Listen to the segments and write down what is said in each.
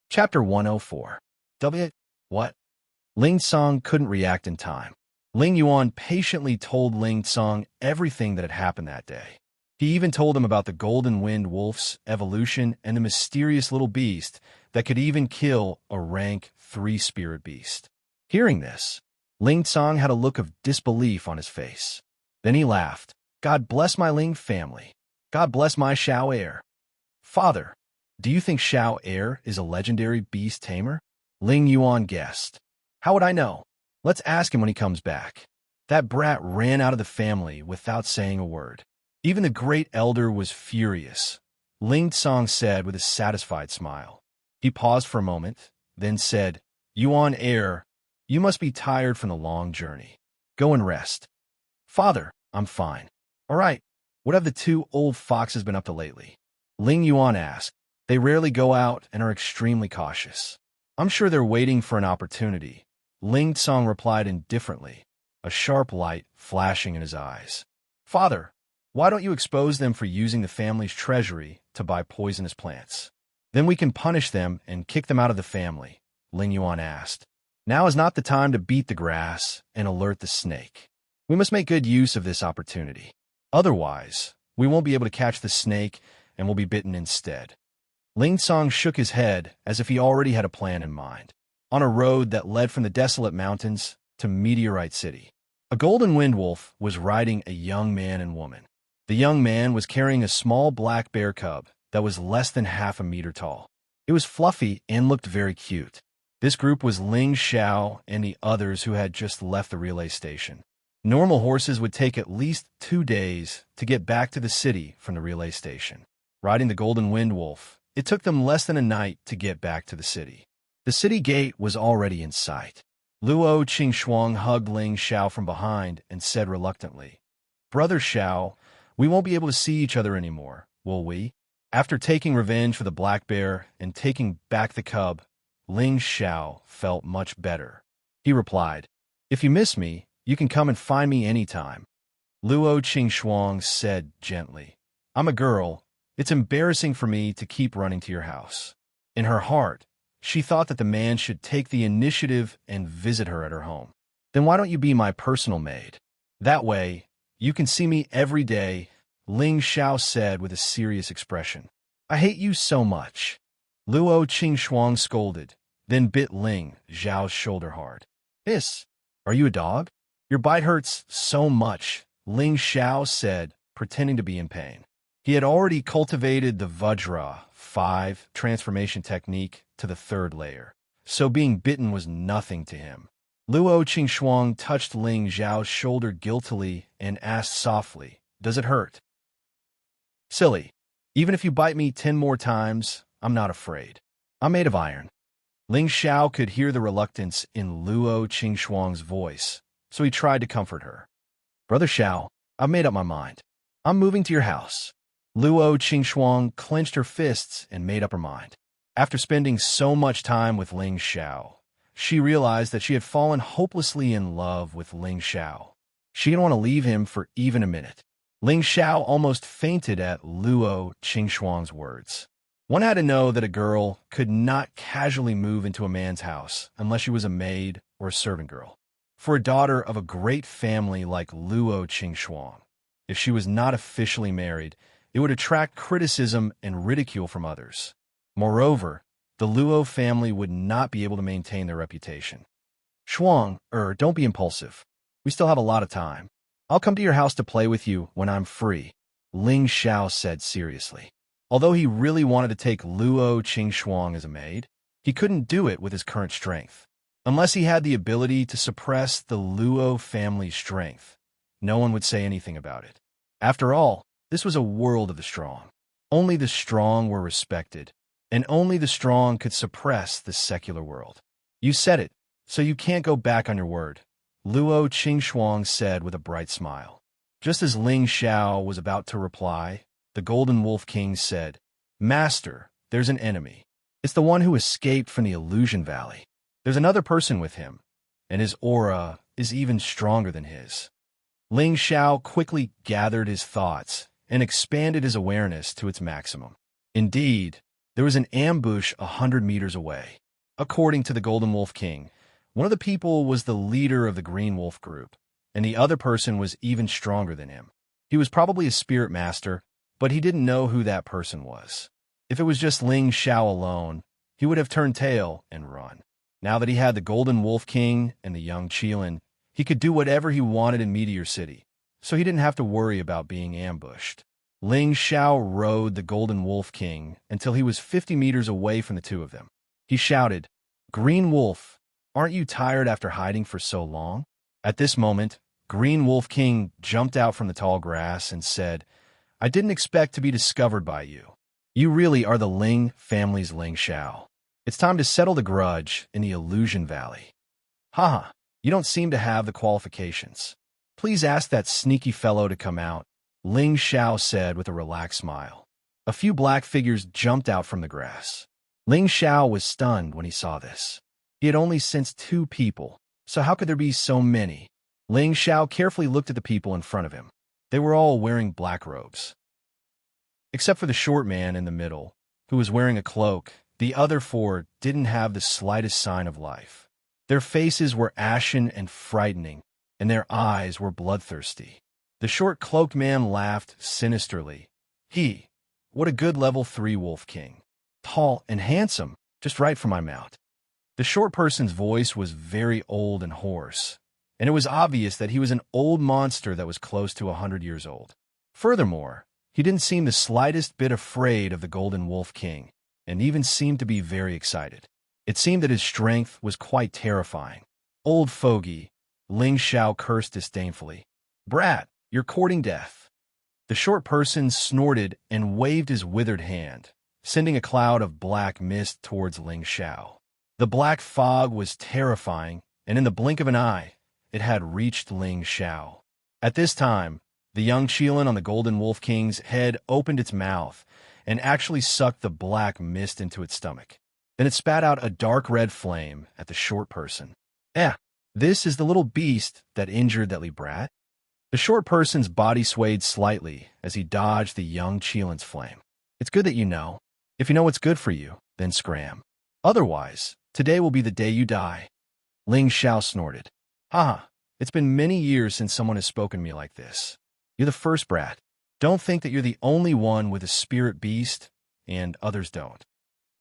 Chapter 104. What? Ling Song couldn't react in time. Ling Yuan patiently told Ling Song everything that had happened that day. He even told him about the golden wind wolf's evolution and the mysterious little beast that could even kill a rank 3 spirit beast. Hearing this, Ling Song had a look of disbelief on his face. Then he laughed. God bless my Ling family. God bless my Xiao heir. Father, do you think Xiao heir is a legendary beast tamer? Ling Yuan guessed. How would I know? Let's ask him when he comes back. That brat ran out of the family without saying a word. Even the great elder was furious. Ling Song said with a satisfied smile. He paused for a moment, then said, Yuan heir, you must be tired from the long journey. Go and rest. Father, I'm fine. All right, what have the 2 old foxes been up to lately? Ling Yuan asked. They rarely go out and are extremely cautious. I'm sure they're waiting for an opportunity. Ling Song replied indifferently, a sharp light flashing in his eyes. Father, why don't you expose them for using the family's treasury to buy poisonous plants? Then we can punish them and kick them out of the family, Ling Yuan asked. Now is not the time to beat the grass and alert the snake. We must make good use of this opportunity. Otherwise, we won't be able to catch the snake and will be bitten instead. Ling Song shook his head as if he already had a plan in mind. On a road that led from the desolate mountains to Meteorite City, a golden wind wolf was riding a young man and woman. The young man was carrying a small black bear cub that was less than half a meter tall. It was fluffy and looked very cute. This group was Ling Xiao and the others who had just left the relay station. Normal horses would take at least 2 days to get back to the city from the relay station. Riding the golden wind wolf, it took them less than a night to get back to the city. The city gate was already in sight. Luo Qingxuang hugged Ling Xiao from behind and said reluctantly, Brother Xiao, we won't be able to see each other anymore, will we? After taking revenge for the black bear and taking back the cub, Ling Xiao felt much better. He replied, If you miss me, you can come and find me anytime. Luo Qingxuang said gently, I'm a girl. It's embarrassing for me to keep running to your house. In her heart, she thought that the man should take the initiative and visit her at her home. Then why don't you be my personal maid? That way, you can see me every day, Ling Xiao said with a serious expression. I hate you so much. Luo Qingxuang scolded, then bit Ling Xiao's shoulder hard. Are you a dog? Your bite hurts so much, Ling Xiao said, pretending to be in pain. He had already cultivated the Vajra 5 transformation technique to the 3rd layer, so being bitten was nothing to him. Luo Qingxuang touched Ling Xiao's shoulder guiltily and asked softly, Does it hurt? Silly. Even if you bite me 10 more times, I'm not afraid. I'm made of iron. Ling Xiao could hear the reluctance in Luo Qingxuang's voice, so he tried to comfort her. Brother Xiao, I've made up my mind. I'm moving to your house. Luo Qingxuang clenched her fists and made up her mind. After spending so much time with Ling Xiao, she realized that she had fallen hopelessly in love with Ling Xiao. She didn't want to leave him for even a minute. Ling Xiao almost fainted at Luo Qingxuang's words. One had to know that a girl could not casually move into a man's house unless she was a maid or a servant girl. For a daughter of a great family like Luo Qingxuang, if she was not officially married, it would attract criticism and ridicule from others. Moreover, the Luo family would not be able to maintain their reputation. Shuang, don't be impulsive. We still have a lot of time. I'll come to your house to play with you when I'm free, Ling Xiao said seriously. Although he really wanted to take Luo Qingxuang as a maid, he couldn't do it with his current strength. Unless he had the ability to suppress the Luo family's strength, no one would say anything about it. After all, this was a world of the strong. Only the strong were respected, and only the strong could suppress the secular world. You said it, so you can't go back on your word, Luo Qingxuang said with a bright smile. Just as Ling Xiao was about to reply, the Golden Wolf King said, Master, there's an enemy. It's the one who escaped from the Illusion Valley. There's another person with him, and his aura is even stronger than his. Ling Xiao quickly gathered his thoughts and expanded his awareness to its maximum. Indeed, There was an ambush 100 meters away. According to the Golden Wolf King, one of the people was the leader of the Green Wolf group, and the other person was even stronger than him. He was probably a spirit master, but he didn't know who that person was. If it was just Ling Xiao alone, he would have turned tail and run. Now that he had the Golden Wolf King and the young Qilin, he could do whatever he wanted in Meteor City, so he didn't have to worry about being ambushed. Ling Xiao rode the Golden Wolf King until he was 50 meters away from the two of them. He shouted, "Green Wolf, aren't you tired after hiding for so long?" At this moment, Green Wolf King jumped out from the tall grass and said, "I didn't expect to be discovered by you. You really are the Ling family's Ling Xiao. It's time to settle the grudge in the Illusion Valley." "Haha, you don't seem to have the qualifications. Please ask that sneaky fellow to come out," Ling Xiao said with a relaxed smile. A few black figures jumped out from the grass. Ling Xiao was stunned when he saw this. He had only sensed 2 people, so how could there be so many? Ling Xiao carefully looked at the people in front of him. They were all wearing black robes. Except for the short man in the middle, who was wearing a cloak, the other 4 didn't have the slightest sign of life. Their faces were ashen and frightening, and their eyes were bloodthirsty. The short-cloaked man laughed sinisterly. What a good level 3 Wolf King. Tall and handsome, just right for my mount." The short person's voice was very old and hoarse, and it was obvious that he was an old monster that was close to 100 years old. Furthermore, he didn't seem the slightest bit afraid of the Golden Wolf King, and even seemed to be very excited. It seemed that his strength was quite terrifying. "Old fogey," Ling Xiao cursed disdainfully. "Brat, you're courting death." The short person snorted and waved his withered hand, sending a cloud of black mist towards Ling Xiao. The black fog was terrifying, and in the blink of an eye, it had reached Ling Xiao. At this time, the young Qilin on the Golden Wolf King's head opened its mouth and actually sucked the black mist into its stomach. Then it spat out a dark red flame at the short person. This is the little beast that injured that brat." The short person's body swayed slightly as he dodged the young Qilin's flame. "It's good that you know. If you know what's good for you, then scram. Otherwise, today will be the day you die." Ling Xiao snorted. "Haha, it's been many years since someone has spoken to me like this. You're the first, brat. Don't think that you're the only one with a spirit beast, and others don't."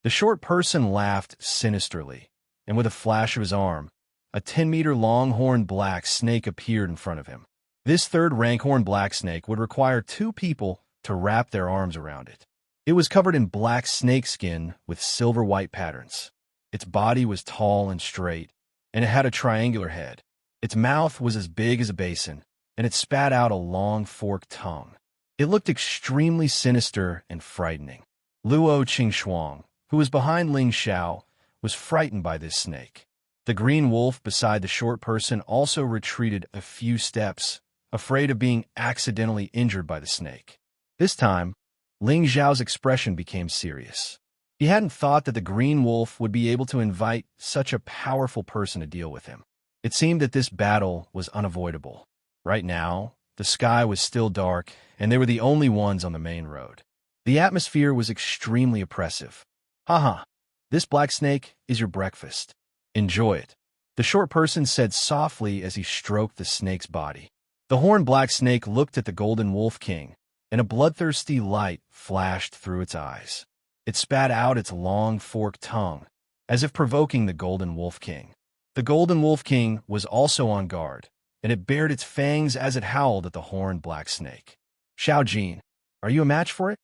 The short person laughed sinisterly, and with a flash of his arm, a 10-meter-long horned black snake appeared in front of him. This third-rank horned black snake would require 2 people to wrap their arms around it. It was covered in black snakeskin with silver-white patterns. Its body was tall and straight, and it had a triangular head. Its mouth was as big as a basin, and it spat out a long forked tongue. It looked extremely sinister and frightening. Luo Qingxuang, who was behind Ling Xiao, was frightened by this snake. The green wolf beside the short person also retreated a few steps, afraid of being accidentally injured by the snake. This time, Ling Xiao's expression became serious. He hadn't thought that the green wolf would be able to invite such a powerful person to deal with him. It seemed that this battle was unavoidable. Right now, the sky was still dark, and they were the only ones on the main road. The atmosphere was extremely oppressive. "Haha, this black snake is your breakfast. Enjoy it," the short person said softly as he stroked the snake's body. The horned black snake looked at the Golden Wolf King, and a bloodthirsty light flashed through its eyes. It spat out its long forked tongue, as if provoking the Golden Wolf King. The Golden Wolf King was also on guard, and it bared its fangs as it howled at the horned black snake. "Xiao Jin, are you a match for it?"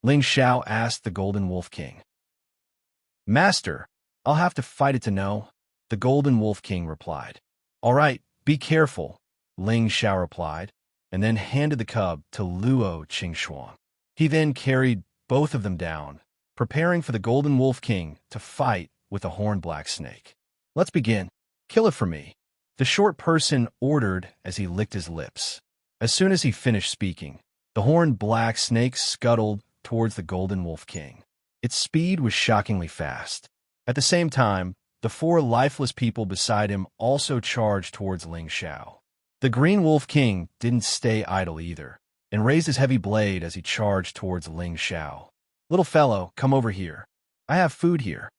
Ling Xiao asked the Golden Wolf King. "Master, I'll have to fight it to know," the Golden Wolf King replied. "All right, be careful," Ling Xiao replied, and then handed the cub to Luo Qingxuang. He then carried both of them down, preparing for the Golden Wolf King to fight with the horned black snake. "Let's begin. Kill it for me," the short person ordered as he licked his lips. As soon as he finished speaking, the horned black snake scuttled towards the Golden Wolf King. Its speed was shockingly fast. At the same time, the 4 lifeless people beside him also charged towards Ling Xiao. The Green Wolf King didn't stay idle either, and raised his heavy blade as he charged towards Ling Xiao. "Little fellow, come over here." I have food here.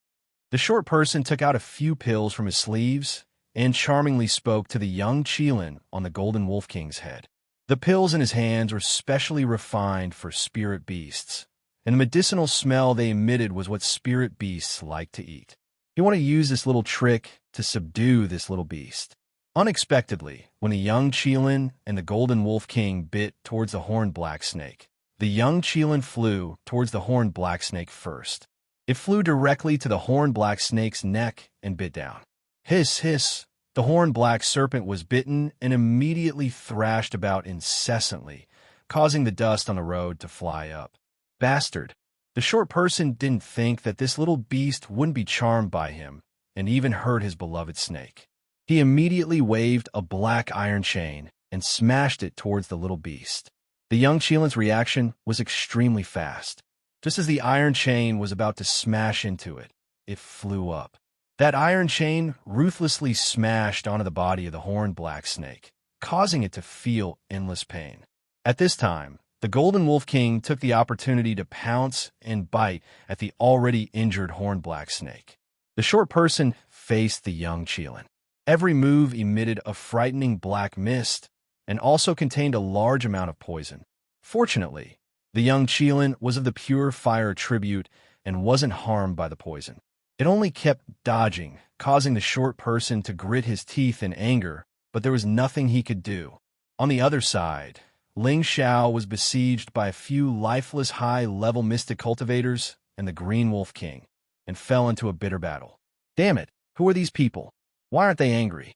The short person took out a few pills from his sleeves and charmingly spoke to the young Qilin on the Golden Wolf King's head. The pills in his hands were specially refined for spirit beasts, and the medicinal smell they emitted was what spirit beasts like to eat. You want to use this little trick to subdue this little beast. Unexpectedly, when the young Qilin and the Golden Wolf King bit towards the horned black snake, the young Qilin flew towards the horned black snake first. It flew directly to the horned black snake's neck and bit down. Hiss, hiss. The horned black serpent was bitten and immediately thrashed about incessantly, causing the dust on the road to fly up. Bastard. The short person didn't think that this little beast wouldn't be charmed by him and even hurt his beloved snake. He immediately waved a black iron chain and smashed it towards the little beast. The young Qilin's reaction was extremely fast. Just as the iron chain was about to smash into it, it flew up. That iron chain ruthlessly smashed onto the body of the horned black snake, causing it to feel endless pain. At this time, the Golden Wolf King took the opportunity to pounce and bite at the already injured horned black snake. The short person faced the young Qilin. Every move emitted a frightening black mist and also contained a large amount of poison. Fortunately, the young Qilin was of the pure fire tribute and wasn't harmed by the poison. It only kept dodging, causing the short person to grit his teeth in anger, but there was nothing he could do. On the other side, Ling Xiao was besieged by a few lifeless high-level mystic cultivators and the Green Wolf King, and fell into a bitter battle. Damn it, who are these people? Why aren't they angry?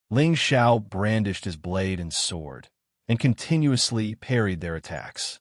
Ling Xiao brandished his blade and sword, and continuously parried their attacks.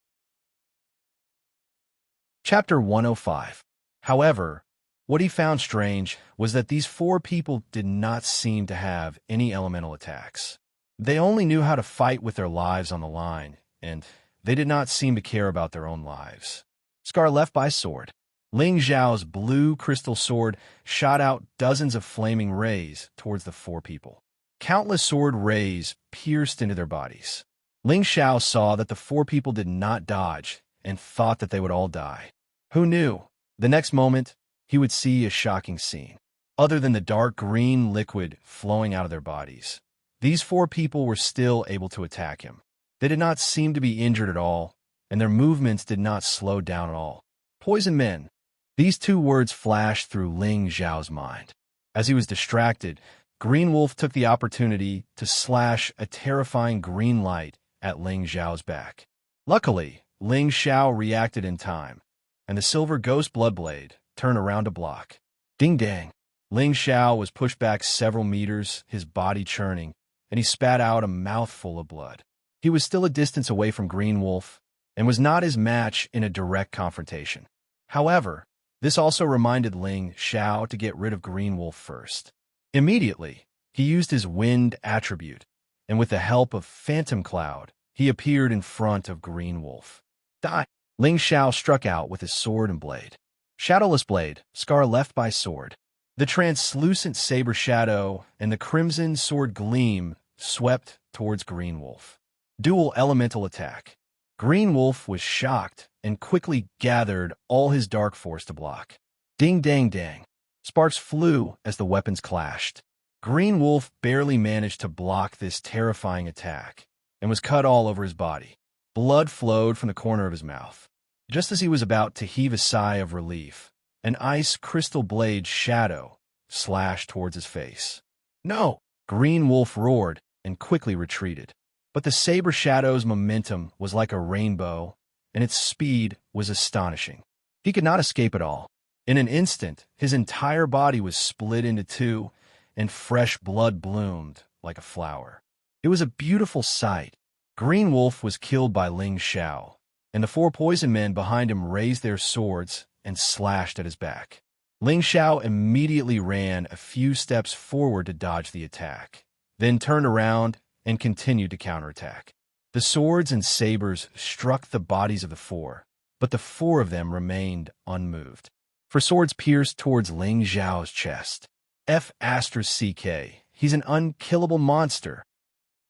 Chapter 105. However, what he found strange was that these four people did not seem to have any elemental attacks. They only knew how to fight with their lives on the line, and they did not seem to care about their own lives. Scar left by sword. Ling Xiao's blue crystal sword shot out dozens of flaming rays towards the four people. Countless sword rays pierced into their bodies. Ling Xiao saw that the four people did not dodge and thought that they would all die. Who knew? The next moment, he would see a shocking scene. Other than the dark green liquid flowing out of their bodies, these four people were still able to attack him. They did not seem to be injured at all, and their movements did not slow down at all. Poison men. These two words flashed through Ling Xiao's mind. As he was distracted, Green Wolf took the opportunity to slash a terrifying green light at Ling Xiao's back. Luckily, Ling Xiao reacted in time, and the silver ghost bloodblade turned around to block. Ding dang. Ling Xiao was pushed back several meters, his body churning, and he spat out a mouthful of blood. He was still a distance away from Green Wolf, and was not his match in a direct confrontation. However, this also reminded Ling Xiao to get rid of Green Wolf first. Immediately, he used his wind attribute, and with the help of Phantom Cloud, he appeared in front of Green Wolf. Die! Ling Xiao struck out with his sword and blade. Shadowless blade, scar left by sword. The translucent saber shadow and the crimson sword gleam swept towards Green Wolf. Dual elemental attack. Green Wolf was shocked and quickly gathered all his dark force to block. Ding dang dang. Sparks flew as the weapons clashed. Green Wolf barely managed to block this terrifying attack and was cut all over his body. Blood flowed from the corner of his mouth. Just as he was about to heave a sigh of relief, an ice crystal blade shadow slashed towards his face. No! Green Wolf roared and quickly retreated. But the saber shadow's momentum was like a rainbow, and its speed was astonishing. He could not escape at all. In an instant, his entire body was split into two, and fresh blood bloomed like a flower. It was a beautiful sight. Green Wolf was killed by Ling Xiao, and the four poison men behind him raised their swords and slashed at his back. Ling Xiao immediately ran a few steps forward to dodge the attack, then turned around and continued to counterattack. The swords and sabers struck the bodies of the four, but the four of them remained unmoved. For swords pierced towards Ling Xiao's chest. F***CK, he's an unkillable monster.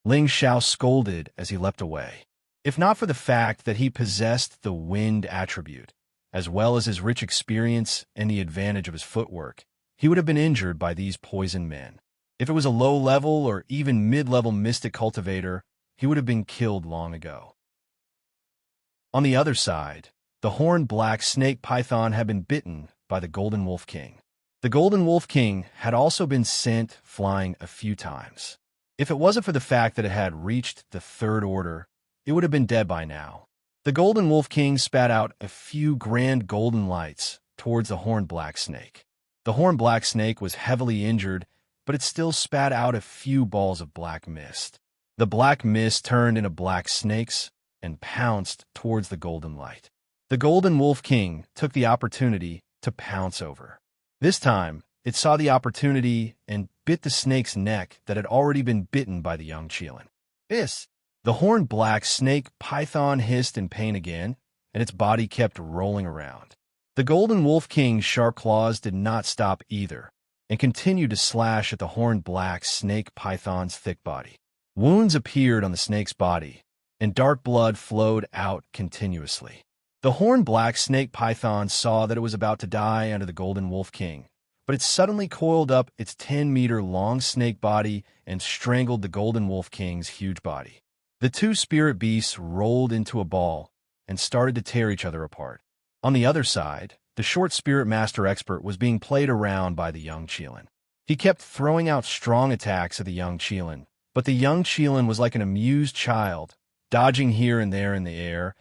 Ling Xiao scolded as he leapt away. If not for the fact that he possessed the wind attribute, as well as his rich experience and the advantage of his footwork, he would have been injured by these poisoned men. If it was a low-level or even mid-level mystic cultivator, he would have been killed long ago. On the other side, the horned black snake python had been bitten by the Golden Wolf King. The Golden Wolf King had also been sent flying a few times. If it wasn't for the fact that it had reached the Third Order, it would have been dead by now. The Golden Wolf King spat out a few grand golden lights towards the horned black snake. The horned black snake was heavily injured, but it still spat out a few balls of black mist. The black mist turned into black snakes and pounced towards the golden light. The Golden Wolf King took the opportunity to pounce over. This time, it saw the opportunity and bit the snake's neck that had already been bitten by the young Qilan. The horned black snake python hissed in pain again, and its body kept rolling around. The Golden Wolf King's sharp claws did not stop either, and continued to slash at the horned black snake python's thick body. Wounds appeared on the snake's body, and dark blood flowed out continuously. The horned black snake python saw that it was about to die under the Golden Wolf King, but it suddenly coiled up its 10-meter-long snake body and strangled the Golden Wolf King's huge body. The two spirit beasts rolled into a ball and started to tear each other apart. On the other side, the short spirit master expert was being played around by the young Qilan. He kept throwing out strong attacks at the young Qilan, but the young Qilan was like an amused child, dodging here and there in the air,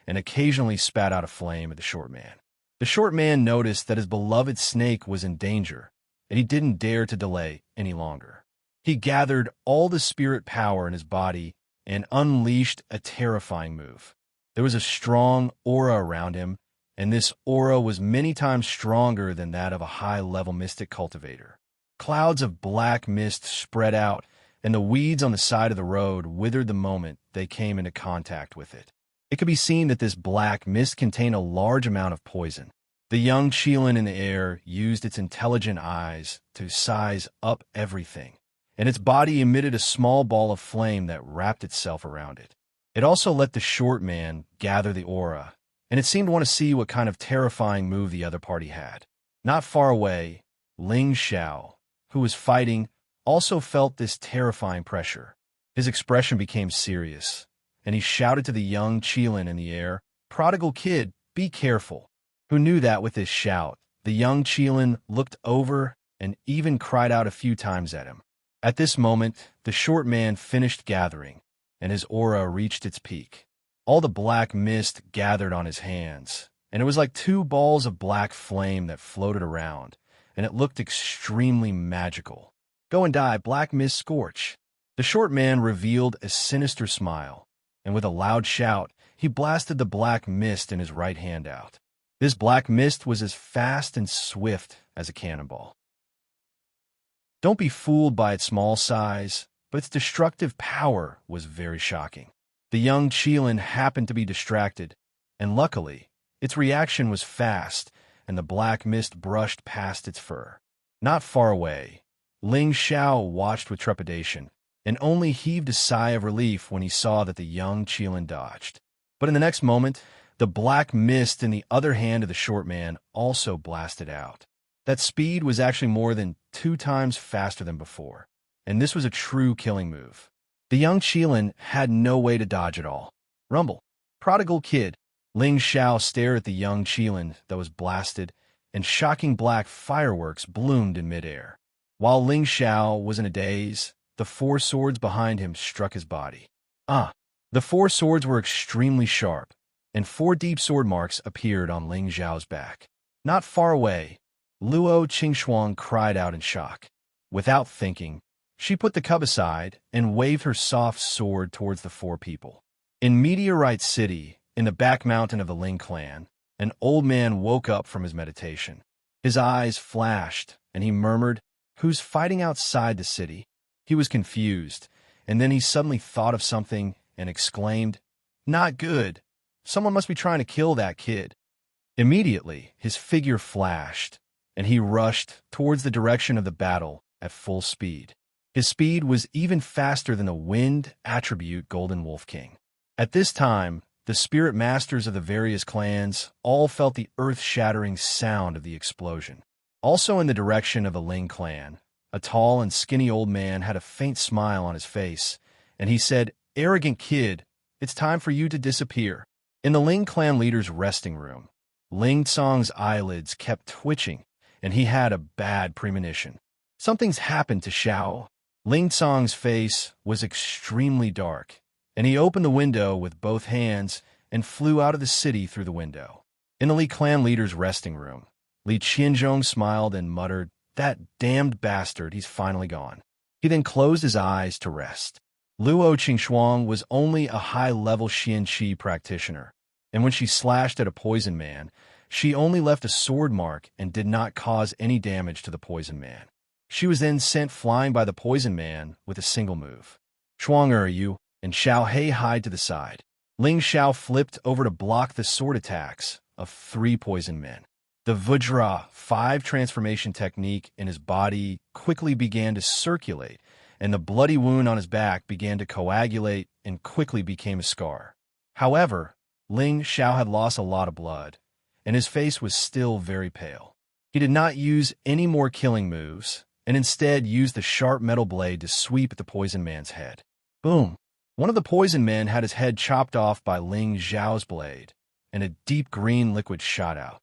and occasionally spat out a flame at the short man. The short man noticed that his beloved snake was in danger, and he didn't dare to delay any longer. He gathered all the spirit power in his body and unleashed a terrifying move. There was a strong aura around him, and this aura was many times stronger than that of a high-level mystic cultivator. Clouds of black mist spread out, and the weeds on the side of the road withered the moment they came into contact with it. It could be seen that this black mist contained a large amount of poison. The young Qilan in the air used its intelligent eyes to size up everything, and its body emitted a small ball of flame that wrapped itself around it. It also let the short man gather the aura, and it seemed to want to see what kind of terrifying move the other party had. Not far away, Ling Xiao, who was fighting, also felt this terrifying pressure. His expression became serious, and he shouted to the young Qilan in the air, "Prodigal kid, be careful." Who knew that with his shout, the young Qilan looked over and even cried out a few times at him. At this moment, the short man finished gathering, and his aura reached its peak. All the black mist gathered on his hands, and it was like two balls of black flame that floated around, and it looked extremely magical. "Go and die, black mist scorch." The short man revealed a sinister smile, and with a loud shout, he blasted the black mist in his right hand out. This black mist was as fast and swift as a cannonball. Don't be fooled by its small size, but its destructive power was very shocking. The young Qilan happened to be distracted, and luckily, its reaction was fast, and the black mist brushed past its fur. Not far away, Ling Xiao watched with trepidation, and only heaved a sigh of relief when he saw that the young Qilan dodged. But in the next moment, the black mist in the other hand of the short man also blasted out. That speed was actually more than 2 times faster than before, and this was a true killing move. The young Qilan had no way to dodge at all. Rumble. Prodigal kid. Ling Xiao stared at the young Qilan that was blasted, and shocking black fireworks bloomed in midair. While Ling Xiao was in a daze, the 4 swords behind him struck his body. The 4 swords were extremely sharp, and 4 deep sword marks appeared on Ling Xiao's back. Not far away, Luo Qingxuang cried out in shock. Without thinking, she put the cub aside and waved her soft sword towards the 4 people. In Meteorite City, in the back mountain of the Ling clan, an old man woke up from his meditation. His eyes flashed, and he murmured, "Who's fighting outside the city?" He was confused, and then he suddenly thought of something and exclaimed, "Not good. Someone must be trying to kill that kid." Immediately, his figure flashed, and he rushed towards the direction of the battle at full speed. His speed was even faster than the wind attribute Golden Wolf King. At this time, the spirit masters of the various clans all felt the earth-shattering sound of the explosion. Also in the direction of the Ling clan, a tall and skinny old man had a faint smile on his face, and he said, "Arrogant kid, it's time for you to disappear." In the Ling clan leader's resting room, Ling Tsong's eyelids kept twitching, and he had a bad premonition. Something's happened to Xiao. Ling Tsong's face was extremely dark, and he opened the window with both hands and flew out of the city through the window. In the Li clan leader's resting room, Li Qianzhong smiled and muttered, "That damned bastard, he's finally gone." He then closed his eyes to rest. Luo Qingxuang was only a high-level Xianxia practitioner, and when she slashed at a poison man, she only left a sword mark and did not cause any damage to the poison man. She was then sent flying by the poison man with a single move. "Shuang, are you?" And Xiao Hei hied to the side. Ling Xiao flipped over to block the sword attacks of 3 poison men. The Vajra 5 transformation technique in his body quickly began to circulate, and the bloody wound on his back began to coagulate and quickly became a scar. However, Ling Xiao had lost a lot of blood, and his face was still very pale. He did not use any more killing moves, and instead used the sharp metal blade to sweep at the poison man's head. Boom! One of the poison men had his head chopped off by Ling Xiao's blade, and a deep green liquid shot out.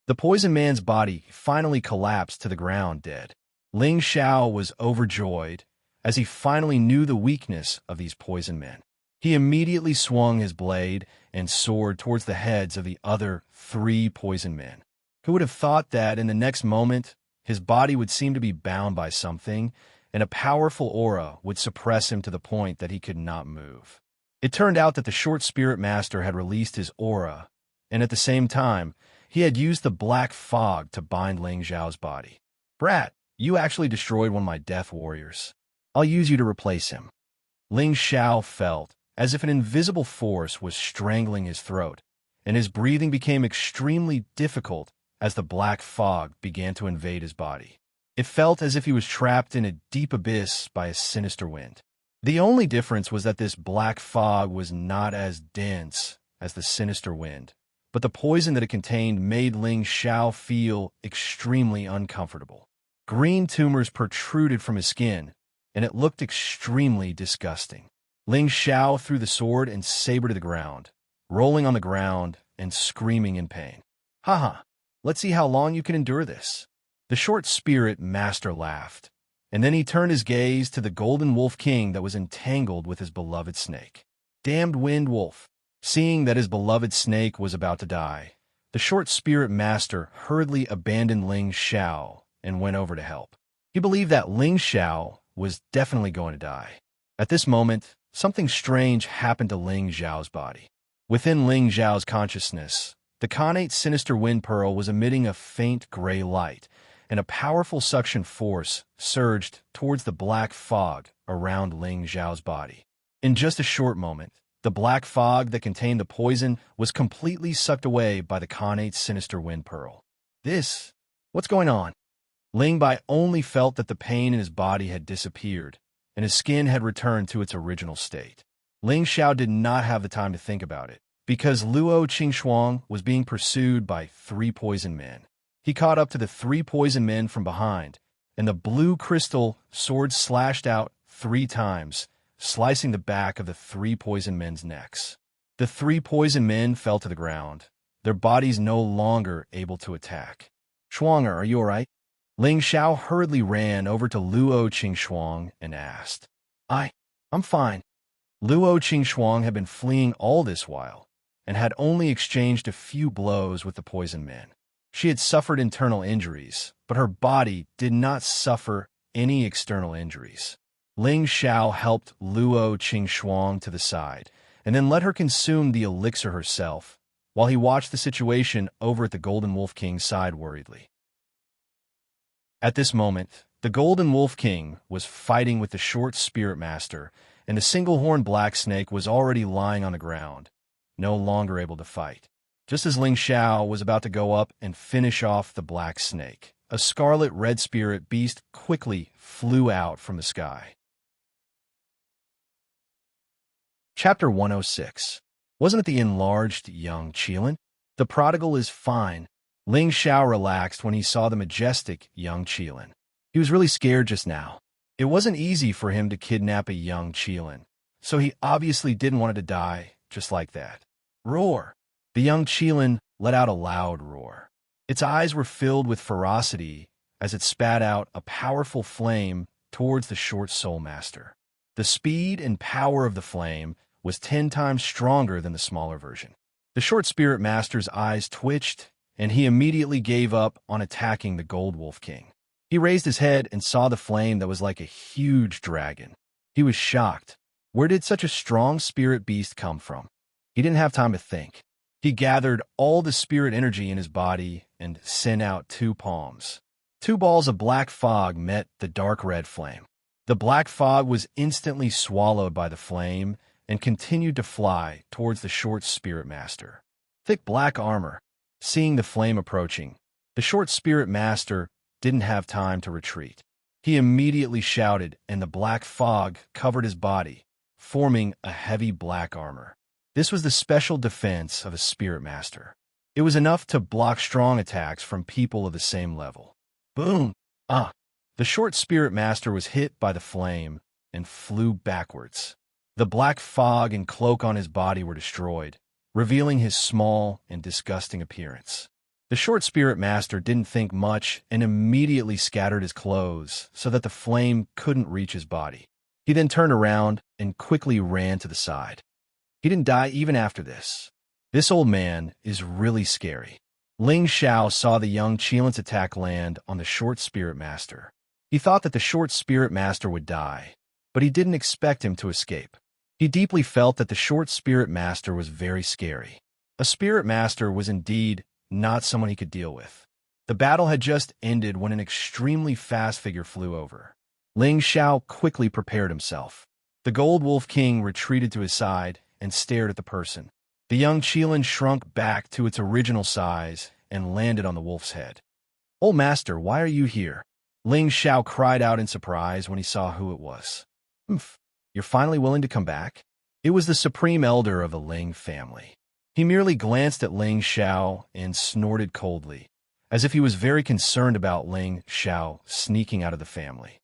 The poison man's body finally collapsed to the ground dead. Ling Xiao was overjoyed, as he finally knew the weakness of these poison men. He immediately swung his blade and sword towards the heads of the other 3 poison men. Who would have thought that in the next moment, his body would seem to be bound by something, and a powerful aura would suppress him to the point that he could not move. It turned out that the short spirit master had released his aura, and at the same time, he had used the black fog to bind Ling Xiao's body. "Brat, you actually destroyed one of my death warriors. I'll use you to replace him." Ling Xiao felt as if an invisible force was strangling his throat, and his breathing became extremely difficult as the black fog began to invade his body. It felt as if he was trapped in a deep abyss by a sinister wind. The only difference was that this black fog was not as dense as the sinister wind, but the poison that it contained made Ling Xiao feel extremely uncomfortable. Green tumors protruded from his skin, and it looked extremely disgusting. Ling Xiao threw the sword and saber to the ground, rolling on the ground and screaming in pain. "Haha, let's see how long you can endure this." The short spirit master laughed, and then he turned his gaze to the golden wolf king that was entangled with his beloved snake. Damned wind wolf. Seeing that his beloved snake was about to die, the short spirit master hurriedly abandoned Ling Xiao and went over to help. He believed that Ling Xiao was definitely going to die. At this moment, something strange happened to Ling Xiao's body. Within Ling Xiao's consciousness, the Khanate Sinister Wind Pearl was emitting a faint gray light, and a powerful suction force surged towards the black fog around Ling Xiao's body. In just a short moment, the black fog that contained the poison was completely sucked away by the Khanate Sinister Wind Pearl. What's going on? Ling Bai only felt that the pain in his body had disappeared, and his skin had returned to its original state. Ling Xiao did not have the time to think about it, because Luo Qingxuang was being pursued by 3 poison men. He caught up to the 3 poison men from behind, and the blue crystal sword slashed out 3 times, slicing the back of the 3 poison men's necks. The 3 poison men fell to the ground, their bodies no longer able to attack. "Shuang, are you all right?" Ling Xiao hurriedly ran over to Luo Qingxuang and asked. I'm fine." Luo Qingxuang had been fleeing all this while, and had only exchanged a few blows with the poison men. She had suffered internal injuries, but her body did not suffer any external injuries. Ling Xiao helped Luo Qingxuang to the side, and then let her consume the elixir herself, while he watched the situation over at the Golden Wolf King's side worriedly. At this moment, the Golden Wolf King was fighting with the short spirit master, and the single-horned black snake was already lying on the ground, no longer able to fight. Just as Ling Xiao was about to go up and finish off the black snake, a scarlet red spirit beast quickly flew out from the sky. Chapter 106. Wasn't it the enlarged young Qilin? The prodigal is fine. Ling Xiao relaxed when he saw the majestic young Qilin. He was really scared just now. It wasn't easy for him to kidnap a young Qilin, so he obviously didn't want it to die just like that. Roar! The young Qilin let out a loud roar. Its eyes were filled with ferocity as it spat out a powerful flame towards the short soul master. The speed and power of the flame was 10 times stronger than the smaller version. The short spirit master's eyes twitched, and he immediately gave up on attacking the Gold Wolf King. He raised his head and saw the flame that was like a huge dragon. He was shocked. Where did such a strong spirit beast come from? He didn't have time to think. He gathered all the spirit energy in his body and sent out 2 palms. 2 balls of black fog met the dark red flame. The black fog was instantly swallowed by the flame and continued to fly towards the short spirit master. Thick black armor. Seeing the flame approaching, the short spirit master didn't have time to retreat. He immediately shouted, and the black fog covered his body, forming a heavy black armor. This was the special defense of a spirit master. It was enough to block strong attacks from people of the same level. Boom! The short spirit master was hit by the flame and flew backwards. The black fog and cloak on his body were destroyed, revealing his small and disgusting appearance. The short spirit master didn't think much and immediately scattered his clothes so that the flame couldn't reach his body. He then turned around and quickly ran to the side. He didn't die even after this. This old man is really scary. Ling Xiao saw the young Qilin's attack land on the short spirit master. He thought that the short spirit master would die, but he didn't expect him to escape. He deeply felt that the short spirit master was very scary. A spirit master was indeed not someone he could deal with. The battle had just ended when an extremely fast figure flew over. Ling Xiao quickly prepared himself. The Gold Wolf King retreated to his side and stared at the person. The young Qilin shrunk back to its original size and landed on the wolf's head. "Old master, why are you here?" Ling Xiao cried out in surprise when he saw who it was. "Humph, you're finally willing to come back?" It was the supreme elder of the Ling family. He merely glanced at Ling Xiao and snorted coldly, as if he was very concerned about Ling Xiao sneaking out of the family.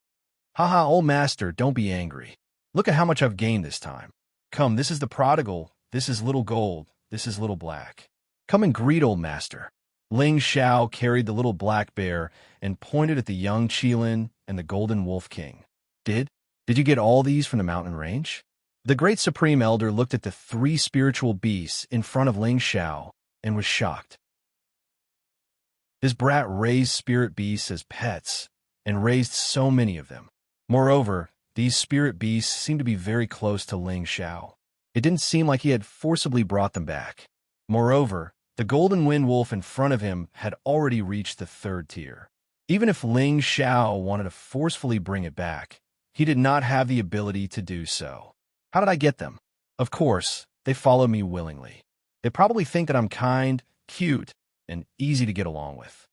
"Haha, old master, don't be angry. Look at how much I've gained this time. Come, this is the prodigal, this is little gold, this is little black. Come and greet old master." Ling Xiao carried the little black bear and pointed at the young Qilin and the Golden Wolf King. Did you get all these from the mountain range?" The great supreme elder looked at the 3 spiritual beasts in front of Ling Xiao and was shocked. This brat raised spirit beasts as pets and raised so many of them. Moreover, these spirit beasts seemed to be very close to Ling Xiao. It didn't seem like he had forcibly brought them back. Moreover, the Golden Wind Wolf in front of him had already reached the 3rd tier. Even if Ling Xiao wanted to forcefully bring it back, he did not have the ability to do so. How did I get them? Of course, they follow me willingly. They probably think that I'm kind, cute, and easy to get along with.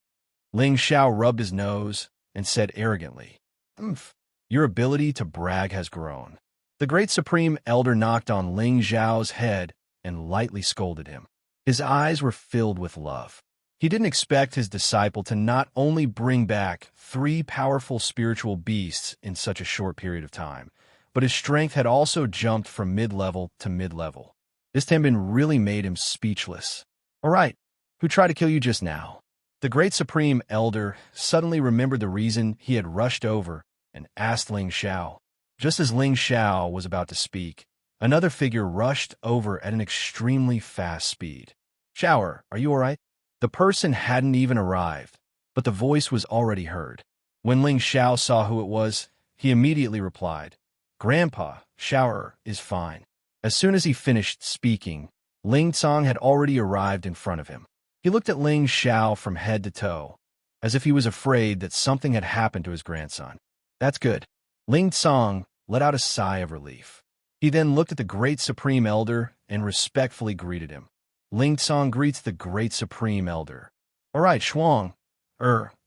Ling Xiao rubbed his nose and said arrogantly, "Umph, your ability to brag has grown." The great supreme elder knocked on Ling Xiao's head and lightly scolded him. His eyes were filled with love. He didn't expect his disciple to not only bring back 3 powerful spiritual beasts in such a short period of time, but his strength had also jumped from mid-level to mid-level. This Tenbin really made him speechless. "All right, who tried to kill you just now?" The great supreme elder suddenly remembered the reason he had rushed over and asked Ling Xiao. Just as Ling Xiao was about to speak, another figure rushed over at an extremely fast speed. "Xiaoer, are you all right?" The person hadn't even arrived, but the voice was already heard. When Ling Xiao saw who it was, he immediately replied, "Grandpa, Xiaoer is fine." As soon as he finished speaking, Ling Tsong had already arrived in front of him. He looked at Ling Xiao from head to toe, as if he was afraid that something had happened to his grandson. "That's good." Ling Tsong let out a sigh of relief. He then looked at the great supreme elder and respectfully greeted him. Ling Tsong greets the great supreme elder. "All right, Shuang,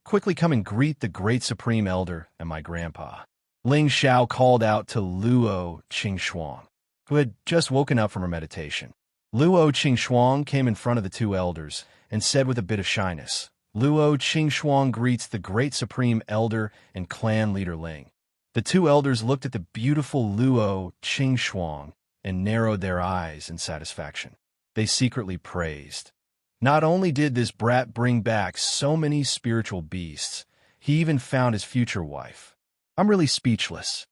quickly come and greet the great supreme elder and my grandpa." Ling Xiao called out to Luo Qing Shuang. who had just woken up from her meditation. Luo Qingxuang came in front of the two elders and said with a bit of shyness, "Luo Qingxuang greets the great supreme elder and clan leader Ling." The two elders looked at the beautiful Luo Qingxuang and narrowed their eyes in satisfaction. They secretly praised. Not only did this brat bring back so many spiritual beasts, he even found his future wife. I'm really speechless.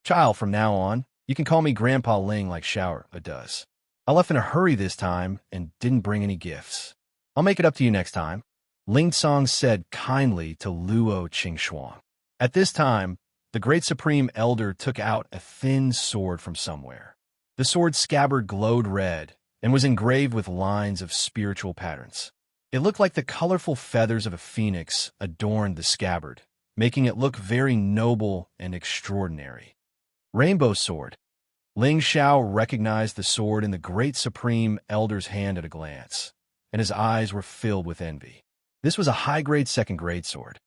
Child, from now on, you can call me Grandpa Ling like Xiao does. I left in a hurry this time and didn't bring any gifts. I'll make it up to you next time, Ling Song said kindly to Luo Qingxuang. At this time, the great supreme elder took out a thin sword from somewhere. The sword's scabbard glowed red and was engraved with lines of spiritual patterns. It looked like the colorful feathers of a phoenix adorned the scabbard, making it look very noble and extraordinary. Rainbow sword. Ling Xiao recognized the sword in the great supreme elder's hand at a glance, and his eyes were filled with envy. This was a high-grade second-grade sword.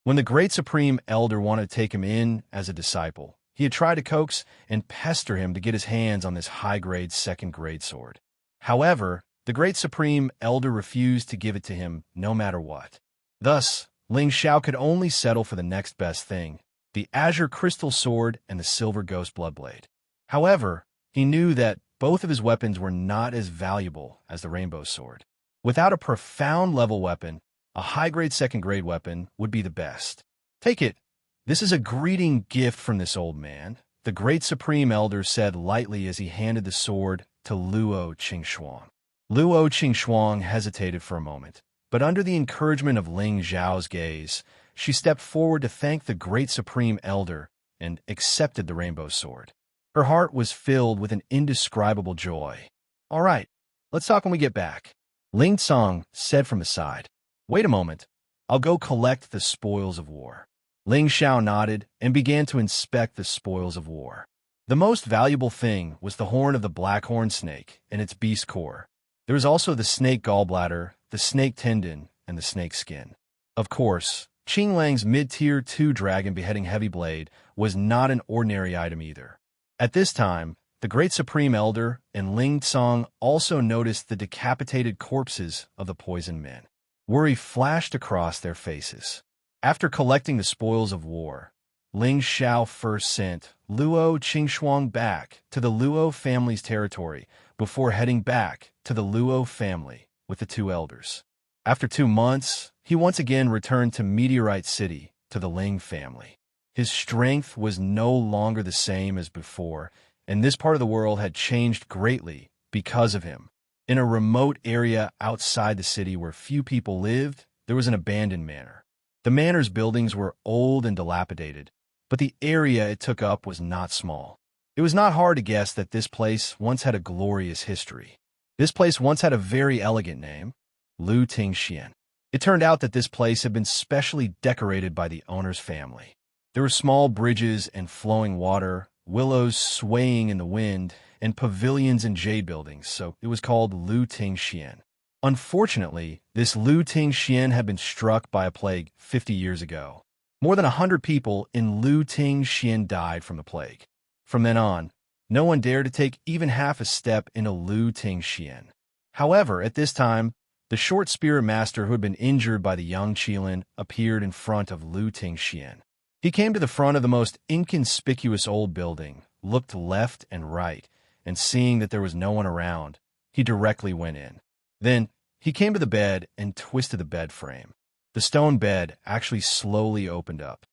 When the great supreme elder wanted to take him in as a disciple, he had tried to coax and pester him to get his hands on this high-grade second-grade sword. However, the great supreme elder refused to give it to him no matter what. Thus, Ling Xiao could only settle for the next best thing, the azure crystal sword and the silver ghost bloodblade. However, he knew that both of his weapons were not as valuable as the rainbow sword. Without a profound level weapon, a high-grade second-grade weapon would be the best. Take it. This is a greeting gift from this old man, the great supreme elder said lightly as he handed the sword to Luo Qingxuang. Luo Qingxuang hesitated for a moment, but under the encouragement of Ling Xiao's gaze, she stepped forward to thank the great supreme elder and accepted the rainbow sword. Her heart was filled with an indescribable joy. "All right, let's talk when we get back," Ling Song said from the side. "Wait a moment. I'll go collect the spoils of war." Ling Xiao nodded and began to inspect the spoils of war. The most valuable thing was the horn of the blackhorn snake and its beast core. There was also the snake gallbladder, the snake tendon, and the snake skin. Of course, Qing Lang's mid-tier 2 dragon beheading heavy blade was not an ordinary item either. At this time, the great supreme elder and Ling Tsong also noticed the decapitated corpses of the poisoned men. Worry flashed across their faces. After collecting the spoils of war, Ling Xiao first sent Luo Qingxuang back to the Luo family's territory before heading back to the Luo family with the two elders. After 2 months, he once again returned to Meteorite City to the Ling family. His strength was no longer the same as before, and this part of the world had changed greatly because of him. In a remote area outside the city where few people lived, there was an abandoned manor. The manor's buildings were old and dilapidated, but the area it took up was not small. It was not hard to guess that this place once had a glorious history. This place once had a very elegant name, Lu Tingxian. It turned out that this place had been specially decorated by the owner's family. There were small bridges and flowing water, willows swaying in the wind, and pavilions and jade buildings, so it was called Lu Tingxian. Unfortunately, this Lu Tingxian had been struck by a plague 50 years ago. More than 100 people in Lu Tingxian died from the plague. From then on, no one dared to take even half a step into Lu Tingxian. However, at this time, the short spirit master who had been injured by the young Qilin appeared in front of Lu Tingxian. He came to the front of the most inconspicuous old building, looked left and right, and seeing that there was no one around, he directly went in. Then, he came to the bed and twisted the bed frame. The stone bed actually slowly opened up.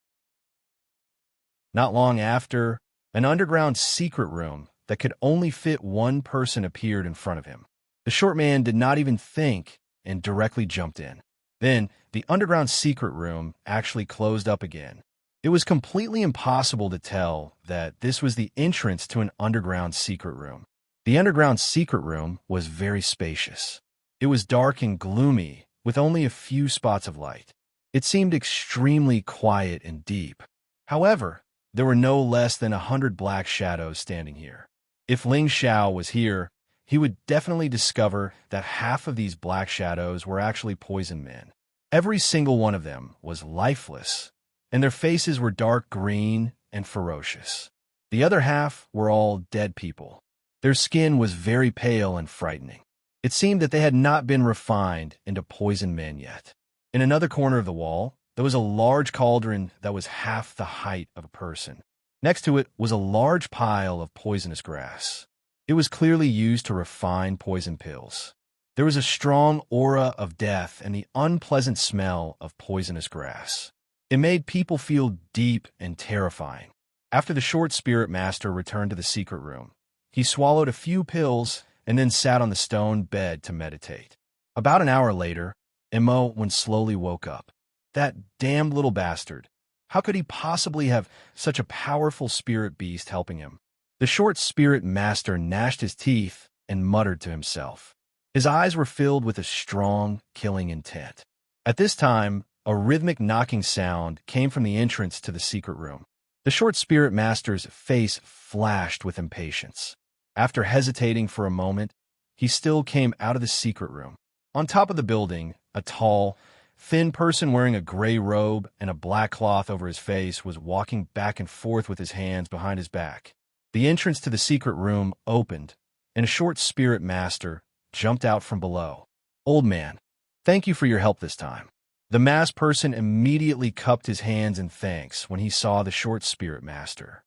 Not long after, an underground secret room that could only fit one person appeared in front of him. The short man did not even think and directly jumped in. Then, the underground secret room actually closed up again. It was completely impossible to tell that this was the entrance to an underground secret room. The underground secret room was very spacious. It was dark and gloomy, with only a few spots of light. It seemed extremely quiet and deep. However, there were no less than 100 black shadows standing here. If Ling Xiao was here, he would definitely discover that half of these black shadows were actually poison men. Every single one of them was lifeless, and their faces were dark green and ferocious. The other half were all dead people. Their skin was very pale and frightening. It seemed that they had not been refined into poisoned men yet. In another corner of the wall, there was a large cauldron that was half the height of a person. Next to it was a large pile of poisonous grass. It was clearly used to refine poison pills. There was a strong aura of death and the unpleasant smell of poisonous grass. It made people feel deep and terrifying. After the short spirit master returned to the secret room, he swallowed a few pills and then sat on the stone bed to meditate. About an hour later, Imo slowly woke up. That damned little bastard. How could he possibly have such a powerful spirit beast helping him? The short spirit master gnashed his teeth and muttered to himself. His eyes were filled with a strong, killing intent. At this time, a rhythmic knocking sound came from the entrance to the secret room. The short spirit master's face flashed with impatience. After hesitating for a moment, he still came out of the secret room. On top of the building, a tall, thin person wearing a gray robe and a black cloth over his face was walking back and forth with his hands behind his back. The entrance to the secret room opened, and a short spirit master jumped out from below. "Old man, thank you for your help this time." The masked person immediately cupped his hands in thanks when he saw the short spirit master.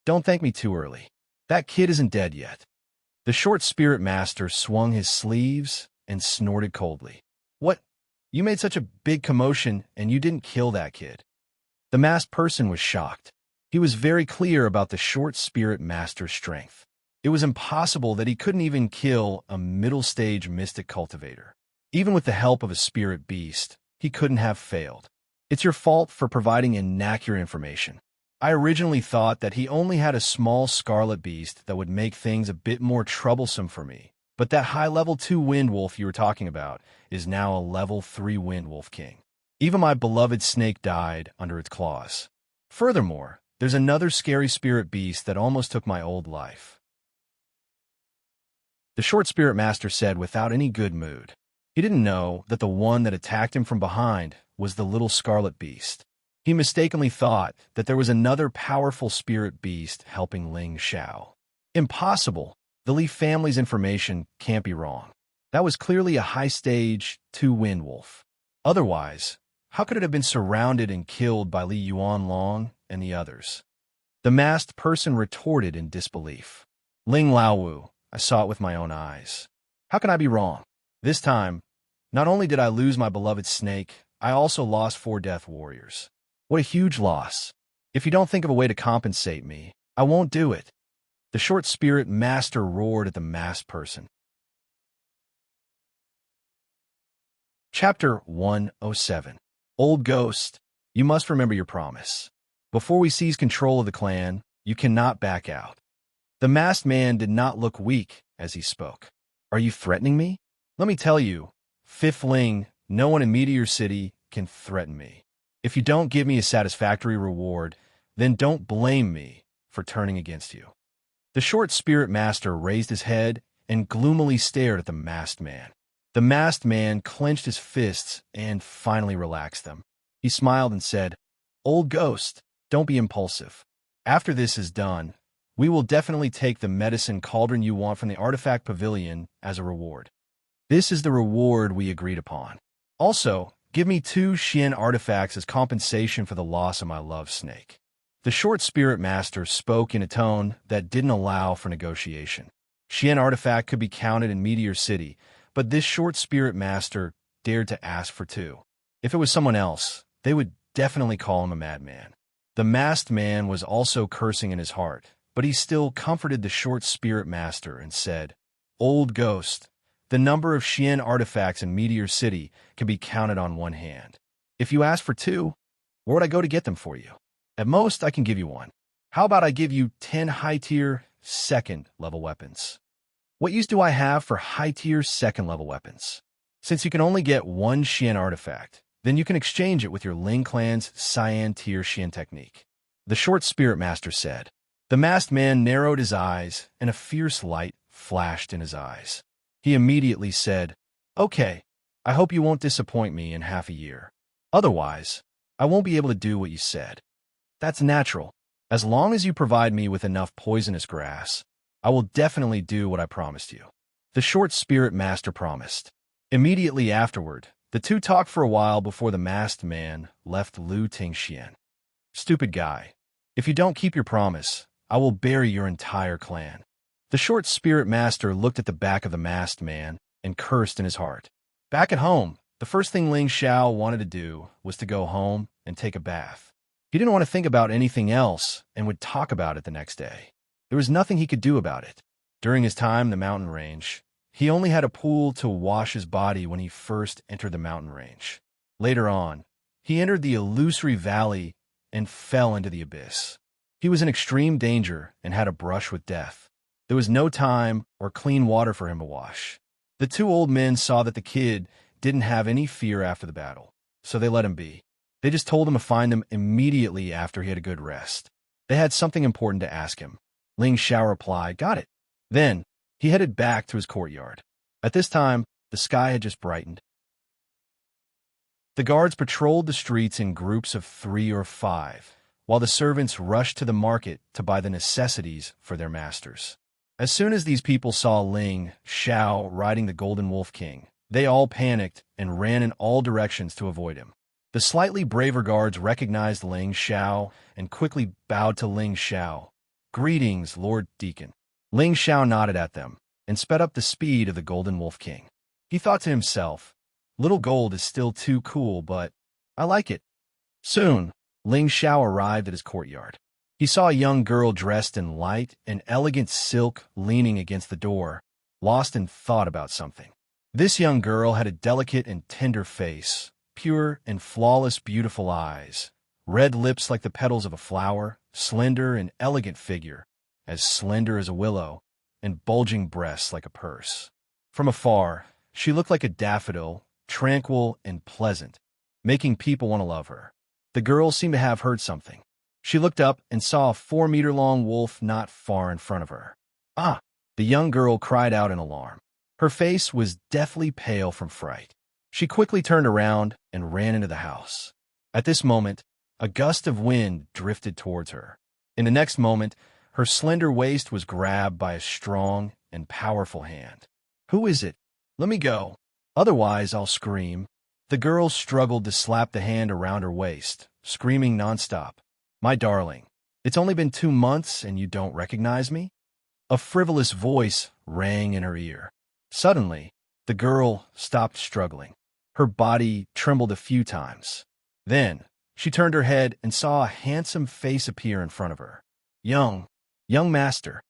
Don't thank me too early. That kid isn't dead yet." The short spirit master swung his sleeves and snorted coldly. "What? You made such a big commotion and you didn't kill that kid?" The masked person was shocked. He was very clear about the short spirit master's strength. It was impossible that he couldn't even kill a middle-stage mystic cultivator. Even with the help of a spirit beast, he couldn't have failed. "It's your fault for providing inaccurate information. I originally thought that he only had a small scarlet beast that would make things a bit more troublesome for me, but that high level 2 wind wolf you were talking about is now a level 3 wind wolf king. Even my beloved snake died under its claws. Furthermore, there's another scary spirit beast that almost took my old life." The short spirit master said without any good mood. He didn't know that the one that attacked him from behind was the little scarlet beast. He mistakenly thought that there was another powerful spirit beast helping Ling Xiao. Impossible. The Li family's information can't be wrong. That was clearly a high-stage 2 wind wolf. Otherwise, how could it have been surrounded and killed by Li Yuanlong and the others? The masked person retorted in disbelief. "Ling Laowu, I saw it with my own eyes. How can I be wrong? This time, not only did I lose my beloved snake, I also lost 4 death warriors. What a huge loss. If you don't think of a way to compensate me, I won't do it." The short spirit master roared at the masked person. Chapter 107. Old Ghost, you must remember your promise. Before we seize control of the clan, you cannot back out. The masked man did not look weak as he spoke. "Are you threatening me? Let me tell you, Fifth Ling, no one in Meteor City can threaten me. If you don't give me a satisfactory reward, then don't blame me for turning against you." The short spirit master raised his head and gloomily stared at the masked man. The masked man clenched his fists and finally relaxed them. He smiled and said, "Old Ghost, don't be impulsive. After this is done, we will definitely take the medicine cauldron you want from the artifact pavilion as a reward. This is the reward we agreed upon. Also, give me 2 Xian artifacts as compensation for the loss of my love snake." The short spirit master spoke in a tone that didn't allow for negotiation. Xian artifact could be counted in Meteor City, but this short spirit master dared to ask for 2. If it was someone else, they would definitely call him a madman. The masked man was also cursing in his heart, but he still comforted the short spirit master and said, "Old Ghost, the number of Xian artifacts in Meteor City can be counted on one hand. If you ask for 2, where would I go to get them for you? At most, I can give you 1. How about I give you 10 high-tier, second-level weapons? What use do I have for high-tier, second-level weapons? Since you can only get 1 Xian artifact, then you can exchange it with your Ling clan's Cyan-tier Xian technique." The short spirit master said. The masked man narrowed his eyes, and a fierce light flashed in his eyes. He immediately said, "Okay, I hope you won't disappoint me in half a year. Otherwise, I won't be able to do what you said." "That's natural. As long as you provide me with enough poisonous grass, I will definitely do what I promised you. The short spirit master promised. Immediately afterward, the two talked for a while before the masked man left Lu Tingxian. Stupid guy. If you don't keep your promise, I will bury your entire clan. The short spirit master looked at the back of the masked man and cursed in his heart. Back at home, the first thing Ling Xiao wanted to do was to go home and take a bath. He didn't want to think about anything else and would talk about it the next day. There was nothing he could do about it. During his time in the mountain range, he only had a pool to wash his body when he first entered the mountain range. Later on, he entered the illusory valley and fell into the abyss. He was in extreme danger and had a brush with death. There was no time or clean water for him to wash. The two old men saw that the kid didn't have any fear after the battle, so they let him be. They just told him to find them immediately after he had a good rest. They had something important to ask him. Ling Xiao replied, "Got it." Then, he headed back to his courtyard. At this time, the sky had just brightened. The guards patrolled the streets in groups of 3 or 5, while the servants rushed to the market to buy the necessities for their masters. As soon as these people saw Ling Xiao riding the Golden Wolf King, they all panicked and ran in all directions to avoid him. The slightly braver guards recognized Ling Xiao and quickly bowed to Ling Xiao. "Greetings, Lord Deacon." Ling Xiao nodded at them and sped up the speed of the Golden Wolf King. He thought to himself, "Little Gold is still too cool, but I like it." Soon, Ling Xiao arrived at his courtyard. He saw a young girl dressed in light and elegant silk leaning against the door, lost in thought about something. This young girl had a delicate and tender face, pure and flawless beautiful eyes, red lips like the petals of a flower, slender and elegant figure, as slender as a willow, and bulging breasts like a purse. From afar, she looked like a daffodil, tranquil and pleasant, making people want to love her. The girl seemed to have heard something. She looked up and saw a 4-meter-long wolf not far in front of her. "Ah!" The young girl cried out in alarm. Her face was deathly pale from fright. She quickly turned around and ran into the house. At this moment, a gust of wind drifted towards her. In the next moment, her slender waist was grabbed by a strong and powerful hand. "Who is it? Let me go. Otherwise, I'll scream." The girl struggled to slap the hand around her waist, screaming nonstop. "My darling, it's only been 2 months and you don't recognize me?" A frivolous voice rang in her ear. Suddenly, the girl stopped struggling. Her body trembled a few times. Then, she turned her head and saw a handsome face appear in front of her. Young master."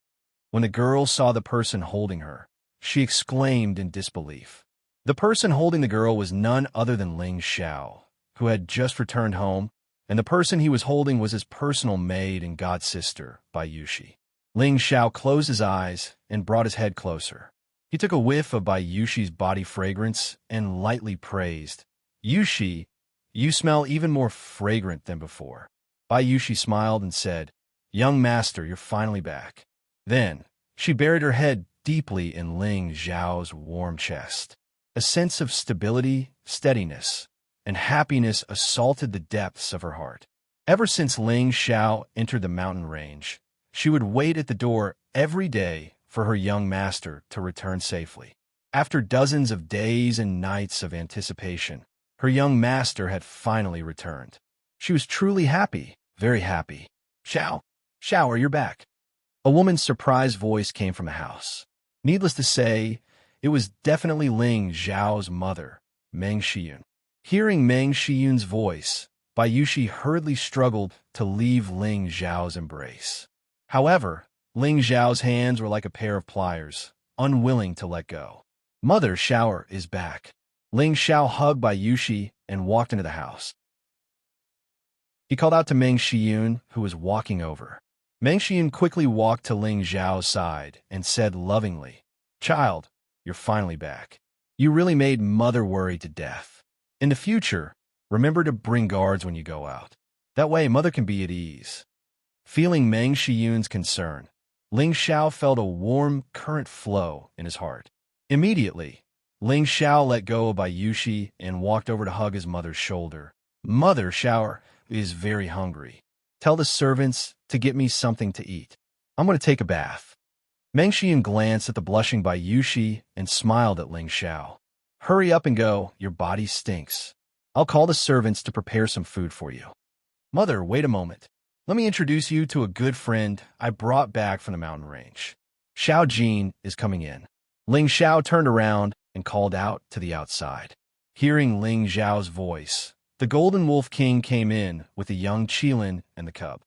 When the girl saw the person holding her, she exclaimed in disbelief. The person holding the girl was none other than Ling Xiao, who had just returned home, and the person he was holding was his personal maid and god-sister, Bai Yushi. Ling Xiao closed his eyes and brought his head closer. He took a whiff of Bai Yushi's body fragrance and lightly praised, "Yushi, you smell even more fragrant than before." Bai Yushi smiled and said, "Young master, you're finally back." Then, she buried her head deeply in Ling Xiao's warm chest. A sense of stability, steadiness, and happiness assaulted the depths of her heart. Ever since Ling Xiao entered the mountain range, she would wait at the door every day for her young master to return safely. After dozens of days and nights of anticipation, her young master had finally returned. She was truly happy, very happy. Xiao, you're back." A woman's surprised voice came from the house. Needless to say, it was definitely Ling Xiao's mother, Meng Xiyun. Hearing Meng Xiyun's voice, Bai Yushi hurriedly struggled to leave Ling Xiao's embrace. However, Ling Xiao's hands were like a pair of pliers, unwilling to let go. "Mother Xiao is back." Ling Xiao hugged Bai Yushi and walked into the house. He called out to Meng Xiyun, who was walking over. Meng Xiyun quickly walked to Ling Xiao's side and said lovingly, "Child, you're finally back. You really made Mother worry to death. In the future, remember to bring guards when you go out. That way Mother can be at ease." Feeling Meng Xiyun's concern, Ling Xiao felt a warm current flow in his heart. Immediately, Ling Xiao let go of Bai Yushi and walked over to hug his mother's shoulder. "Mother Xiao is very hungry. Tell the servants to get me something to eat. I'm going to take a bath. Meng Xian glanced at the blushing Bai Yushi and smiled at Ling Xiao. Hurry up and go, your body stinks. I'll call the servants to prepare some food for you. Mother, wait a moment. Let me introduce you to a good friend I brought back from the mountain range. Xiao Jin is coming in. Ling Xiao turned around and called out to the outside. Hearing Ling Xiao's voice, the Golden Wolf King came in with the young Qilin and the cub.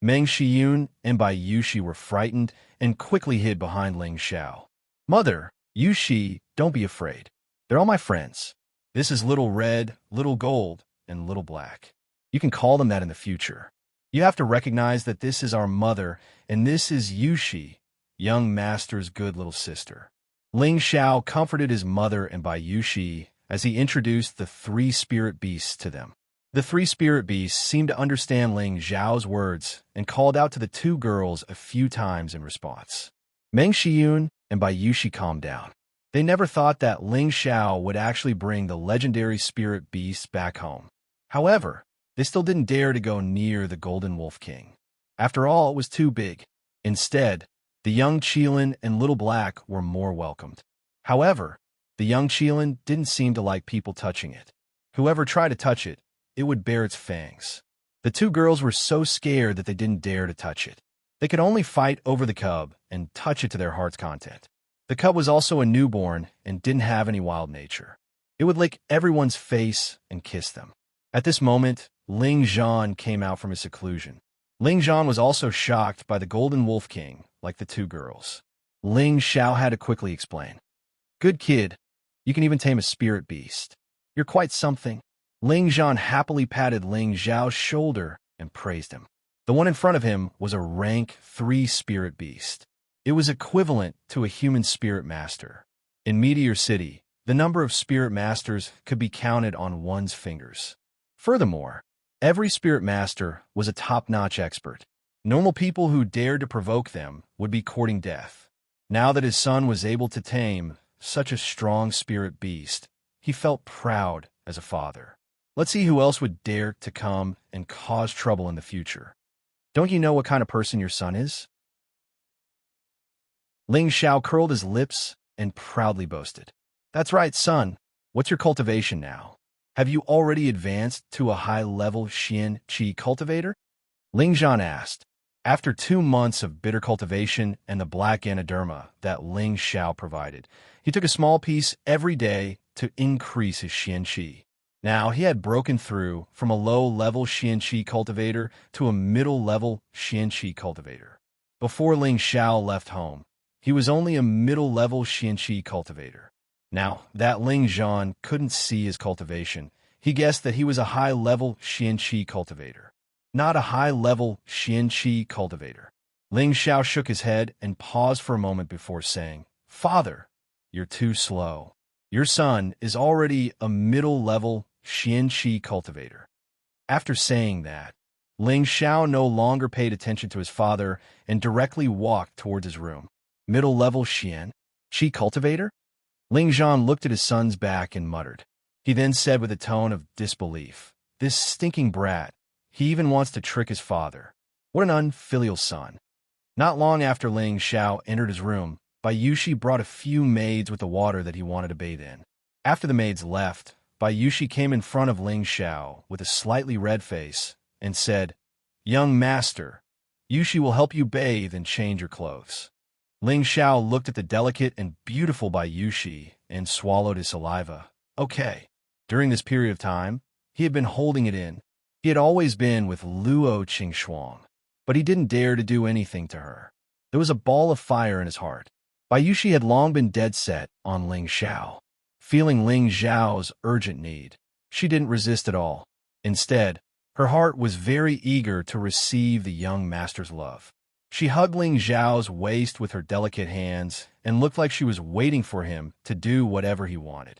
Meng Xiyun and Bai Yushi were frightened and quickly hid behind Ling Xiao. Mother, Yushi, don't be afraid. They're all my friends. This is Little Red, Little Gold, and Little Black. You can call them that in the future. You have to recognize that this is our mother, and this is Yushi, young master's good little sister. Ling Xiao comforted his mother and Bai Yushi as he introduced the 3 spirit beasts to them. The 3 spirit beasts seemed to understand Ling Xiao's words and called out to the 2 girls a few times in response. Meng Xiyun and Bai Yushi calmed down. They never thought that Ling Xiao would actually bring the legendary spirit beasts back home. However, they still didn't dare to go near the Golden Wolf King. After all, it was too big. Instead, the young Qilin and Little Black were more welcomed. However, the young Qilin didn't seem to like people touching it. Whoever tried to touch it, it would bare its fangs. The 2 girls were so scared that they didn't dare to touch it. They could only fight over the cub and touch it to their heart's content. The cub was also a newborn and didn't have any wild nature. It would lick everyone's face and kiss them. At this moment, Ling Zhan came out from his seclusion. Ling Zhan was also shocked by the Golden Wolf King, like the 2 girls. Ling Xiao had to quickly explain. Good kid, you can even tame a spirit beast. You're quite something. Ling Zhan happily patted Ling Xiao's shoulder and praised him. The one in front of him was a rank 3 spirit beast. It was equivalent to a human spirit master. In Meteor City, the number of spirit masters could be counted on one's fingers. Furthermore, every spirit master was a top-notch expert. Normal people who dared to provoke them would be courting death. Now that his son was able to tame such a strong spirit beast, he felt proud as a father. Let's see who else would dare to come and cause trouble in the future. Don't you know what kind of person your son is? Ling Xiao curled his lips and proudly boasted. That's right, son. What's your cultivation now? Have you already advanced to a high-level Xianxia cultivator? Ling Zhan asked. After 2 months of bitter cultivation and the black anaderma that Ling Xiao provided, he took a small piece every day to increase his Xianxia. Now, he had broken through from a low-level Xianxia cultivator to a middle-level Xianxia cultivator. Before Ling Xiao left home, he was only a middle-level Xianxia cultivator. Now, that Ling Zhan couldn't see his cultivation. He guessed that he was a high-level Xianxia cultivator, not a high-level Xianxia cultivator. Ling Xiao shook his head and paused for a moment before saying, Father, you're too slow. Your son is already a middle-level Xianxia cultivator. After saying that, Ling Xiao no longer paid attention to his father and directly walked towards his room. Middle-level Xianxia cultivator? Ling Zhan looked at his son's back and muttered. He then said with a tone of disbelief, This stinking brat, he even wants to trick his father. What an unfilial son. Not long after Ling Xiao entered his room, Bai Yushi brought a few maids with the water that he wanted to bathe in. After the maids left, Bai Yushi came in front of Ling Xiao with a slightly red face and said, Young master, Yushi will help you bathe and change your clothes. Ling Xiao looked at the delicate and beautiful Bai Yushi and swallowed his saliva. Okay. During this period of time, he had been holding it in. He had always been with Luo Qingxuang, but he didn't dare to do anything to her. There was a ball of fire in his heart. Bai Yushi had long been dead set on Ling Xiao. Feeling Ling Xiao's urgent need, she didn't resist at all. Instead, her heart was very eager to receive the young master's love. She hugged Ling Xiao's waist with her delicate hands and looked like she was waiting for him to do whatever he wanted.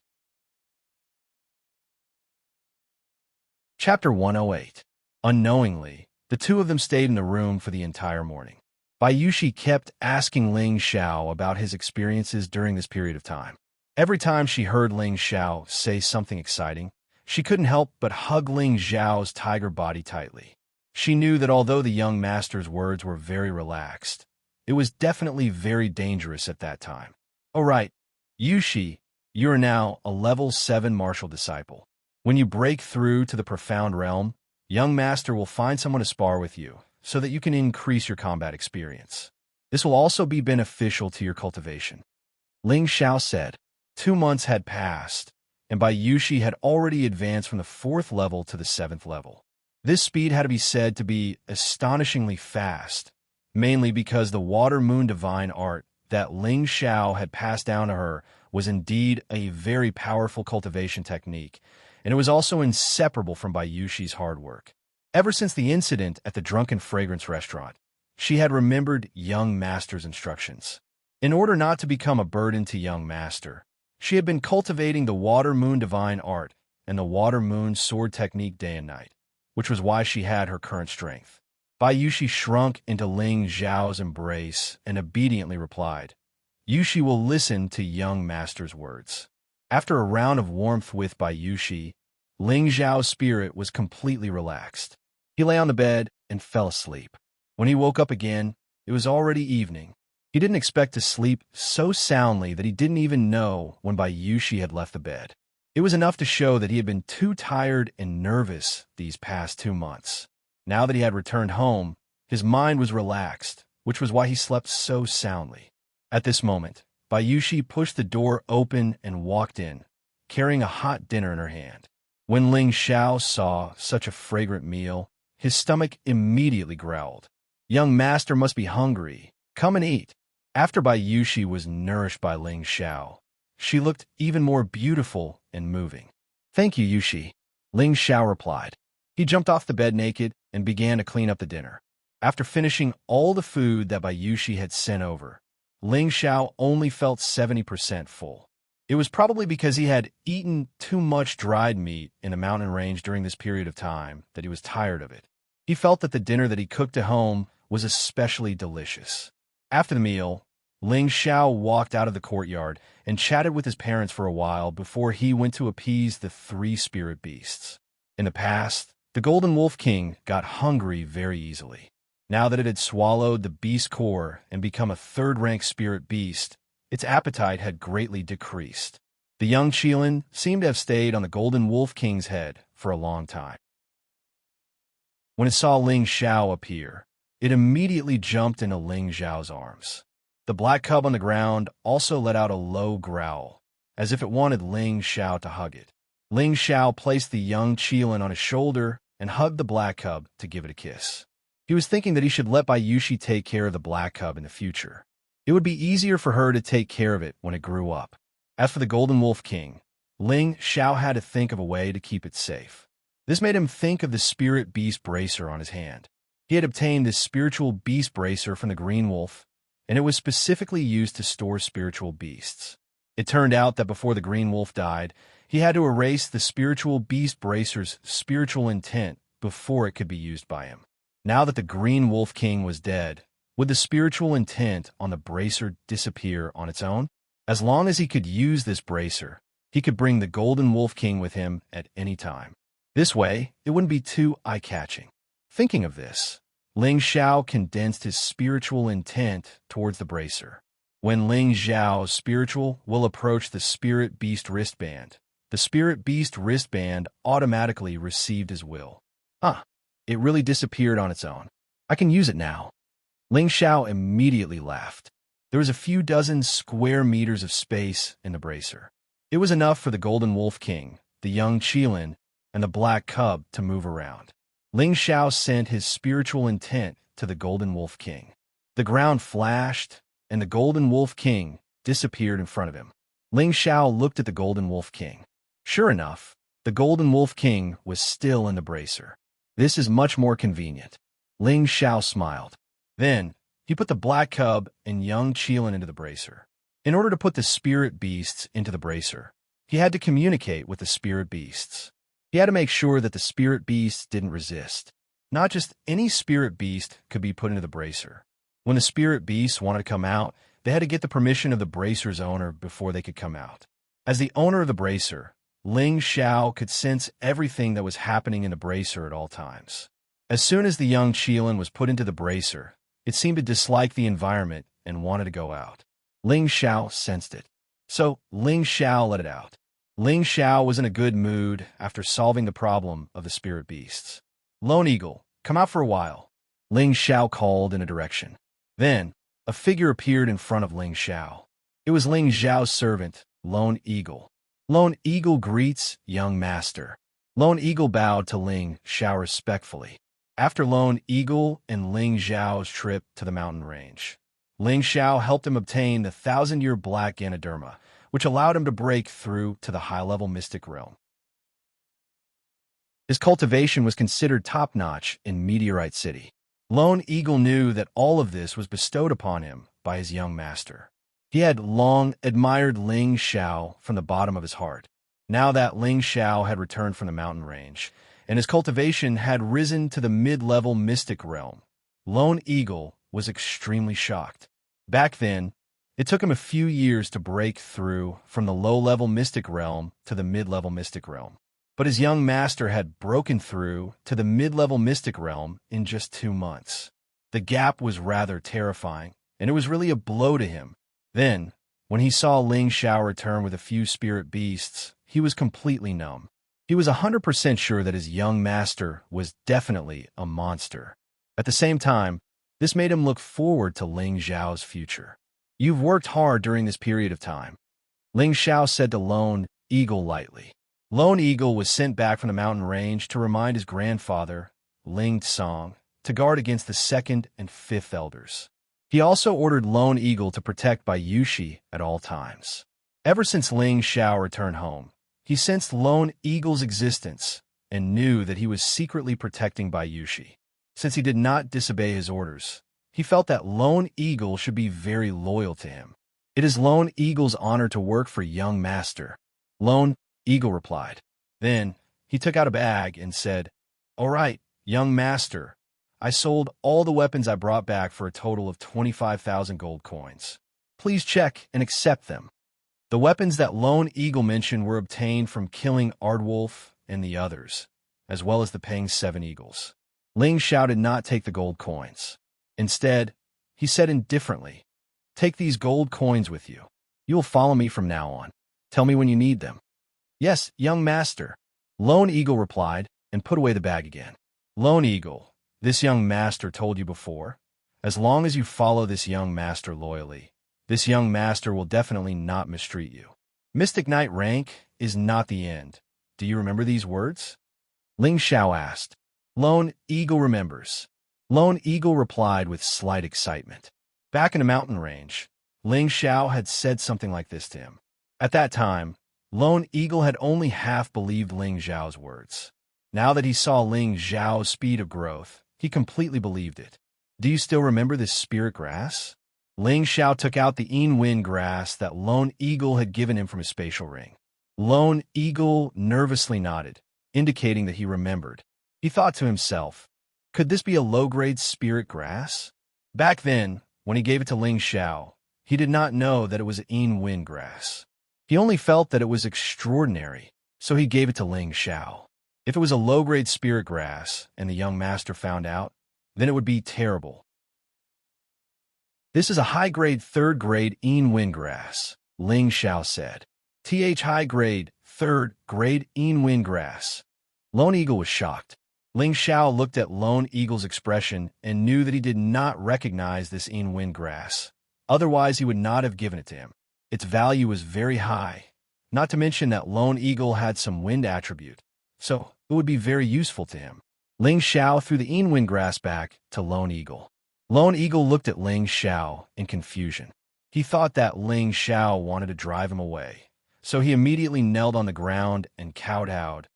Chapter 108. Unknowingly, the 2 of them stayed in the room for the entire morning. Bai Yushi kept asking Ling Xiao about his experiences during this period of time. Every time she heard Ling Xiao say something exciting, she couldn't help but hug Ling Xiao's tiger body tightly. She knew that although the young master's words were very relaxed, it was definitely very dangerous at that time. "All right, Yushi, you are now a level 7 martial disciple. When you break through to the profound realm, young master will find someone to spar with you so that you can increase your combat experience. This will also be beneficial to your cultivation." Ling Xiao said. 2 months had passed, and Bai Yushi had already advanced from the 4th level to the 7th level. This speed had to be said to be astonishingly fast, mainly because the Water Moon Divine Art that Ling Xiao had passed down to her was indeed a very powerful cultivation technique, and it was also inseparable from Bai Yushi's hard work. Ever since the incident at the Drunken Fragrance restaurant, she had remembered young master's instructions. In order not to become a burden to young master, she had been cultivating the Water Moon Divine Art and the Water Moon Sword technique day and night, which was why she had her current strength. Bai Yushi shrunk into Ling Xiao's embrace and obediently replied, "Yushi will listen to young master's words." After a round of warmth with Bai Yushi, Ling Xiao's spirit was completely relaxed. He lay on the bed and fell asleep. When he woke up again, it was already evening. He didn't expect to sleep so soundly that he didn't even know when Bai Yushi had left the bed. It was enough to show that he had been too tired and nervous these past 2 months. Now that he had returned home, his mind was relaxed, which was why he slept so soundly. At this moment, Bai Yushi pushed the door open and walked in, carrying a hot dinner in her hand. When Ling Xiao saw such a fragrant meal, his stomach immediately growled. "Young master must be hungry. Come and eat." After Bai Yushi was nourished by Ling Xiao, she looked even more beautiful and moving. "Thank you, Yushi," Ling Xiao replied. He jumped off the bed naked and began to clean up the dinner. After finishing all the food that Bai Yushi had sent over, Ling Xiao only felt 70% full. It was probably because he had eaten too much dried meat in the mountain range during this period of time that he was tired of it. He felt that the dinner that he cooked at home was especially delicious. After the meal, Ling Xiao walked out of the courtyard and chatted with his parents for a while before he went to appease the 3 spirit beasts. In the past, the Golden Wolf King got hungry very easily. Now that it had swallowed the beast core and become a 3rd-rank spirit beast, its appetite had greatly decreased. The young Qilin seemed to have stayed on the Golden Wolf King's head for a long time. When it saw Ling Xiao appear, it immediately jumped into Ling Xiao's arms. The black cub on the ground also let out a low growl, as if it wanted Ling Xiao to hug it. Ling Xiao placed the young Qilin on his shoulder and hugged the black cub to give it a kiss. He was thinking that he should let Bai Yushi take care of the black cub in the future. It would be easier for her to take care of it when it grew up. As for the Golden Wolf King, Ling Xiao had to think of a way to keep it safe. This made him think of the spirit beast bracer on his hand. He had obtained this spiritual beast bracer from the Green Wolf, and it was specifically used to store spiritual beasts. It turned out that before the Green Wolf died, he had to erase the spiritual beast bracer's spiritual intent before it could be used by him. Now that the Green Wolf King was dead, would the spiritual intent on the bracer disappear on its own? As long as he could use this bracer, he could bring the Golden Wolf King with him at any time. This way, it wouldn't be too eye-catching. Thinking of this, Ling Xiao condensed his spiritual intent towards the bracer. When Ling Xiao's spiritual will approach the Spirit Beast wristband, the Spirit Beast wristband automatically received his will. It really disappeared on its own. I can use it now. Ling Xiao immediately laughed. There was a few dozen square meters of space in the bracer. It was enough for the Golden Wolf King, the young Qilin, and the black cub to move around. Ling Xiao sent his spiritual intent to the Golden Wolf King. The ground flashed, and the Golden Wolf King disappeared in front of him. Ling Xiao looked at the Golden Wolf King. Sure enough, the Golden Wolf King was still in the bracer. This is much more convenient. Ling Xiao smiled. Then, he put the black cub and young Qilin into the bracer. In order to put the spirit beasts into the bracer, he had to communicate with the spirit beasts. He had to make sure that the spirit beasts didn't resist. Not just any spirit beast could be put into the bracer. When the spirit beasts wanted to come out, they had to get the permission of the bracer's owner before they could come out. As the owner of the bracer, Ling Xiao could sense everything that was happening in the bracer at all times. As soon as the young Qilin was put into the bracer, it seemed to dislike the environment and wanted to go out. Ling Xiao sensed it. So Ling Xiao let it out. Ling Xiao was in a good mood after solving the problem of the spirit beasts. Lone Eagle, come out for a while. Ling Xiao called in a direction. Then, a figure appeared in front of Ling Xiao. It was Ling Xiao's servant, Lone Eagle. Lone Eagle greets young master. Lone Eagle bowed to Ling Xiao respectfully. After Lone Eagle and Ling Xiao's trip to the mountain range, Ling Xiao helped him obtain the 1,000-year black Ganoderma, which allowed him to break through to the high-level mystic realm. His cultivation was considered top-notch in Meteorite City. Lone Eagle knew that all of this was bestowed upon him by his young master. He had long admired Ling Xiao from the bottom of his heart. Now that Ling Xiao had returned from the mountain range, and his cultivation had risen to the mid-level mystic realm, Lone Eagle was extremely shocked. Back then, it took him a few years to break through from the low-level mystic realm to the mid-level mystic realm. But his young master had broken through to the mid-level mystic realm in just 2 months. The gap was rather terrifying, and it was really a blow to him. Then, when he saw Ling Xiao return with a few spirit beasts, he was completely numb. He was 100% sure that his young master was definitely a monster. At the same time, this made him look forward to Ling Xiao's future. You've worked hard during this period of time, Ling Xiao said to Lone Eagle lightly. Lone Eagle was sent back from the mountain range to remind his grandfather, Ling Tsong, to guard against the 2nd and 5th elders. He also ordered Lone Eagle to protect Bai Yushi at all times. Ever since Ling Xiao returned home, he sensed Lone Eagle's existence and knew that he was secretly protecting Bai Yushi. Since he did not disobey his orders, he felt that Lone Eagle should be very loyal to him. It is Lone Eagle's honor to work for young master, Lone Eagle replied. Then he took out a bag and said, "All right, young master, I sold all the weapons I brought back for a total of 25,000 gold coins. Please check and accept them." The weapons that Lone Eagle mentioned were obtained from killing Ardwolf and the others, as well as the paying 7 eagles. Ling Xiao did not take the gold coins. Instead, he said indifferently, "Take these gold coins with you. You will follow me from now on. Tell me when you need them." "Yes, young master," Lone Eagle replied and put away the bag again. "Lone Eagle, this young master told you before, as long as you follow this young master loyally, this young master will definitely not mistreat you. Mystic Knight rank is not the end. Do you remember these words?" Ling Xiao asked. Lone Eagle remembers. Lone Eagle replied with slight excitement. Back in the mountain range, Ling Xiao had said something like this to him. At that time, Lone Eagle had only half believed Ling Xiao's words. Now that he saw Ling Xiao's speed of growth, he completely believed it. "Do you still remember this spirit grass?" Ling Xiao took out the Wind grass that Lone Eagle had given him from his spatial ring. Lone Eagle nervously nodded, indicating that he remembered. He thought to himself, could this be a low-grade spirit grass? Back then, when he gave it to Ling Xiao, he did not know that it was Wind grass. He only felt that it was extraordinary, so he gave it to Ling Xiao. If it was a low-grade spirit grass and the young master found out, then it would be terrible. "This is a high-grade 3rd-grade Wind grass," Ling Xiao said. High-grade 3rd-grade Wind grass. Lone Eagle was shocked. Ling Xiao looked at Lone Eagle's expression and knew that he did not recognize this Wind grass. Otherwise, he would not have given it to him. Its value was very high, not to mention that Lone Eagle had some wind attribute, so it would be very useful to him. Ling Xiao threw the Wind grass back to Lone Eagle. Lone Eagle looked at Ling Xiao in confusion. He thought that Ling Xiao wanted to drive him away, so he immediately knelt on the ground and kowtowed.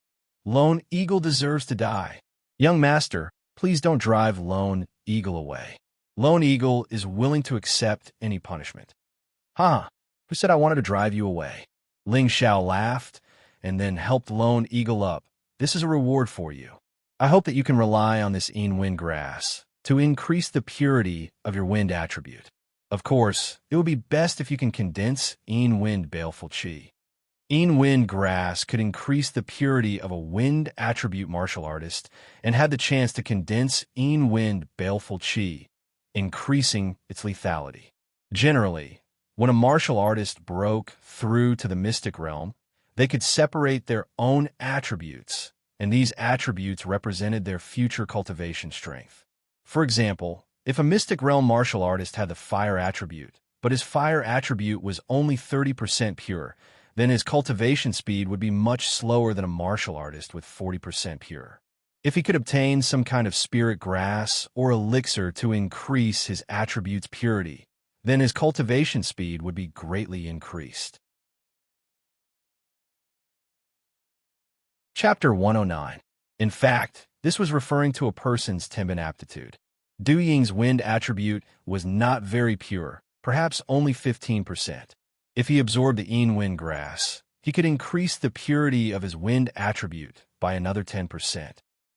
"Lone Eagle deserves to die. Young master, please don't drive Lone Eagle away. Lone Eagle is willing to accept any punishment." "Huh? Who said I wanted to drive you away?" Ling Xiao laughed and then helped Lone Eagle up. "This is a reward for you. I hope that you can rely on this Wind grass to increase the purity of your wind attribute. Of course, it would be best if you can condense Wind baleful qi." Wind grass could increase the purity of a wind attribute martial artist and had the chance to condense wind baleful chi, increasing its lethality. Generally, when a martial artist broke through to the mystic realm, they could separate their own attributes, and these attributes represented their future cultivation strength. For example, if a mystic realm martial artist had the fire attribute, but his fire attribute was only 30% pure, then his cultivation speed would be much slower than a martial artist with 40% pure. If he could obtain some kind of spirit grass or elixir to increase his attribute's purity, then his cultivation speed would be greatly increased. Chapter 109. In fact, this was referring to a person's Timbin aptitude. Du Ying's wind attribute was not very pure, perhaps only 15%. If he absorbed the wind grass, he could increase the purity of his wind attribute by another 10%.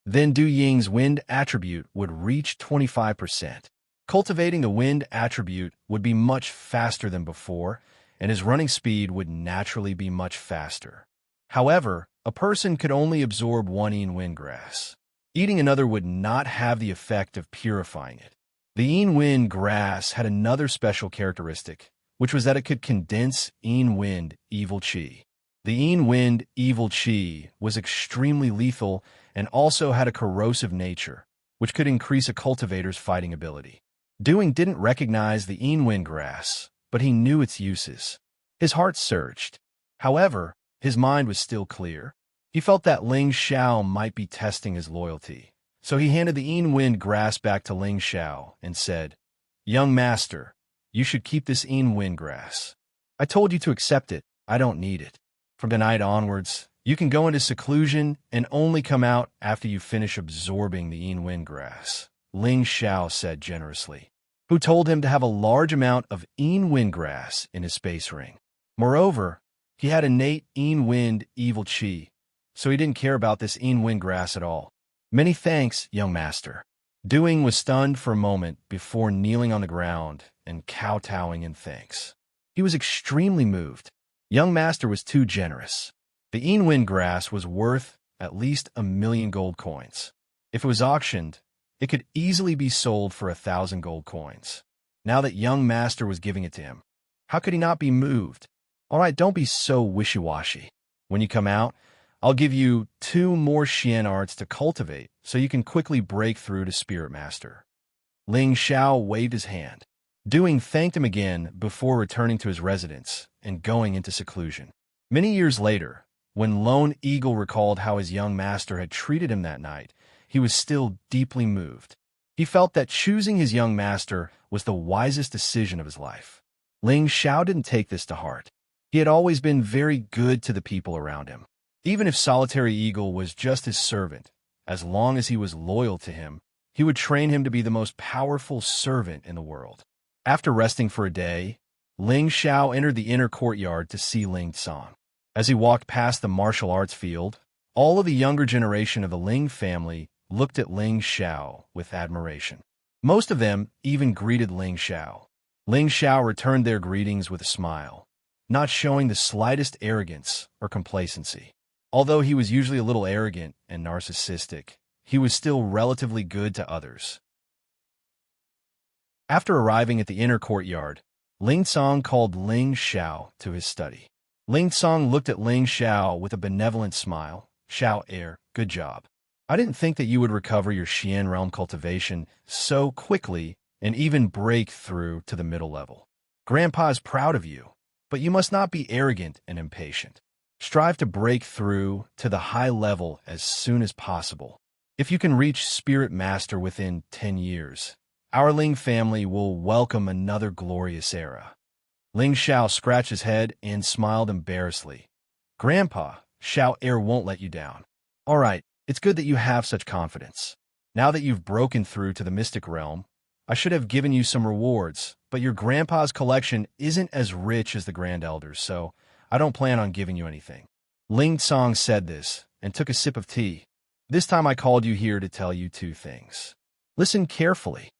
Then Du Ying's wind attribute would reach 25%. Cultivating the wind attribute would be much faster than before, and his running speed would naturally be much faster. However, a person could only absorb one wind grass. Eating another would not have the effect of purifying it. The wind grass had another special characteristic, which was that it could condense wind evil chi. The wind evil chi was extremely lethal and also had a corrosive nature, which could increase a cultivator's fighting ability. Du didn't recognize the wind grass, but he knew its uses. His heart surged. However, his mind was still clear. He felt that Ling Xiao might be testing his loyalty, so he handed the wind grass back to Ling Xiao and said, "Young master, you should keep this wind grass. I told you to accept it. I don't need it. From tonight onwards, you can go into seclusion and only come out after you finish absorbing the wind grass," Ling Xiao said generously, who told him to have a large amount of wind grass in his space ring. Moreover, he had innate wind evil chi, so he didn't care about this wind grass at all. "Many thanks, young master." Du was stunned for a moment before kneeling on the ground and kowtowing in thanks. He was extremely moved. Young master was too generous. The wind grass was worth at least 1,000,000 gold coins. If it was auctioned, it could easily be sold for 1,000 gold coins. Now that young master was giving it to him, how could he not be moved? "All right, don't be so wishy-washy. When you come out, I'll give you 2 more Xian arts to cultivate so you can quickly break through to Spirit Master." Ling Xiao waved his hand. Du thanked him again before returning to his residence and going into seclusion. Many years later, when Lone Eagle recalled how his young master had treated him that night, he was still deeply moved. He felt that choosing his young master was the wisest decision of his life. Ling Xiao didn't take this to heart. He had always been very good to the people around him. Even if Solitary Eagle was just his servant, as long as he was loyal to him, he would train him to be the most powerful servant in the world. After resting for a day, Ling Xiao entered the inner courtyard to see Ling Song. As he walked past the martial arts field, all of the younger generation of the Ling family looked at Ling Xiao with admiration. Most of them even greeted Ling Xiao. Ling Xiao returned their greetings with a smile, not showing the slightest arrogance or complacency. Although he was usually a little arrogant and narcissistic, he was still relatively good to others. After arriving at the inner courtyard, Ling Song called Ling Xiao to his study. Ling Song looked at Ling Xiao with a benevolent smile. "Xiao, good job. I didn't think that you would recover your Xian realm cultivation so quickly and even break through to the middle level. Grandpa is proud of you, but you must not be arrogant and impatient. Strive to break through to the high level as soon as possible. If you can reach Spirit Master within 10 years, our Ling family will welcome another glorious era." Ling Xiao scratched his head and smiled embarrassedly. "Grandpa, Xiao won't let you down. All right, it's good that you have such confidence. Now that you've broken through to the mystic realm, I should have given you some rewards, but your grandpa's collection isn't as rich as the Grand Elders, so I don't plan on giving you anything." Ling Song said this and took a sip of tea. "This time I called you here to tell you 2 things. Listen carefully."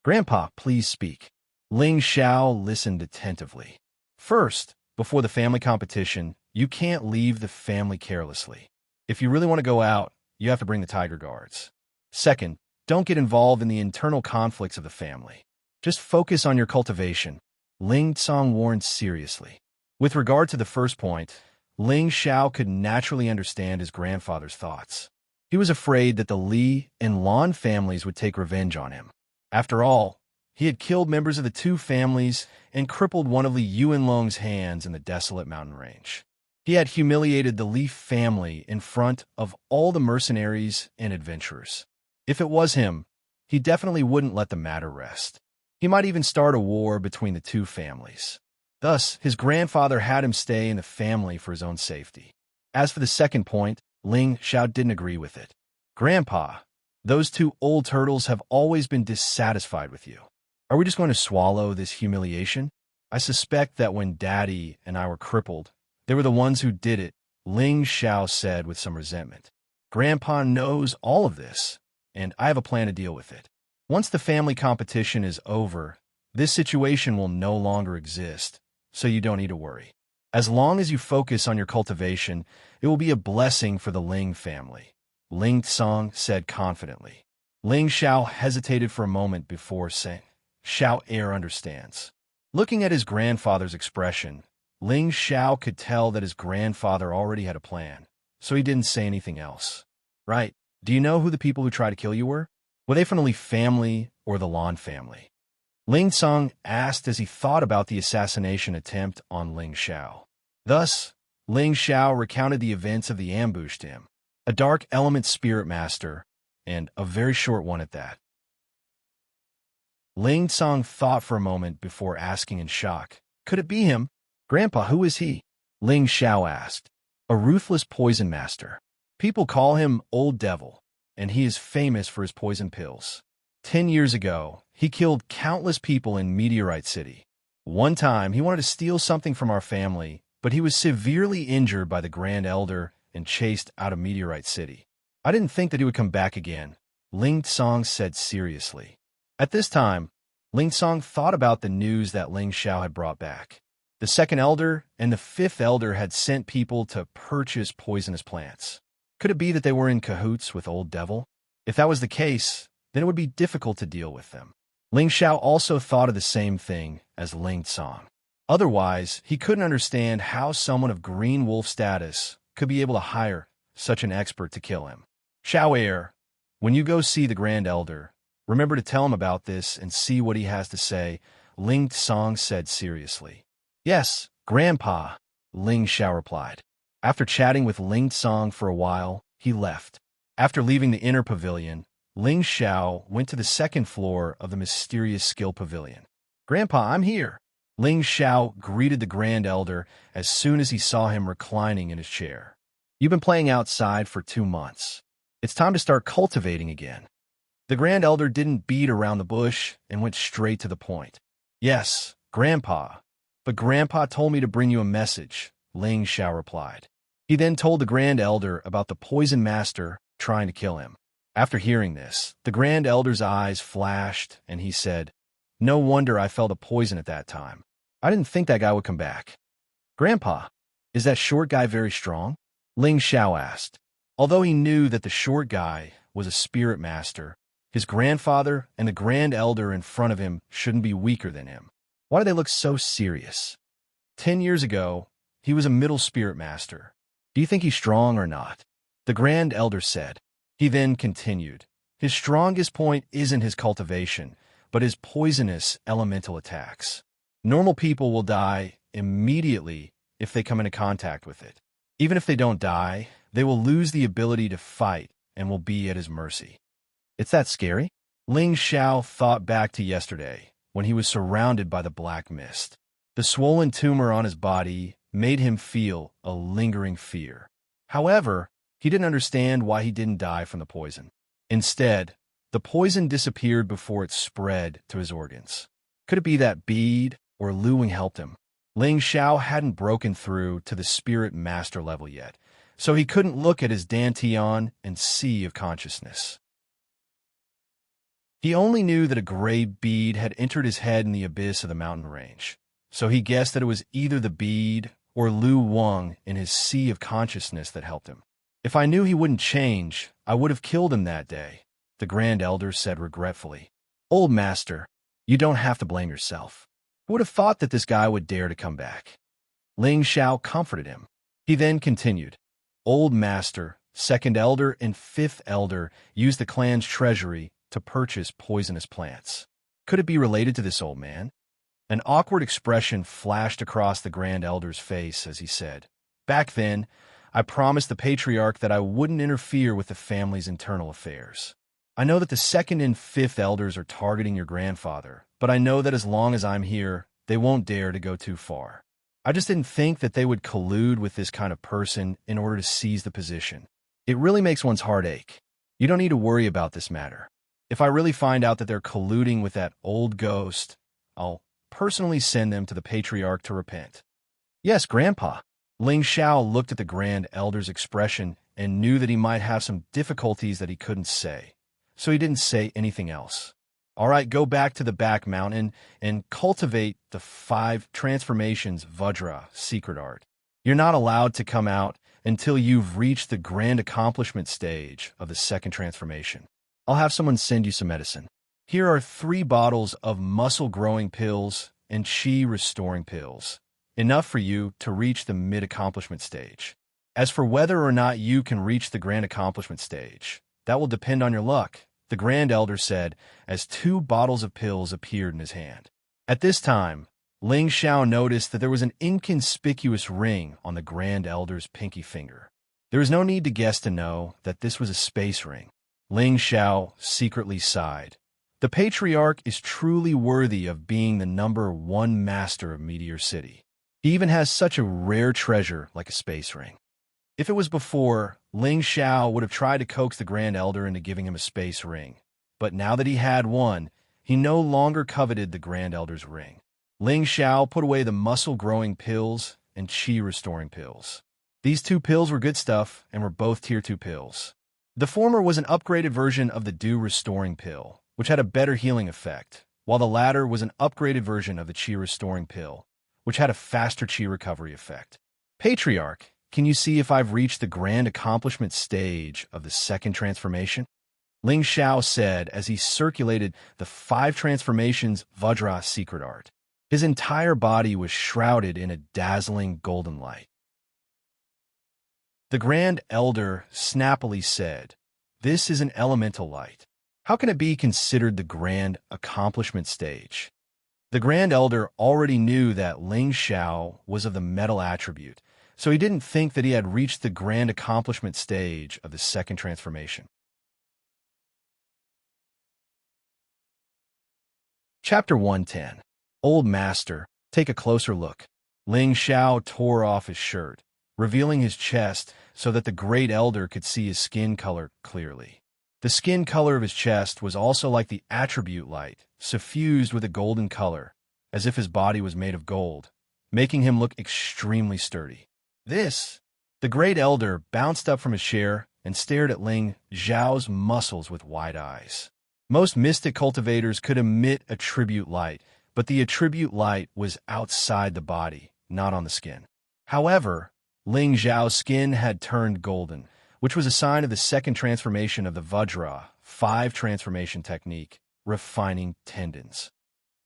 "Grandpa, please speak." Ling Xiao listened attentively. First, before the family competition, you can't leave the family carelessly. If you really want to go out, you have to bring the tiger guards. Second, don't get involved in the internal conflicts of the family. Just focus on your cultivation. Ling Tsong warned seriously. With regard to the first point, Ling Xiao could naturally understand his grandfather's thoughts. He was afraid that the Li and Lan families would take revenge on him. After all, he had killed members of the two families and crippled one of Li Yuanlong's hands in the desolate mountain range. He had humiliated the Li family in front of all the mercenaries and adventurers. If it was him, he definitely wouldn't let the matter rest. He might even start a war between the two families. Thus, his grandfather had him stay in the family for his own safety. As for the second point, Ling Xiao didn't agree with it. Grandpa, those two old turtles have always been dissatisfied with you. Are we just going to swallow this humiliation? I suspect that when Daddy and I were crippled, they were the ones who did it, Ling Xiao said with some resentment. Grandpa knows all of this, and I have a plan to deal with it. Once the family competition is over, this situation will no longer exist, so you don't need to worry. As long as you focus on your cultivation, it will be a blessing for the Ling family, Ling Tsong said confidently. Ling Xiao hesitated for a moment before saying, Xiao understands. Looking at his grandfather's expression, Ling Xiao could tell that his grandfather already had a plan, so he didn't say anything else. Right, do you know who the people who tried to kill you were? Were they from the Li family or the Lan family? Ling Tsong asked as he thought about the assassination attempt on Ling Xiao. Thus, Ling Xiao recounted the events of the ambush to him, a dark element spirit master, and a very short one at that. Ling Tsong thought for a moment before asking in shock, could it be him? Grandpa, who is he? Ling Xiao asked. A ruthless poison master. People call him Old Devil, and he is famous for his poison pills. 10 years ago, he killed countless people in Meteorite City. One time, he wanted to steal something from our family, but he was severely injured by the Grand Elder and chased out of Meteorite City. I didn't think that he would come back again, Ling Tsong said seriously. At this time, Ling Tsong thought about the news that Ling Xiao had brought back. The second elder and the fifth elder had sent people to purchase poisonous plants. Could it be that they were in cahoots with Old Devil? If that was the case, then it would be difficult to deal with them. Ling Xiao also thought of the same thing as Ling Tsong. Otherwise, he couldn't understand how someone of Green Wolf status could be able to hire such an expert to kill him. Xiao, when you go see the Grand Elder, remember to tell him about this and see what he has to say, Ling Tsong said seriously. Yes, Grandpa, Ling Xiao replied. After chatting with Ling Tsong for a while, he left. After leaving the inner pavilion, Ling Xiao went to the second floor of the mysterious skill pavilion. Grandpa, I'm here. Ling Xiao greeted the Grand Elder as soon as he saw him reclining in his chair. You've been playing outside for 2 months. It's time to start cultivating again. The Grand Elder didn't beat around the bush and went straight to the point. Yes, Grandpa. But Grandpa told me to bring you a message, Ling Xiao replied. He then told the Grand Elder about the poison master trying to kill him. After hearing this, the Grand Elder's eyes flashed, and he said, No wonder I felt a poison at that time. I didn't think that guy would come back. Grandpa, is that short guy very strong? Ling Xiao asked. Although he knew that the short guy was a spirit master, his grandfather and the Grand Elder in front of him shouldn't be weaker than him. Why do they look so serious? 10 years ago, he was a middle spirit master. Do you think he's strong or not? The Grand Elder said. He then continued. His strongest point isn't his cultivation, but his poisonous elemental attacks. Normal people will die immediately if they come into contact with it. Even if they don't die, they will lose the ability to fight and will be at his mercy. It's that scary? Ling Xiao thought back to yesterday, when he was surrounded by the black mist. The swollen tumor on his body made him feel a lingering fear. However, he didn't understand why he didn't die from the poison. Instead, the poison disappeared before it spread to his organs. Could it be that bead or Luing helped him? Ling Xiao hadn't broken through to the spirit master level yet, so he couldn't look at his dantian and sea of consciousness. He only knew that a gray bead had entered his head in the abyss of the mountain range, so he guessed that it was either the bead or Lu Wang in his sea of consciousness that helped him. If I knew he wouldn't change, I would have killed him that day, the Grand Elder said regretfully. Old Master, you don't have to blame yourself. I would have thought that this guy would dare to come back. Ling Xiao comforted him. He then continued, Old Master, Second Elder, and Fifth Elder used the clan's treasury to purchase poisonous plants. Could it be related to this old man? An awkward expression flashed across the Grand Elder's face as he said, Back then, I promised the Patriarch that I wouldn't interfere with the family's internal affairs. I know that the Second and Fifth Elders are targeting your grandfather, but I know that as long as I'm here, they won't dare to go too far. I just didn't think that they would collude with this kind of person in order to seize the position. It really makes one's heart ache. You don't need to worry about this matter. If I really find out that they're colluding with that old ghost, I'll personally send them to the Patriarch to repent. Yes, Grandpa. Ling Xiao looked at the Grand Elder's expression and knew that he might have some difficulties that he couldn't say, so he didn't say anything else. All right, go back to the back mountain and cultivate the 5 transformations Vajra secret art. You're not allowed to come out until you've reached the grand accomplishment stage of the second transformation. I'll have someone send you some medicine. Here are 3 bottles of muscle-growing pills and chi-restoring pills, enough for you to reach the mid-accomplishment stage. As for whether or not you can reach the grand accomplishment stage, that will depend on your luck, the Grand Elder said as 2 bottles of pills appeared in his hand. At this time, Ling Xiao noticed that there was an inconspicuous ring on the Grand Elder's pinky finger. There was no need to guess to know that this was a space ring. Ling Xiao secretly sighed. The Patriarch is truly worthy of being the #1 master of Meteor City. He even has such a rare treasure like a space ring. If it was before, Ling Xiao would have tried to coax the Grand Elder into giving him a space ring. But now that he had one, he no longer coveted the Grand Elder's ring. Ling Xiao put away the muscle-growing pills and chi-restoring pills. These 2 pills were good stuff and were both Tier 2 pills. The former was an upgraded version of the dew-restoring pill, which had a better healing effect, while the latter was an upgraded version of the chi-restoring pill, which had a faster chi recovery effect. Patriarch, can you see if I've reached the grand accomplishment stage of the second transformation? Ling Xiao said as he circulated the 5 transformations Vajra secret art. His entire body was shrouded in a dazzling golden light. The Grand Elder snappily said, This is an elemental light. How can it be considered the grand accomplishment stage? The Grand Elder already knew that Ling Xiao was of the metal attribute, so he didn't think that he had reached the grand accomplishment stage of the second transformation. Chapter 110. Old Master, take a closer look. Ling Xiao tore off his shirt, revealing his chest so that the Great Elder could see his skin color clearly. The skin color of his chest was also like the attribute light, suffused with a golden color, as if his body was made of gold, making him look extremely sturdy. The Great Elder bounced up from his chair and stared at Ling Xiao's muscles with wide eyes. Most mystic cultivators could emit attribute light, but the attribute light was outside the body, not on the skin. However, Ling Xiao's skin had turned golden, which was a sign of the second transformation of the Vajra 5 transformation technique, refining tendons.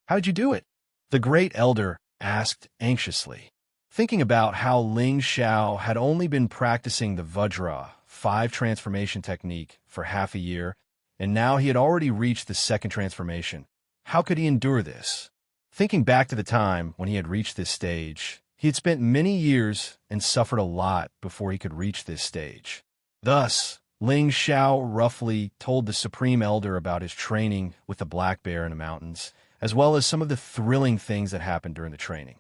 How did you do it? The Great Elder asked anxiously, thinking about how Ling Xiao had only been practicing the Vajra 5 transformation technique for half a year, and now he had already reached the second transformation. How could he endure this? Thinking back to the time when he had reached this stage, he had spent many years and suffered a lot before he could reach this stage. Thus, Ling Xiao roughly told the Supreme Elder about his training with the black bear in the mountains, as well as some of the thrilling things that happened during the training.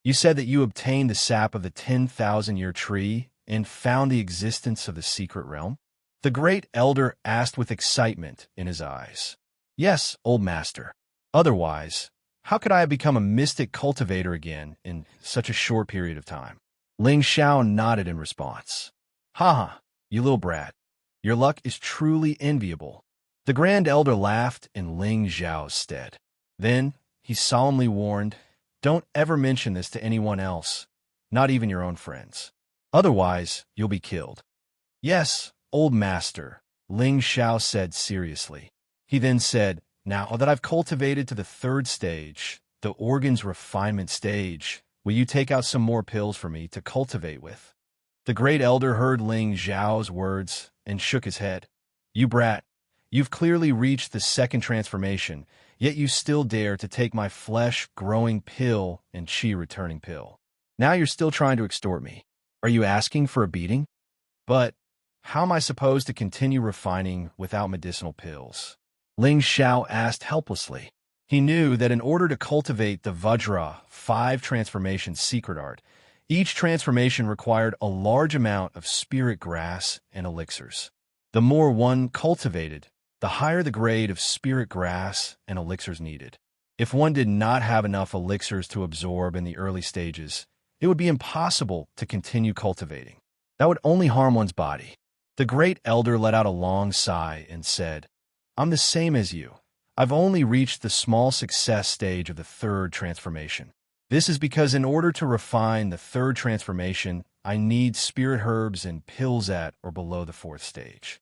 You said that you obtained the sap of the 10,000-year tree and found the existence of the secret realm? The Great Elder asked with excitement in his eyes. Yes, old master. Otherwise, how could I have become a mystic cultivator again in such a short period of time? Ling Xiao nodded in response. Ha, you little brat. Your luck is truly enviable. The Grand Elder laughed in Ling Xiao's stead. Then he solemnly warned, Don't ever mention this to anyone else. not even your own friends. Otherwise, you'll be killed. Yes, old master, Ling Xiao said seriously. He then said, now that I've cultivated to the third stage, the organ's refinement stage, will you take out some more pills for me to cultivate with? The great elder heard Ling Xiao's words and shook his head. You brat, you've clearly reached the second transformation, yet you still dare to take my flesh-growing pill and qi-returning pill. Now you're still trying to extort me. Are you asking for a beating? But how am I supposed to continue refining without medicinal pills? Ling Xiao asked helplessly. He knew that in order to cultivate the Vajra 5 transformation secret art, each transformation required a large amount of spirit grass and elixirs. The more one cultivated, the higher the grade of spirit grass and elixirs needed. If one did not have enough elixirs to absorb in the early stages, it would be impossible to continue cultivating. That would only harm one's body. The great elder let out a long sigh and said, I'm the same as you. I've only reached the small success stage of the third transformation. This is because in order to refine the third transformation, I need spirit herbs and pills at or below the fourth stage.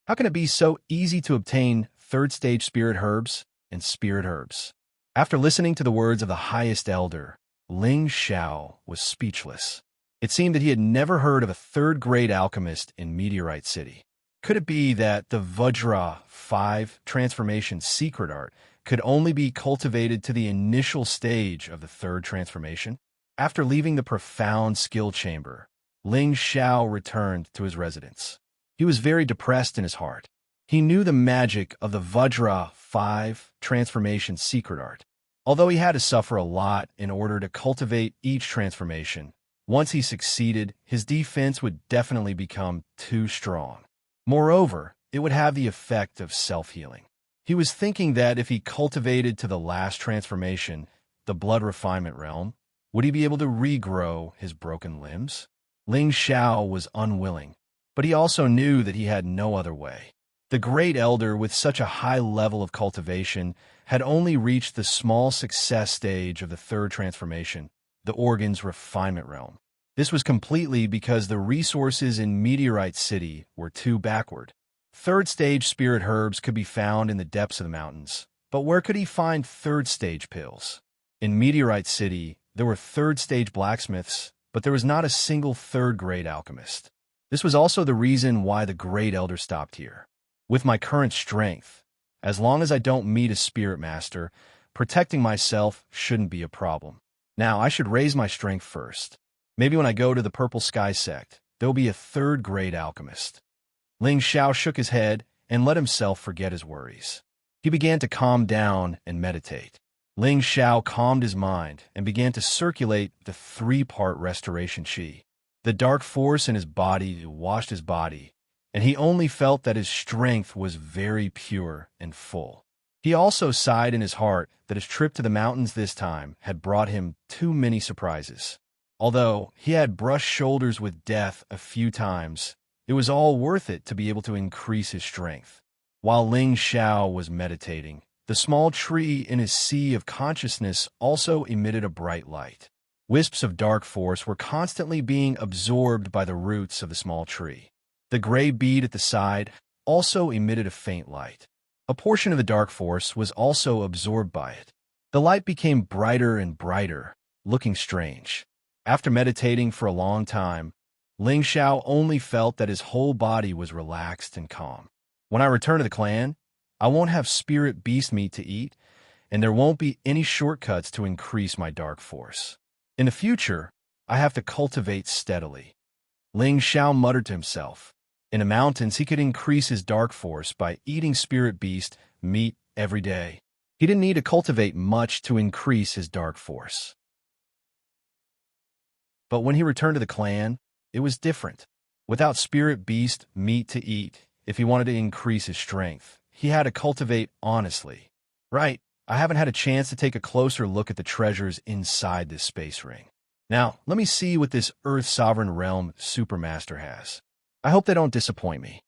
How can it be so easy to obtain third stage spirit herbs and spirit herbs? After listening to the words of the highest elder, Ling Xiao was speechless. It seemed that he had never heard of a third-grade alchemist in Meteorite City. Could it be that the Vajra 5 transformation secret art could only be cultivated to the initial stage of the third transformation? After leaving the profound skill chamber, Ling Xiao returned to his residence. He was very depressed in his heart. He knew the magic of the Vajra 5 transformation secret art. Although he had to suffer a lot in order to cultivate each transformation, once he succeeded, his defense would definitely become too strong. Moreover, it would have the effect of self-healing. He was thinking that if he cultivated to the last transformation, the blood refinement realm, would he be able to regrow his broken limbs? Ling Xiao was unwilling, but he also knew that he had no other way. The great elder, with such a high level of cultivation, had only reached the small success stage of the third transformation, the organ's refinement realm. This was completely because the resources in Meteorite City were too backward. Third-stage spirit herbs could be found in the depths of the mountains, but where could he find third-stage pills? In Meteorite City, there were third-stage blacksmiths, but there was not a single third-grade alchemist. This was also the reason why the great elder stopped here. With my current strength, as long as I don't meet a spirit master, protecting myself shouldn't be a problem. Now, I should raise my strength first. Maybe when I go to the Purple Sky sect, there'll be a third-grade alchemist. Ling Xiao shook his head and let himself forget his worries. He began to calm down and meditate. Ling Xiao calmed his mind and began to circulate the 3-part restoration qi. The dark force in his body washed his body, and he only felt that his strength was very pure and full. He also sighed in his heart that his trip to the mountains this time had brought him too many surprises. Although he had brushed shoulders with death a few times, it was all worth it to be able to increase his strength. While Ling Xiao was meditating, the small tree in his sea of consciousness also emitted a bright light. Wisps of dark force were constantly being absorbed by the roots of the small tree. The gray bead at the side also emitted a faint light. A portion of the dark force was also absorbed by it. The light became brighter and brighter, looking strange. After meditating for a long time, Ling Xiao only felt that his whole body was relaxed and calm. When I return to the clan, I won't have spirit beast meat to eat, and there won't be any shortcuts to increase my dark force. In the future, I have to cultivate steadily. Ling Xiao muttered to himself. In the mountains, he could increase his dark force by eating spirit beast meat every day. He didn't need to cultivate much to increase his dark force. But when he returned to the clan, it was different. Without spirit beast meat to eat, if he wanted to increase his strength, he had to cultivate honestly. Right, I haven't had a chance to take a closer look at the treasures inside this space ring. Now, let me see what this Earth Sovereign Realm Supermaster has. I hope they don't disappoint me.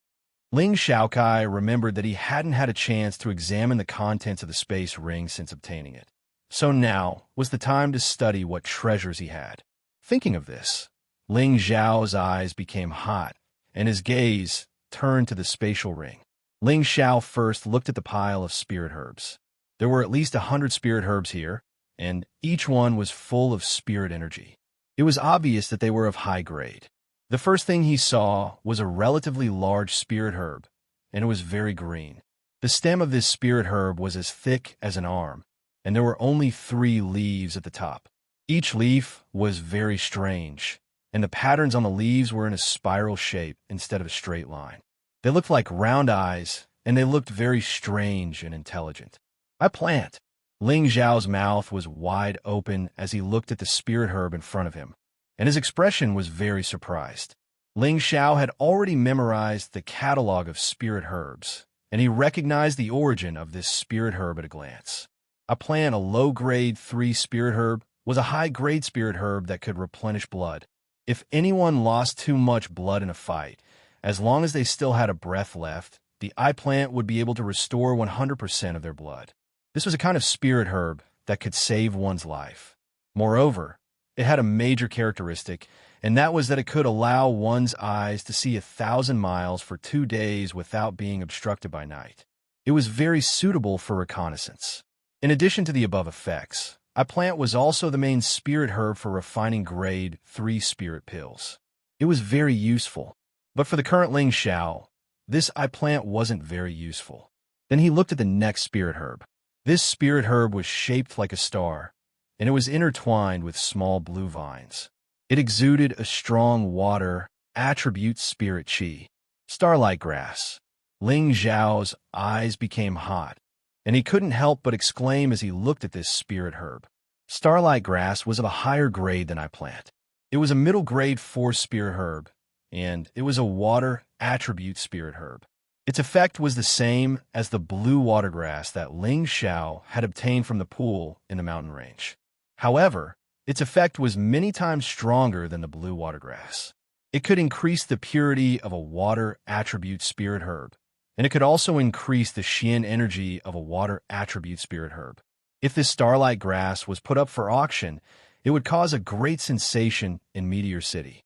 Ling Xiaokai remembered that he hadn't had a chance to examine the contents of the space ring since obtaining it. So now was the time to study what treasures he had. Thinking of this, Ling Xiao's eyes became hot, and his gaze turned to the spatial ring. Ling Xiao first looked at the pile of spirit herbs. There were at least 100 spirit herbs here, and each one was full of spirit energy. It was obvious that they were of high grade. The first thing he saw was a relatively large spirit herb, and it was very green. The stem of this spirit herb was as thick as an arm, and there were only 3 leaves at the top. Each leaf was very strange, and the patterns on the leaves were in a spiral shape instead of a straight line. They looked like round eyes, and they looked very strange and intelligent. I plant. Ling Xiao's mouth was wide open as he looked at the spirit herb in front of him, and his expression was very surprised. Ling Xiao had already memorized the catalog of spirit herbs, and he recognized the origin of this spirit herb at a glance. A plant, a low-grade 3 spirit herb, was a high-grade spirit herb that could replenish blood. If anyone lost too much blood in a fight, as long as they still had a breath left, the eye plant would be able to restore 100% of their blood. This was a kind of spirit herb that could save one's life. Moreover, it had a major characteristic, and that was that it could allow one's eyes to see 1,000 miles for 2 days without being obstructed by night. It was very suitable for reconnaissance. In addition to the above effects, eye plant was also the main spirit herb for refining grade 3 spirit pills. It was very useful, but for the current Ling Xiao, this eye plant wasn't very useful. Then he looked at the next spirit herb. This spirit herb was shaped like a star, and it was intertwined with small blue vines. It exuded a strong water attribute spirit qi. Starlight grass. Ling Xiao's eyes became hot, and he couldn't help but exclaim as he looked at this spirit herb. Starlight grass was of a higher grade than eye plant. It was a middle grade 4 spirit herb, and it was a water attribute spirit herb. Its effect was the same as the blue watergrass that Ling Xiao had obtained from the pool in the mountain range. However, its effect was many times stronger than the blue watergrass. It could increase the purity of a water attribute spirit herb, and it could also increase the Xian energy of a water attribute spirit herb. If this starlight grass was put up for auction, it would cause a great sensation in Meteor City.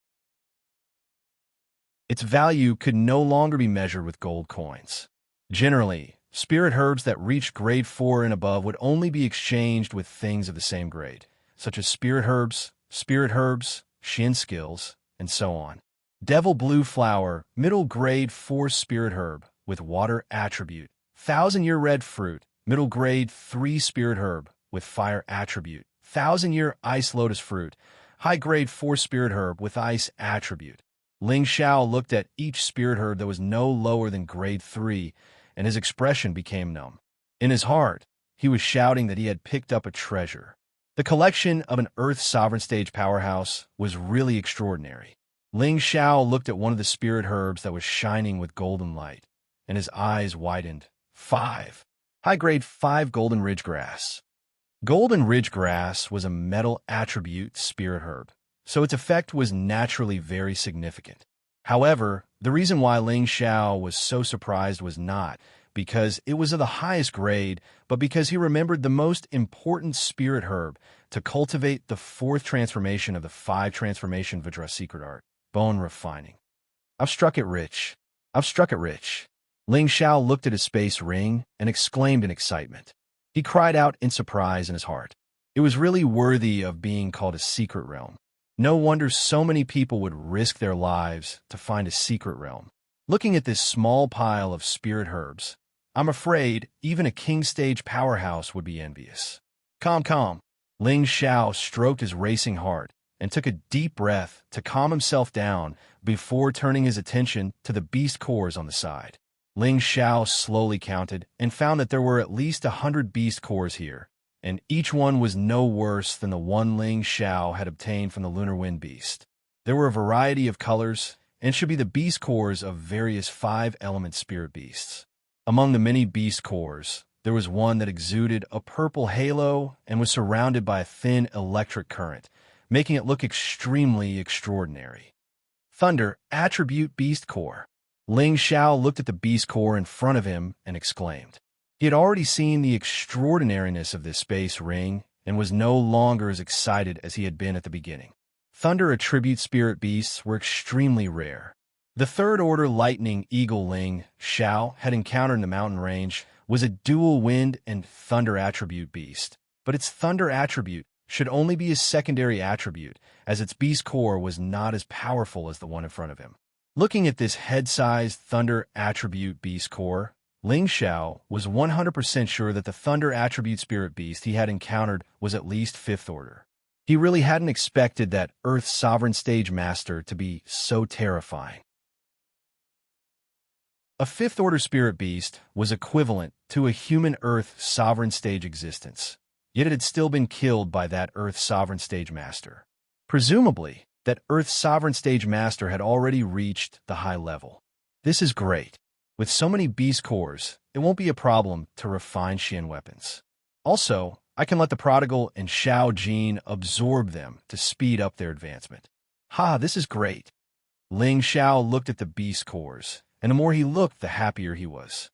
Its value could no longer be measured with gold coins. Generally, spirit herbs that reached grade 4 and above would only be exchanged with things of the same grade, such as spirit herbs, Xian skills, and so on. Devil blue flower, middle grade 4 spirit herb with water attribute. 1,000-year red fruit, middle grade 3 spirit herb with fire attribute. 1,000-year ice lotus fruit, high grade 4 spirit herb with ice attribute. Ling Xiao looked at each spirit herb that was no lower than grade 3, and his expression became numb. In his heart, he was shouting that he had picked up a treasure. The collection of an Earth Sovereign Stage powerhouse was really extraordinary. Ling Xiao looked at one of the spirit herbs that was shining with golden light, and his eyes widened. 5. High-grade 5 golden ridge grass. Golden ridge grass was a metal attribute spirit herb, so its effect was naturally very significant. However, the reason why Ling Xiao was so surprised was not because it was of the highest grade, but because he remembered the most important spirit herb to cultivate the 4th transformation of the 5 transformation Vajra secret art, bone refining. I've struck it rich. I've struck it rich. Ling Xiao looked at his space ring and exclaimed in excitement. He cried out in surprise in his heart. It was really worthy of being called a secret realm. No wonder so many people would risk their lives to find a secret realm. Looking at this small pile of spirit herbs, I'm afraid even a king stage powerhouse would be envious. Calm. Ling Xiao stroked his racing heart and took a deep breath to calm himself down before turning his attention to the beast cores on the side. Ling Xiao slowly counted and found that there were at least 100 beast cores here, and each one was no worse than the one Ling Xiao had obtained from the Lunar Wind Beast. There were a variety of colors, and should be the beast cores of various 5-element spirit beasts. Among the many beast cores, there was one that exuded a purple halo and was surrounded by a thin electric current, making it look extremely extraordinary. Thunder Attribute Beast Core. Ling Xiao looked at the beast core in front of him and exclaimed. He had already seen the extraordinariness of this space ring, and was no longer as excited as he had been at the beginning. Thunder attribute spirit beasts were extremely rare. The third-order lightning eagle Ling Xiao had encountered in the mountain range was a dual wind and thunder attribute beast, but its thunder attribute should only be his secondary attribute, as its beast core was not as powerful as the one in front of him. Looking at this head-sized thunder attribute beast core, Ling Xiao was 100% sure that the thunder attribute spirit beast he had encountered was at least 5th order. He really hadn't expected that Earth Sovereign Stage Master to be so terrifying. A 5th order spirit beast was equivalent to a human Earth Sovereign Stage existence, yet it had still been killed by that Earth Sovereign Stage Master. Presumably, that Earth Sovereign Stage Master had already reached the high level. This is great. With so many beast cores, it won't be a problem to refine Xian weapons. Also, I can let the Prodigal and Xiao Jin absorb them to speed up their advancement. Ha, this is great. Ling Xiao looked at the beast cores, and the more he looked, the happier he was.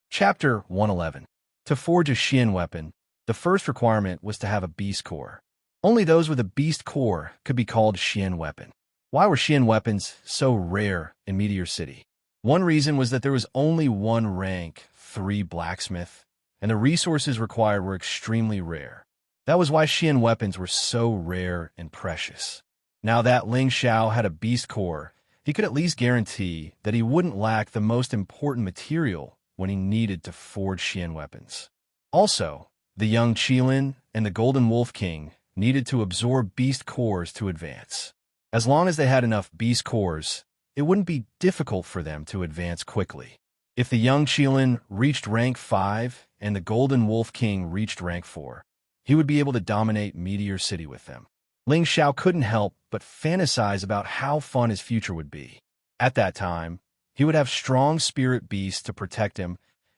Chapter 111. To forge a Xian weapon, the first requirement was to have a beast core. Only those with a beast core could be called Xian weapon. Why were Xian weapons so rare in Meteor City? One reason was that there was only one rank 3 blacksmith, and the resources required were extremely rare. That was why Xian weapons were so rare and precious. Now that Ling Xiao had a beast core, he could at least guarantee that he wouldn't lack the most important material when he needed to forge Xian weapons. Also, the young Qilin and the Golden Wolf King needed to absorb beast cores to advance. As long as they had enough beast cores, it wouldn't be difficult for them to advance quickly. If the young Qilin reached rank 5 and the Golden Wolf King reached rank 4, he would be able to dominate Meteor City with them. Ling Xiao couldn't help but fantasize about how fun his future would be. At that time, he would have strong spirit beasts to protect him,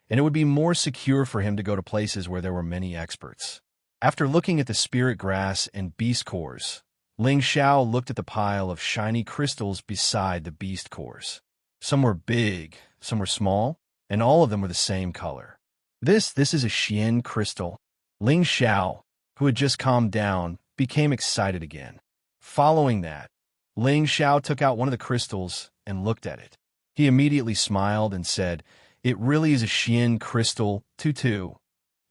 and it would be more secure for him to go to places where there were many experts. After looking at the spirit grass and beast cores, Ling Xiao looked at the pile of shiny crystals beside the beast cores. Some were big, some were small, and all of them were the same color. This is a Xian crystal. Ling Xiao, who had just calmed down, became excited again. Following that, Ling Xiao took out one of the crystals and looked at it. He immediately smiled and said, "It really is a Xian crystal, Tutu.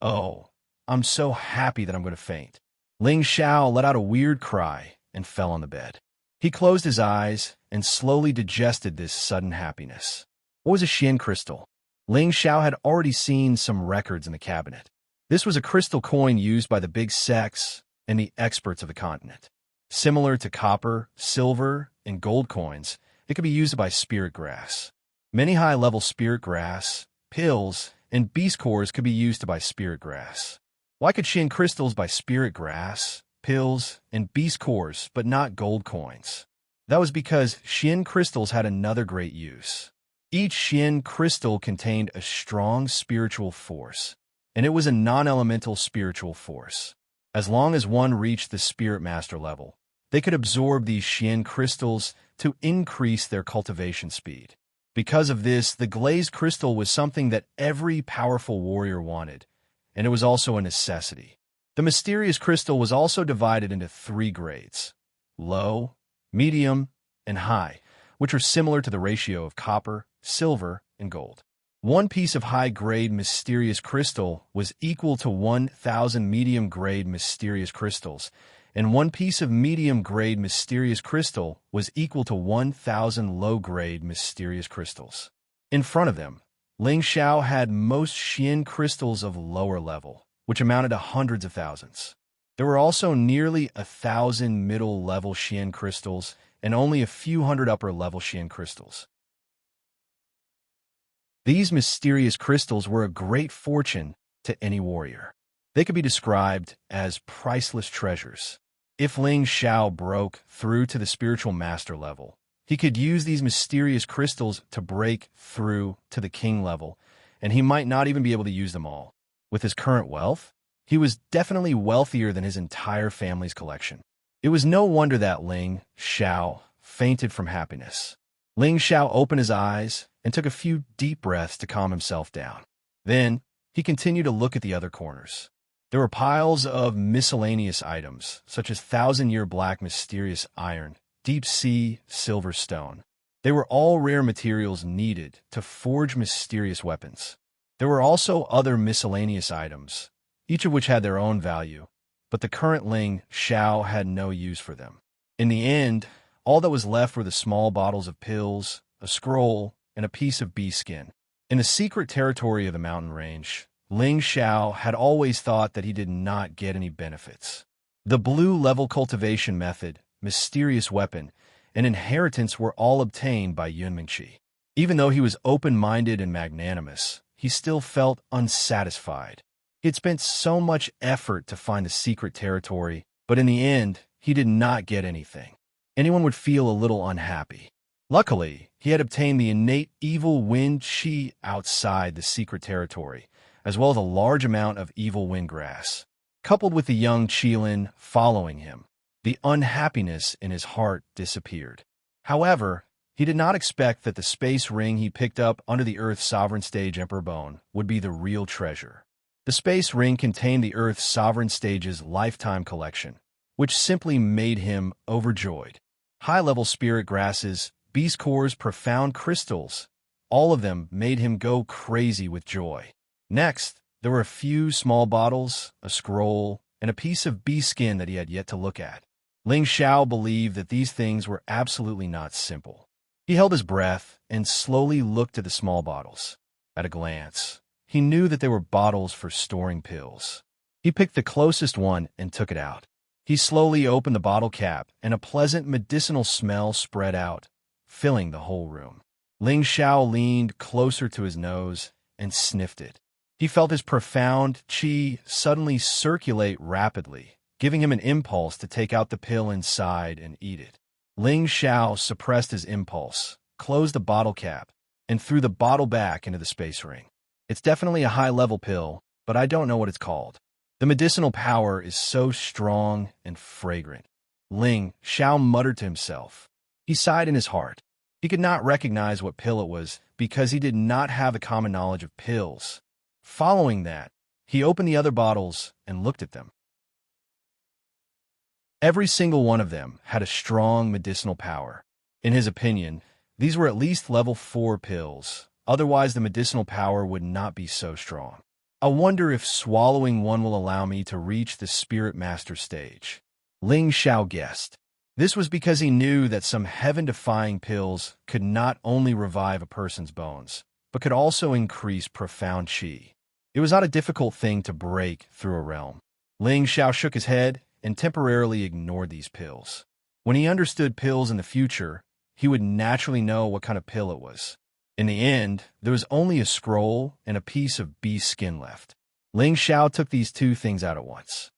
Oh, I'm so happy that I'm going to faint." Ling Xiao let out a weird cry and fell on the bed. He closed his eyes and slowly digested this sudden happiness. What was a Xian crystal? Ling Xiao had already seen some records in the cabinet. This was a crystal coin used by the big sects and the experts of the continent. Similar to copper, silver, and gold coins, it could be used by spirit grass. Many high-level spirit grass, pills, and beast cores could be used to buy spirit grass. Why could Xian crystals buy spirit grass, pills, and beast cores, but not gold coins? That was because Xian crystals had another great use. Each Xian crystal contained a strong spiritual force, and it was a non-elemental spiritual force. As long as one reached the Spirit Master level, they could absorb these Xian crystals to increase their cultivation speed. Because of this, the glazed crystal was something that every powerful warrior wanted, and it was also a necessity. The mysterious crystal was also divided into 3 grades: low, medium, and high, which are similar to the ratio of copper, silver, and gold. One piece of high-grade mysterious crystal was equal to 1,000 medium-grade mysterious crystals, and one piece of medium-grade mysterious crystal was equal to 1,000 low-grade mysterious crystals. In front of them, Ling Xiao had most Xian crystals of lower level, which amounted to hundreds of thousands. There were also nearly 1,000 middle-level Xian crystals and only a few hundred upper-level Xian crystals. These mysterious crystals were a great fortune to any warrior. They could be described as priceless treasures. If Ling Xiao broke through to the spiritual master level, he could use these mysterious crystals to break through to the king level, and he might not even be able to use them all. With his current wealth, he was definitely wealthier than his entire family's collection. It was no wonder that Ling Xiao fainted from happiness. Ling Xiao opened his eyes and took a few deep breaths to calm himself down. Then, he continued to look at the other corners. There were piles of miscellaneous items, such as thousand-year black mysterious iron, deep-sea silver stone. They were all rare materials needed to forge mysterious weapons. There were also other miscellaneous items, each of which had their own value, but the current Ling Xiao had no use for them. In the end, all that was left were the small bottles of pills, a scroll, and a piece of bee skin. In the secret territory of the mountain range, Ling Xiao had always thought that he did not get any benefits. The blue-level cultivation method, mysterious weapon, and inheritance were all obtained by Yunmingqi. Even though he was open-minded and magnanimous, he still felt unsatisfied. He had spent so much effort to find the secret territory, but in the end, he did not get anything. Anyone would feel a little unhappy. Luckily, he had obtained the innate evil wind qi outside the secret territory, as well as a large amount of evil wind grass. Coupled with the young Qilin following him, the unhappiness in his heart disappeared. However, he did not expect that the space ring he picked up under the Earth's sovereign stage Emperor Bone would be the real treasure. The space ring contained the Earth's sovereign stage's lifetime collection, which simply made him overjoyed. High-level spirit grasses, beast cores, profound crystals, all of them made him go crazy with joy. Next, there were a few small bottles, a scroll, and a piece of bee skin that he had yet to look at. Ling Xiao believed that these things were absolutely not simple. He held his breath and slowly looked at the small bottles. At a glance, he knew that they were bottles for storing pills. He picked the closest one and took it out. He slowly opened the bottle cap, and a pleasant medicinal smell spread out, filling the whole room. Ling Xiao leaned closer to his nose and sniffed it. He felt his profound qi suddenly circulate rapidly, giving him an impulse to take out the pill inside and eat it. Ling Xiao suppressed his impulse, closed the bottle cap, and threw the bottle back into the space ring. It's definitely a high-level pill, but I don't know what it's called. The medicinal power is so strong and fragrant. Ling Xiao muttered to himself. He sighed in his heart. He could not recognize what pill it was because he did not have the common knowledge of pills. Following that, he opened the other bottles and looked at them. Every single one of them had a strong medicinal power. In his opinion, these were at least level 4 pills, otherwise the medicinal power would not be so strong. I wonder if swallowing one will allow me to reach the Spirit Master stage. Ling Xiao guessed. This was because he knew that some heaven-defying pills could not only revive a person's bones, but could also increase profound qi. It was not a difficult thing to break through a realm. Ling Xiao shook his head and temporarily ignored these pills. When he understood pills in the future, he would naturally know what kind of pill it was. In the end, there was only a scroll and a piece of bee skin left. Ling Xiao took these two things out at once.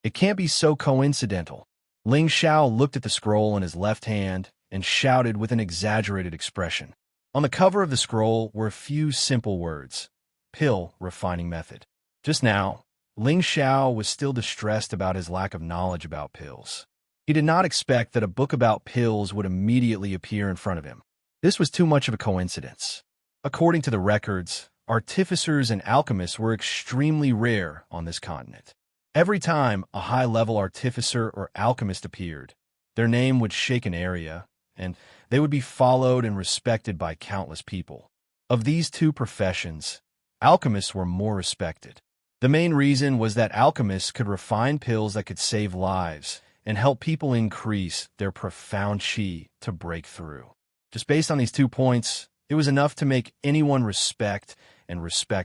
It can't be so coincidental. Ling Xiao looked at the scroll in his left hand and shouted with an exaggerated expression. On the cover of the scroll were a few simple words. Pill refining method. Just now, Ling Xiao was still distressed about his lack of knowledge about pills. He did not expect that a book about pills would immediately appear in front of him. This was too much of a coincidence. According to the records, artificers and alchemists were extremely rare on this continent. Every time a high-level artificer or alchemist appeared, their name would shake an area, and they would be followed and respected by countless people. Of these two professions, alchemists were more respected. The main reason was that alchemists could refine pills that could save lives and help people increase their profound qi to break through. Just based on these 2 points, it was enough to make anyone respect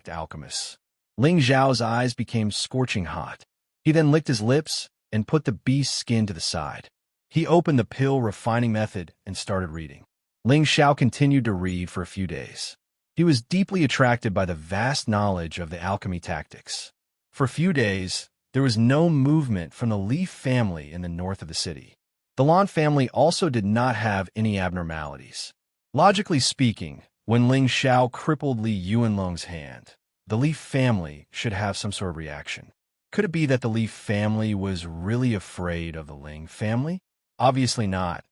alchemists. Ling Xiao's eyes became scorching hot. He then licked his lips and put the beast's skin to the side. He opened the pill refining method and started reading. Ling Xiao continued to read for a few days. He was deeply attracted by the vast knowledge of the alchemy tactics. For a few days, there was no movement from the Leaf family in the north of the city. The Lan family also did not have any abnormalities. Logically speaking, when Ling Xiao crippled Li Yuanlong's hand, the Leaf family should have some sort of reaction. Could it be that the Leaf family was really afraid of the Ling family? Obviously not.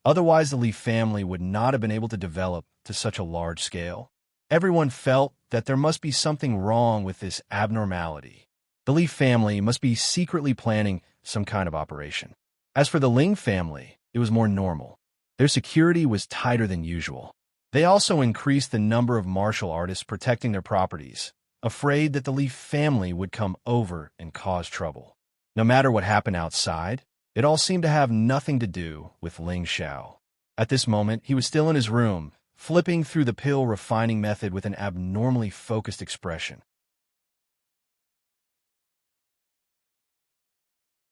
Otherwise, the Leaf family would not have been able to develop to such a large scale. Everyone felt that there must be something wrong with this abnormality. The Li family must be secretly planning some kind of operation. As for the Ling family, it was more normal. Their security was tighter than usual. They also increased the number of martial artists protecting their properties, afraid that the Li family would come over and cause trouble. No matter what happened outside, it all seemed to have nothing to do with Ling Xiao. At this moment, he was still in his room, flipping through the pill refining method with an abnormally focused expression.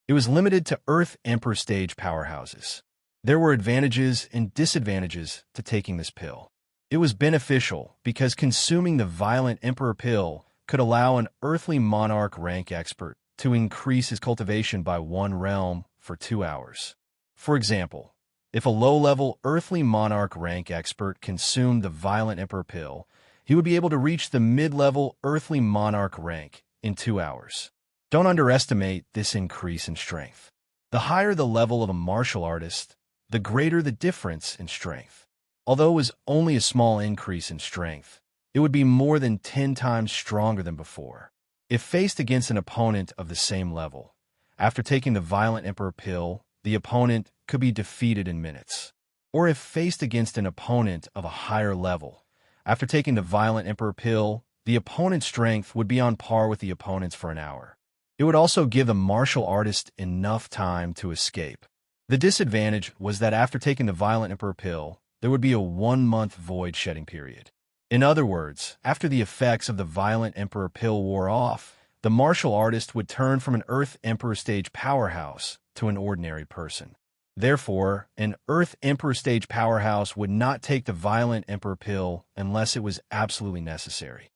It was limited to Earth Emperor stage powerhouses. There were advantages and disadvantages to taking this pill. It was beneficial because consuming the Violent Emperor pill could allow an earthly monarch rank expert to increase his cultivation by 1 realm for 2 hours. For example, if a low-level earthly monarch rank expert consumed the Violent Emperor pill, he would be able to reach the mid-level earthly monarch rank in 2 hours. Don't underestimate this increase in strength. The higher the level of a martial artist, the greater the difference in strength. Although it was only a small increase in strength, it would be more than 10 times stronger than before. If faced against an opponent of the same level, after taking the Violent Emperor pill, the opponent could be defeated in minutes. Or if faced against an opponent of a higher level, after taking the Violent Emperor pill, the opponent's strength would be on par with the opponent's for an hour. It would also give the martial artist enough time to escape. The disadvantage was that after taking the Violent Emperor pill, there would be a 1-month void shedding period. In other words, after the effects of the Violent Emperor pill wore off, the martial artist would turn from an Earth Emperor stage powerhouse to an ordinary person. Therefore, an Earth Emperor stage powerhouse would not take the Violent Emperor pill unless it was absolutely necessary.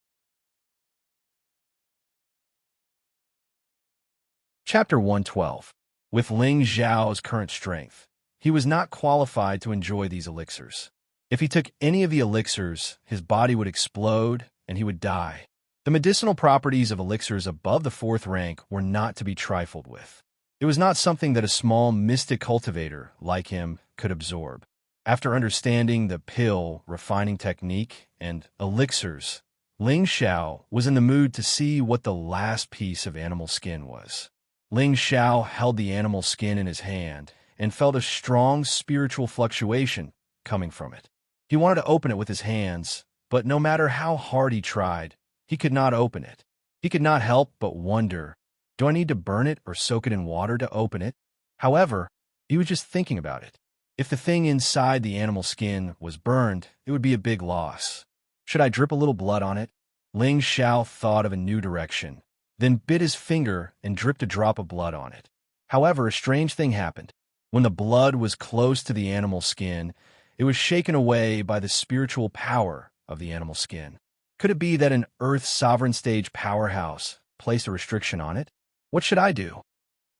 Chapter 112. With Ling Xiao's current strength, he was not qualified to enjoy these elixirs. If he took any of the elixirs, his body would explode and he would die. The medicinal properties of elixirs above the 4th rank were not to be trifled with. It was not something that a small mystic cultivator like him could absorb. After understanding the pill refining technique and elixirs, Ling Xiao was in the mood to see what the last piece of animal skin was. Ling Xiao held the animal skin in his hand and felt a strong spiritual fluctuation coming from it. He wanted to open it with his hands, but no matter how hard he tried, he could not open it. He could not help but wonder, do I need to burn it or soak it in water to open it? However, he was just thinking about it. If the thing inside the animal skin was burned, it would be a big loss. Should I drip a little blood on it? Ling Xiao thought of a new direction, then bit his finger and dripped a drop of blood on it. However, a strange thing happened. When the blood was close to the animal skin, it was shaken away by the spiritual power of the animal skin. Could it be that an Earth Sovereign Stage powerhouse placed a restriction on it? What should I do?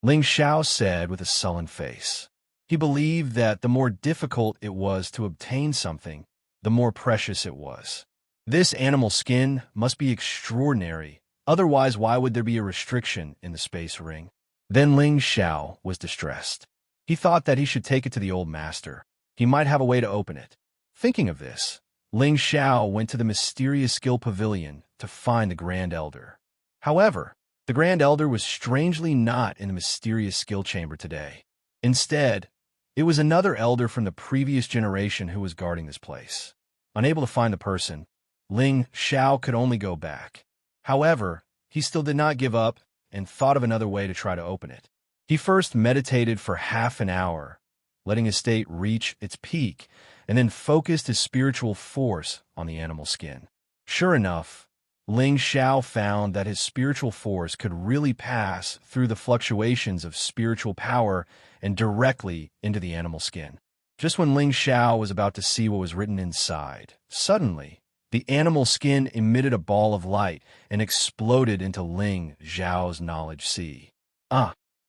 Ling Xiao said with a sullen face. He believed that the more difficult it was to obtain something, the more precious it was. This animal skin must be extraordinary. Otherwise, why would there be a restriction in the space ring? Then Ling Xiao was distressed. He thought that he should take it to the old master. He might have a way to open it. Thinking of this, Ling Xiao went to the mysterious skill pavilion to find the Grand Elder. However, the Grand Elder was strangely not in the mysterious skill chamber today. Instead, it was another elder from the previous generation who was guarding this place. Unable to find the person, Ling Xiao could only go back. However, he still did not give up and thought of another way to try to open it. He first meditated for half an hour, letting his state reach its peak, and then focused his spiritual force on the animal skin. Sure enough, Ling Xiao found that his spiritual force could really pass through the fluctuations of spiritual power and directly into the animal skin. Just when Ling Xiao was about to see what was written inside, suddenly, the animal skin emitted a ball of light and exploded into Ling Xiao's knowledge sea.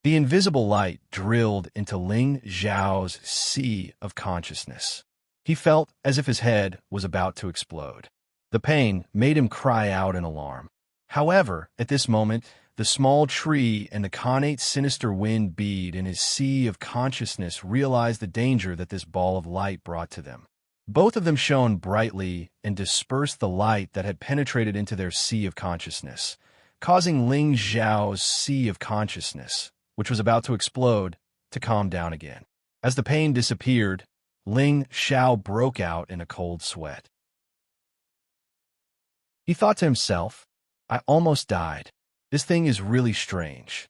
The invisible light drilled into Ling Xiao's sea of consciousness. He felt as if his head was about to explode. The pain made him cry out in alarm. However, at this moment, the small tree and the connate sinister wind bead in his sea of consciousness realized the danger that this ball of light brought to them. Both of them shone brightly and dispersed the light that had penetrated into their sea of consciousness, causing Ling Xiao's sea of consciousness, which was about to explode, to calm down again. As the pain disappeared, Ling Xiao broke out in a cold sweat. He thought to himself, I almost died. This thing is really strange.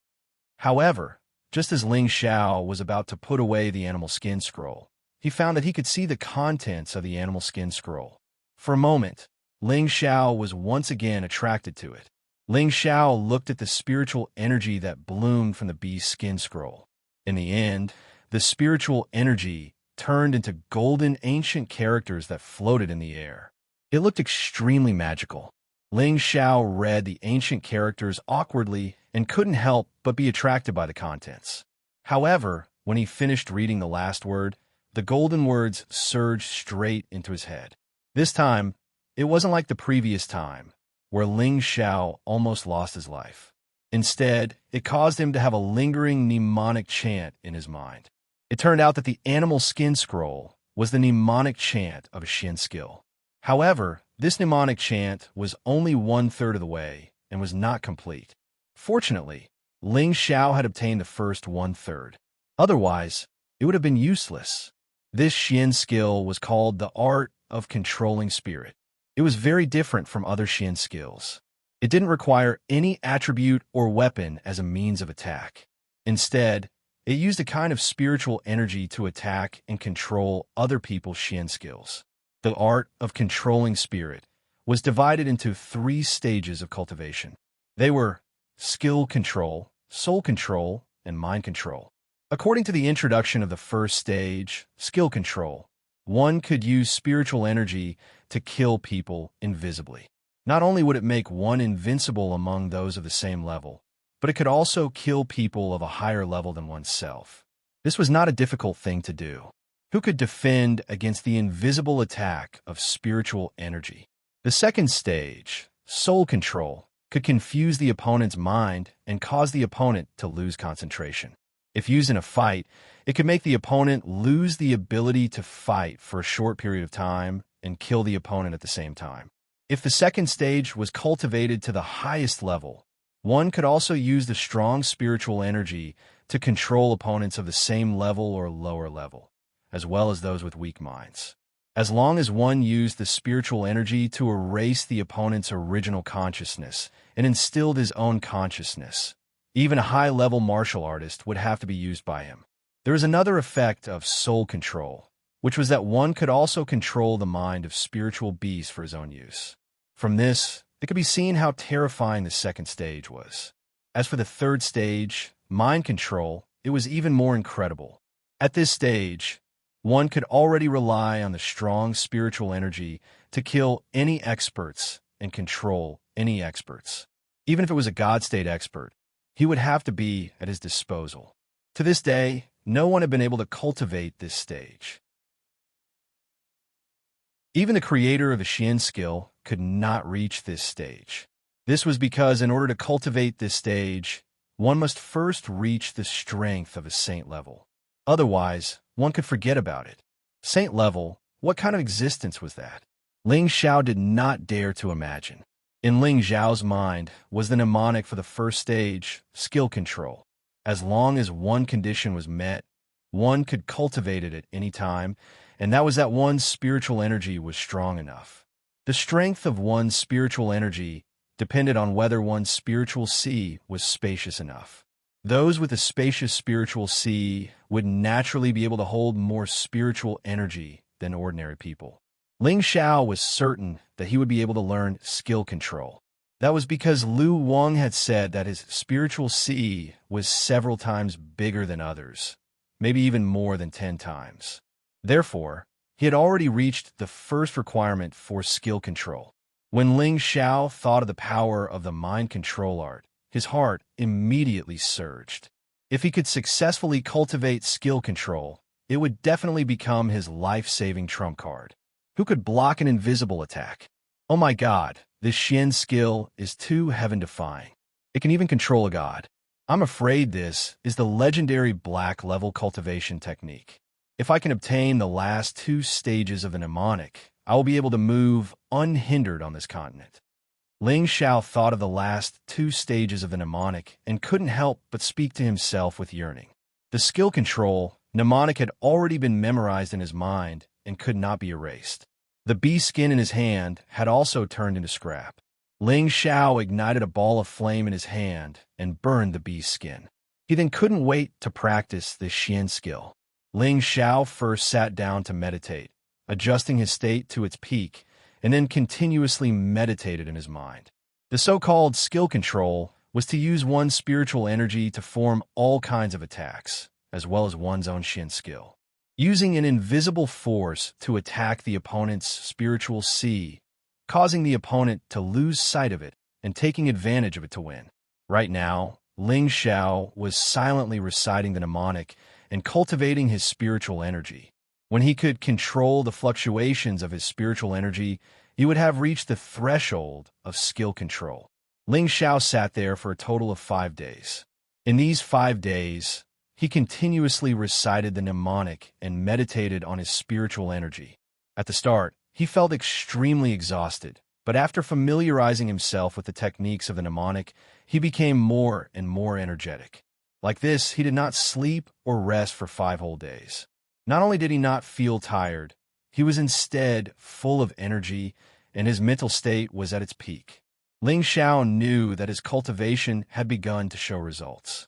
However, just as Ling Xiao was about to put away the animal skin scroll, he found that he could see the contents of the animal skin scroll. For a moment, Ling Xiao was once again attracted to it. Ling Xiao looked at the spiritual energy that bloomed from the beast's skin scroll. In the end, the spiritual energy turned into golden ancient characters that floated in the air. It looked extremely magical. Ling Xiao read the ancient characters awkwardly and couldn't help but be attracted by the contents. However, when he finished reading the last word, the golden words surged straight into his head. This time, it wasn't like the previous time, where Ling Xiao almost lost his life. Instead, it caused him to have a lingering mnemonic chant in his mind. It turned out that the animal skin scroll was the mnemonic chant of a Xian skill. However, this mnemonic chant was only 1/3 of the way and was not complete. Fortunately, Ling Xiao had obtained the first 1/3. Otherwise, it would have been useless. This Xian skill was called the art of controlling spirit. It was very different from other Xian skills. It didn't require any attribute or weapon as a means of attack. Instead, it used a kind of spiritual energy to attack and control other people's Xian skills. The art of controlling spirit was divided into 3 stages of cultivation. They were skill control, soul control, and mind control. According to the introduction of the first stage, skill control, one could use spiritual energy to kill people invisibly. Not only would it make one invincible among those of the same level, but it could also kill people of a higher level than oneself. This was not a difficult thing to do. Who could defend against the invisible attack of spiritual energy? The second stage, soul control, could confuse the opponent's mind and cause the opponent to lose concentration. If used in a fight, it could make the opponent lose the ability to fight for a short period of time and kill the opponent at the same time. If the second stage was cultivated to the highest level, one could also use the strong spiritual energy to control opponents of the same level or lower level, as well as those with weak minds. As long as one used the spiritual energy to erase the opponent's original consciousness and instilled his own consciousness, even a high-level martial artist would have to be used by him. There is another effect of soul control, which was that one could also control the mind of spiritual beasts for his own use. From this, it could be seen how terrifying the second stage was. As for the third stage, mind control, it was even more incredible. At this stage, one could already rely on the strong spiritual energy to kill any experts and control any experts. Even if it was a God state expert, he would have to be at his disposal. To this day, no one had been able to cultivate this stage. Even the creator of a Xian skill could not reach this stage. This was because in order to cultivate this stage, one must first reach the strength of a saint level. Otherwise, one could forget about it. Saint level, what kind of existence was that? Ling Xiao did not dare to imagine. In Ling Xiao's mind was the mnemonic for the first stage, skill control. As long as one condition was met, one could cultivate it at any time, and that was that one's spiritual energy was strong enough. The strength of one's spiritual energy depended on whether one's spiritual sea was spacious enough. Those with a spacious spiritual sea would naturally be able to hold more spiritual energy than ordinary people. Ling Xiao was certain that he would be able to learn skill control. That was because Lu Wang had said that his spiritual sea was several times bigger than others, maybe even more than 10 times. Therefore, he had already reached the first requirement for skill control. When Ling Xiao thought of the power of the mind control art, his heart immediately surged. If he could successfully cultivate skill control, it would definitely become his life-saving trump card. Who could block an invisible attack? Oh my god, this Xian skill is too heaven-defying. It can even control a god. I'm afraid this is the legendary black level cultivation technique. If I can obtain the last 2 stages of the mnemonic, I will be able to move unhindered on this continent. Ling Xiao thought of the last 2 stages of the mnemonic and couldn't help but speak to himself with yearning. The skill control mnemonic had already been memorized in his mind and could not be erased. The bee skin in his hand had also turned into scrap. Ling Xiao ignited a ball of flame in his hand and burned the bee's skin. He then couldn't wait to practice the Xian skill. Ling Xiao first sat down to meditate, adjusting his state to its peak, and then continuously meditated in his mind. The so-called skill control was to use one's spiritual energy to form all kinds of attacks, as well as one's own Xian skill. Using an invisible force to attack the opponent's spiritual C, causing the opponent to lose sight of it and taking advantage of it to win. Right now, Ling Xiao was silently reciting the mnemonic and cultivating his spiritual energy. When he could control the fluctuations of his spiritual energy, he would have reached the threshold of skill control. Ling Xiao sat there for a total of 5 days. In these 5 days, he continuously recited the mnemonic and meditated on his spiritual energy. At the start, he felt extremely exhausted, but after familiarizing himself with the techniques of the mnemonic, he became more and more energetic. Like this, he did not sleep or rest for 5 whole days. Not only did he not feel tired, he was instead full of energy, and his mental state was at its peak. Ling Xiao knew that his cultivation had begun to show results.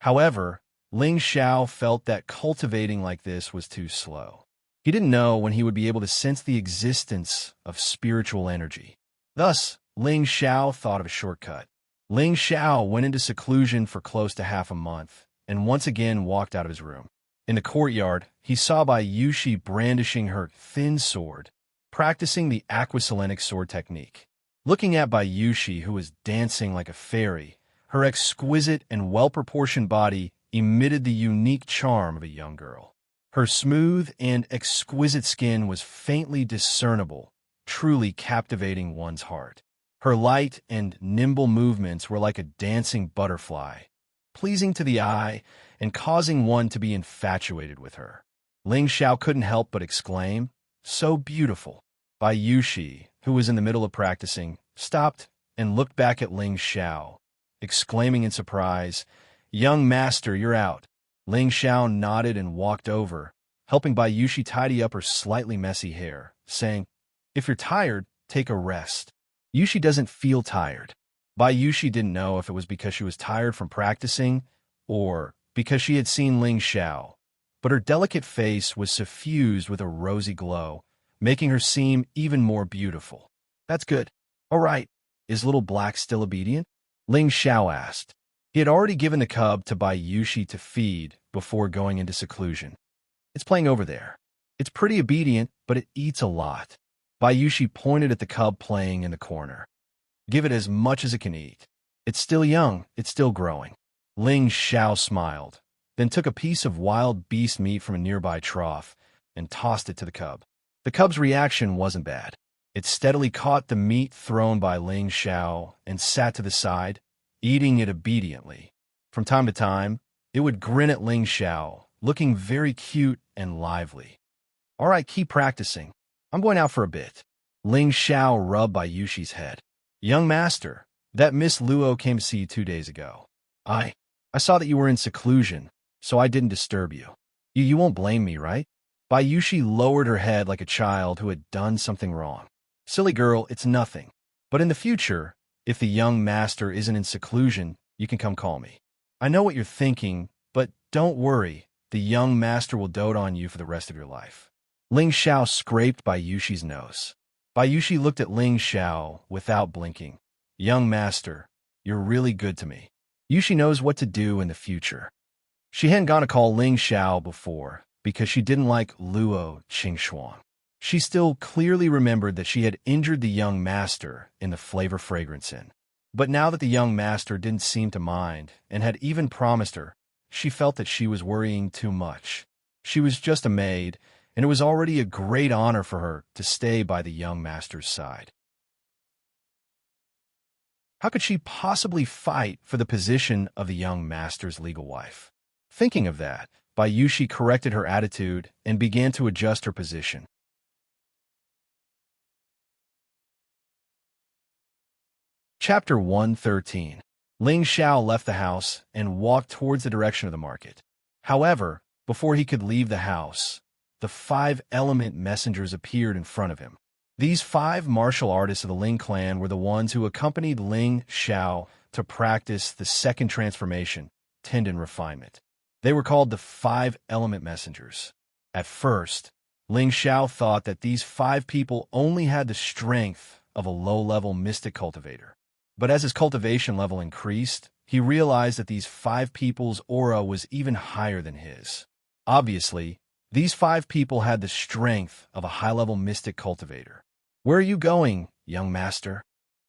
However, Ling Xiao felt that cultivating like this was too slow. He didn't know when he would be able to sense the existence of spiritual energy. Thus, Ling Xiao thought of a shortcut. Ling Xiao went into seclusion for close to half a month, and once again walked out of his room. In the courtyard, he saw Bai Yushi brandishing her thin sword, practicing the aquaselenic sword technique. Looking at Bai Yushi, who was dancing like a fairy, her exquisite and well-proportioned body emitted the unique charm of a young girl. Her smooth and exquisite skin was faintly discernible, truly captivating one's heart. Her light and nimble movements were like a dancing butterfly, pleasing to the eye and causing one to be infatuated with her. Ling Xiao couldn't help but exclaim, "So beautiful." Bai Yushi, who was in the middle of practicing, stopped and looked back at Ling Xiao, exclaiming in surprise, "Young master, you're out." Ling Xiao nodded and walked over, helping Bai Yushi tidy up her slightly messy hair, saying, "If you're tired, take a rest." Yushi doesn't feel tired. Bai Yushi didn't know if it was because she was tired from practicing or because she had seen Ling Xiao, but her delicate face was suffused with a rosy glow, making her seem even more beautiful. "That's good. All right, is Little Black still obedient?" Ling Xiao asked. He had already given the cub to Bai Yushi to feed before going into seclusion. "It's playing over there. It's pretty obedient, but it eats a lot." Bai Yushi pointed at the cub playing in the corner. "Give it as much as it can eat. It's still young, it's still growing." Ling Xiao smiled, then took a piece of wild beast meat from a nearby trough and tossed it to the cub. The cub's reaction wasn't bad. It steadily caught the meat thrown by Ling Xiao and sat to the side, eating it obediently. From time to time, it would grin at Ling Xiao, looking very cute and lively. "All right, keep practicing. I'm going out for a bit." Ling Xiao rubbed Bai Yushi's head. "Young master, that Miss Luo came to see you 2 days ago. I saw that you were in seclusion, so I didn't disturb you. You won't blame me, right?" Bai Yushi lowered her head like a child who had done something wrong. "Silly girl, it's nothing. But in the future, if the young master isn't in seclusion, you can come call me. I know what you're thinking, but don't worry, the young master will dote on you for the rest of your life." Ling Xiao scraped Bai Yushi's nose. Bai Yushi looked at Ling Xiao without blinking. "Young master, you're really good to me. Yushi knows what to do in the future." She hadn't gone to call Ling Xiao before because she didn't like Luo Qingxuan. She still clearly remembered that she had injured the young master in the flavor fragrance inn. But now that the young master didn't seem to mind and had even promised her, she felt that she was worrying too much. She was just a maid, and it was already a great honor for her to stay by the young master's side. How could she possibly fight for the position of the young master's legal wife? Thinking of that, Bai Yushi corrected her attitude and began to adjust her position. Chapter 113. Ling Xiao left the house and walked towards the direction of the market. However, before he could leave the house, the 5 element messengers appeared in front of him. These 5 martial artists of the Ling clan were the ones who accompanied Ling Xiao to practice the second transformation, tendon refinement. They were called the 5 element messengers. At first, Ling Xiao thought that these 5 people only had the strength of a low-level mystic cultivator. But as his cultivation level increased, he realized that these 5 people's aura was even higher than his. Obviously, these 5 people had the strength of a high-level mystic cultivator. "Where are you going, young master?"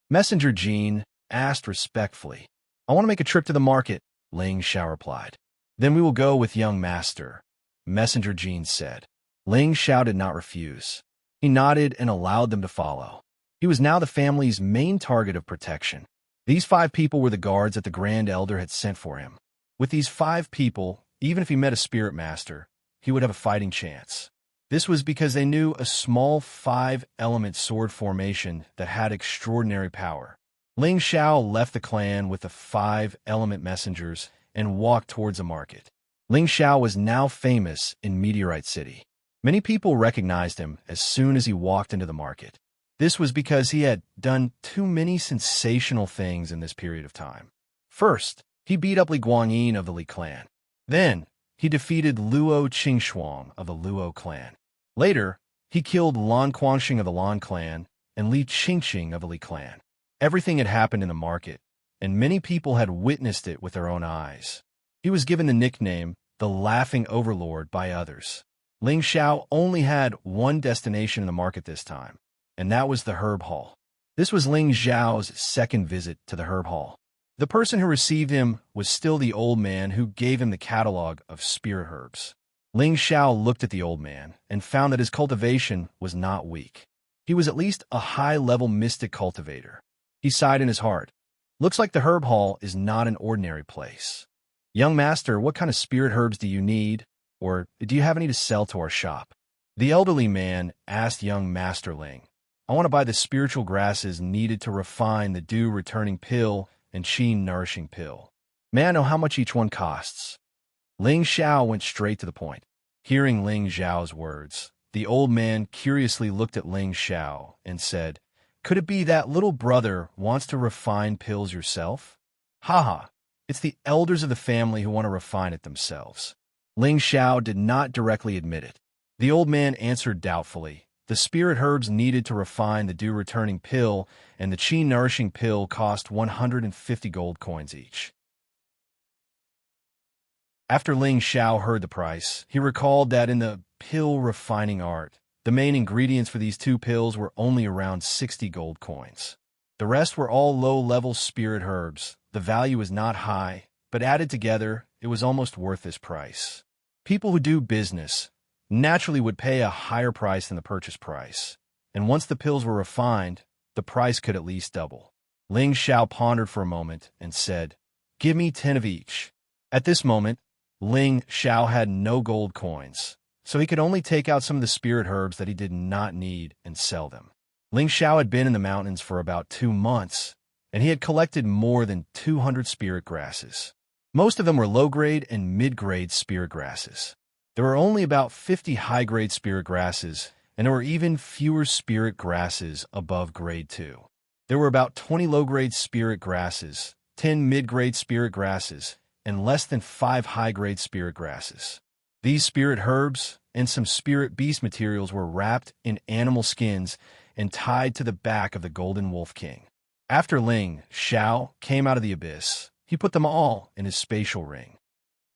Messenger Jean asked respectfully. "I want to make a trip to the market," Ling Xiao replied. "Then we will go with young master," Messenger Jean said. Ling Xiao did not refuse. He nodded and allowed them to follow. He was now the family's main target of protection. These 5 people were the guards that the Grand Elder had sent for him. With these 5 people, even if he met a spirit master, he would have a fighting chance. This was because they knew a small 5-element sword formation that had extraordinary power. Ling Xiao left the clan with the 5-element messengers and walked towards the market. Ling Xiao was now famous in Meteorite City. Many people recognized him as soon as he walked into the market. This was because he had done too many sensational things in this period of time. First, he beat up Li Guangyin of the Li clan. Then, he defeated Luo Qingxuang of the Luo clan. Later, he killed Lan Quanxing of the Lan clan and Li Qingxing of the Li clan. Everything had happened in the market, and many people had witnessed it with their own eyes. He was given the nickname the Laughing Overlord by others. Ling Xiao only had one destination in the market this time, and that was the herb hall. This was Ling Xiao's second visit to the herb hall. The person who received him was still the old man who gave him the catalog of spirit herbs. Ling Xiao looked at the old man and found that his cultivation was not weak. He was at least a high-level mystic cultivator. He sighed in his heart. "Looks like the herb hall is not an ordinary place. Young master, what kind of spirit herbs do you need? Or do you have any to sell to our shop?" The elderly man asked young Master Ling. "I want to buy the spiritual grasses needed to refine the dew-returning pill and qi-nourishing pill. May I know how much each one costs?" Ling Xiao went straight to the point. Hearing Ling Xiao's words, the old man curiously looked at Ling Xiao and said, "Could it be that little brother wants to refine pills yourself?" "Haha, it's the elders of the family who want to refine it themselves." Ling Xiao did not directly admit it. The old man answered doubtfully. The spirit herbs needed to refine the dew-returning pill and the qi-nourishing pill cost 150 gold coins each. After Ling Xiao heard the price, he recalled that in the pill refining art, the main ingredients for these 2 pills were only around 60 gold coins. The rest were all low-level spirit herbs. The value was not high, but added together, it was almost worth this price. People who do business naturally would pay a higher price than the purchase price, and once the pills were refined, the price could at least double. Ling Xiao pondered for a moment and said, "Give me 10 of each." At this moment, Ling Xiao had no gold coins, so he could only take out some of the spirit herbs that he did not need and sell them. Ling Xiao had been in the mountains for about 2 months, and he had collected more than 200 spirit grasses. Most of them were low-grade and mid-grade spirit grasses. There were only about 50 high-grade spirit grasses, and there were even fewer spirit grasses above grade 2. There were about 20 low-grade spirit grasses, 10 mid-grade spirit grasses, and less than 5 high-grade spirit grasses. These spirit herbs and some spirit beast materials were wrapped in animal skins and tied to the back of the Golden Wolf King. After Ling Xiao came out of the abyss, he put them all in his spatial ring.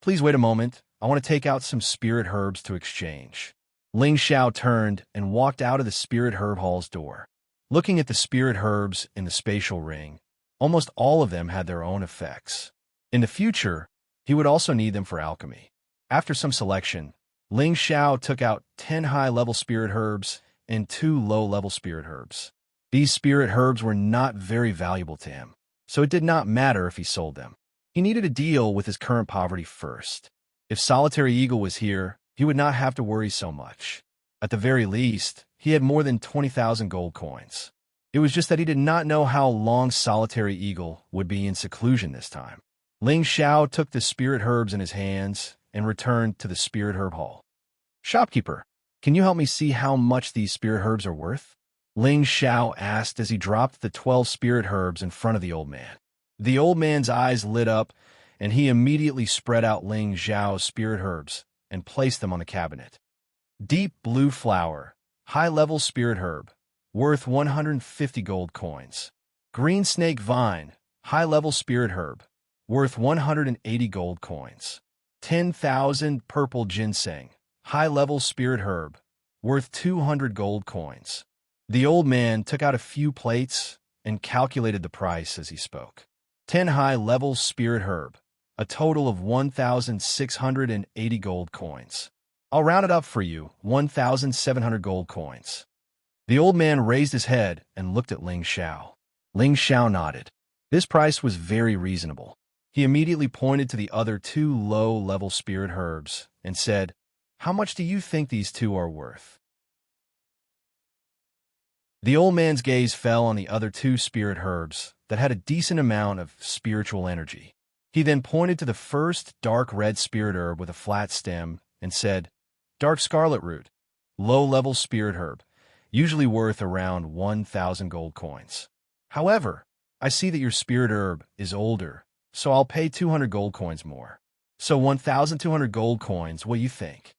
"Please wait a moment. I want to take out some spirit herbs to exchange." Ling Xiao turned and walked out of the spirit herb hall's door. Looking at the spirit herbs in the spatial ring, almost all of them had their own effects. In the future, he would also need them for alchemy. After some selection, Ling Xiao took out 10 high-level spirit herbs and 2 low-level spirit herbs. These spirit herbs were not very valuable to him, so it did not matter if he sold them. He needed to deal with his current poverty first. If Solitary Eagle was here, he would not have to worry so much. At the very least, he had more than 20,000 gold coins. It was just that he did not know how long Solitary Eagle would be in seclusion this time. Ling Xiao took the spirit herbs in his hands and returned to the spirit herb hall. "Shopkeeper, can you help me see how much these spirit herbs are worth?" Ling Xiao asked as he dropped the 12 spirit herbs in front of the old man. The old man's eyes lit up, and he immediately spread out Ling Xiao's spirit herbs and placed them on the cabinet. Deep blue flower, high-level spirit herb, worth 150 gold coins. Green snake vine, high-level spirit herb, worth 180 gold coins. 10,000 purple ginseng, high-level spirit herb, worth 200 gold coins. The old man took out a few plates and calculated the price as he spoke. 10 high-level spirit herb, a total of 1,680 gold coins. I'll round it up for you, 1,700 gold coins. The old man raised his head and looked at Ling Xiao. Ling Xiao nodded. This price was very reasonable. He immediately pointed to the other 2 low-level spirit herbs and said, "How much do you think these 2 are worth?" The old man's gaze fell on the other 2 spirit herbs that had a decent amount of spiritual energy. He then pointed to the first dark red spirit herb with a flat stem and said, "Dark scarlet root, low-level spirit herb, usually worth around 1,000 gold coins. However, I see that your spirit herb is older, so I'll pay 200 gold coins more. So 1,200 gold coins, what do you think?"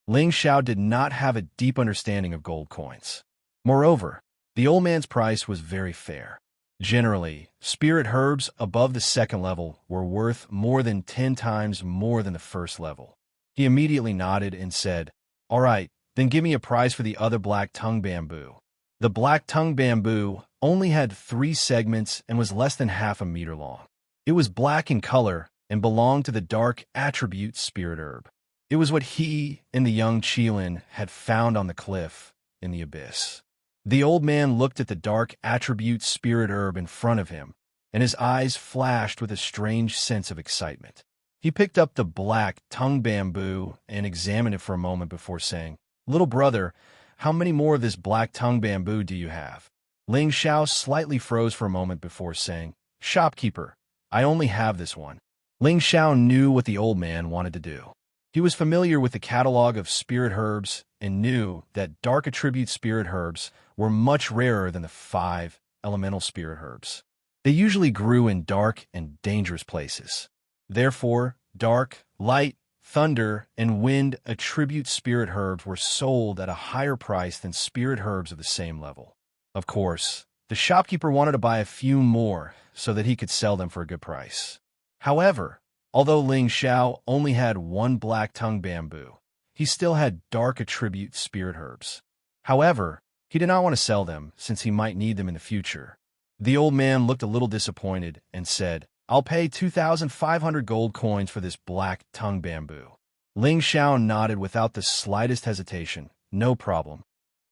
Ling Xiao did not have a deep understanding of gold coins. Moreover, the old man's price was very fair. Generally, spirit herbs above the second level were worth more than 10 times more than the first level. He immediately nodded and said, "All right, then give me a price for the other black tongue bamboo." The black tongue bamboo only had 3 segments and was less than half a meter long. It was black in color and belonged to the dark attribute spirit herb. It was what he and the young Qilin had found on the cliff in the abyss. The old man looked at the dark attribute spirit herb in front of him, and his eyes flashed with a strange sense of excitement. He picked up the black tongue bamboo and examined it for a moment before saying, "Little brother, how many more of this black tongue bamboo do you have?" Ling Xiao slightly froze for a moment before saying, "Shopkeeper, I only have this one." Ling Xiao knew what the old man wanted to do. He was familiar with the catalog of spirit herbs and knew that dark attribute spirit herbs were much rarer than the 5 elemental spirit herbs. They usually grew in dark and dangerous places. Therefore, dark, light, thunder, and wind attribute spirit herbs were sold at a higher price than spirit herbs of the same level. Of course, the shopkeeper wanted to buy a few more so that he could sell them for a good price. However, although Ling Xiao only had 1 black tongue bamboo, he still had dark attribute spirit herbs. However, he did not want to sell them since he might need them in the future. The old man looked a little disappointed and said, "I'll pay 2,500 gold coins for this black tongue bamboo." Ling Xiao nodded without the slightest hesitation. "No problem."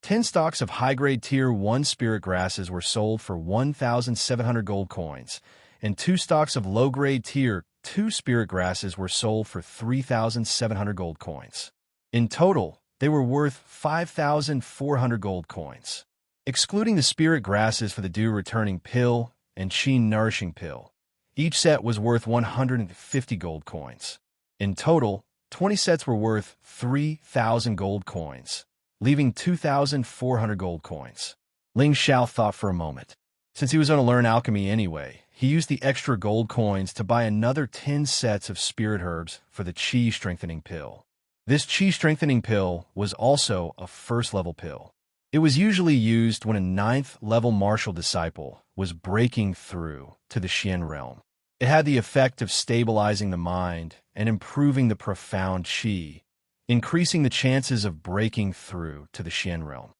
10 stalks of high-grade Tier 1 spirit grasses were sold for 1,700 gold coins, and 2 stalks of low-grade Tier 2 spirit grasses were sold for 3,700 gold coins. In total, they were worth 5,400 gold coins. Excluding the spirit grasses for the dew-returning pill and qi nourishing pill, each set was worth 150 gold coins. In total, 20 sets were worth 3,000 gold coins, leaving 2,400 gold coins. Ling Xiao thought for a moment. Since he was going to learn alchemy anyway, he used the extra gold coins to buy another 10 sets of spirit herbs for the qi strengthening pill. This qi strengthening pill was also a first-level pill. It was usually used when a 9th-level martial disciple was breaking through to the Xian realm. It had the effect of stabilizing the mind and improving the profound qi, increasing the chances of breaking through to the Xian realm.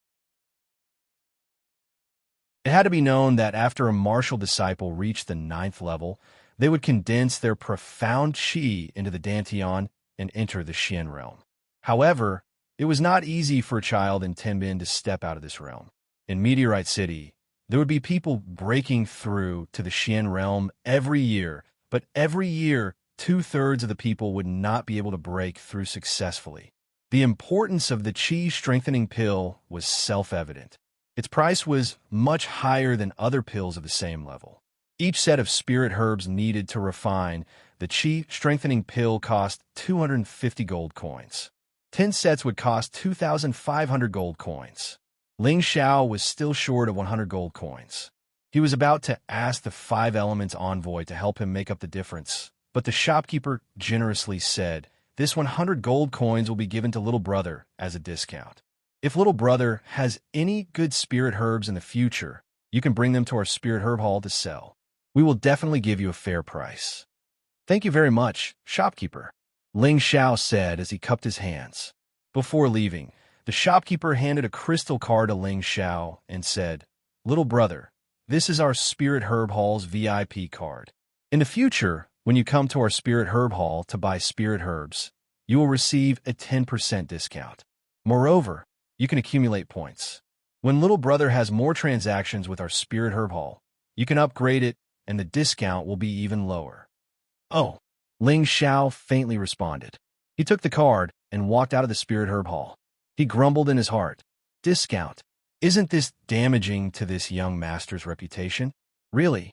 It had to be known that after a martial disciple reached the 9th level, they would condense their profound qi into the dantian and enter the Xian realm. However, it was not easy for a child in Tenbin to step out of this realm. In Meteorite City, there would be people breaking through to the Xian realm every year, but every year, 2/3 of the people would not be able to break through successfully. The importance of the qi-strengthening pill was self-evident. Its price was much higher than other pills of the same level. Each set of spirit herbs needed to refine the qi-strengthening pill cost 250 gold coins. 10 sets would cost 2,500 gold coins. Ling Xiao was still short of 100 gold coins. He was about to ask the Five Elements envoy to help him make up the difference, but the shopkeeper generously said, "This 100 gold coins will be given to little brother as a discount. If little brother has any good spirit herbs in the future, you can bring them to our spirit herb hall to sell. We will definitely give you a fair price." "Thank you very much, shopkeeper," Ling Xiao said as he cupped his hands. Before leaving, the shopkeeper handed a crystal card to Ling Xiao and said, "Little brother, this is our spirit herb hall's VIP card. In the future, when you come to our spirit herb hall to buy spirit herbs, you will receive a 10% discount. Moreover, you can accumulate points. When little brother has more transactions with our spirit herb hall, you can upgrade it and the discount will be even lower." "Oh," Ling Xiao faintly responded. He took the card and walked out of the spirit herb hall. He grumbled in his heart, "Discount? Isn't this damaging to this young master's reputation? Really?"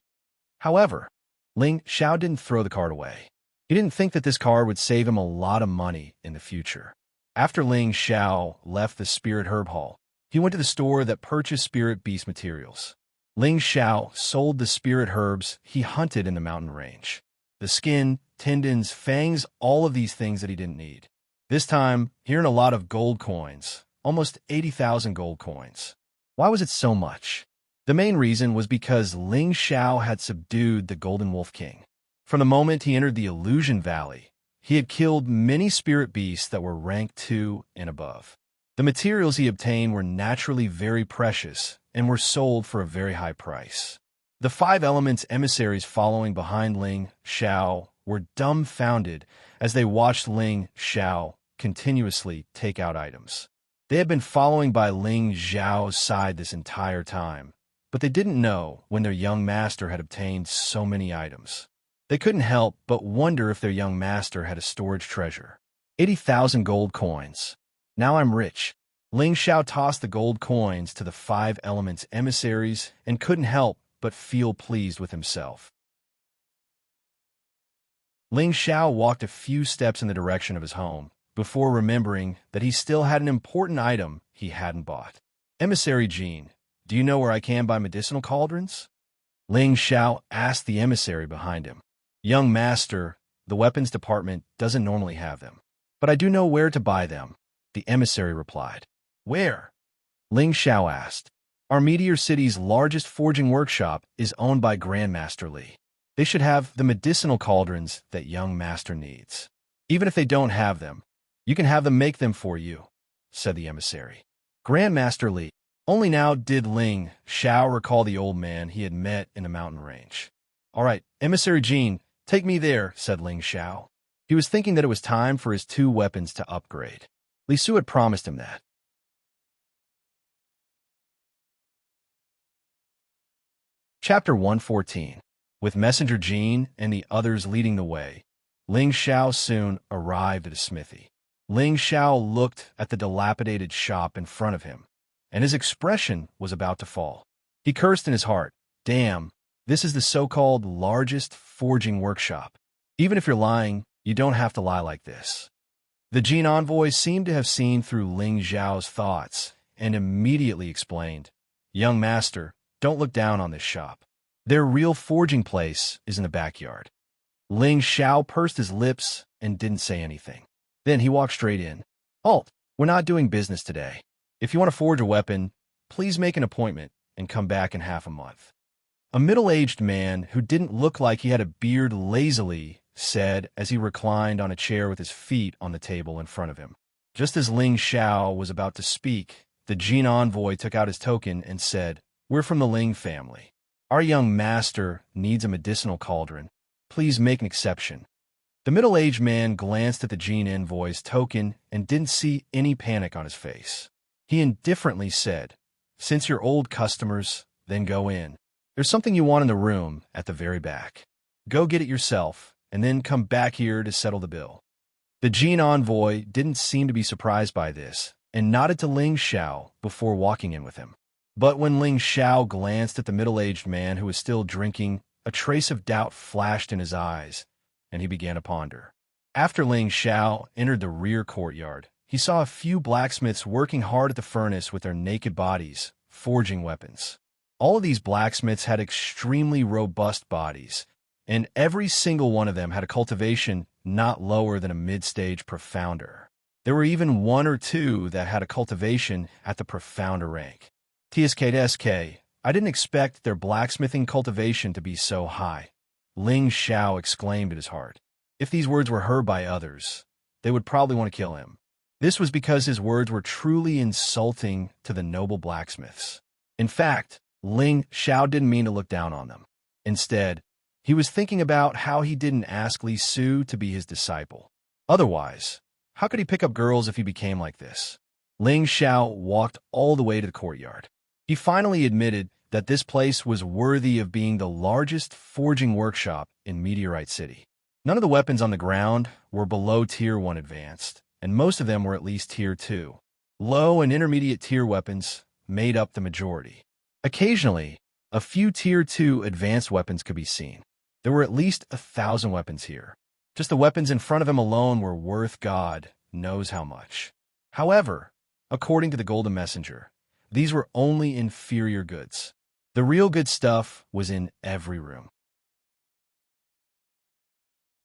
However, Ling Xiao didn't throw the card away. He didn't think that this card would save him a lot of money in the future. After Ling Xiao left the spirit herb hall, he went to the store that purchased spirit beast materials. Ling Xiao sold the spirit herbs he hunted in the mountain range. The skin, tendons, fangs, all of these things that he didn't need. This time, he earned a lot of gold coins, almost 80,000 gold coins. Why was it so much? The main reason was because Ling Xiao had subdued the Golden Wolf King. From the moment he entered the Illusion Valley, he had killed many spirit beasts that were rank 2 and above. The materials he obtained were naturally very precious and were sold for a very high price. The Five Elements emissaries following behind Ling Xiao were dumbfounded as they watched Ling Xiao continuously take out items. They had been following by Ling Xiao's side this entire time, but they didn't know when their young master had obtained so many items. They couldn't help but wonder if their young master had a storage treasure. 80,000 gold coins. Now I'm rich. Ling Xiao tossed the gold coins to the Five Elements emissaries and couldn't help but feel pleased with himself. Ling Xiao walked a few steps in the direction of his home before remembering that he still had an important item he hadn't bought. "Emissary Jean, do you know where I can buy medicinal cauldrons?" Ling Xiao asked the emissary behind him. "Young master, the weapons department doesn't normally have them, but I do know where to buy them," the emissary replied. "Where?" Ling Xiao asked. "Our Meteor City's largest forging workshop is owned by Grandmaster Li. They should have the medicinal cauldrons that young master needs. Even if they don't have them, you can have them make them for you," said the emissary. Grandmaster Li. Only now did Ling Xiao recall the old man he had met in the mountain range. "All right, Emissary Jean, take me there," said Ling Xiao. He was thinking that it was time for his 2 weapons to upgrade. Li Su had promised him that. Chapter 114. With Messenger Jean and the others leading the way, Ling Xiao soon arrived at a smithy. Ling Xiao looked at the dilapidated shop in front of him, and his expression was about to fall. He cursed in his heart, "Damn, this is the so-called largest forging workshop. Even if you're lying, you don't have to lie like this." The Jean envoy seemed to have seen through Ling Xiao's thoughts and immediately explained, "Young master, don't look down on this shop. Their real forging place is in the backyard." Ling Xiao pursed his lips and didn't say anything. Then he walked straight in. "Halt! We're not doing business today. If you want to forge a weapon, please make an appointment and come back in half a month." A middle-aged man who didn't look like he had a beard lazily said as he reclined on a chair with his feet on the table in front of him. Just as Ling Xiao was about to speak, the Jean envoy took out his token and said, "We're from the Ling family. Our young master needs a medicinal cauldron. Please make an exception." The middle-aged man glanced at the Jean envoy's token and didn't see any panic on his face. He indifferently said, "Since you're old customers, then go in. There's something you want in the room at the very back. Go get it yourself and then come back here to settle the bill. The Jin envoy didn't seem to be surprised by this, and nodded to Ling Xiao before walking in with him. But when Ling Xiao glanced at the middle-aged man who was still drinking, a trace of doubt flashed in his eyes, and he began to ponder. After Ling Xiao entered the rear courtyard, he saw a few blacksmiths working hard at the furnace with their naked bodies, forging weapons. All of these blacksmiths had extremely robust bodies, and every single one of them had a cultivation not lower than a mid-stage profounder. There were even one or two that had a cultivation at the profounder rank. TSK, I didn't expect their blacksmithing cultivation to be so high, Ling Xiao exclaimed in his heart. If these words were heard by others, they would probably want to kill him. This was because his words were truly insulting to the noble blacksmiths. In fact, Ling Xiao didn't mean to look down on them. Instead, he was thinking about how he didn't ask Li Su to be his disciple. Otherwise, how could he pick up girls if he became like this? Ling Xiao walked all the way to the courtyard. He finally admitted that this place was worthy of being the largest forging workshop in Meteorite City. None of the weapons on the ground were below Tier 1 advanced, and most of them were at least Tier 2. Low and intermediate tier weapons made up the majority. Occasionally, a few Tier 2 advanced weapons could be seen. There were at least 1,000 weapons here. Just the weapons in front of him alone were worth God knows how much. However, according to the Golden Messenger, these were only inferior goods. The real good stuff was in every room.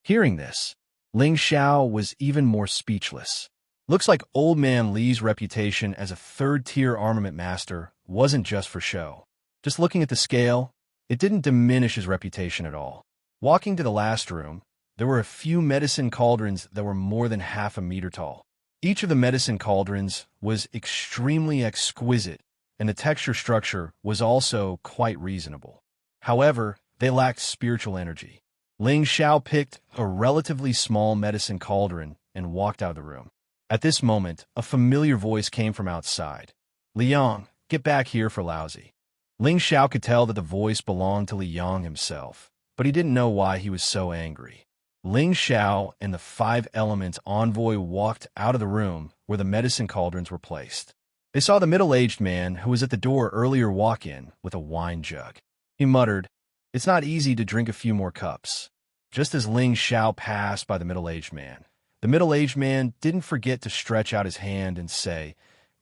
Hearing this, Ling Xiao was even more speechless. Looks like Old Man Li's reputation as a third-tier armament master wasn't just for show. Just looking at the scale, it didn't diminish his reputation at all. Walking to the last room, there were a few medicine cauldrons that were more than half a meter tall. Each of the medicine cauldrons was extremely exquisite, and the texture structure was also quite reasonable. However, they lacked spiritual energy. Ling Xiao picked a relatively small medicine cauldron and walked out of the room. At this moment, a familiar voice came from outside. Liang, get back here for lousy. Ling Xiao could tell that the voice belonged to Liang himself, but he didn't know why he was so angry. Ling Xiao and the 5 Elements envoy walked out of the room where the medicine cauldrons were placed. They saw the middle-aged man who was at the door earlier walk in with a wine jug. He muttered, "It's not easy to drink a few more cups." Just as Ling Xiao passed by the middle-aged man, the middle-aged man didn't forget to stretch out his hand and say,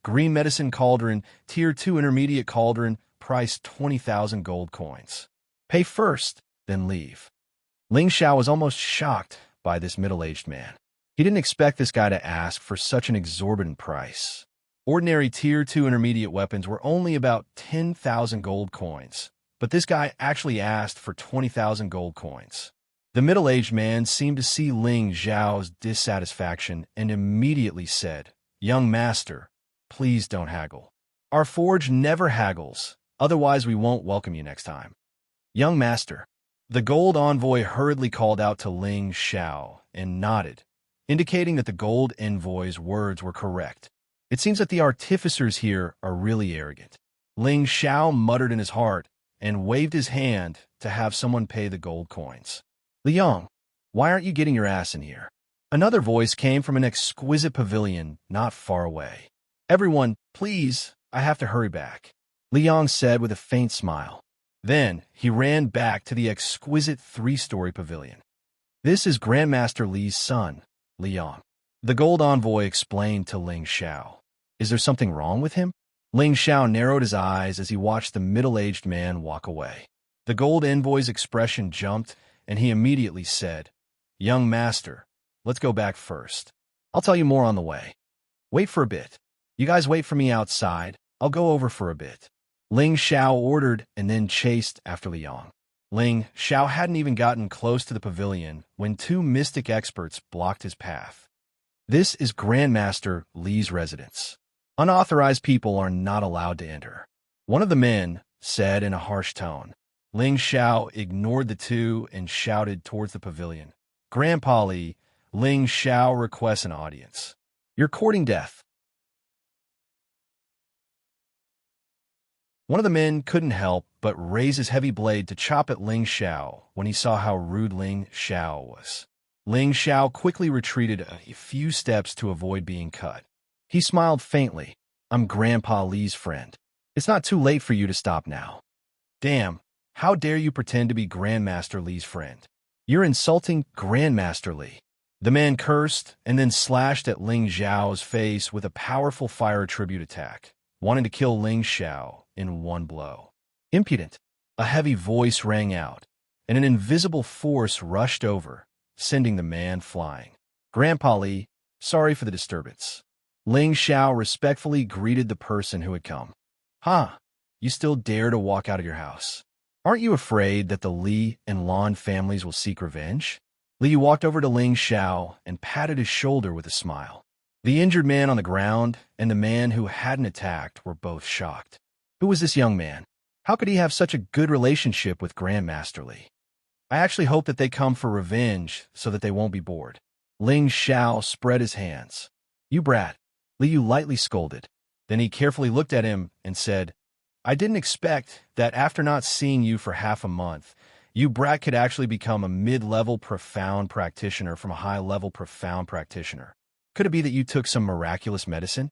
"Green medicine cauldron, Tier 2 intermediate cauldron, price 20,000 gold coins. Pay first, then leave." Ling Xiao was almost shocked by this middle-aged man. He didn't expect this guy to ask for such an exorbitant price. Ordinary Tier 2 intermediate weapons were only about 10,000 gold coins, but this guy actually asked for 20,000 gold coins. The middle-aged man seemed to see Ling Xiao's dissatisfaction and immediately said, "Young master, please don't haggle. Our forge never haggles, otherwise we won't welcome you next time." "Young master." The gold envoy hurriedly called out to Ling Xiao and nodded, indicating that the gold envoy's words were correct. It seems that the artificers here are really arrogant. Ling Xiao muttered in his heart and waved his hand to have someone pay the gold coins. "Liang, why aren't you getting your ass in here?" Another voice came from an exquisite pavilion not far away. "Everyone, please, I have to hurry back," Liang said with a faint smile. Then he ran back to the exquisite 3-story pavilion. "This is Grandmaster Li's son, Liang," the gold envoy explained to Ling Xiao. "Is there something wrong with him?" Ling Xiao narrowed his eyes as he watched the middle-aged man walk away. The gold envoy's expression jumped, and he immediately said, "Young master, let's go back first. I'll tell you more on the way. Wait for a bit. You guys wait for me outside. I'll go over for a bit." Ling Xiao ordered and then chased after Liang. Ling Xiao hadn't even gotten close to the pavilion when 2 mystic experts blocked his path. "This is Grandmaster Li's residence. Unauthorized people are not allowed to enter," one of the men said in a harsh tone. Ling Xiao ignored the 2 and shouted towards the pavilion. "Grandpa Li, Ling Xiao requests an audience. You're courting death." One of the men couldn't help but raise his heavy blade to chop at Ling Xiao when he saw how rude Ling Xiao was. Ling Xiao quickly retreated a few steps to avoid being cut. He smiled faintly. I'm Grandpa Li's friend. It's not too late for you to stop now. Damn, how dare you pretend to be Grandmaster Li's friend? You're insulting Grandmaster Li. The man cursed and then slashed at Ling Xiao's face with a powerful fire tribute attack, wanting to kill Ling Xiao in one blow. Impudent! A heavy voice rang out, and an invisible force rushed over, sending the man flying. Grandpa Li, sorry for the disturbance. Ling Xiao respectfully greeted the person who had come. Huh, you still dare to walk out of your house? Aren't you afraid that the Li and Lan families will seek revenge? Li walked over to Ling Xiao and patted his shoulder with a smile. The injured man on the ground and the man who hadn't attacked were both shocked. Who was this young man? How could he have such a good relationship with Grandmaster Li? I actually hope that they come for revenge so that they won't be bored. Ling Xiao spread his hands. You brat, Liu lightly scolded. Then he carefully looked at him and said, I didn't expect that after not seeing you for half a month, you brat could actually become a mid-level profound practitioner from a high-level profound practitioner. Could it be that you took some miraculous medicine?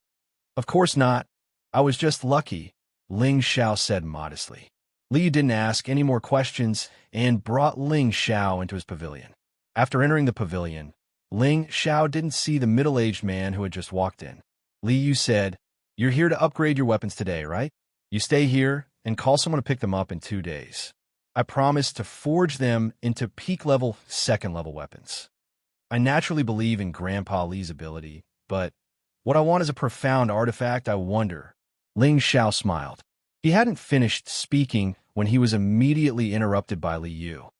Of course not. I was just lucky, Ling Xiao said modestly. Liu didn't ask any more questions and brought Ling Xiao into his pavilion. After entering the pavilion, Ling Xiao didn't see the middle-aged man who had just walked in. Liu said, You're here to upgrade your weapons today, right? You stay here and call someone to pick them up in 2 days. I promise to forge them into peak-level, second-level weapons. I naturally believe in Grandpa Li's ability, but what I want is a profound artifact, I wonder. Ling Xiao smiled. He hadn't finished speaking when he was immediately interrupted by Liu.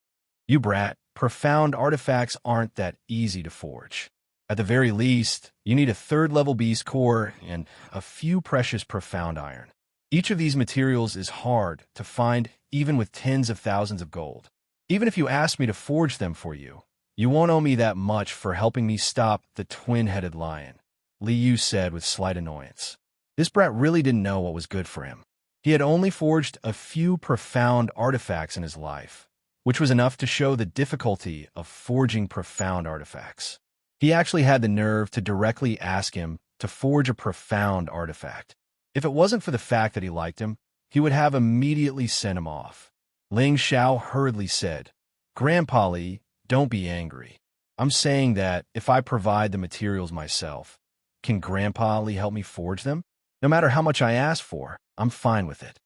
You brat, profound artifacts aren't that easy to forge. At the very least, you need a third-level beast core and a few precious profound iron. Each of these materials is hard to find even with tens of thousands of gold. Even if you ask me to forge them for you, you won't owe me that much for helping me stop the twin-headed lion, Liu said with slight annoyance. This brat really didn't know what was good for him. He had only forged a few profound artifacts in his life, which was enough to show the difficulty of forging profound artifacts. He actually had the nerve to directly ask him to forge a profound artifact. If it wasn't for the fact that he liked him, he would have immediately sent him off. Ling Xiao hurriedly said, Grandpa Li, don't be angry. I'm saying that if I provide the materials myself, can Grandpa Li help me forge them? No matter how much I ask for, I'm fine with it.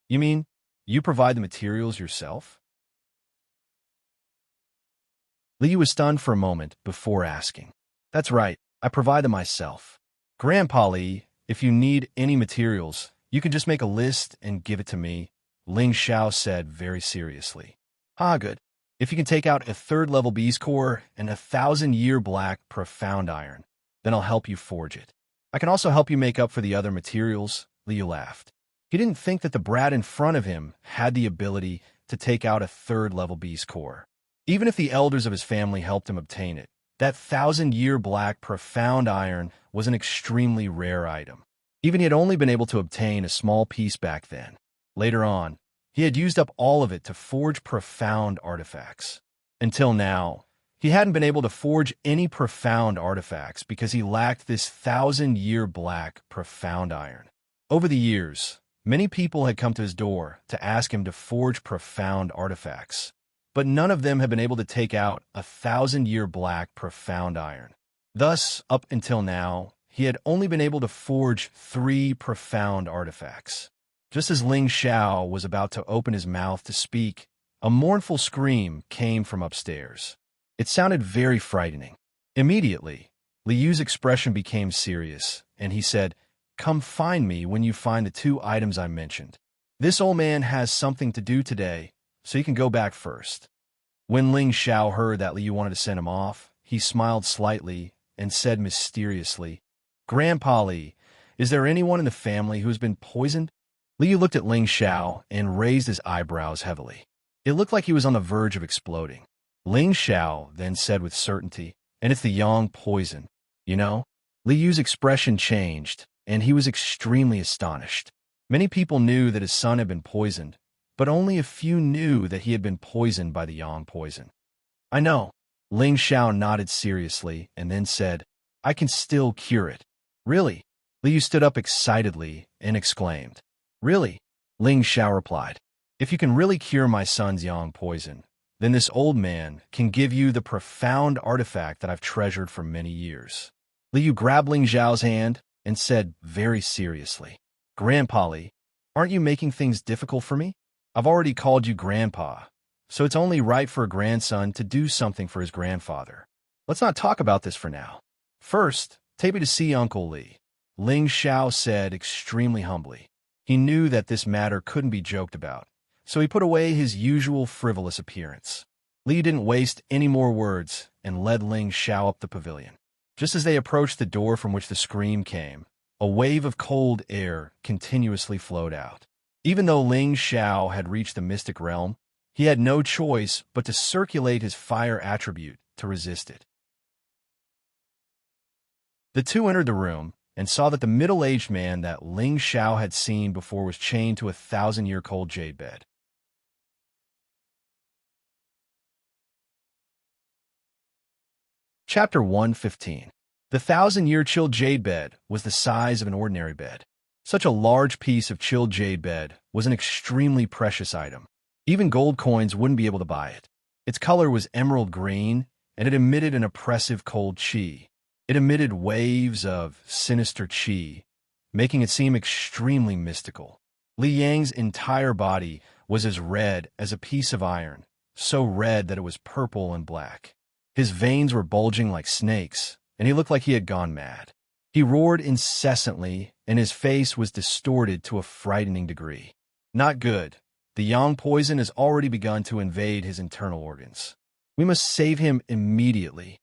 You mean you provide the materials yourself? Liu was stunned for a moment before asking. That's right, I provide them myself. Grandpa Li, if you need any materials, you can just make a list and give it to me, Ling Xiao said very seriously. Good. If you can take out a third-level beast core and 1,000-year black profound iron, then I'll help you forge it. I can also help you make up for the other materials, Liu laughed. He didn't think that the brat in front of him had the ability to take out a third-level beast core. Even if the elders of his family helped him obtain it, that 1,000-year black profound iron was an extremely rare item. Even he had only been able to obtain a small piece back then. Later on, he had used up all of it to forge profound artifacts. Until now, he hadn't been able to forge any profound artifacts because he lacked this 1,000-year black profound iron. Over the years, many people had come to his door to ask him to forge profound artifacts, but none of them had been able to take out a 1,000-year black profound iron. Thus, up until now, he had only been able to forge 3 profound artifacts. Just as Ling Xiao was about to open his mouth to speak, a mournful scream came from upstairs. It sounded very frightening. Immediately, Liu's expression became serious, and he said, Come find me when you find the 2 items I mentioned. This old man has something to do today, so you can go back first. When Ling Xiao heard that Liu wanted to send him off, he smiled slightly and said mysteriously, Grandpa Li, is there anyone in the family who has been poisoned? Liu looked at Ling Xiao and raised his eyebrows heavily. It looked like he was on the verge of exploding. Ling Xiao then said with certainty, and it's the yang poison, you know? Liu's expression changed, and he was extremely astonished. Many people knew that his son had been poisoned, but only a few knew that he had been poisoned by the yang poison. I know. Ling Xiao nodded seriously and then said, I can still cure it. Really? Liu stood up excitedly and exclaimed. Really? Ling Xiao replied. If you can really cure my son's yang poison, then this old man can give you the profound artifact that I've treasured for many years. Liu grabbed Ling Xiao's hand and said very seriously, Grandpa Li, aren't you making things difficult for me? I've already called you Grandpa, so it's only right for a grandson to do something for his grandfather. Let's not talk about this for now. First, take me to see Uncle Li, Ling Xiao said extremely humbly. He knew that this matter couldn't be joked about, so he put away his usual frivolous appearance. Li didn't waste any more words and led Ling Xiao up the pavilion. Just as they approached the door from which the scream came, a wave of cold air continuously flowed out. Even though Ling Xiao had reached the mystic realm, he had no choice but to circulate his fire attribute to resist it. The two entered the room and saw that the middle-aged man that Ling Xiao had seen before was chained to a 1,000-year-cold jade bed. Chapter 115. The 1,000-year chilled jade bed was the size of an ordinary bed. Such a large piece of chilled jade bed was an extremely precious item. Even gold coins wouldn't be able to buy it. Its color was emerald green, and it emitted an oppressive cold qi. It emitted waves of sinister qi, making it seem extremely mystical. Li Yang's entire body was as red as a piece of iron, so red that it was purple and black. His veins were bulging like snakes, and he looked like he had gone mad. He roared incessantly, and his face was distorted to a frightening degree. Not good. The yang poison has already begun to invade his internal organs. We must save him immediately.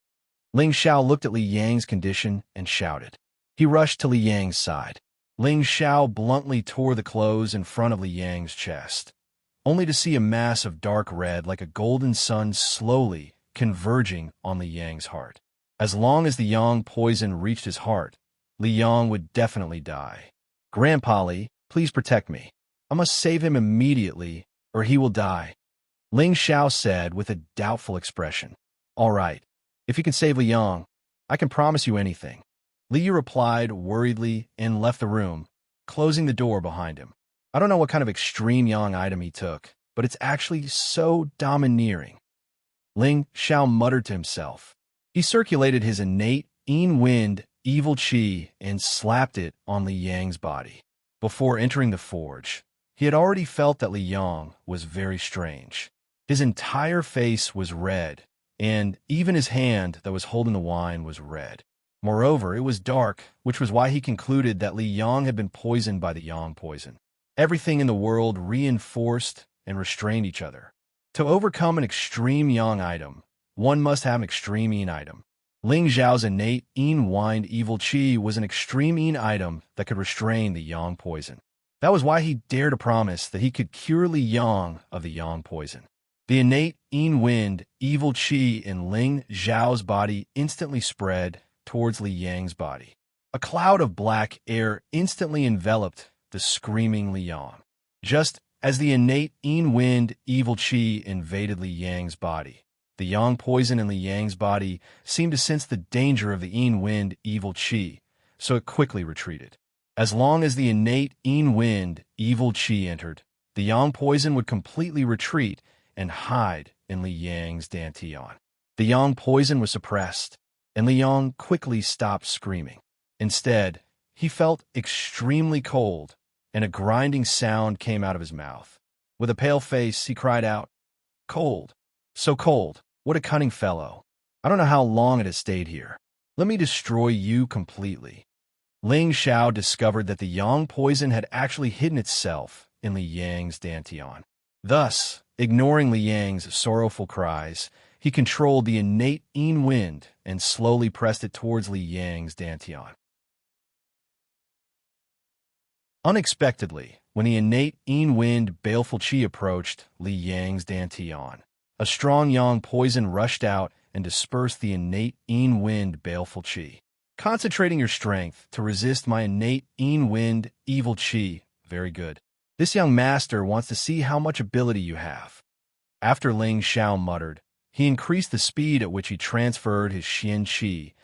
Ling Xiao looked at Li Yang's condition and shouted. He rushed to Li Yang's side. Ling Xiao bluntly tore the clothes in front of Li Yang's chest, only to see a mass of dark red like a golden sun slowly converging on Li Yang's heart. As long as the yang poison reached his heart, Li Yang would definitely die. Grandpa Li, please protect me. I must save him immediately, or he will die. Ling Xiao said with a doubtful expression. All right, if you can save Li Yang, I can promise you anything. Li Yu replied worriedly and left the room, closing the door behind him. I don't know what kind of extreme yang item he took, but it's actually so domineering. Ling Xiao muttered to himself. He circulated his innate Yin Wind evil qi and slapped it on Li Yang's body. Before entering the forge, he had already felt that Li Yang was very strange. His entire face was red, and even his hand that was holding the wine was red. Moreover, it was dark, which was why he concluded that Li Yang had been poisoned by the yang poison. Everything in the world reinforced and restrained each other. To overcome an extreme yang item, one must have an extreme yin item. Ling Zhao's innate yin wind evil qi was an extreme yin item that could restrain the yang poison. That was why he dared to promise that he could cure Li Yang of the yang poison. The innate yin wind evil qi in Ling Zhao's body instantly spread towards Li Yang's body. A cloud of black air instantly enveloped the screaming Li Yang. Just as the innate yin wind evil qi invaded Li Yang's body, the yang poison in Li Yang's body seemed to sense the danger of the yin wind evil qi, so it quickly retreated. As long as the innate yin wind evil qi entered, the yang poison would completely retreat and hide in Li Yang's dantian. The yang poison was suppressed, and Li Yang quickly stopped screaming. Instead, he felt extremely cold, and a grinding sound came out of his mouth. With a pale face, he cried out, "Cold! So cold! What a cunning fellow! I don't know how long it has stayed here. Let me destroy you completely." Ling Xiao discovered that the yang poison had actually hidden itself in Li Yang's dantian. Thus, ignoring Li Yang's sorrowful cries, he controlled the innate yin wind and slowly pressed it towards Li Yang's dantian. Unexpectedly, when the innate yin wind baleful qi approached Li Yang's dantian, a strong yang poison rushed out and dispersed the innate yin wind baleful qi. Concentrating your strength to resist my innate yin wind evil qi very good. This young master wants to see how much ability you have. After Ling Xiao muttered, he increased the speed at which he transferred his Xianxia,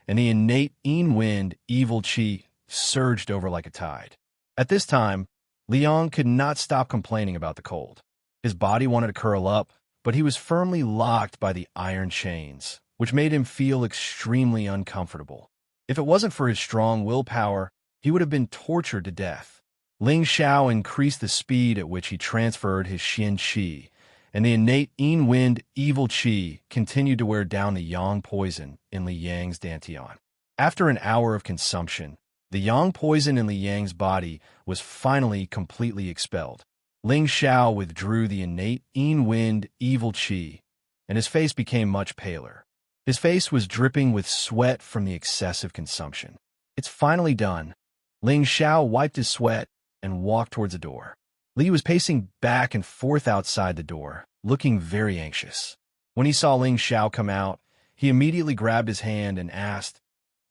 and the innate wind evil qi surged over like a tide. At this time, Liang could not stop complaining about the cold. His body wanted to curl up, but he was firmly locked by the iron chains, which made him feel extremely uncomfortable. If it wasn't for his strong willpower, he would have been tortured to death. Ling Xiao increased the speed at which he transferred his Xianxia, and the innate wind evil qi continued to wear down the yang poison in Li Yang's dantian. After an hour of consumption, the yang poison in Li Yang's body was finally completely expelled. Ling Xiao withdrew the innate wind evil qi, and his face became much paler. His face was dripping with sweat from the excessive consumption. It's finally done. Ling Xiao wiped his sweat and walked towards the door. Li was pacing back and forth outside the door, looking very anxious. When he saw Ling Xiao come out, he immediately grabbed his hand and asked,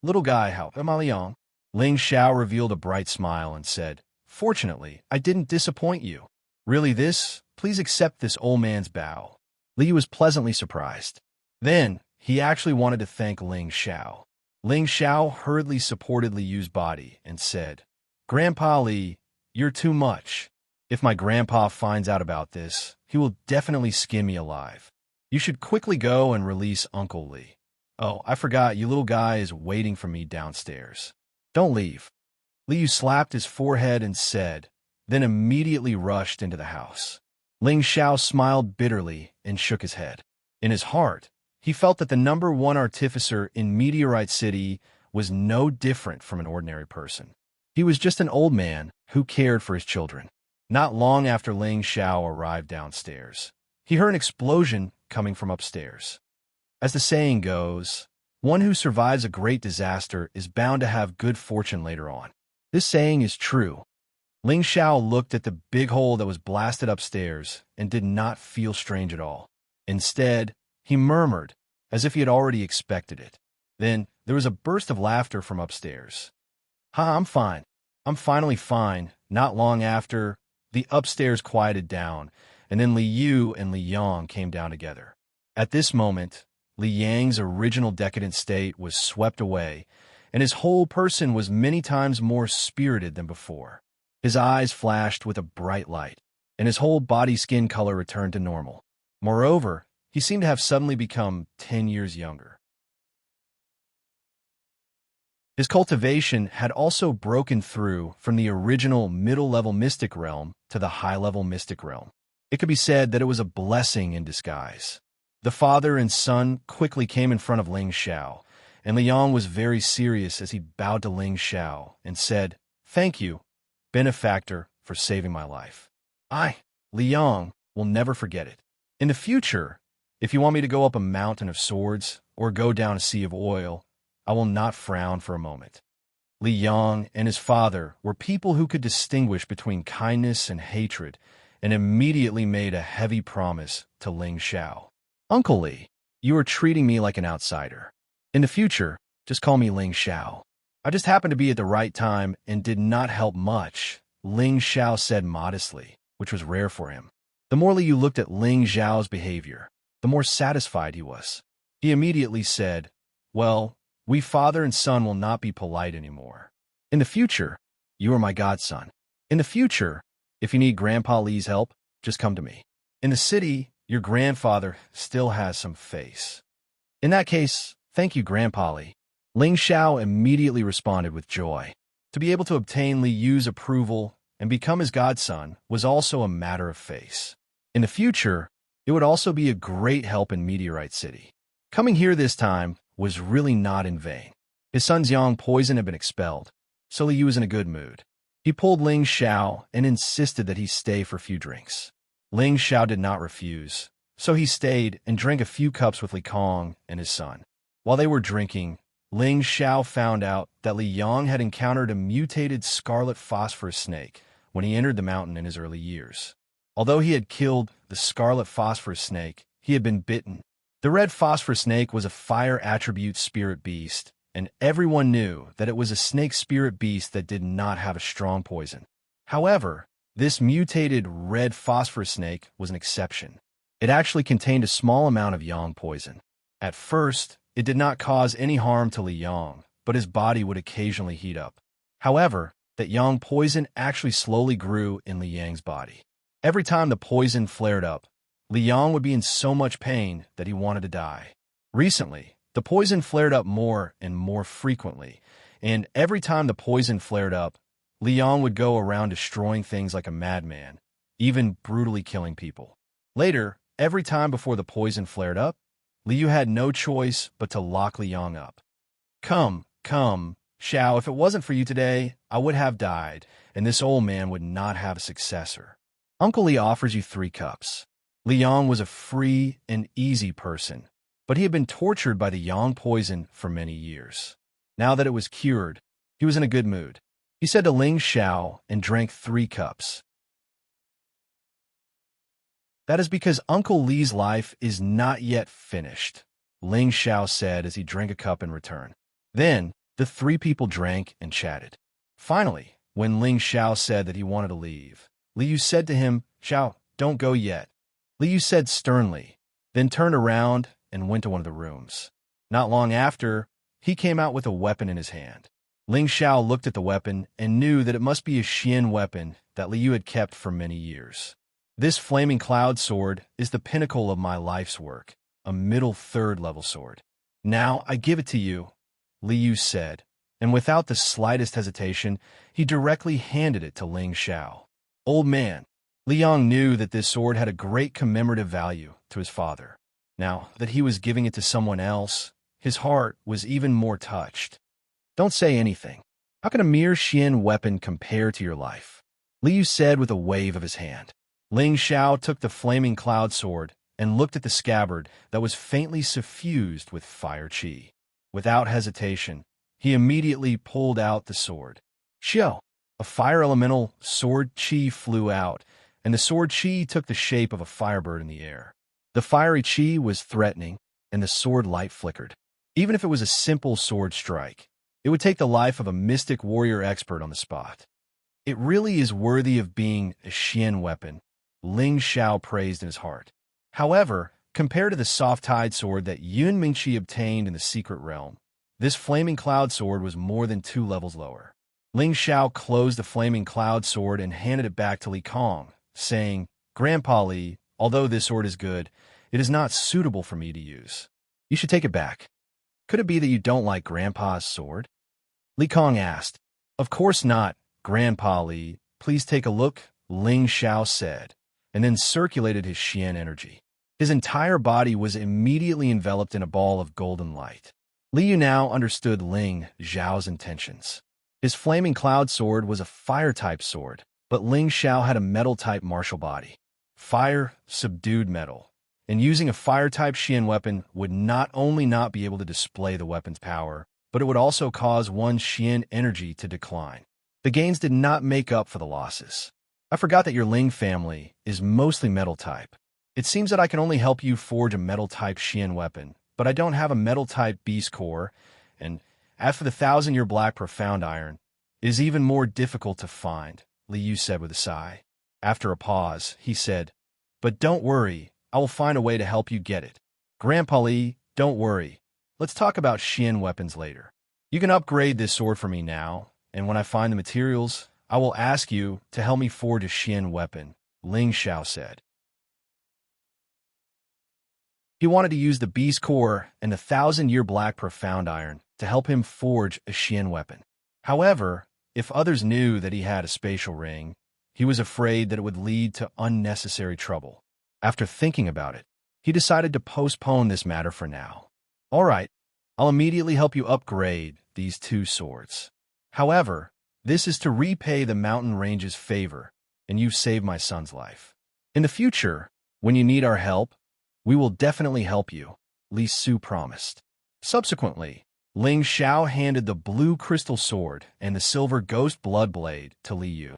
"Little guy, how am I, Liang?" Ling Xiao revealed a bright smile and said, "Fortunately, I didn't disappoint you. Really this? Please accept this old man's bow." Li was pleasantly surprised. Then, he actually wanted to thank Ling Xiao. Ling Xiao hurriedly supported Li Yu's body and said, "Grandpa Li, you're too much. If my grandpa finds out about this, he will definitely skin me alive. You should quickly go and release Uncle Li. Oh, I forgot, you little guy is waiting for me downstairs. Don't leave." Li Yu slapped his forehead and said, then immediately rushed into the house. Ling Xiao smiled bitterly and shook his head. In his heart, he felt that the #1 artificer in Meteorite City was no different from an ordinary person. He was just an old man who cared for his children. Not long after Ling Xiao arrived downstairs, he heard an explosion coming from upstairs. As the saying goes, one who survives a great disaster is bound to have good fortune later on. This saying is true. Ling Xiao looked at the big hole that was blasted upstairs and did not feel strange at all. Instead, he murmured, as if he had already expected it. Then, there was a burst of laughter from upstairs. "Ha, I'm fine. I'm finally fine." Not long after, the upstairs quieted down, and then Li Yu and Li Yang came down together. At this moment, Li Yang's original decadent state was swept away, and his whole person was many times more spirited than before. His eyes flashed with a bright light, and his whole body skin color returned to normal. Moreover, he seemed to have suddenly become 10 years younger. His cultivation had also broken through from the original middle-level mystic realm to the high-level mystic realm. It could be said that it was a blessing in disguise. The father and son quickly came in front of Ling Xiao, and Liang was very serious as he bowed to Ling Xiao and said, "Thank you, benefactor, for saving my life. I, Liang, will never forget it. In the future, if you want me to go up a mountain of swords or go down a sea of oil, I will not frown for a moment." Li Yang and his father were people who could distinguish between kindness and hatred, and immediately made a heavy promise to Ling Xiao. "Uncle Li, you are treating me like an outsider. In the future, just call me Ling Xiao." "I just happened to be at the right time and did not help much," Ling Xiao said modestly, which was rare for him. The more Li Yu looked at Ling Xiao's behavior, the more satisfied he was. He immediately said, "Well, we father and son will not be polite anymore. In the future, you are my godson. In the future, if you need Grandpa Li's help, just come to me. In the city, your grandfather still has some face. In that case, thank you, Grandpa Li." Ling Xiao immediately responded with joy. To be able to obtain Li Yu's approval and become his godson was also a matter of face. In the future, it would also be a great help in Meteorite City. Coming here this time was really not in vain. His son's yang poison had been expelled, so Li Yu was in a good mood. He pulled Ling Xiao and insisted that he stay for a few drinks. Ling Xiao did not refuse, so he stayed and drank a few cups with Li Kong and his son. While they were drinking, Ling Xiao found out that Li Yang had encountered a mutated scarlet phosphorus snake when he entered the mountain in his early years. Although he had killed the scarlet phosphorus snake, he had been bitten. The red phosphorus snake was a fire attribute spirit beast, and everyone knew that it was a snake spirit beast that did not have a strong poison. However, this mutated red phosphorus snake was an exception. It actually contained a small amount of yang poison. At first, it did not cause any harm to Li Yang, but his body would occasionally heat up. However, that yang poison actually slowly grew in Li Yang's body. Every time the poison flared up, Li Yang would be in so much pain that he wanted to die. Recently, the poison flared up more and more frequently, and every time the poison flared up, Li Yang would go around destroying things like a madman, even brutally killing people. Later, every time before the poison flared up, Liu had no choice but to lock Li Yang up. Come, Xiao, if it wasn't for you today, I would have died, and this old man would not have a successor. Uncle Li offers you 3 cups. Li Yang was a free and easy person, but he had been tortured by the yang poison for many years. Now that it was cured, he was in a good mood. He said to Ling Xiao and drank 3 cups. That is because Uncle Li's life is not yet finished, Ling Xiao said as he drank a cup in return. Then, the 3 people drank and chatted. Finally, when Ling Xiao said that he wanted to leave, Liu said to him, "Xiao, don't go yet." Liu said sternly, then turned around and went to one of the rooms. Not long after, he came out with a weapon in his hand. Ling Xiao looked at the weapon and knew that it must be a Xian weapon that Liu had kept for many years. This flaming cloud sword is the pinnacle of my life's work, a middle 3rd level sword. Now I give it to you, Liu said, and without the slightest hesitation, he directly handed it to Ling Xiao. Old man, Li Yang knew that this sword had a great commemorative value to his father. Now that he was giving it to someone else, his heart was even more touched. Don't say anything. How can a mere Xian weapon compare to your life? Liu said with a wave of his hand. Ling Xiao took the flaming cloud sword and looked at the scabbard that was faintly suffused with fire qi. Without hesitation, he immediately pulled out the sword. Xiao, a fire elemental sword qi flew out, and the sword qi took the shape of a firebird in the air. The fiery qi was threatening, and the sword light flickered. Even if it was a simple sword strike, it would take the life of a mystic warrior expert on the spot. It really is worthy of being a Xian weapon, Ling Xiao praised in his heart. However, compared to the soft-hide sword that Yun Mingqi obtained in the secret realm, this flaming cloud sword was more than 2 levels lower. Ling Xiao closed the flaming cloud sword and handed it back to Li Kong, saying, "Grandpa Li, although this sword is good, it is not suitable for me to use. You should take it back." Could it be that you don't like Grandpa's sword? Li Kong asked. Of course not, Grandpa Li. Please take a look, Ling Xiao said, and then circulated his Xian energy. His entire body was immediately enveloped in a ball of golden light. Liu now understood Ling Xiao's intentions. His flaming cloud sword was a fire-type sword, but Ling Xiao had a metal-type martial body. Fire subdued metal, and using a fire-type Xian weapon would not only not be able to display the weapon's power, but it would also cause one's Xian energy to decline. The gains did not make up for the losses. I forgot that your Ling family is mostly metal-type. It seems that I can only help you forge a metal-type Xian weapon, but I don't have a metal-type beast core, and as for the 1,000-year black profound iron, it is even more difficult to find, Liu said with a sigh. After a pause, he said, "But don't worry, I will find a way to help you get it. Grandpa Li, don't worry. Let's talk about Xian weapons later. You can upgrade this sword for me now, and when I find the materials, I will ask you to help me forge a Xian weapon," Ling Xiao said. He wanted to use the beast core and the 1,000-year black profound iron to help him forge a Xian weapon. However, if others knew that he had a spatial ring, he was afraid that it would lead to unnecessary trouble. After thinking about it, he decided to postpone this matter for now. All right, I'll immediately help you upgrade these 2 swords. However, this is to repay the mountain range's favor, and you've saved my son's life. In the future, when you need our help, we will definitely help you, Li Su promised. Subsequently, Ling Xiao handed the blue crystal sword and the silver ghost blood blade to Li Yu.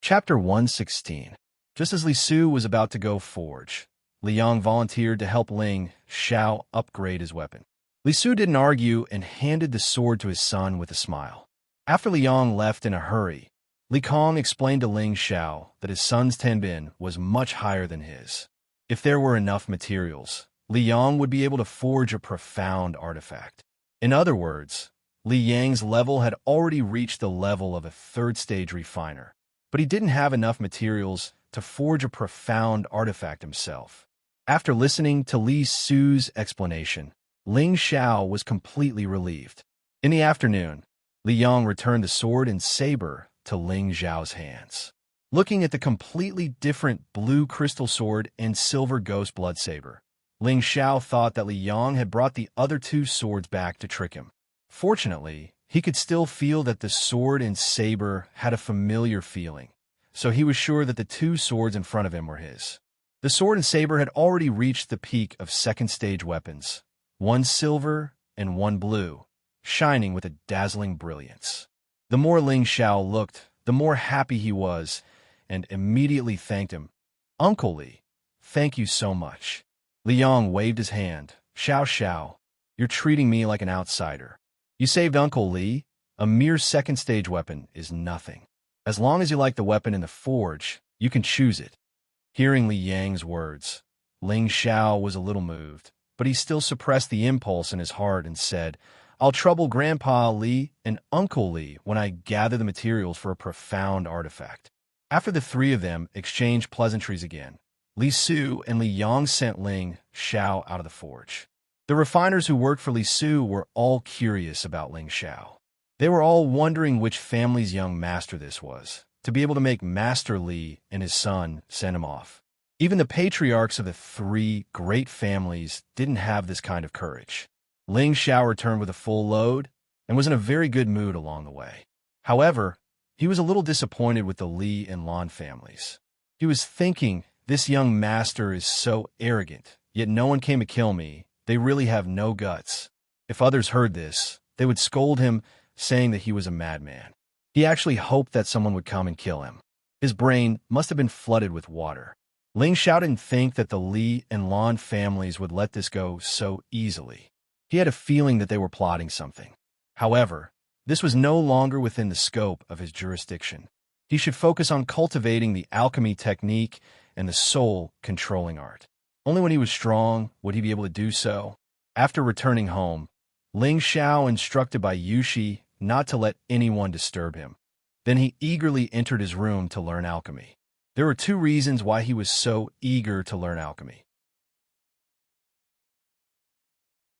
Chapter 116. Just as Li Su was about to go forge, Li Yang volunteered to help Ling Xiao upgrade his weapon. Li Su didn't argue and handed the sword to his son with a smile. After Li Yang left in a hurry, Li Kong explained to Ling Xiao that his son's Tenbin was much higher than his. If there were enough materials, Li Yang would be able to forge a profound artifact. In other words, Li Yang's level had already reached the level of a third-stage refiner, but he didn't have enough materials to forge a profound artifact himself. After listening to Li Su's explanation, Ling Xiao was completely relieved. In the afternoon, Li Yang returned the sword and saber to Ling Xiao's hands. Looking at the completely different blue crystal sword and silver ghost blood saber, Ling Xiao thought that Li Yang had brought the other two swords back to trick him. Fortunately, he could still feel that the sword and saber had a familiar feeling, so he was sure that the two swords in front of him were his. The sword and saber had already reached the peak of second-stage weapons, one silver and one blue, shining with a dazzling brilliance. The more Ling Xiao looked, the more happy he was, and immediately thanked him. "Uncle Li, thank you so much." Li Yang waved his hand. "Xiao Xiao, you're treating me like an outsider. You saved Uncle Li. A mere second-stage weapon is nothing. As long as you like the weapon in the forge, you can choose it." Hearing Li Yang's words, Ling Xiao was a little moved, but he still suppressed the impulse in his heart and said, "I'll trouble Grandpa Li and Uncle Li when I gather the materials for a profound artifact." After the three of them exchanged pleasantries again, Li Su and Li Yang sent Ling Xiao out of the forge. The refiners who worked for Li Su were all curious about Ling Xiao. They were all wondering which family's young master this was, to be able to make Master Li and his son send him off. Even the patriarchs of the three great families didn't have this kind of courage. Ling Xiao returned with a full load and was in a very good mood along the way. However, he was a little disappointed with the Li and Lan families. He was thinking, this young master is so arrogant, yet no one came to kill me. They really have no guts. If others heard this, they would scold him, saying that he was a madman. He actually hoped that someone would come and kill him. His brain must have been flooded with water. Ling Xiao didn't think that the Li and Lan families would let this go so easily. He had a feeling that they were plotting something. However, this was no longer within the scope of his jurisdiction. He should focus on cultivating the alchemy technique and the soul-controlling art. Only when he was strong would he be able to do so. After returning home, Ling Xiao instructed by Yushi not to let anyone disturb him. Then he eagerly entered his room to learn alchemy. There were two reasons why he was so eager to learn alchemy.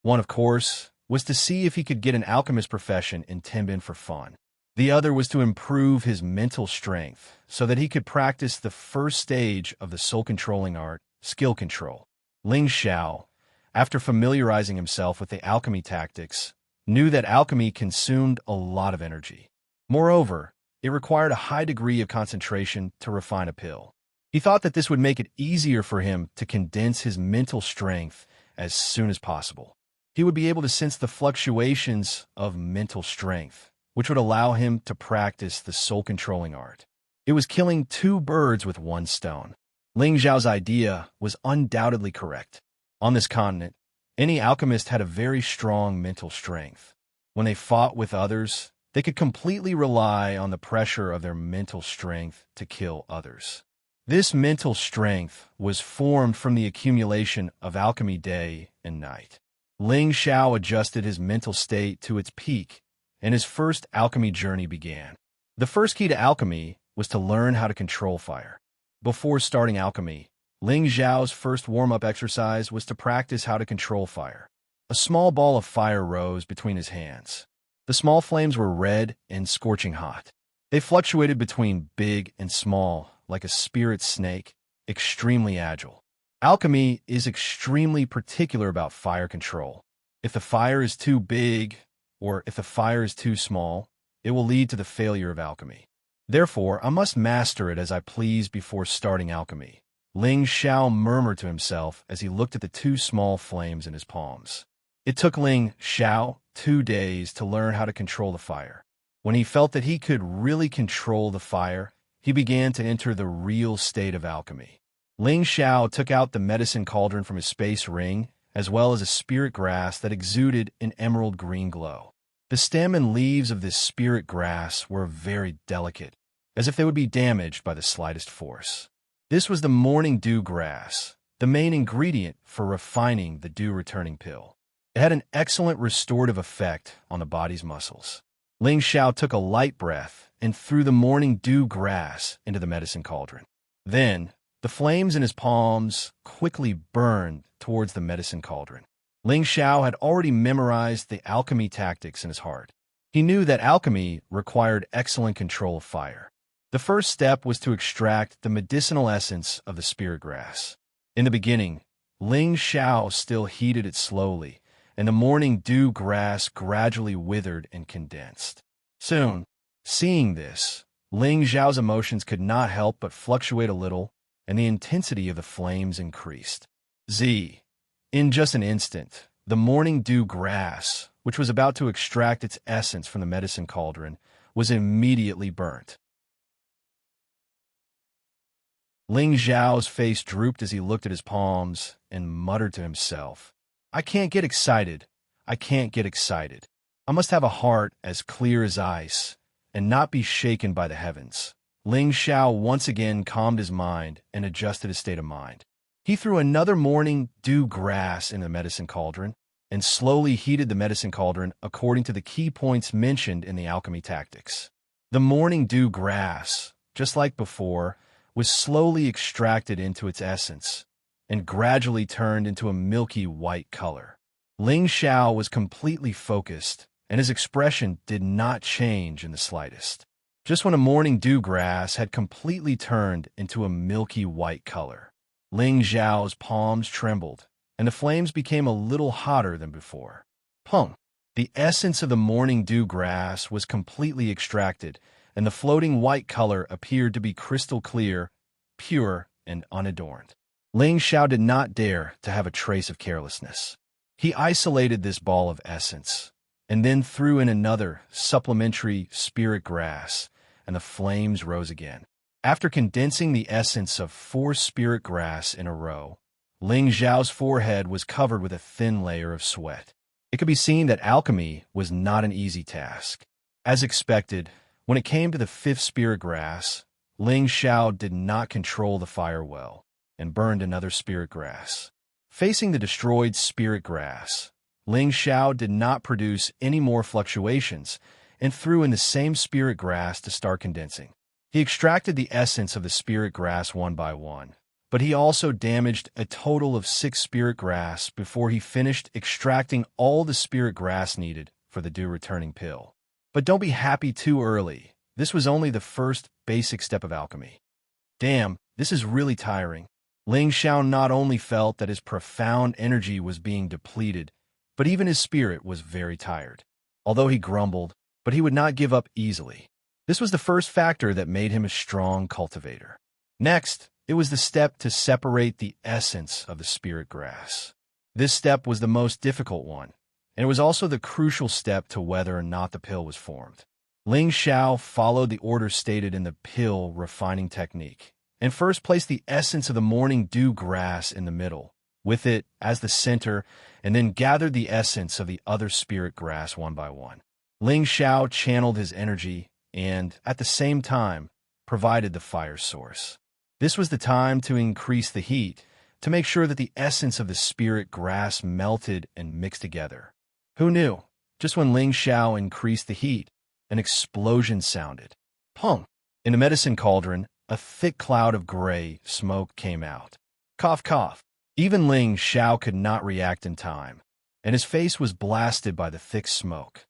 One, of course, was to see if he could get an alchemist profession in Tenbin for fun. The other was to improve his mental strength so that he could practice the first stage of the soul-controlling art, skill control. Ling Xiao, after familiarizing himself with the alchemy tactics, knew that alchemy consumed a lot of energy. Moreover, it required a high degree of concentration to refine a pill. He thought that this would make it easier for him to condense his mental strength as soon as possible. He would be able to sense the fluctuations of mental strength, which would allow him to practice the soul-controlling art. It was killing two birds with one stone. Ling Xiao's idea was undoubtedly correct. On this continent, any alchemist had a very strong mental strength. When they fought with others, they could completely rely on the pressure of their mental strength to kill others. This mental strength was formed from the accumulation of alchemy day and night. Ling Xiao adjusted his mental state to its peak, and his first alchemy journey began. The first key to alchemy was to learn how to control fire. Before starting alchemy, Ling Xiao's first warm-up exercise was to practice how to control fire. A small ball of fire rose between his hands. The small flames were red and scorching hot. They fluctuated between big and small, like a spirit snake, extremely agile. Alchemy is extremely particular about fire control. If the fire is too big, or if the fire is too small, it will lead to the failure of alchemy. Therefore, I must master it as I please before starting alchemy. Ling Xiao murmured to himself as he looked at the two small flames in his palms. It took Ling Xiao 2 days to learn how to control the fire. When he felt that he could really control the fire, he began to enter the real state of alchemy. Ling Xiao took out the medicine cauldron from his space ring as well as a spirit grass that exuded an emerald green glow. The stem and leaves of this spirit grass were very delicate, as if they would be damaged by the slightest force. This was the morning dew grass, the main ingredient for refining the dew-returning pill. It had an excellent restorative effect on the body's muscles. Ling Xiao took a light breath and threw the morning dew grass into the medicine cauldron. Then, the flames in his palms quickly burned towards the medicine cauldron. Ling Xiao had already memorized the alchemy tactics in his heart. He knew that alchemy required excellent control of fire. The first step was to extract the medicinal essence of the spirit grass. In the beginning, Ling Xiao still heated it slowly, and the morning dew grass gradually withered and condensed. Soon, seeing this, Ling Xiao's emotions could not help but fluctuate a little, and the intensity of the flames increased. In just an instant, the morning dew grass, which was about to extract its essence from the medicine cauldron, was immediately burnt. Ling Xiao's face drooped as he looked at his palms and muttered to himself, "I can't get excited. I can't get excited. I must have a heart as clear as ice and not be shaken by the heavens." Ling Xiao once again calmed his mind and adjusted his state of mind. He threw another morning dew grass in the medicine cauldron and slowly heated the medicine cauldron according to the key points mentioned in the alchemy tactics. The morning dew grass, just like before, was slowly extracted into its essence and gradually turned into a milky white color. Ling Xiao was completely focused, and his expression did not change in the slightest. Just when a morning dew grass had completely turned into a milky white color, Ling Xiao's palms trembled, and the flames became a little hotter than before. Pung! The essence of the morning dew grass was completely extracted, and the floating white color appeared to be crystal clear, pure, and unadorned. Ling Xiao did not dare to have a trace of carelessness. He isolated this ball of essence, and then threw in another supplementary spirit grass, and the flames rose again. After condensing the essence of 4 spirit grass in a row, Ling Xiao's forehead was covered with a thin layer of sweat. It could be seen that alchemy was not an easy task. As expected, when it came to the 5th spirit grass, Ling Xiao did not control the fire well and burned another spirit grass. Facing the destroyed spirit grass, Ling Xiao did not produce any more fluctuations and threw in the same spirit grass to start condensing. He extracted the essence of the spirit grass one by one, but he also damaged a total of 6 spirit grass before he finished extracting all the spirit grass needed for the dew-returning pill. But don't be happy too early. This was only the first basic step of alchemy. Damn, this is really tiring. Ling Xiao not only felt that his profound energy was being depleted, but even his spirit was very tired. Although he grumbled, but he would not give up easily. This was the first factor that made him a strong cultivator. Next, it was the step to separate the essence of the spirit grass. This step was the most difficult one, and it was also the crucial step to whether or not the pill was formed. Ling Xiao followed the order stated in the pill refining technique, and first placed the essence of the morning dew grass in the middle, with it as the center, and then gathered the essence of the other spirit grass one by one. Ling Xiao channeled his energy and, at the same time, provided the fire source. This was the time to increase the heat, to make sure that the essence of the spirit grass melted and mixed together. Who knew? Just when Ling Xiao increased the heat, an explosion sounded. Pung! In the medicine cauldron, a thick cloud of gray smoke came out. Cough, cough. Even Ling Xiao could not react in time, and his face was blasted by the thick smoke.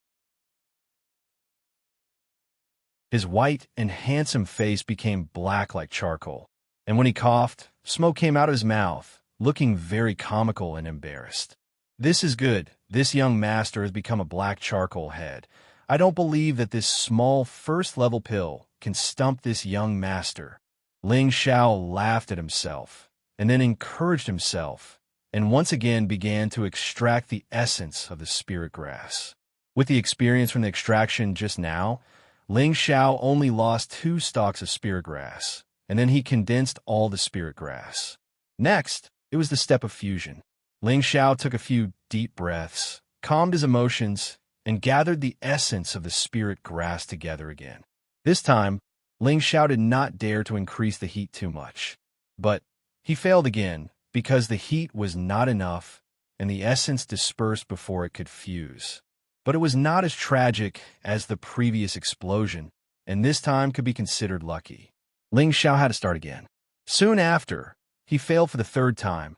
His white and handsome face became black like charcoal, and when he coughed, smoke came out of his mouth, looking very comical and embarrassed. This is good. This young master has become a black charcoal head. I don't believe that this small first-level pill can stump this young master. Ling Xiao laughed at himself, and then encouraged himself, and once again began to extract the essence of the spirit grass. With the experience from the extraction just now, Ling Xiao only lost 2 stalks of spirit grass, and then he condensed all the spirit grass. Next, it was the step of fusion. Ling Xiao took a few deep breaths, calmed his emotions, and gathered the essence of the spirit grass together again. This time, Ling Xiao did not dare to increase the heat too much. But he failed again because the heat was not enough and the essence dispersed before it could fuse. But it was not as tragic as the previous explosion, and this time could be considered lucky. Ling Xiao had to start again. Soon after, he failed for the third time,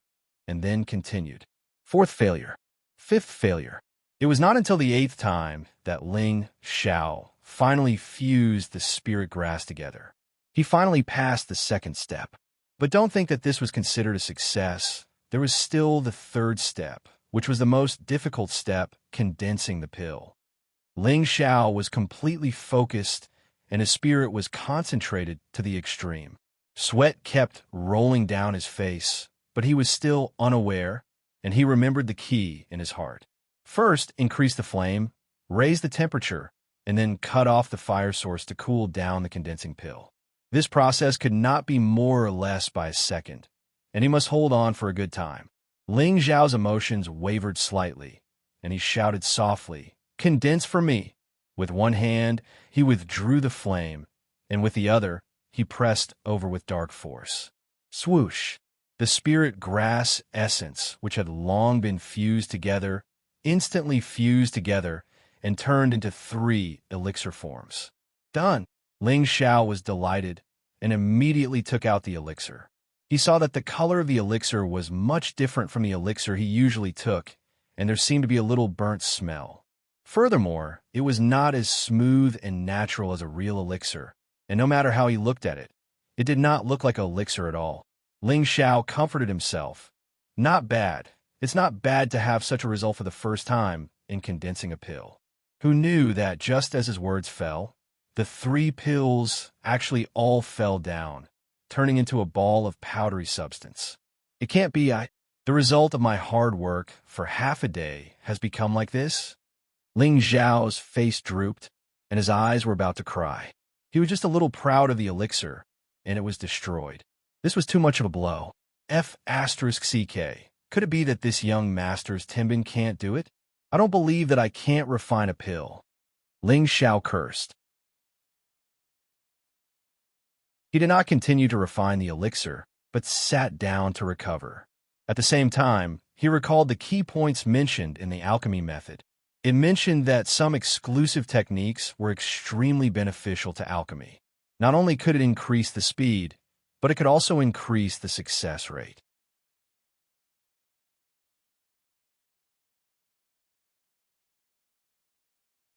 and then continued. Fourth failure. Fifth failure. It was not until the eighth time that Ling Xiao finally fused the spirit grass together. He finally passed the second step. But don't think that this was considered a success. There was still the third step, which was the most difficult step, condensing the pill. Ling Xiao was completely focused, and his spirit was concentrated to the extreme. Sweat kept rolling down his face, but he was still unaware, and he remembered the key in his heart. First, increase the flame, raise the temperature, and then cut off the fire source to cool down the condensing pill. This process could not be more or less by a second, and he must hold on for a good time. Ling Xiao's emotions wavered slightly, and he shouted softly, "Condense for me." With one hand, he withdrew the flame, and with the other, he pressed over with dark force. Swoosh! The spirit grass essence, which had long been fused together, instantly fused together and turned into 3 elixir forms. Done! Ling Xiao was delighted and immediately took out the elixir. He saw that the color of the elixir was much different from the elixir he usually took, and there seemed to be a little burnt smell. Furthermore, it was not as smooth and natural as a real elixir, and no matter how he looked at it, it did not look like an elixir at all. Ling Xiao comforted himself. Not bad. It's not bad to have such a result for the first time in condensing a pill. Who knew that just as his words fell, the 3 pills actually all fell down, turning into a ball of powdery substance. It can't be the result of my hard work for half a day has become like this? Ling Xiao's face drooped, and his eyes were about to cry. He was just a little proud of the elixir, and it was destroyed. This was too much of a blow. F***CK. Could it be that this young master's Timbin can't do it? I don't believe that I can't refine a pill. Ling Xiao cursed. He did not continue to refine the elixir, but sat down to recover. At the same time, he recalled the key points mentioned in the alchemy method. It mentioned that some exclusive techniques were extremely beneficial to alchemy. Not only could it increase the speed, but it could also increase the success rate.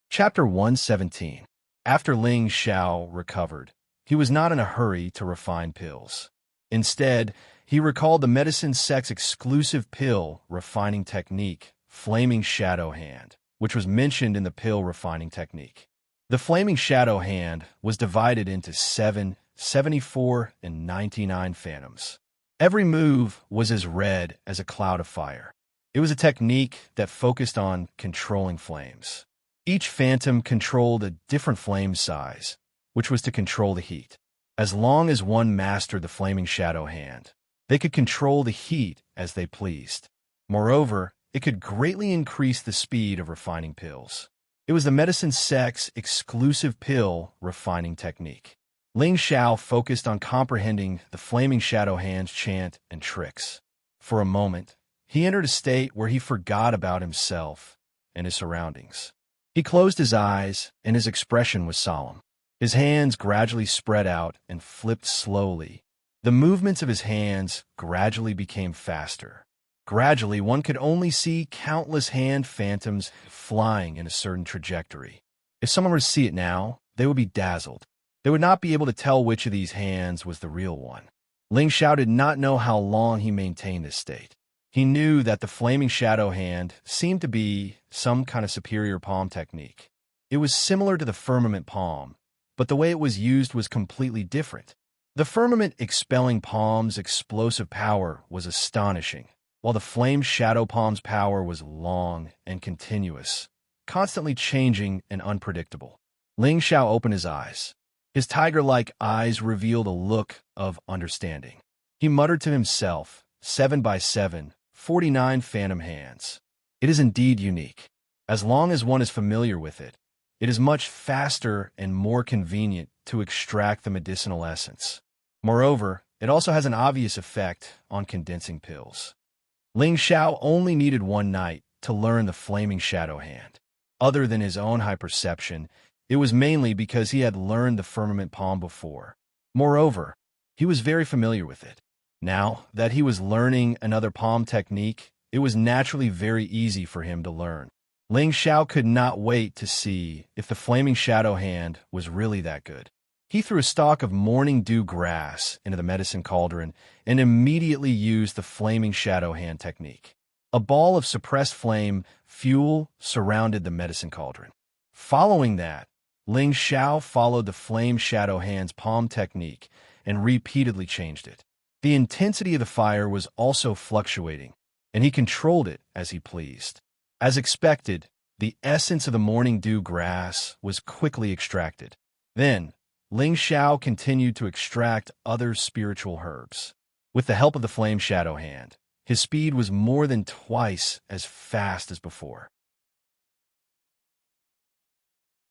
Chapter 117. After Ling Xiao recovered, he was not in a hurry to refine pills. Instead, he recalled the medicine sect's exclusive pill refining technique, Flaming Shadow Hand, which was mentioned in the pill refining technique. The Flaming Shadow Hand was divided into 7, 74, and 99 phantoms. Every move was as red as a cloud of fire. It was a technique that focused on controlling flames. Each phantom controlled a different flame size, which was to control the heat. As long as one mastered the Flaming Shadow Hand, they could control the heat as they pleased. Moreover, it could greatly increase the speed of refining pills. It was the medicine sect's exclusive pill refining technique. Ling Xiao focused on comprehending the Flaming Shadow Hand's chant and tricks. For a moment, he entered a state where he forgot about himself and his surroundings. He closed his eyes, and his expression was solemn. His hands gradually spread out and flipped slowly. The movements of his hands gradually became faster. Gradually, one could only see countless hand phantoms flying in a certain trajectory. If someone were to see it now, they would be dazzled. They would not be able to tell which of these hands was the real one. Ling Xiao did not know how long he maintained this state. He knew that the Flaming Shadow Hand seemed to be some kind of superior palm technique. It was similar to the firmament palm, but the way it was used was completely different. The firmament expelling palm's explosive power was astonishing, while the Flame Shadow Palm's power was long and continuous, constantly changing and unpredictable. Ling Xiao opened his eyes. His tiger-like eyes revealed a look of understanding. He muttered to himself, 7 by 7, 49 phantom hands. It is indeed unique. As long as one is familiar with it, it is much faster and more convenient to extract the medicinal essence. Moreover, it also has an obvious effect on condensing pills. Ling Xiao only needed one night to learn the Flaming Shadow Hand. Other than his own high perception, it was mainly because he had learned the Firmament Palm before. Moreover, he was very familiar with it. Now that he was learning another palm technique, it was naturally very easy for him to learn. Ling Xiao could not wait to see if the Flaming Shadow Hand was really that good. He threw a stalk of morning dew grass into the medicine cauldron and immediately used the Flaming Shadow Hand technique. A ball of suppressed flame fuel surrounded the medicine cauldron. Following that, Ling Xiao followed the Flame Shadow Hand's palm technique and repeatedly changed it. The intensity of the fire was also fluctuating, and he controlled it as he pleased. As expected, the essence of the morning dew grass was quickly extracted. Then, Ling Xiao continued to extract other spiritual herbs. With the help of the Flame Shadow Hand, his speed was more than twice as fast as before.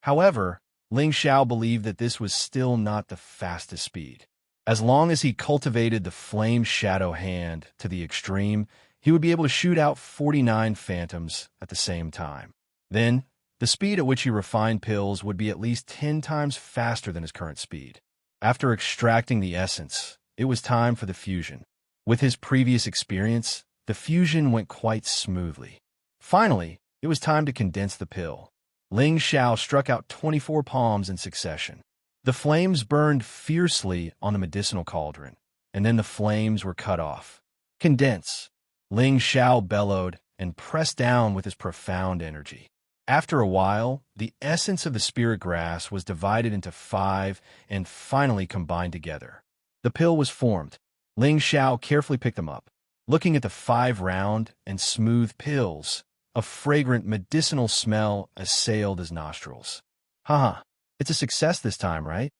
However, Ling Xiao believed that this was still not the fastest speed. As long as he cultivated the Flame Shadow Hand to the extreme, he would be able to shoot out 49 phantoms at the same time. Then, the speed at which he refined pills would be at least 10 times faster than his current speed. After extracting the essence, it was time for the fusion. With his previous experience, the fusion went quite smoothly. Finally, it was time to condense the pill. Ling Xiao struck out 24 palms in succession. The flames burned fiercely on the medicinal cauldron, and then the flames were cut off. Condense! Ling Xiao bellowed and pressed down with his profound energy. After a while, the essence of the spirit grass was divided into 5 and finally combined together. The pill was formed. Ling Xiao carefully picked them up. Looking at the 5 round and smooth pills, a fragrant medicinal smell assailed his nostrils. Haha, it's a success this time, right?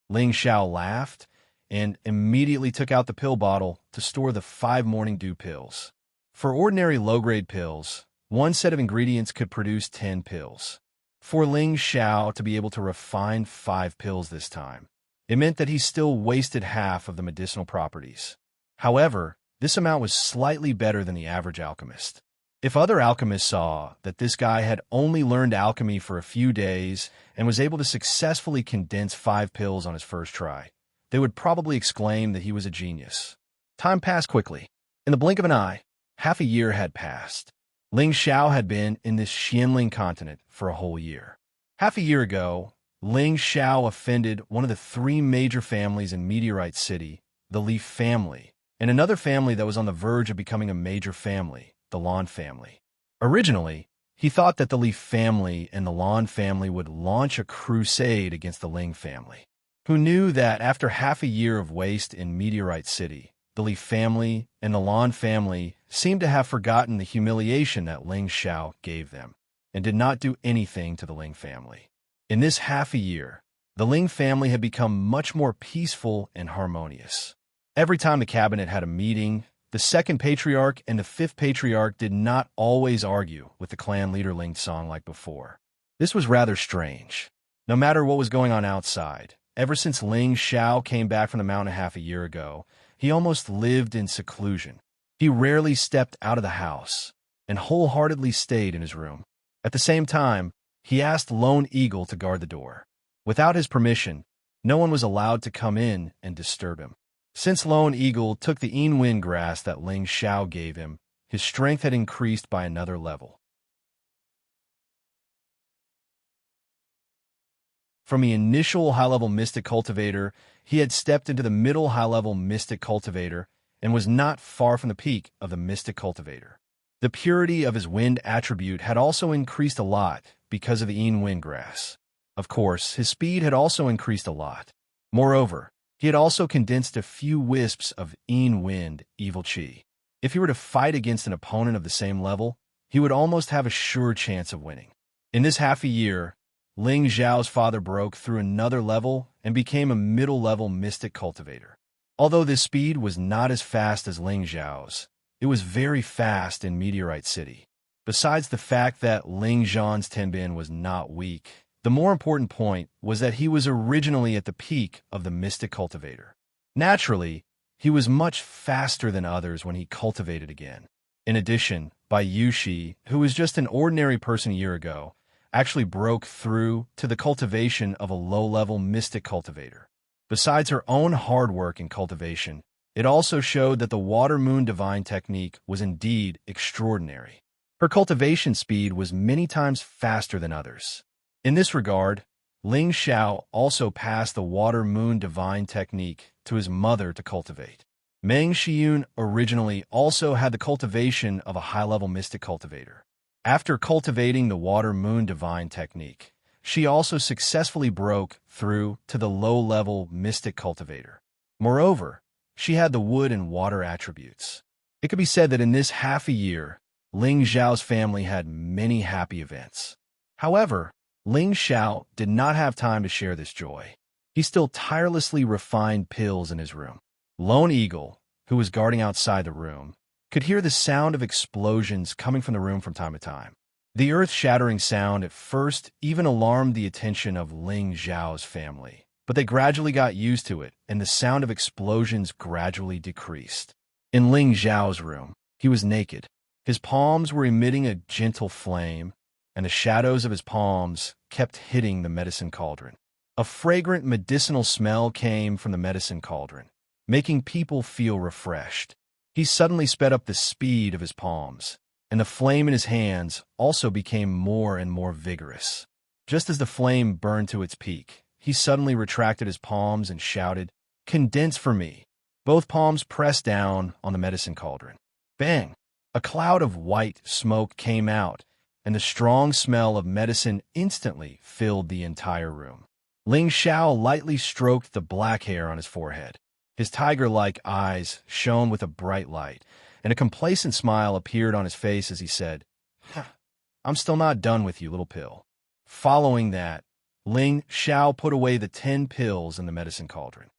Ling Xiao laughed and immediately took out the pill bottle to store the 5 morning dew pills. For ordinary low-grade pills, one set of ingredients could produce 10 pills. For Ling Xiao to be able to refine 5 pills this time, it meant that he still wasted half of the medicinal properties. However, this amount was slightly better than the average alchemist. If other alchemists saw that this guy had only learned alchemy for a few days and was able to successfully condense 5 pills on his first try, they would probably exclaim that he was a genius. Time passed quickly. In the blink of an eye, half a year had passed. Ling Xiao had been in this Xianling continent for a whole year. Half a year ago, Ling Xiao offended one of the 3 major families in Meteorite City, the Leaf family, and another family that was on the verge of becoming a major family, the Lawn family. Originally, he thought that the Leaf family and the Lawn family would launch a crusade against the Ling family. Who knew that after half a year of waste in Meteorite City, the Leaf family and the Lawn family seemed to have forgotten the humiliation that Ling Xiao gave them, and did not do anything to the Ling family. In this half a year, the Ling family had become much more peaceful and harmonious. Every time the cabinet had a meeting, the 2nd patriarch and the 5th patriarch did not always argue with the clan leader Ling Song like before. This was rather strange. No matter what was going on outside, ever since Ling Xiao came back from the mountain half a year ago, he almost lived in seclusion. He rarely stepped out of the house and wholeheartedly stayed in his room. At the same time, he asked Lone Eagle to guard the door. Without his permission, no one was allowed to come in and disturb him. Since Lone Eagle took the Wind grass that Ling Xiao gave him, his strength had increased by another level. From the initial high-level Mystic Cultivator, he had stepped into the middle high-level Mystic Cultivator and was not far from the peak of the Mystic Cultivator. The purity of his wind attribute had also increased a lot because of the Wind grass. Of course, his speed had also increased a lot. Moreover, he had also condensed a few wisps of Wind evil chi. If he were to fight against an opponent of the same level, he would almost have a sure chance of winning. In this half a year, Ling Xiao's father broke through another level and became a middle-level Mystic Cultivator. Although this speed was not as fast as Ling Xiao's, It was very fast in Meteorite City. Besides the fact that Ling Zhan's Tenbin was not weak, the more important point was that he was originally at the peak of the mystic cultivator. Naturally, he was much faster than others when he cultivated again. In addition, Bai Yushi, who was just an ordinary person a year ago, actually broke through to the cultivation of a low-level mystic cultivator. Besides her own hard work in cultivation, it also showed that the Water Moon Divine technique was indeed extraordinary. Her cultivation speed was many times faster than others. In this regard, Ling Xiao also passed the Water Moon Divine technique to his mother to cultivate. Meng Xiyun originally also had the cultivation of a high-level mystic cultivator. After cultivating the Water Moon Divine technique, she also successfully broke through to the low-level mystic cultivator. Moreover, she had the wood and water attributes. It could be said that in this half a year, Ling Xiao's family had many happy events. However, Ling Xiao did not have time to share this joy. He still tirelessly refined pills in his room. Lone Eagle, who was guarding outside the room, could hear the sound of explosions coming from the room from time to time. The earth-shattering sound at first even alarmed the attention of Ling Xiao's family, but they gradually got used to it, and the sound of explosions gradually decreased. In Ling Xiao's room, he was naked. His palms were emitting a gentle flame, and the shadows of his palms kept hitting the medicine cauldron. A fragrant medicinal smell came from the medicine cauldron, making people feel refreshed. He suddenly sped up the speed of his palms, and the flame in his hands also became more and more vigorous. Just as the flame burned to its peak, he suddenly retracted his palms and shouted, "Condense for me." Both palms pressed down on the medicine cauldron. Bang! A cloud of white smoke came out, and the strong smell of medicine instantly filled the entire room. Ling Xiao lightly stroked the black hair on his forehead. His tiger-like eyes shone with a bright light, and a complacent smile appeared on his face as he said, "I'm still not done with you, little pill." Following that, Ling Xiao put away the 10 pills in the medicine cauldron.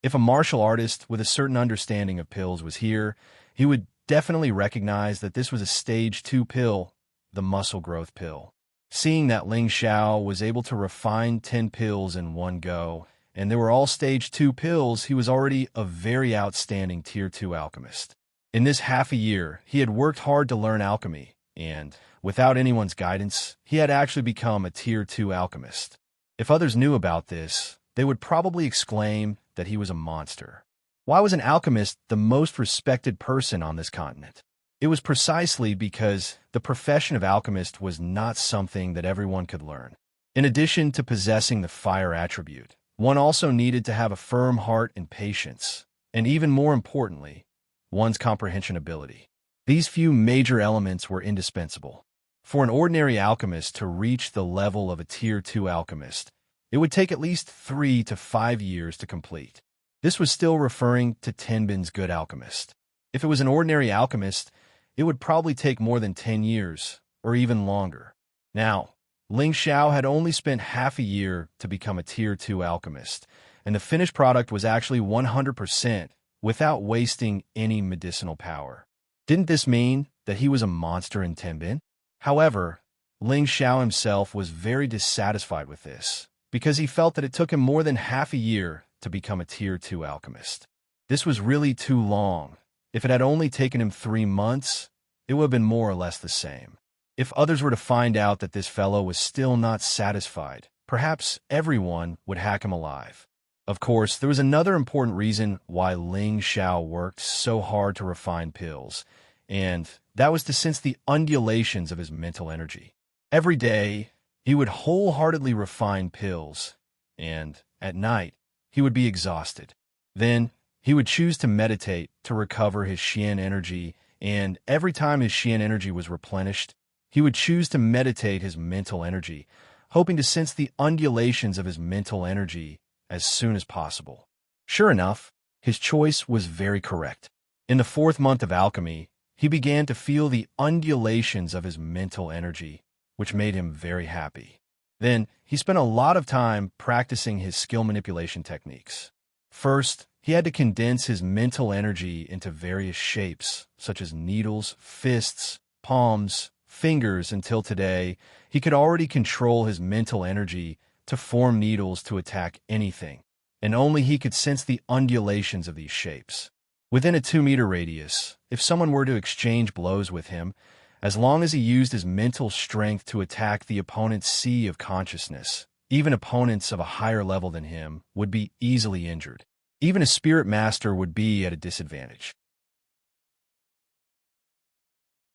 If a martial artist with a certain understanding of pills was here, he would definitely recognize that this was a stage 2 pill, the muscle growth pill. Seeing that Ling Xiao was able to refine 10 pills in one go, and they were all stage 2 pills, he was already a very outstanding tier 2 alchemist. In this half a year, he had worked hard to learn alchemy, and, without anyone's guidance, he had actually become a tier 2 alchemist. If others knew about this, they would probably exclaim that he was a monster. Why was an alchemist the most respected person on this continent? It was precisely because the profession of alchemist was not something that everyone could learn. In addition to possessing the fire attribute, one also needed to have a firm heart and patience, and even more importantly, one's comprehension ability. These few major elements were indispensable. For an ordinary alchemist to reach the level of a tier 2 alchemist, it would take at least 3 to 5 years to complete. This was still referring to Tenbin's good alchemist. If it was an ordinary alchemist, it would probably take more than 10 years, or even longer. Now, Ling Xiao had only spent half a year to become a tier 2 alchemist, and the finished product was actually 100% without wasting any medicinal power. Didn't this mean that he was a monster in Tenbin? However, Ling Xiao himself was very dissatisfied with this, because he felt that it took him more than half a year to become a tier 2 alchemist. This was really too long. If it had only taken him 3 months, it would have been more or less the same. If others were to find out that this fellow was still not satisfied, perhaps everyone would hack him alive. Of course, there was another important reason why Ling Xiao worked so hard to refine pills, and that was to sense the undulations of his mental energy. Every day, he would wholeheartedly refine pills, and at night, he would be exhausted. Then, he would choose to meditate to recover his Xian energy, and every time his Xian energy was replenished, he would choose to meditate his mental energy, hoping to sense the undulations of his mental energy as soon as possible. Sure enough, his choice was very correct. In the 4th month of alchemy, he began to feel the undulations of his mental energy, which made him very happy. Then, he spent a lot of time practicing his skill manipulation techniques. First, He had to condense his mental energy into various shapes, such as needles, fists, palms, fingers, until today, he could already control his mental energy to form needles to attack anything, and only he could sense the undulations of these shapes. Within a 2-meter radius, if someone were to exchange blows with him, as long as he used his mental strength to attack the opponent's sea of consciousness, even opponents of a higher level than him would be easily injured. Even a spirit master would be at a disadvantage.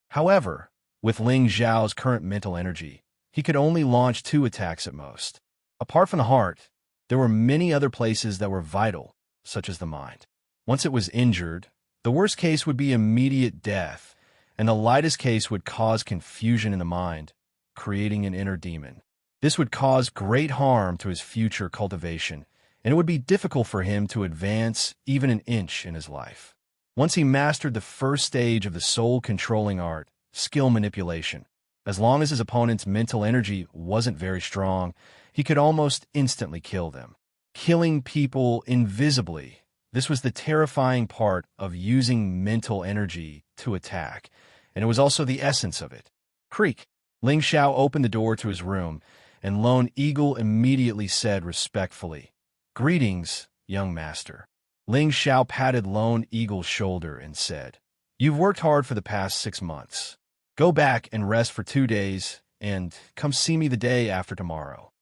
However, with Ling Xiao's current mental energy, he could only launch 2 attacks at most. Apart from the heart, there were many other places that were vital, such as the mind. Once it was injured, the worst case would be immediate death, and the lightest case would cause confusion in the mind, creating an inner demon. This would cause great harm to his future cultivation, and it would be difficult for him to advance even an inch in his life. Once he mastered the first stage of the soul-controlling art, skill manipulation, as long as his opponent's mental energy wasn't very strong, he could almost instantly kill them. Killing people invisibly. This was the terrifying part of using mental energy to attack, and it was also the essence of it. Creak! Ling Xiao opened the door to his room, and Lone Eagle immediately said respectfully, "Greetings, young master." Ling Xiao patted Lone Eagle's shoulder and said, "You've worked hard for the past 6 months. Go back and rest for 2 days, and come see me the day after tomorrow."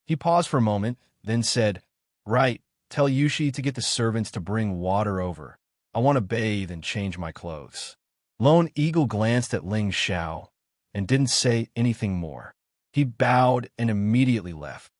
He paused for a moment, then said, "Right, tell Yushi to get the servants to bring water over. I want to bathe and change my clothes." Lone Eagle glanced at Ling Xiao and didn't say anything more. He bowed and immediately left.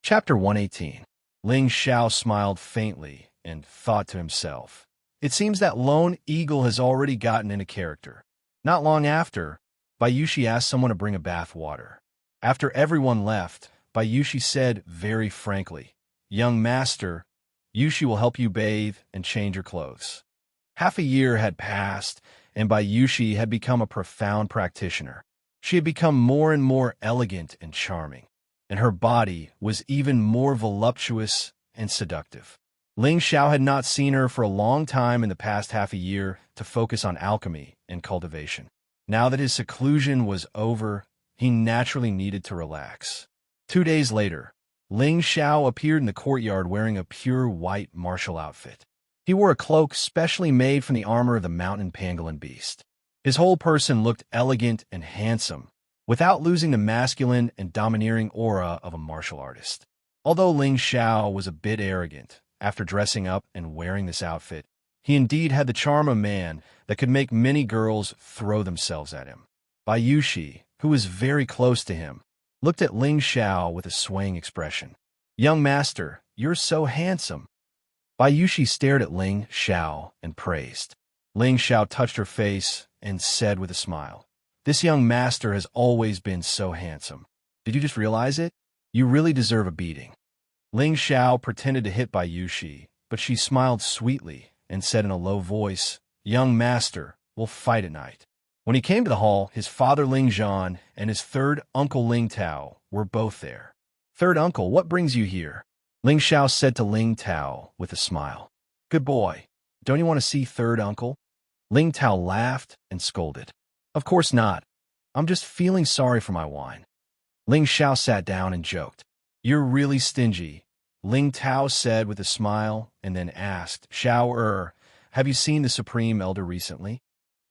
Chapter 118. Ling Xiao smiled faintly and thought to himself, "It seems that Lone Eagle has already gotten into character." Not long after, Bayushi asked someone to bring a bath water. After everyone left, Bayushi said very frankly, "Young master, Yushi will help you bathe and change your clothes." Half a year had passed, and Bayushi had become a profound practitioner. She had become more and more elegant and charming, and her body was even more voluptuous and seductive. Ling Xiao had not seen her for a long time in the past half a year to focus on alchemy and cultivation. Now that his seclusion was over, he naturally needed to relax. 2 days later, Ling Xiao appeared in the courtyard wearing a pure white martial outfit. He wore a cloak specially made from the armor of the mountain pangolin beast. His whole person looked elegant and handsome, without losing the masculine and domineering aura of a martial artist. Although Ling Xiao was a bit arrogant, after dressing up and wearing this outfit, he indeed had the charm of a man that could make many girls throw themselves at him. Bayushi, who was very close to him, looked at Ling Xiao with a swaying expression. "Young master, you're so handsome." Bayushi stared at Ling Xiao and praised. Ling Xiao touched her face and said with a smile, "This young master has always been so handsome. Did you just realize it? You really deserve a beating." Ling Xiao pretended to hit Bayushi, but she smiled sweetly and said in a low voice, "Young master, we'll fight at night." When he came to the hall, his father Ling Zhan and his third uncle Ling Tao were both there. "Third uncle, what brings you here?" Ling Xiao said to Ling Tao with a smile. "Good boy. Don't you want to see third uncle?" Ling Tao laughed and scolded. "Of course not. I'm just feeling sorry for my wine." Ling Xiao sat down and joked. "You're really stingy," Ling Tao said with a smile, and then asked, "Xiao have you seen the Supreme Elder recently?"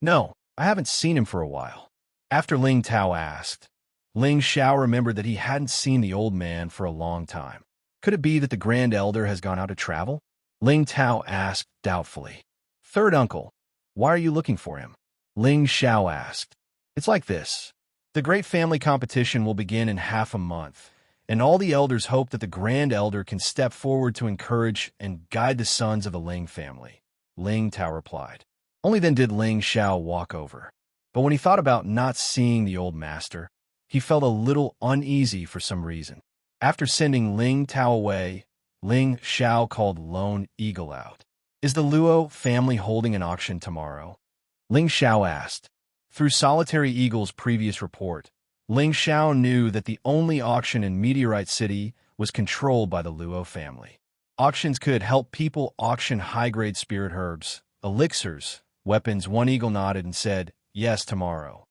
"No, I haven't seen him for a while." After Ling Tao asked, Ling Xiao remembered that he hadn't seen the old man for a long time. Could it be that the Grand Elder has gone out to travel? Ling Tao asked doubtfully. "Third uncle, why are you looking for him?" Ling Xiao asked. "It's like this. The great family competition will begin in half a month, and all the elders hope that the Grand Elder can step forward to encourage and guide the sons of the Ling family," Ling Tao replied. Only then did Ling Xiao walk over. But when he thought about not seeing the old master, he felt a little uneasy for some reason. After sending Ling Tao away, Ling Xiao called Lone Eagle out. "Is the Luo family holding an auction tomorrow?" Ling Xiao asked. Through Solitary Eagle's previous report, Ling Xiao knew that the only auction in Meteorite City was controlled by the Luo family. Auctions could help people auction high-grade spirit herbs, elixirs, weapons. One eagle nodded and said, "Yes, tomorrow."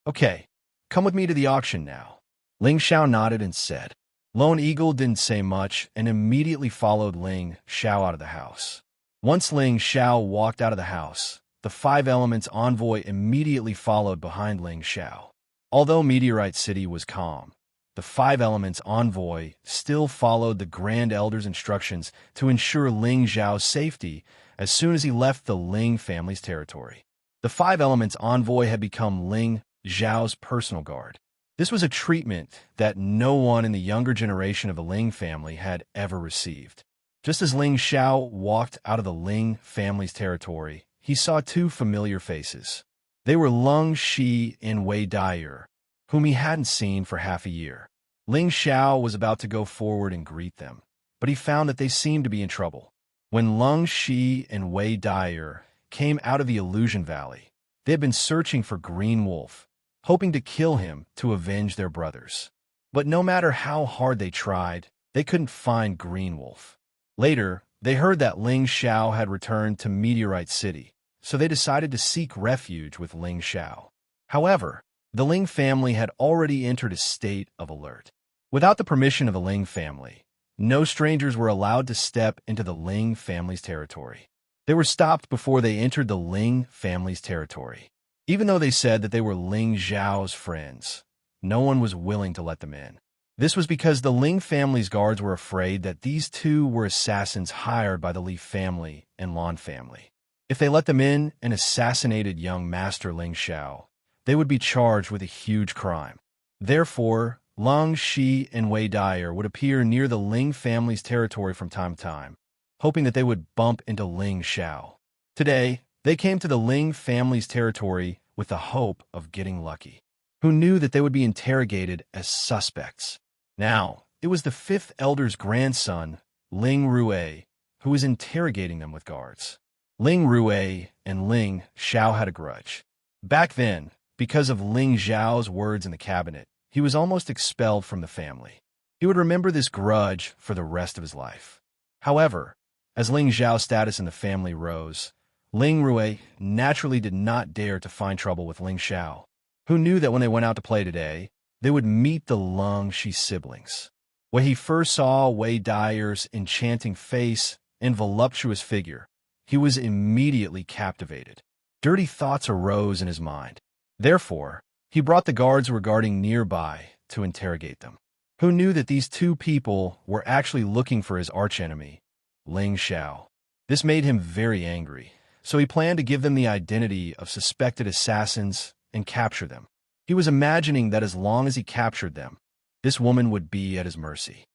"Okay, come with me to the auction now." Ling Xiao nodded and said. Lone Eagle didn't say much and immediately followed Ling Xiao out of the house. Once Ling Xiao walked out of the house, the Five Elements envoy immediately followed behind Ling Xiao. Although Meteorite City was calm, the Five Elements envoy still followed the Grand Elder's instructions to ensure Ling Xiao's safety as soon as he left the Ling family's territory. The Five Elements envoy had become Ling Xiao's personal guard. This was a treatment that no one in the younger generation of the Ling family had ever received. Just as Ling Xiao walked out of the Ling family's territory, he saw two familiar faces. They were Lung Shi and Wei Daier, whom he hadn't seen for half a year. Ling Xiao was about to go forward and greet them, but he found that they seemed to be in trouble. When Lung Shi and Wei Daier came out of the Illusion Valley, they had been searching for Green Wolf, hoping to kill him to avenge their brothers. But no matter how hard they tried, they couldn't find Green Wolf. Later, they heard that Ling Xiao had returned to Meteorite City, so they decided to seek refuge with Ling Xiao. However, the Ling family had already entered a state of alert. Without the permission of the Ling family, no strangers were allowed to step into the Ling family's territory. They were stopped before they entered the Ling family's territory. Even though they said that they were Ling Xiao's friends, no one was willing to let them in. This was because the Ling family's guards were afraid that these two were assassins hired by the Li family and Lan family. If they let them in and assassinated young Master Ling Xiao, they would be charged with a huge crime. Therefore, Lung Shi and Wei Daier would appear near the Ling family's territory from time to time, hoping that they would bump into Ling Xiao. Today, they came to the Ling family's territory with the hope of getting lucky. Who knew that they would be interrogated as suspects? Now, it was the fifth elder's grandson, Ling Rue, who was interrogating them with guards. Ling Rue and Ling Xiao had a grudge. Back then, because of Ling Xiao's words in the cabinet, he was almost expelled from the family. He would remember this grudge for the rest of his life. However, as Ling Xiao's status in the family rose, Ling Rue naturally did not dare to find trouble with Ling Xiao, who knew that when they went out to play today, they would meet the Lung Shi siblings. When he first saw Wei Daier's enchanting face and voluptuous figure, he was immediately captivated. Dirty thoughts arose in his mind. Therefore, he brought the guards regarding nearby to interrogate them. Who knew that these two people were actually looking for his archenemy, Ling Xiao? This made him very angry, so he planned to give them the identity of suspected assassins and capture them. He was imagining that as long as he captured them, this woman would be at his mercy.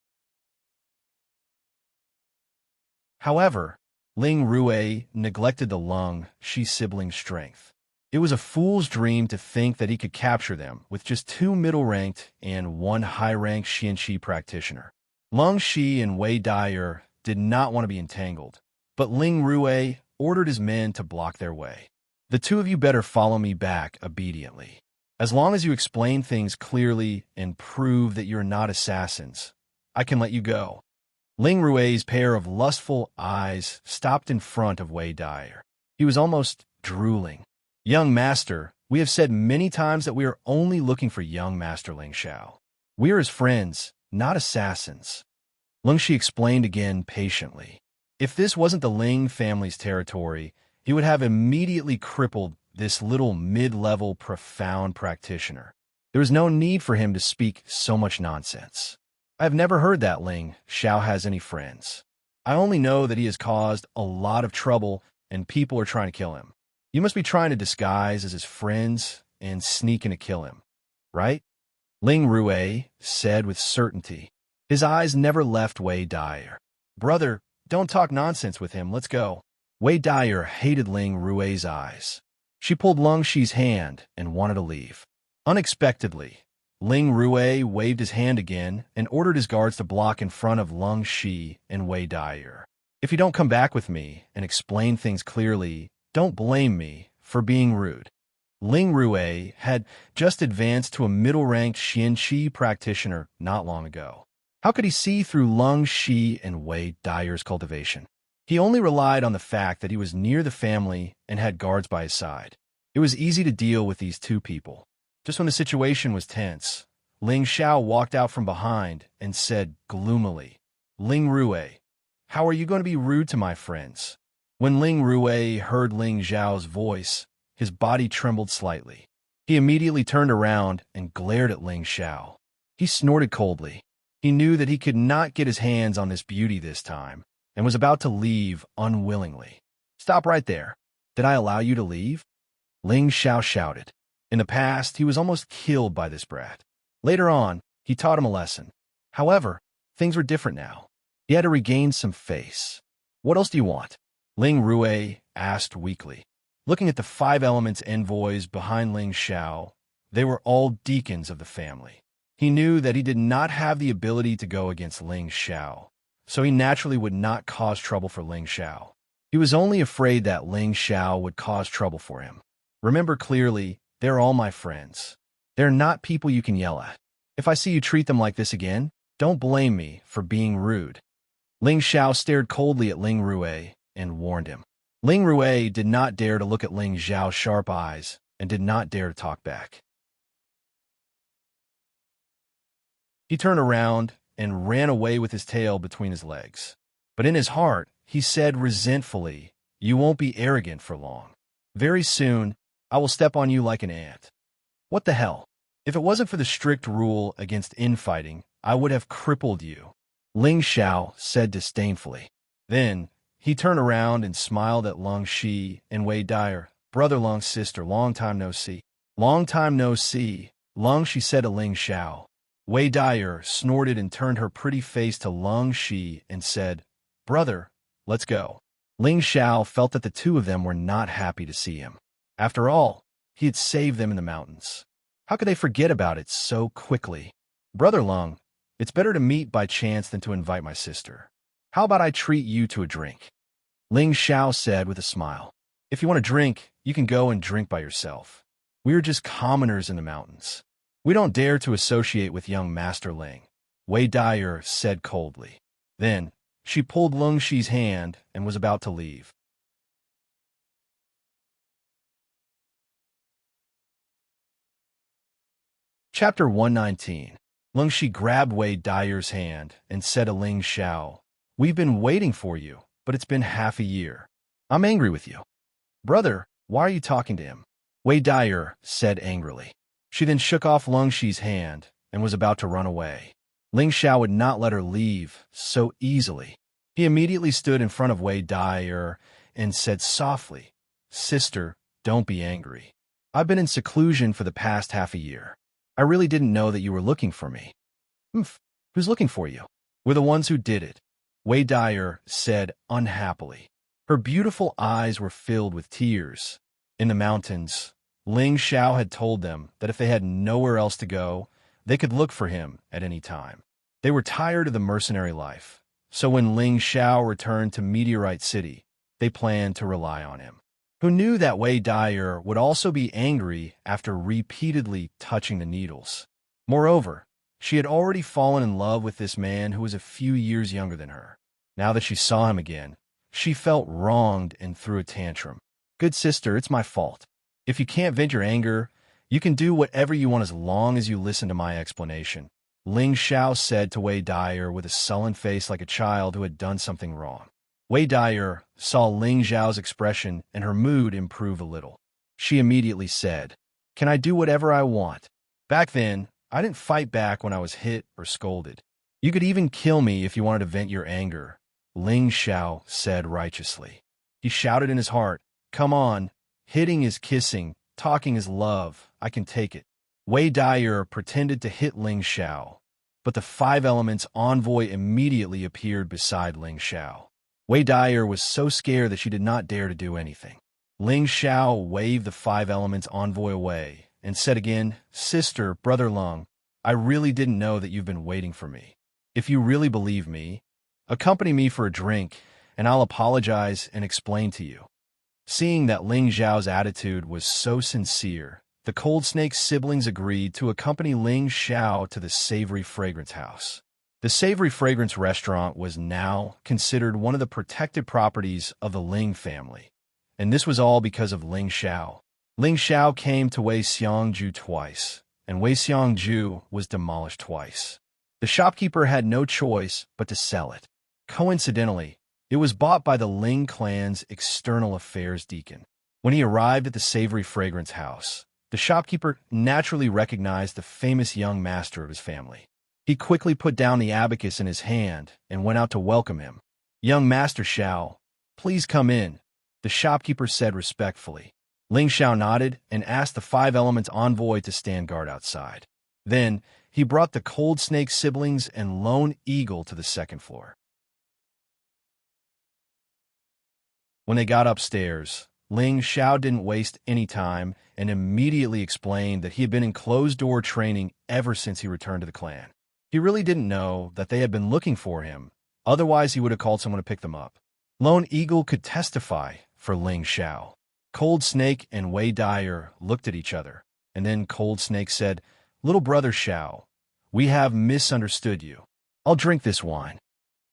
However, Ling Rue neglected the Lung Shi siblings' strength. It was a fool's dream to think that he could capture them with just two middle-ranked and one high-ranked Xianxia practitioner. Lung Shi and Wei Daier did not want to be entangled, but Ling Rue ordered his men to block their way. The two of you better follow me back obediently. As long as you explain things clearly and prove that you're not assassins, I can let you go. Ling Rue's pair of lustful eyes stopped in front of Wei Daier. He was almost drooling. Young Master, we have said many times that we are only looking for young Master Ling Xiao. We are his friends, not assassins. Lung Shi explained again patiently. If this wasn't the Ling family's territory, he would have immediately crippled this little mid-level profound practitioner. There was no need for him to speak so much nonsense. I have never heard that Ling Xiao has any friends. I only know that he has caused a lot of trouble and people are trying to kill him. You must be trying to disguise as his friends and sneak in to kill him, right? Ling Rue said with certainty. His eyes never left Wei Daier. Brother, don't talk nonsense with him, let's go. Wei Daier hated Ling Rue's eyes. She pulled Lung Shi's hand and wanted to leave. Unexpectedly, Ling Rue waved his hand again and ordered his guards to block in front of Lung Shi and Wei Daier. If you don't come back with me and explain things clearly, don't blame me for being rude. Ling Rui had just advanced to a middle-ranked Xianxia practitioner not long ago. How could he see through Lung Shi and Wei Dyer's cultivation? He only relied on the fact that he was near the family and had guards by his side. It was easy to deal with these two people. Just when the situation was tense, Ling Xiao walked out from behind and said gloomily, "Ling Rui, how are you going to be rude to my friends?" When Ling Rui heard Ling Xiao's voice, his body trembled slightly. He immediately turned around and glared at Ling Xiao. He snorted coldly. He knew that he could not get his hands on this beauty this time, and was about to leave unwillingly. "Stop right there. Did I allow you to leave?" Ling Xiao shouted. In the past, he was almost killed by this brat. Later on, he taught him a lesson. However, things were different now. He had to regain some face. "What else do you want?" Ling Rui asked weakly. Looking at the 5 elements envoys behind Ling Xiao, they were all deacons of the family. He knew that he did not have the ability to go against Ling Xiao, so he naturally would not cause trouble for Ling Xiao. He was only afraid that Ling Xiao would cause trouble for him. "Remember clearly, they're all my friends. They're not people you can yell at. If I see you treat them like this again, don't blame me for being rude." Ling Xiao stared coldly at Ling Rui and warned him. Ling Rui did not dare to look at Ling Xiao's sharp eyes and did not dare to talk back. He turned around and ran away with his tail between his legs. But in his heart, he said resentfully, "You won't be arrogant for long. Very soon, I will step on you like an ant." What the hell? If it wasn't for the strict rule against infighting, I would have crippled you, Ling Xiao said disdainfully. Then, he turned around and smiled at Lung Shi and Wei Dyer. "Brother Lung's sister, long time no see." "Long time no see," Lung Shi said to Ling Xiao. Wei Dyer snorted and turned her pretty face to Lung Shi and said, "Brother, let's go." Ling Xiao felt that the two of them were not happy to see him. After all, he had saved them in the mountains. How could they forget about it so quickly? "Brother Lung, it's better to meet by chance than to invite my sister. How about I treat you to a drink?" Ling Xiao said with a smile. "If you want to drink, you can go and drink by yourself. We are just commoners in the mountains. We don't dare to associate with young Master Ling," Wei Dyer said coldly. Then, she pulled Lung Shi's hand and was about to leave. Chapter 119. Lung Shi grabbed Wei Dyer's hand and said to Ling Xiao, "We've been waiting for you, but it's been half a year. I'm angry with you." "Brother, why are you talking to him?" Wei Dyer said angrily. She then shook off Lung Shi's hand and was about to run away. Ling Xiao would not let her leave so easily. He immediately stood in front of Wei Dyer and said softly, "Sister, don't be angry. I've been in seclusion for the past half a year. I really didn't know that you were looking for me." "Humph, who's looking for you?" "We're the ones who did it," Wei Dyer said unhappily. Her beautiful eyes were filled with tears. In the mountains, Ling Xiao had told them that if they had nowhere else to go, they could look for him at any time. They were tired of the mercenary life, so when Ling Xiao returned to Meteorite City, they planned to rely on him. Who knew that Wei Dyer would also be angry after repeatedly touching the needles? Moreover, she had already fallen in love with this man who was a few years younger than her. Now that she saw him again, she felt wronged and threw a tantrum. "Good sister, it's my fault. If you can't vent your anger, you can do whatever you want as long as you listen to my explanation," Ling Xiao said to Wei Dyer with a sullen face like a child who had done something wrong. Wei Dyer saw Ling Xiao's expression and her mood improve a little. She immediately said, "Can I do whatever I want? Back then, I didn't fight back when I was hit or scolded. You could even kill me if you wanted to vent your anger," Ling Xiao said righteously. He shouted in his heart, "Come on. Hitting is kissing, talking is love, I can take it." Wei Dyer pretended to hit Ling Xiao, but the 5 elements envoy immediately appeared beside Ling Xiao. Wei Dyer was so scared that she did not dare to do anything. Ling Xiao waved the 5 elements envoy away and said again, "Sister, Brother Lung, I really didn't know that you've been waiting for me. If you really believe me, accompany me for a drink, and I'll apologize and explain to you." Seeing that Ling Xiao's attitude was so sincere, the Cold Snake's siblings agreed to accompany Ling Xiao to the Savory Fragrance House. The Savory Fragrance restaurant was now considered one of the protected properties of the Ling family, and this was all because of Ling Xiao. Ling Xiao came to Wei Xiangju twice, and Wei Xiangju was demolished twice. The shopkeeper had no choice but to sell it. Coincidentally, it was bought by the Ling clan's external affairs deacon. When he arrived at the Savory Fragrance House, the shopkeeper naturally recognized the famous young master of his family. He quickly put down the abacus in his hand and went out to welcome him. "Young Master Xiao, please come in," the shopkeeper said respectfully. Ling Xiao nodded and asked the Five Elements envoy to stand guard outside. Then, he brought the Cold Snake siblings and Lone Eagle to the second floor. When they got upstairs, Ling Xiao didn't waste any time and immediately explained that he had been in closed-door training ever since he returned to the clan. He really didn't know that they had been looking for him, otherwise he would have called someone to pick them up. Lone Eagle could testify for Ling Xiao. Cold Snake and Wei Dyer looked at each other, and then Cold Snake said, "Little brother Xiao, we have misunderstood you. I'll drink this wine."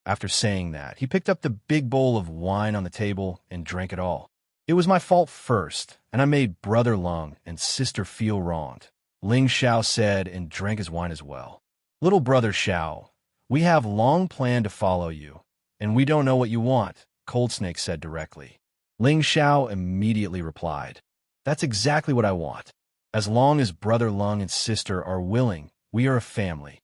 After saying that, he picked up the big bowl of wine on the table and drank it all. "It was my fault first, and I made Brother Lung and Sister feel wronged," Ling Xiao said and drank his wine as well. "Little brother Xiao, we have long planned to follow you, and we don't know what you want," Cold Snake said directly. Ling Xiao immediately replied, "That's exactly what I want. As long as Brother Lung and Sister are willing, we are a family."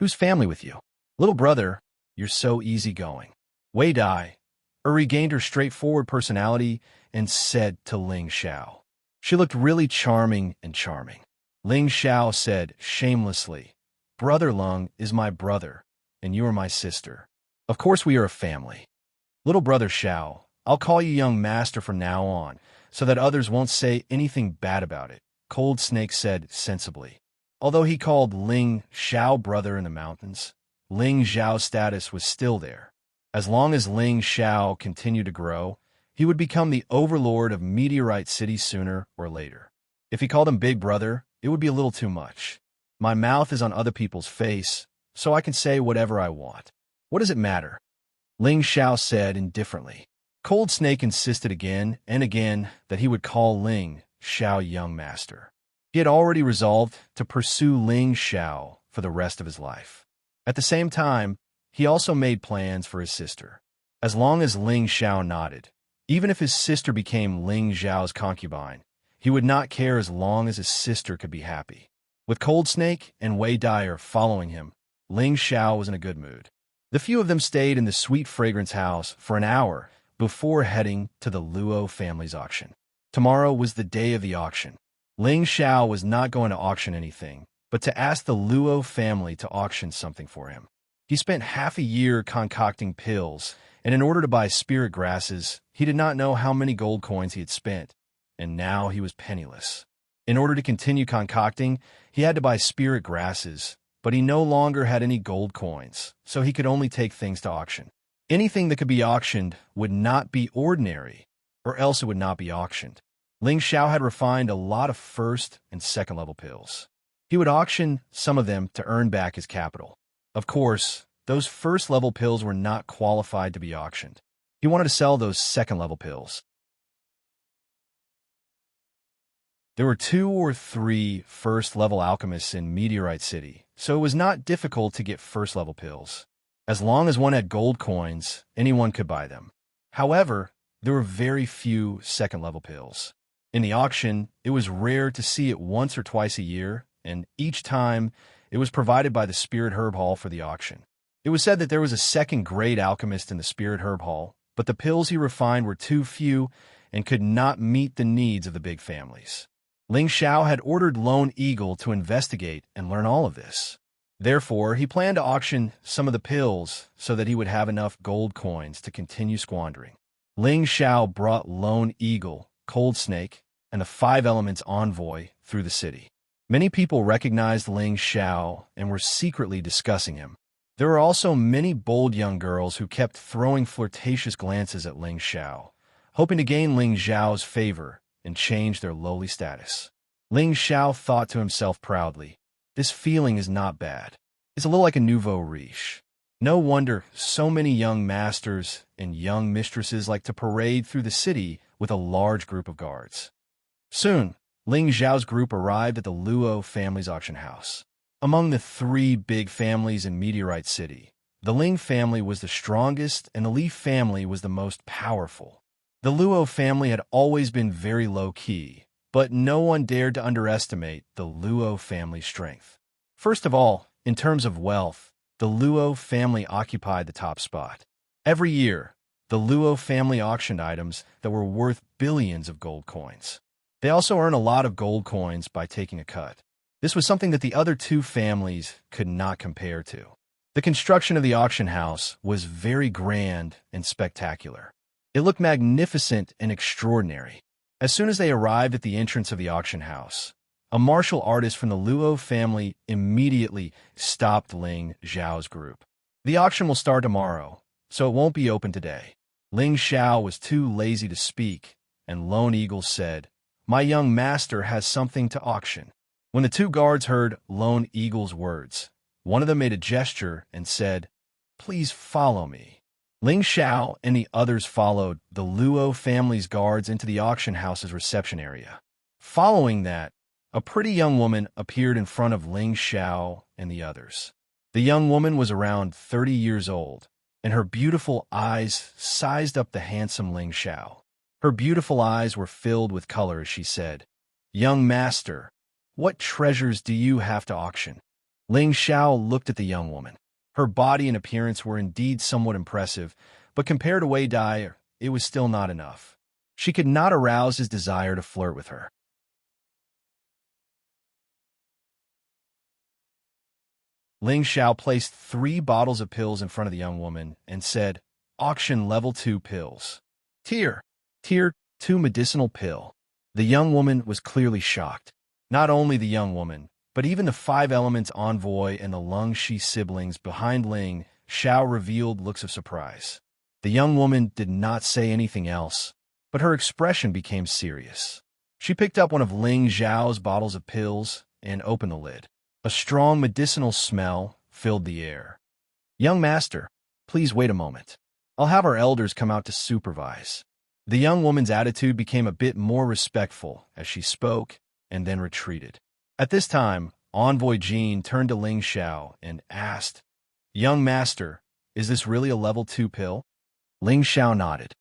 "Who's family with you?" "Little brother, you're so easygoing." Wei Dai regained her straightforward personality and said to Ling Xiao. She looked really charming and charming. Ling Xiao said shamelessly, "Brother Lung is my brother, and you are my sister. Of course we are a family." "Little brother Xiao, I'll call you young master from now on, so that others won't say anything bad about it," Cold Snake said sensibly. Although he called Ling Xiao brother in the mountains, Ling Xiao's status was still there. As long as Ling Xiao continued to grow, he would become the overlord of Meteorite City sooner or later. If he called him Big Brother, it would be a little too much. My mouth is on other people's face, so I can say whatever I want. What does it matter? Ling Xiao said indifferently. Cold Snake insisted again and again that he would call Ling Xiao young master. He had already resolved to pursue Ling Xiao for the rest of his life. At the same time, he also made plans for his sister. As long as Ling Xiao nodded, even if his sister became Ling Xiao's concubine, he would not care as long as his sister could be happy. With Cold Snake and Wei Dyer following him, Ling Xiao was in a good mood. The few of them stayed in the Sweet Fragrance House for an hour before heading to the Luo family's auction. Tomorrow was the day of the auction. Ling Xiao was not going to auction anything, but to ask the Luo family to auction something for him. He spent half a year concocting pills, and in order to buy spirit grasses, he did not know how many gold coins he had spent, and now he was penniless. In order to continue concocting, he had to buy spirit grasses, but he no longer had any gold coins, so he could only take things to auction. Anything that could be auctioned would not be ordinary, or else it would not be auctioned. Ling Xiao had refined a lot of first and second level pills. He would auction some of them to earn back his capital. Of course, those first level pills were not qualified to be auctioned. He wanted to sell those second level pills. There were 2 or 3 first-level alchemists in Meteorite City, so it was not difficult to get first-level pills. As long as one had gold coins, anyone could buy them. However, there were very few second-level pills. In the auction, it was rare to see it once or twice a year, and each time, it was provided by the Spirit Herb Hall for the auction. It was said that there was a second-grade alchemist in the Spirit Herb Hall, but the pills he refined were too few and could not meet the needs of the big families. Ling Xiao had ordered Lone Eagle to investigate and learn all of this. Therefore, he planned to auction some of the pills so that he would have enough gold coins to continue squandering. Ling Xiao brought Lone Eagle, Cold Snake, and the 5 Elements envoy through the city. Many people recognized Ling Xiao and were secretly discussing him. There were also many bold young girls who kept throwing flirtatious glances at Ling Xiao, hoping to gain Ling Xiao's favor and change their lowly status. Ling Xiao thought to himself proudly, this feeling is not bad. It's a little like a nouveau riche. No wonder so many young masters and young mistresses like to parade through the city with a large group of guards. Soon, Ling Xiao's group arrived at the Luo family's auction house. Among the three big families in Meteorite City, the Ling family was the strongest and the Li family was the most powerful. The Luo family had always been very low-key, but no one dared to underestimate the Luo family's strength. First of all, in terms of wealth, the Luo family occupied the top spot. Every year, the Luo family auctioned items that were worth billions of gold coins. They also earn a lot of gold coins by taking a cut. This was something that the other two families could not compare to. The construction of the auction house was very grand and spectacular. It looked magnificent and extraordinary. As soon as they arrived at the entrance of the auction house, a martial artist from the Luo family immediately stopped Ling Xiao's group. The auction will start tomorrow, so it won't be open today. Ling Xiao was too lazy to speak, and Lone Eagle said, "My young master has something to auction." When the two guards heard Lone Eagle's words, one of them made a gesture and said, "Please follow me." Ling Xiao and the others followed the Luo family's guards into the auction house's reception area. Following that, a pretty young woman appeared in front of Ling Xiao and the others. The young woman was around 30 years old, and her beautiful eyes sized up the handsome Ling Xiao. Her beautiful eyes were filled with color as she said, "Young master, what treasures do you have to auction?" Ling Xiao looked at the young woman. Her body and appearance were indeed somewhat impressive, but compared to Wei Dai, it was still not enough. She could not arouse his desire to flirt with her. Ling Xiao placed 3 bottles of pills in front of the young woman and said, "Auction level 2 pills. Tier 2 medicinal pill." The young woman was clearly shocked. Not only the young woman, but even the 5 Elements envoy and the Lung Shi siblings behind Ling Xiao revealed looks of surprise. The young woman did not say anything else, but her expression became serious. She picked up one of Ling Xiao's bottles of pills and opened the lid. A strong medicinal smell filled the air. "Young master, please wait a moment. I'll have our elders come out to supervise." The young woman's attitude became a bit more respectful as she spoke and then retreated. At this time, Envoy Jin turned to Ling Xiao and asked, "Young master, is this really a level 2 pill?" Ling Xiao nodded.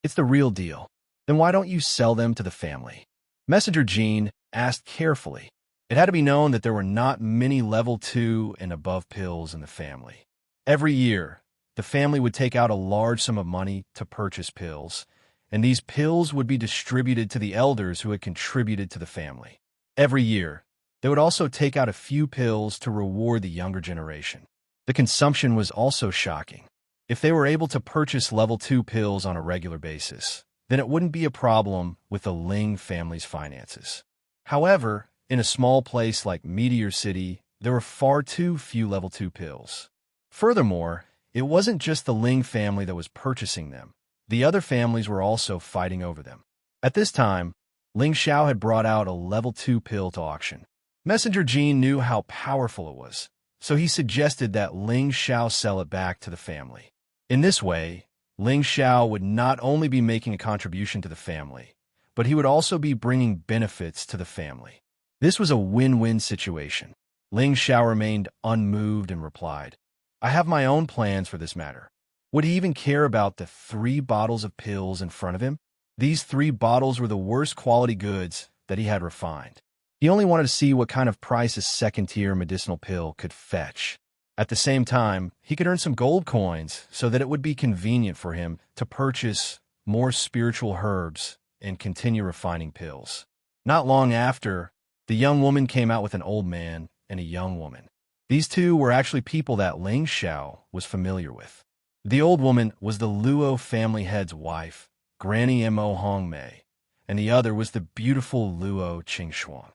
"It's the real deal. Then why don't you sell them to the family?" Messenger Jin asked carefully. It had to be known that there were not many level 2 and above pills in the family. Every year, the family would take out a large sum of money to purchase pills, and these pills would be distributed to the elders who had contributed to the family. Every year, they would also take out a few pills to reward the younger generation. The consumption was also shocking. If they were able to purchase level 2 pills on a regular basis, then it wouldn't be a problem with the Ling family's finances. However, in a small place like Meteor City, there were far too few level 2 pills. Furthermore, it wasn't just the Ling family that was purchasing them. The other families were also fighting over them. At this time, Ling Xiao had brought out a level 2 pill to auction. Messenger Jin knew how powerful it was, so he suggested that Ling Xiao sell it back to the family. In this way, Ling Xiao would not only be making a contribution to the family, but he would also be bringing benefits to the family. This was a win-win situation. Ling Xiao remained unmoved and replied, "I have my own plans for this matter." Would he even care about the 3 bottles of pills in front of him? These 3 bottles were the worst quality goods that he had refined. He only wanted to see what kind of price a second-tier medicinal pill could fetch. At the same time, he could earn some gold coins so that it would be convenient for him to purchase more spiritual herbs and continue refining pills. Not long after, the young woman came out with an old man and a young woman. These two were actually people that Ling Xiao was familiar with. The old woman was the Luo family head's wife, Granny Mo Hongmei, and the other was the beautiful Luo Qingxuan.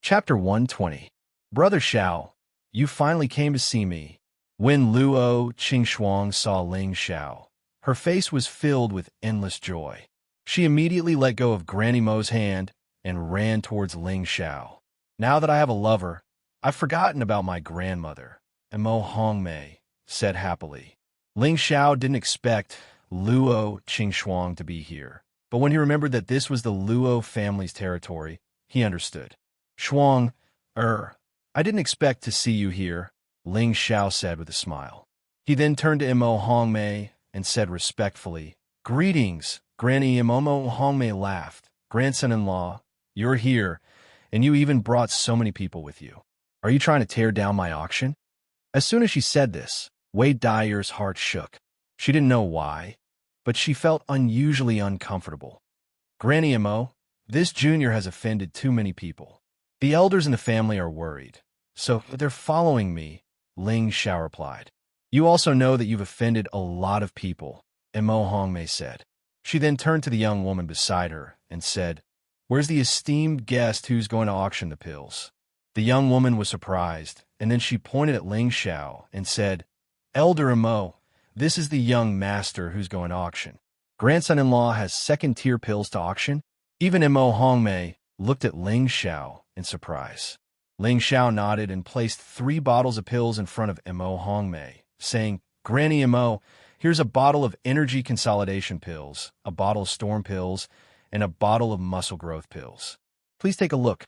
Chapter 120. Brother Xiao, you finally came to see me. When Luo Qingxuang saw Ling Xiao, her face was filled with endless joy. She immediately let go of Granny Mo's hand and ran towards Ling Xiao. Now that I have a lover, I've forgotten about my grandmother, and Mo Hongmei said happily. Ling Xiao didn't expect Luo Qingxuang to be here, but when he remembered that this was the Luo family's territory, he understood. Shuang, I didn't expect to see you here, Ling Xiao said with a smile. He then turned to Mo Hongmei and said respectfully, Greetings, Granny. Mo Hongmei laughed. Grandson-in-law, you're here, and you even brought so many people with you. Are you trying to tear down my auction? As soon as she said this, Wei Dyer's heart shook. She didn't know why, but she felt unusually uncomfortable. Granny Mo, this junior has offended too many people. The elders in the family are worried, so they're following me, Ling Xiao replied. You also know that you've offended a lot of people, Mo Hongmei said. She then turned to the young woman beside her and said, Where's the esteemed guest who's going to auction the pills? The young woman was surprised, and then she pointed at Ling Xiao and said, Elder Mo, this is the young master who's going to auction. Grandson-in-law has second-tier pills to auction? Even Mo Hongmei looked at Ling Xiao in surprise. Ling Xiao nodded and placed 3 bottles of pills in front of Mo Hongmei, saying, Granny Mo, here's a bottle of energy consolidation pills, a bottle of storm pills, and a bottle of muscle growth pills. Please take a look.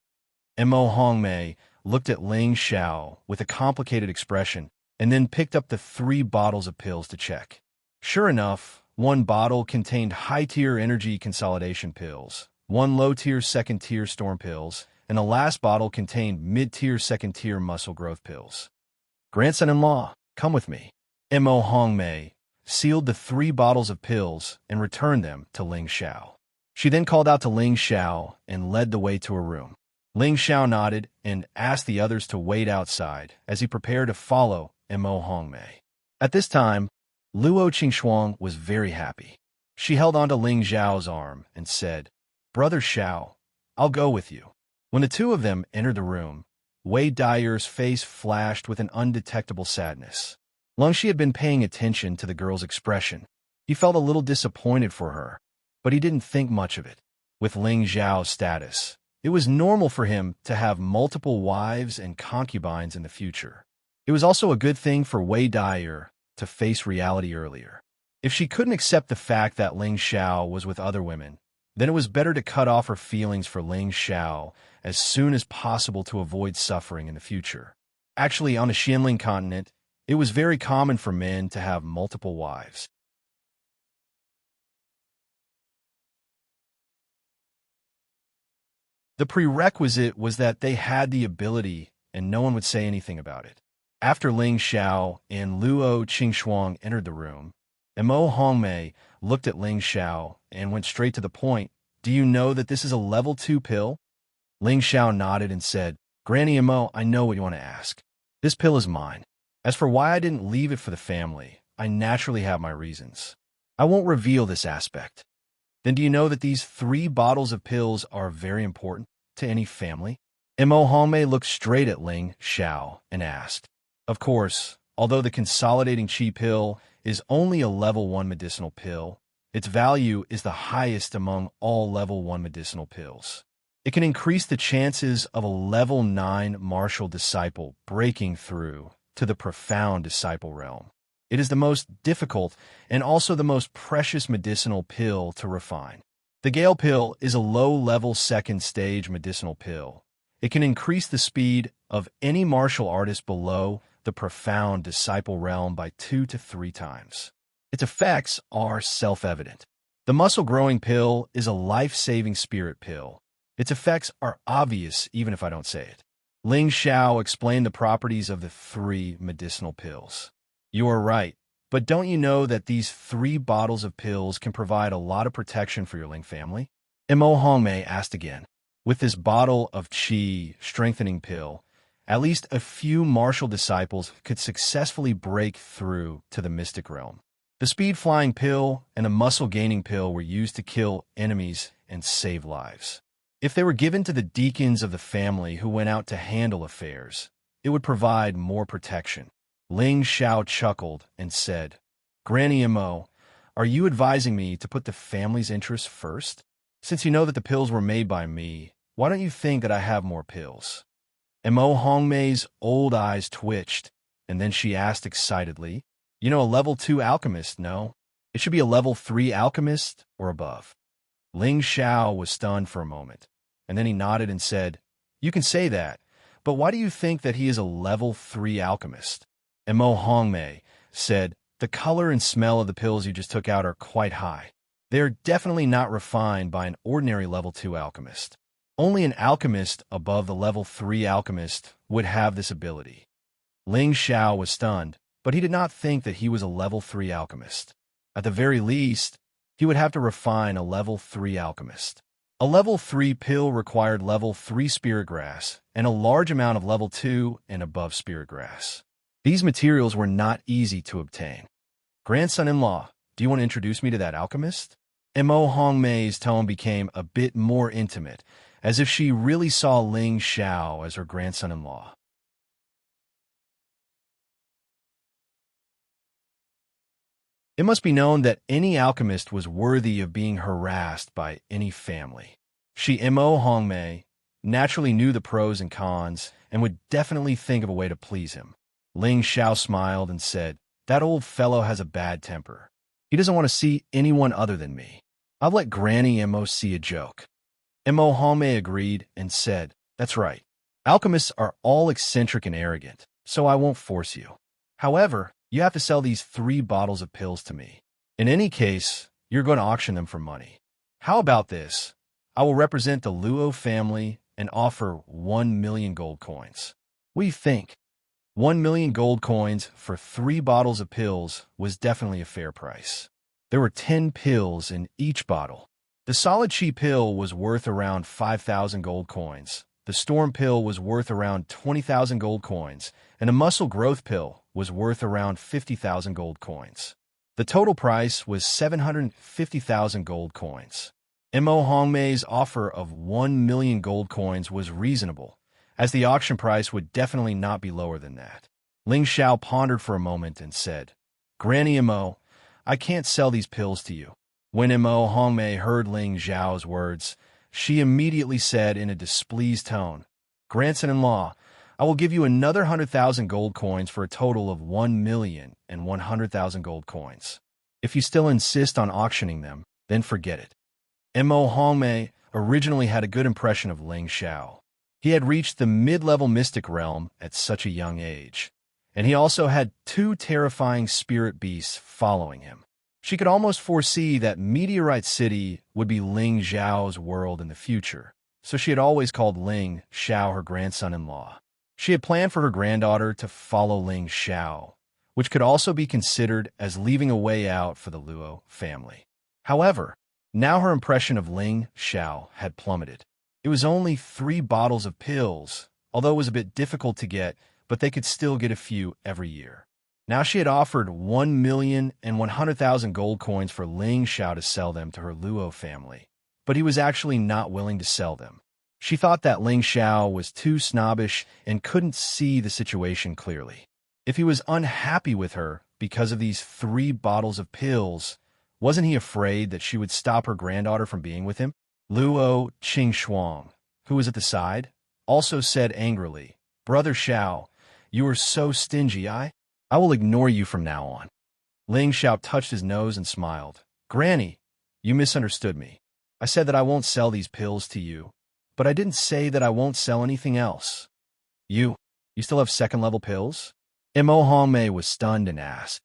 Mo Hongmei looked at Ling Xiao with a complicated expression and then picked up the 3 bottles of pills to check. Sure enough, 1 bottle contained high-tier energy consolidation pills, 1 low-tier second-tier storm pills, and the last bottle contained mid-tier second-tier muscle growth pills. Grandson-in-law, come with me. Mo Hongmei sealed the 3 bottles of pills and returned them to Ling Xiao. She then called out to Ling Xiao and led the way to her room. Ling Xiao nodded and asked the others to wait outside as he prepared to follow Mo Hongmei. At this time, Luo Qingxuang was very happy. She held onto Ling Xiao's arm and said, Brother Xiao, I'll go with you. When the 2 of them entered the room, Wei Dyer's face flashed with an undetectable sadness. Long she had been paying attention to the girl's expression. He felt a little disappointed for her, but he didn't think much of it. With Ling Xiao's status, it was normal for him to have multiple wives and concubines in the future. It was also a good thing for Wei Dyer to face reality earlier. If she couldn't accept the fact that Ling Xiao was with other women, then it was better to cut off her feelings for Ling Xiao as soon as possible to avoid suffering in the future. Actually, on the Xianling continent, it was very common for men to have multiple wives. The prerequisite was that they had the ability and no one would say anything about it. After Ling Xiao and Luo Qingxuang entered the room, Mo Hongmei looked at Ling Xiao and went straight to the point. Do you know that this is a level 2 pill? Ling Xiao nodded and said, Granny Mo, I know what you want to ask. This pill is mine. As for why I didn't leave it for the family, I naturally have my reasons. I won't reveal this aspect. Then do you know that these 3 bottles of pills are very important to any family? Mo Hongmei looked straight at Ling Xiao and asked, Of course, although the consolidating chi pill is only a level 1 medicinal pill, its value is the highest among all level 1 medicinal pills. It can increase the chances of a level 9 martial disciple breaking through to the profound disciple realm. It is the most difficult and also the most precious medicinal pill to refine. The Gale pill is a low-level second-stage medicinal pill. It can increase the speed of any martial artist below the profound disciple realm by 2 to 3 times. Its effects are self-evident. The muscle-growing pill is a life-saving spirit pill. Its effects are obvious even if I don't say it. Ling Xiao explained the properties of the 3 medicinal pills. You are right, but don't you know that these 3 bottles of pills can provide a lot of protection for your Ling family? Mo Hongmei asked again. With this bottle of Qi strengthening pill, at least a few martial disciples could successfully break through to the mystic realm. The speed-flying pill and the muscle-gaining pill were used to kill enemies and save lives. If they were given to the deacons of the family who went out to handle affairs, it would provide more protection. Ling Xiao chuckled and said, Granny Mo, are you advising me to put the family's interests first? Since you know that the pills were made by me, why don't you think that I have more pills? Mo Hongmei's old eyes twitched, and then she asked excitedly, You know, a level 2 alchemist, no? It should be a level 3 alchemist or above. Ling Xiao was stunned for a moment, and then he nodded and said, You can say that, but why do you think that he is a level 3 alchemist? Mo Hongmei said, The color and smell of the pills you just took out are quite high. They are definitely not refined by an ordinary level 2 alchemist. Only an alchemist above the level 3 alchemist would have this ability. Ling Xiao was stunned, but he did not think that he was a level 3 alchemist. At the very least, he would have to refine a level 3 alchemist. A level 3 pill required level 3 spirit grass and a large amount of level 2 and above spirit grass. These materials were not easy to obtain. Grandson-in-law, do you want to introduce me to that alchemist? Mo Hongmei's tone became a bit more intimate, as if she really saw Ling Xiao as her grandson-in-law. It must be known that any alchemist was worthy of being harassed by any family. Mo Hongmei naturally knew the pros and cons and would definitely think of a way to please him. Ling Xiao smiled and said, That old fellow has a bad temper. He doesn't want to see anyone other than me. I'll let Granny Mo see a joke. Mo Hongmei agreed and said, That's right. Alchemists are all eccentric and arrogant, so I won't force you. However, you have to sell these 3 bottles of pills to me. In any case, you're going to auction them for money. How about this? I will represent the Luo family and offer 1 million gold coins. What do you think? 1 million gold coins for 3 bottles of pills was definitely a fair price. There were 10 pills in each bottle. The solid chi pill was worth around 5,000 gold coins. The storm pill was worth around 20,000 gold coins, and a muscle growth pill was worth around 50,000 gold coins. The total price was 750,000 gold coins. Mo Hongmei's offer of 1 million gold coins was reasonable, as the auction price would definitely not be lower than that. Ling Xiao pondered for a moment and said, Granny Mo, I can't sell these pills to you. When Mo Hongmei heard Ling Xiao's words, she immediately said in a displeased tone, Grandson-in-law, I will give you another 100,000 gold coins for a total of 1,100,000 gold coins. If you still insist on auctioning them, then forget it. Mo Hongmei originally had a good impression of Ling Xiao. He had reached the mid-level mystic realm at such a young age, and he also had 2 terrifying spirit beasts following him. She could almost foresee that Meteorite City would be Ling Xiao's world in the future, so she had always called Ling Xiao her grandson-in-law. She had planned for her granddaughter to follow Ling Xiao, which could also be considered as leaving a way out for the Luo family. However, now her impression of Ling Xiao had plummeted. It was only 3 bottles of pills, although it was a bit difficult to get, but they could still get a few every year. Now she had offered 1,100,000 gold coins for Ling Xiao to sell them to her Luo family, but he was actually not willing to sell them. She thought that Ling Xiao was too snobbish and couldn't see the situation clearly. If he was unhappy with her because of these 3 bottles of pills, wasn't he afraid that she would stop her granddaughter from being with him? Luo Qingxuang, who was at the side, also said angrily, Brother Xiao, you are so stingy, I will ignore you from now on. Ling Xiao touched his nose and smiled. Granny, you misunderstood me. I said that I won't sell these pills to you, but I didn't say that I won't sell anything else. You still have 2nd-level pills? Mo Hongmei was stunned and asked.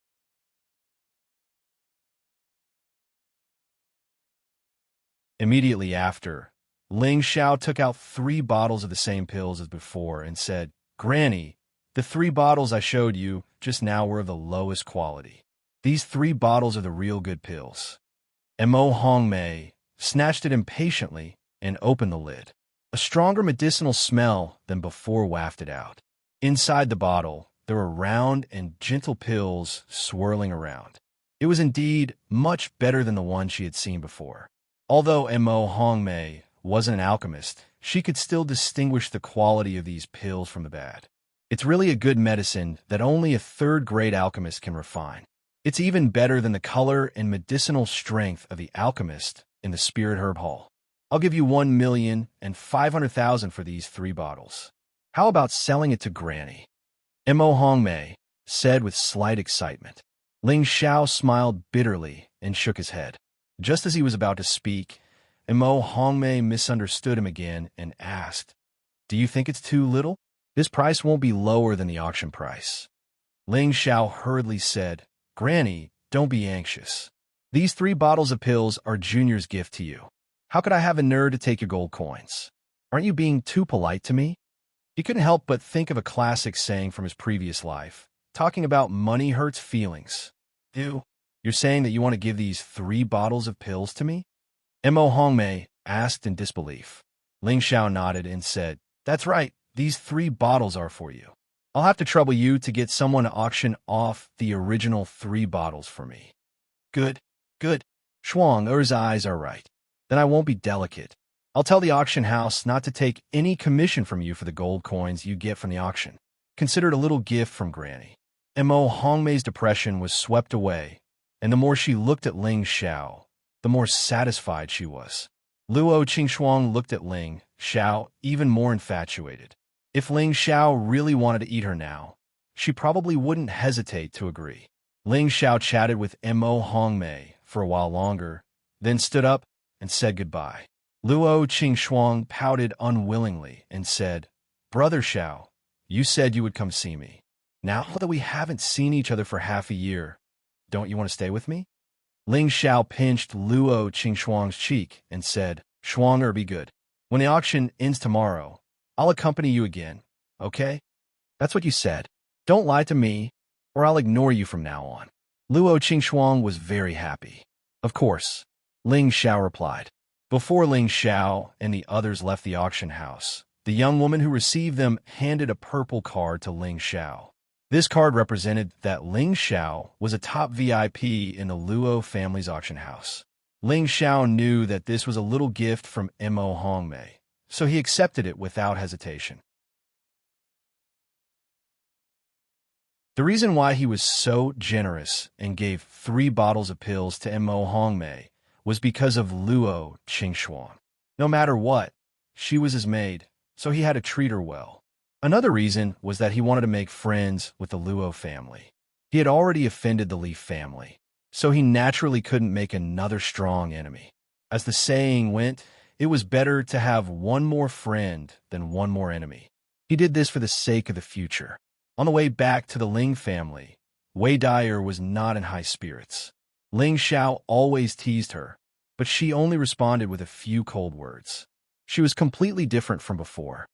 Immediately after, Ling Xiao took out 3 bottles of the same pills as before and said, Granny, the 3 bottles I showed you just now were of the lowest quality. These 3 bottles are the real good pills. Mo Hongmei snatched it impatiently and opened the lid. A stronger medicinal smell than before wafted out. Inside the bottle, there were round and gentle pills swirling around. It was indeed much better than the one she had seen before. Although Mo Hongmei wasn't an alchemist, she could still distinguish the quality of these pills from the bad. It's really a good medicine that only a third-grade alchemist can refine. It's even better than the color and medicinal strength of the alchemist in the Spirit Herb Hall. I'll give you 1,500,000 for these 3 bottles. How about selling it to Granny? Mo Hongmei said with slight excitement. Ling Xiao smiled bitterly and shook his head. Just as he was about to speak, Mo Hongmei misunderstood him again and asked, "Do you think it's too little? This price won't be lower than the auction price." Ling Xiao hurriedly said, "Granny, don't be anxious. These 3 bottles of pills are Junior's gift to you. How could I have a nerd to take your gold coins? Aren't you being too polite to me?" He couldn't help but think of a classic saying from his previous life, talking about money hurts feelings. You're saying that you want to give these 3 bottles of pills to me? Mo Hongmei asked in disbelief. Ling Xiao nodded and said, "That's right, these 3 bottles are for you. I'll have to trouble you to get someone to auction off the original 3 bottles for me." Good. Shuang-er's eyes are right. Then I won't be delicate. I'll tell the auction house not to take any commission from you for the gold coins you get from the auction. Consider it a little gift from Granny. Mo Hongmei's depression was swept away, and the more she looked at Ling Xiao, the more satisfied she was. Luo Qingxuang looked at Ling Xiao even more infatuated. If Ling Xiao really wanted to eat her now, she probably wouldn't hesitate to agree. Ling Xiao chatted with Mo Hongmei for a while longer, then stood up and said goodbye. Luo Qingxuang pouted unwillingly and said, "Brother Xiao, you said you would come see me. Now that we haven't seen each other for half a year, don't you want to stay with me?" Ling Xiao pinched Luo Qingxuang's cheek and said, "Shuang-er, be good. When the auction ends tomorrow, I'll accompany you again, okay? That's what you said. Don't lie to me, or I'll ignore you from now on." Luo Qingxuang was very happy. "Of course," Ling Xiao replied. Before Ling Xiao and the others left the auction house, the young woman who received them handed a purple card to Ling Xiao. This card represented that Ling Xiao was a top VIP in the Luo family's auction house. Ling Xiao knew that this was a little gift from Mo Hongmei, so he accepted it without hesitation. The reason why he was so generous and gave 3 bottles of pills to Mo Hongmei was because of Luo Qingxuang. No matter what, she was his maid, so he had to treat her well. Another reason was that he wanted to make friends with the Luo family. He had already offended the Li family, so he naturally couldn't make another strong enemy. As the saying went, it was better to have one more friend than one more enemy. He did this for the sake of the future. On the way back to the Ling family, Wei Dyer was not in high spirits. Ling Xiao always teased her, but she only responded with a few cold words. She was completely different from before.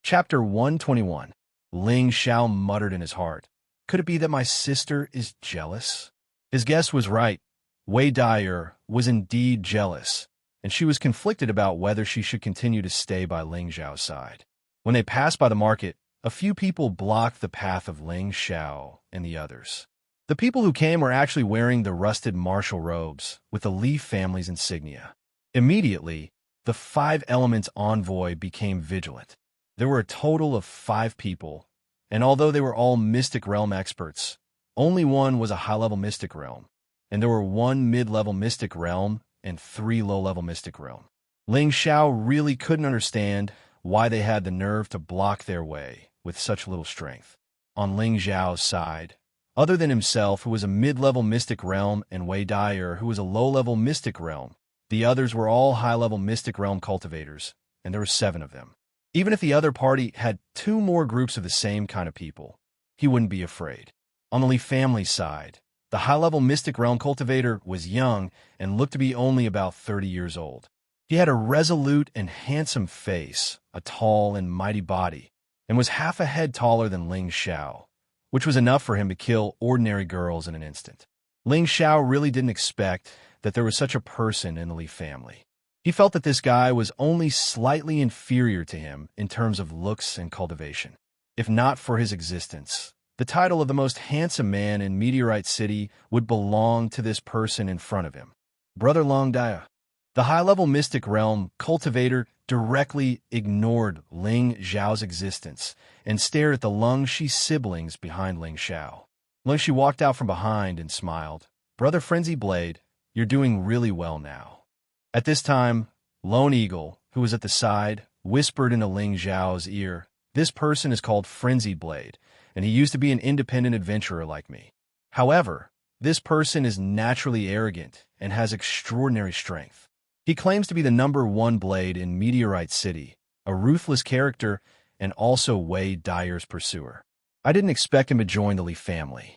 Chapter 121. Ling Xiao muttered in his heart, "Could it be that my sister is jealous?" His guess was right. Wei Dyer was indeed jealous, and she was conflicted about whether she should continue to stay by Ling Xiao's side. When they passed by the market, a few people blocked the path of Ling Xiao and the others. The people who came were actually wearing the rusted martial robes with the Li family's insignia. Immediately, the 5 Elements envoy became vigilant. There were a total of 5 people, and although they were all Mystic Realm experts, only one was a high-level Mystic Realm, and there were 1 mid-level Mystic Realm and 3 low-level Mystic Realm. Ling Xiao really couldn't understand why they had the nerve to block their way with such little strength. On Ling Xiao's side, other than himself, who was a mid-level Mystic Realm, and Wei Dyer, who was a low-level Mystic Realm, the others were all high-level Mystic Realm cultivators, and there were 7 of them. Even if the other party had 2 more groups of the same kind of people, he wouldn't be afraid. On the Li family side, the high-level Mystic Realm cultivator was young and looked to be only about 30 years old. He had a resolute and handsome face, a tall and mighty body, and was half a head taller than Ling Xiao, which was enough for him to kill ordinary girls in an instant. Ling Xiao really didn't expect that there was such a person in the Li family. He felt that this guy was only slightly inferior to him in terms of looks and cultivation. If not for his existence, The title of the most handsome man in Meteorite City would belong to this person in front of him. Brother Long Dia. The high-level mystic realm cultivator directly ignored Ling Xiao's existence and stared at the Lungxi siblings behind Ling Xiao. Lungxi walked out from behind and smiled. Brother Frenzy Blade, you're doing really well now. At this time, Lone Eagle, who was at the side, whispered into Ling Xiao's ear, "This person is called Frenzied Blade, and he used to be an independent adventurer like me. However, this person is naturally arrogant and has extraordinary strength. He claims to be the #1 blade in Meteorite City, a ruthless character, and also Wei Dyer's pursuer. I didn't expect him to join the Li family."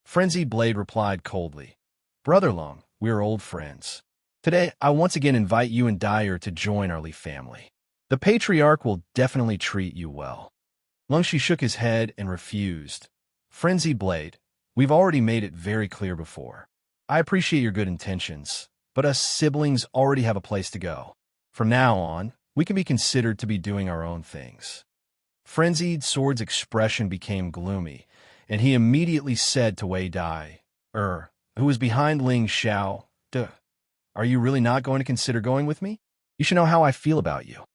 Frenzied Blade replied coldly, "Brother Long, we are old friends. Today, I once again invite you and Dyer to join our Li family. The Patriarch will definitely treat you well." Lungxi shook his head and refused. "Frenzied Blade, we've already made it very clear before. I appreciate your good intentions, but us siblings already have a place to go. From now on, we can be considered to be doing our own things." Frenzied Sword's expression became gloomy, and he immediately said to Wei Dai, who was behind Ling Xiao, "Duh, are you really not going to consider going with me? You should know how I feel about you."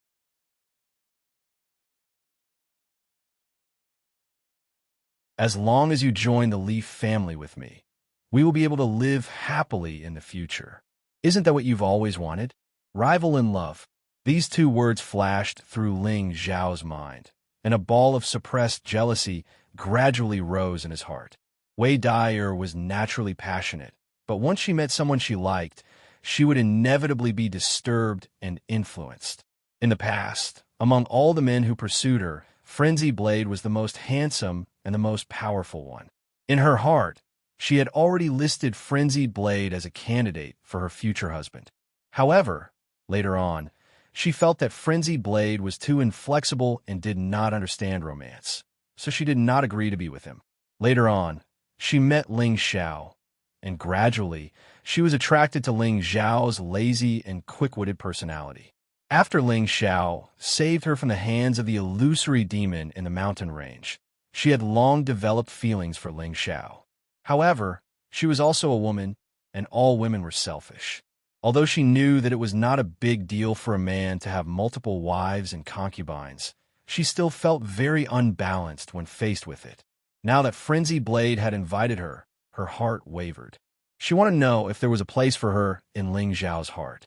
"As long as you join the Leaf family with me, we will be able to live happily in the future. Isn't that what you've always wanted? Rival in love." These two words flashed through Ling Xiao's mind, and a ball of suppressed jealousy gradually rose in his heart. Wei Dyer was naturally passionate, but once she met someone she liked, she would inevitably be disturbed and influenced. In the past, among all the men who pursued her, Frenzy Blade was the most handsome and the most powerful one. In her heart, she had already listed Frenzied Blade as a candidate for her future husband. However, later on, she felt that Frenzied Blade was too inflexible and did not understand romance, so she did not agree to be with him. Later on, she met Ling Xiao, and gradually, she was attracted to Ling Xiao's lazy and quick-witted personality. After Ling Xiao saved her from the hands of the illusory demon in the mountain range, she had long developed feelings for Ling Xiao. However, she was also a woman, and all women were selfish. Although she knew that it was not a big deal for a man to have multiple wives and concubines, she still felt very unbalanced when faced with it. Now that Frenzy Blade had invited her, her heart wavered. She wanted to know if there was a place for her in Ling Xiao's heart.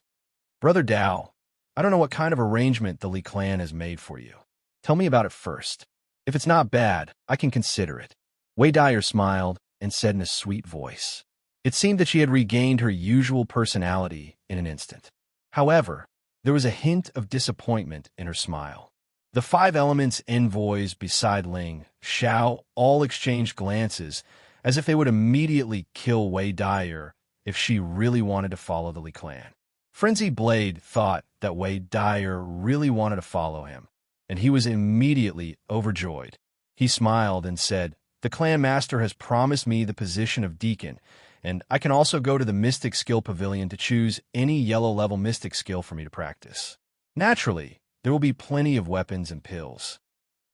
"Brother Dao, I don't know what kind of arrangement the Li clan has made for you. Tell me about it first. If it's not bad, I can consider it." Wei Dyer smiled and said in a sweet voice. It seemed that she had regained her usual personality in an instant. However, there was a hint of disappointment in her smile. The 5 elements envoys beside Ling Xiao all exchanged glances as if they would immediately kill Wei Dyer if she really wanted to follow the Li clan. Frenzy Blade thought that Wei Dyer really wanted to follow him, and he was immediately overjoyed. He smiled and said, "The clan master has promised me the position of deacon, and I can also go to the Mystic Skill Pavilion to choose any yellow-level Mystic skill for me to practice. Naturally, there will be plenty of weapons and pills."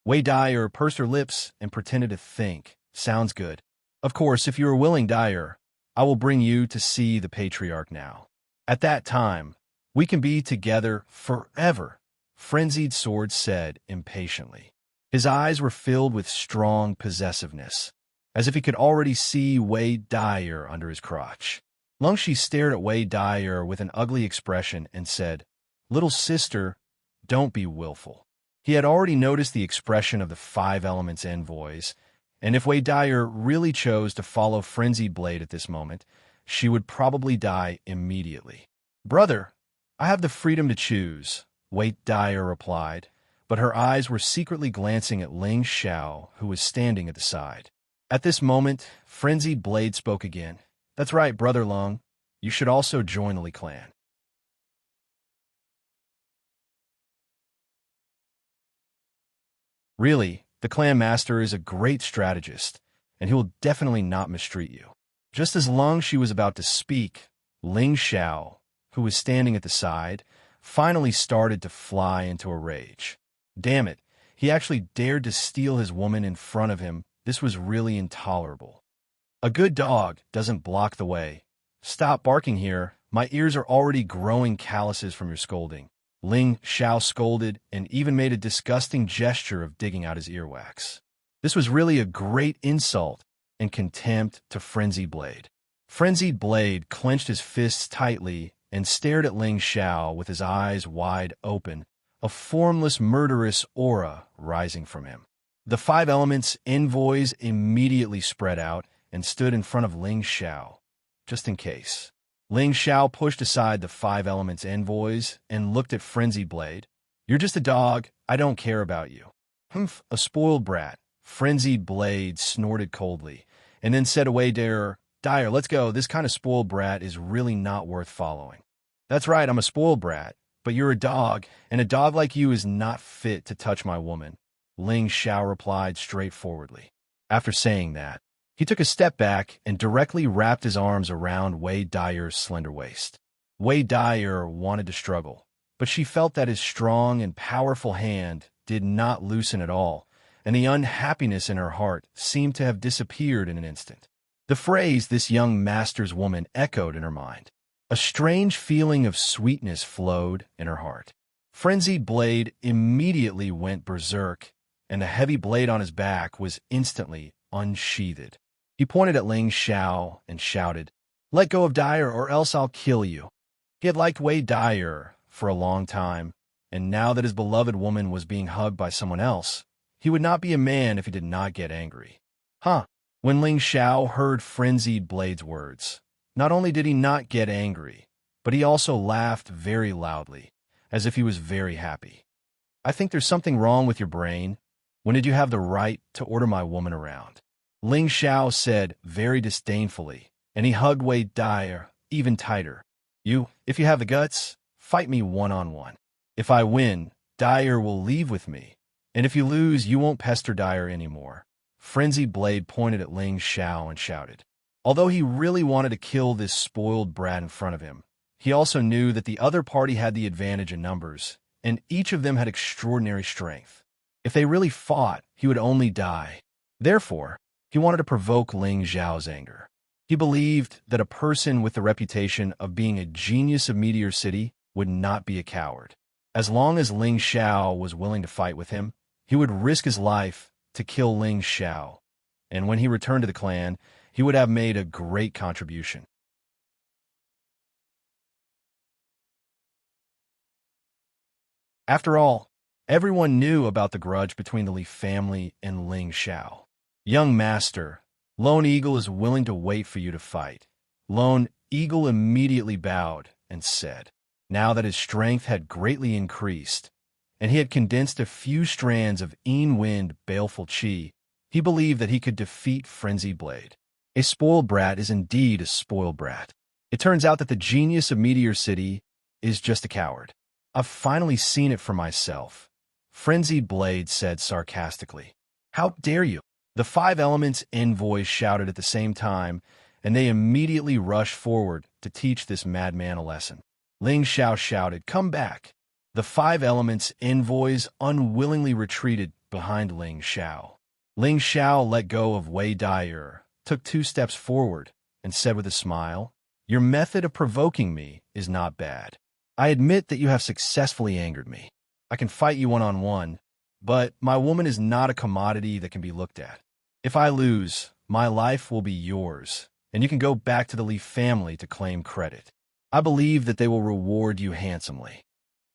Wei Dyer pursed her lips and pretended to think. "Sounds good. Of course, if you are willing, Dyer, I will bring you to see the Patriarch now. At that time, we can be together forever," Frenzied Sword said impatiently. His eyes were filled with strong possessiveness, as if he could already see Wei Dyer under his crotch. Lungxi stared at Wei Dyer with an ugly expression and said, "Little sister, don't be willful." He had already noticed the expression of the 5 elements envoys, and if Wei Dyer really chose to follow Frenzied Blade at this moment, she would probably die immediately. "Brother, I have the freedom to choose," Wei Dyer replied, but her eyes were secretly glancing at Ling Xiao, who was standing at the side. At this moment, Frenzied Blade spoke again. "That's right, Brother Lung. You should also join the Li clan." "Really, the clan master is a great strategist, and he will definitely not mistreat you." Just as Lungxi was about to speak, Ling Xiao, who was standing at the side, finally started to fly into a rage. Damn it, he actually dared to steal his woman in front of him. This was really intolerable. A good dog doesn't block the way. Stop barking here. My ears are already growing calluses from your scolding. Ling Xiao scolded and even made a disgusting gesture of digging out his earwax. This was really a great insult and contempt to Frenzied Blade. Frenzied Blade clenched his fists tightly and stared at Ling Xiao with his eyes wide open, a formless, murderous aura rising from him. The five elements envoys immediately spread out and stood in front of Ling Xiao, just in case. Ling Xiao pushed aside the five elements envoys and looked at Frenzied Blade. You're just a dog. I don't care about you. Humph, a spoiled brat. Frenzied Blade snorted coldly and then said away, Dire, let's go. This kind of spoiled brat is really not worth following. That's right, I'm a spoiled brat, but you're a dog, and a dog like you is not fit to touch my woman, Ling Xiao replied straightforwardly. After saying that, he took a step back and directly wrapped his arms around Wei Dire's slender waist. Wei Dire wanted to struggle, but she felt that his strong and powerful hand did not loosen at all, and the unhappiness in her heart seemed to have disappeared in an instant. The phrase this young master's woman echoed in her mind. A strange feeling of sweetness flowed in her heart. Frenzied Blade immediately went berserk, and the heavy blade on his back was instantly unsheathed. He pointed at Ling Xiao and shouted, "Let go of Dire or else I'll kill you." He had liked Wei Dire for a long time, and now that his beloved woman was being hugged by someone else, he would not be a man if he did not get angry. When Ling Xiao heard Frenzied Blade's words, not only did he not get angry, but he also laughed very loudly, as if he was very happy. I think there's something wrong with your brain. When did you have the right to order my woman around? Ling Xiao said very disdainfully, and he hugged Wei Dire even tighter. If you have the guts, fight me one-on-one. If I win, Dire will leave with me, and if you lose, you won't pester Dire anymore. Frenzied Blade pointed at Ling Xiao and shouted. Although he really wanted to kill this spoiled brat in front of him, he also knew that the other party had the advantage in numbers, and each of them had extraordinary strength. If they really fought, he would only die. Therefore, he wanted to provoke Ling Xiao's anger. He believed that a person with the reputation of being a genius of Meteor City would not be a coward. As long as Ling Xiao was willing to fight with him, he would risk his life to kill Ling Xiao, and when he returned to the clan, he would have made a great contribution. After all, everyone knew about the grudge between the Li family and Ling Xiao. Young master, Lone Eagle is willing to wait for you to fight. Lone Eagle immediately bowed and said, now that his strength had greatly increased, and he had condensed a few strands of Wind baleful chi, he believed that he could defeat Frenzied Blade. A spoiled brat is indeed a spoiled brat. It turns out that the genius of Meteor City is just a coward. I've finally seen it for myself, Frenzied Blade said sarcastically. How dare you? The five elements envoys shouted at the same time, and they immediately rushed forward to teach this madman a lesson. Ling Xiao shouted, come back. The five elements envoys unwillingly retreated behind Ling Xiao. Ling Xiao let go of Wei Dire, took 2 steps forward, and said with a smile, your method of provoking me is not bad. I admit that you have successfully angered me. I can fight you one-on-one, but my woman is not a commodity that can be looked at. If I lose, my life will be yours, and you can go back to the Li family to claim credit. I believe that they will reward you handsomely.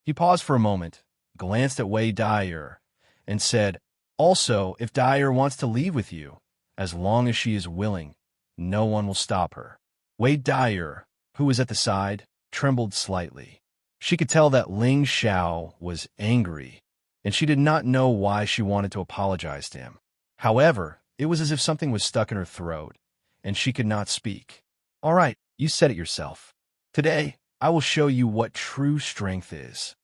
He paused for a moment, glanced at Wei Dire, and said, also, if Dire wants to leave with you, as long as she is willing, no one will stop her. Wei Dire, who was at the side, trembled slightly. She could tell that Ling Xiao was angry, and she did not know why she wanted to apologize to him. However, it was as if something was stuck in her throat, and she could not speak. All right, you said it yourself. Today, I will show you what true strength is.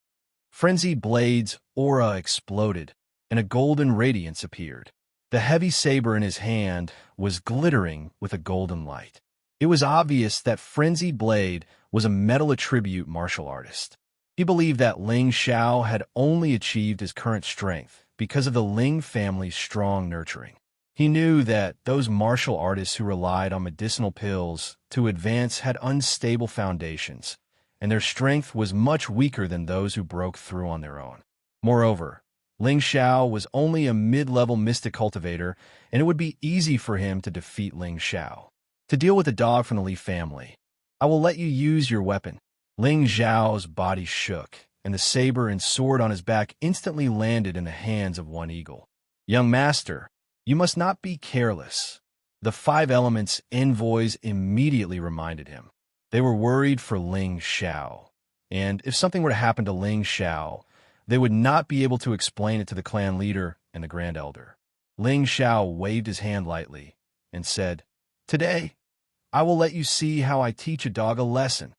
Frenzied Blade's aura exploded, and a golden radiance appeared. The heavy saber in his hand was glittering with a golden light. It was obvious that Frenzied Blade was a metal attribute martial artist. He believed that Ling Xiao had only achieved his current strength because of the Ling family's strong nurturing. He knew that those martial artists who relied on medicinal pills to advance had unstable foundations, and their strength was much weaker than those who broke through on their own. Moreover, Ling Xiao was only a mid-level mystic cultivator, and it would be easy for him to defeat Ling Xiao. To deal with the dog from the Li family, I will let you use your weapon. Ling Xiao's body shook, and the saber and sword on his back instantly landed in the hands of one eagle. Young master, you must not be careless. The five elements envoys immediately reminded him. They were worried for Ling Xiao, and if something were to happen to Ling Xiao, they would not be able to explain it to the clan leader and the Grand Elder. Ling Xiao waved his hand lightly and said, "Today, I will let you see how I teach a dog a lesson."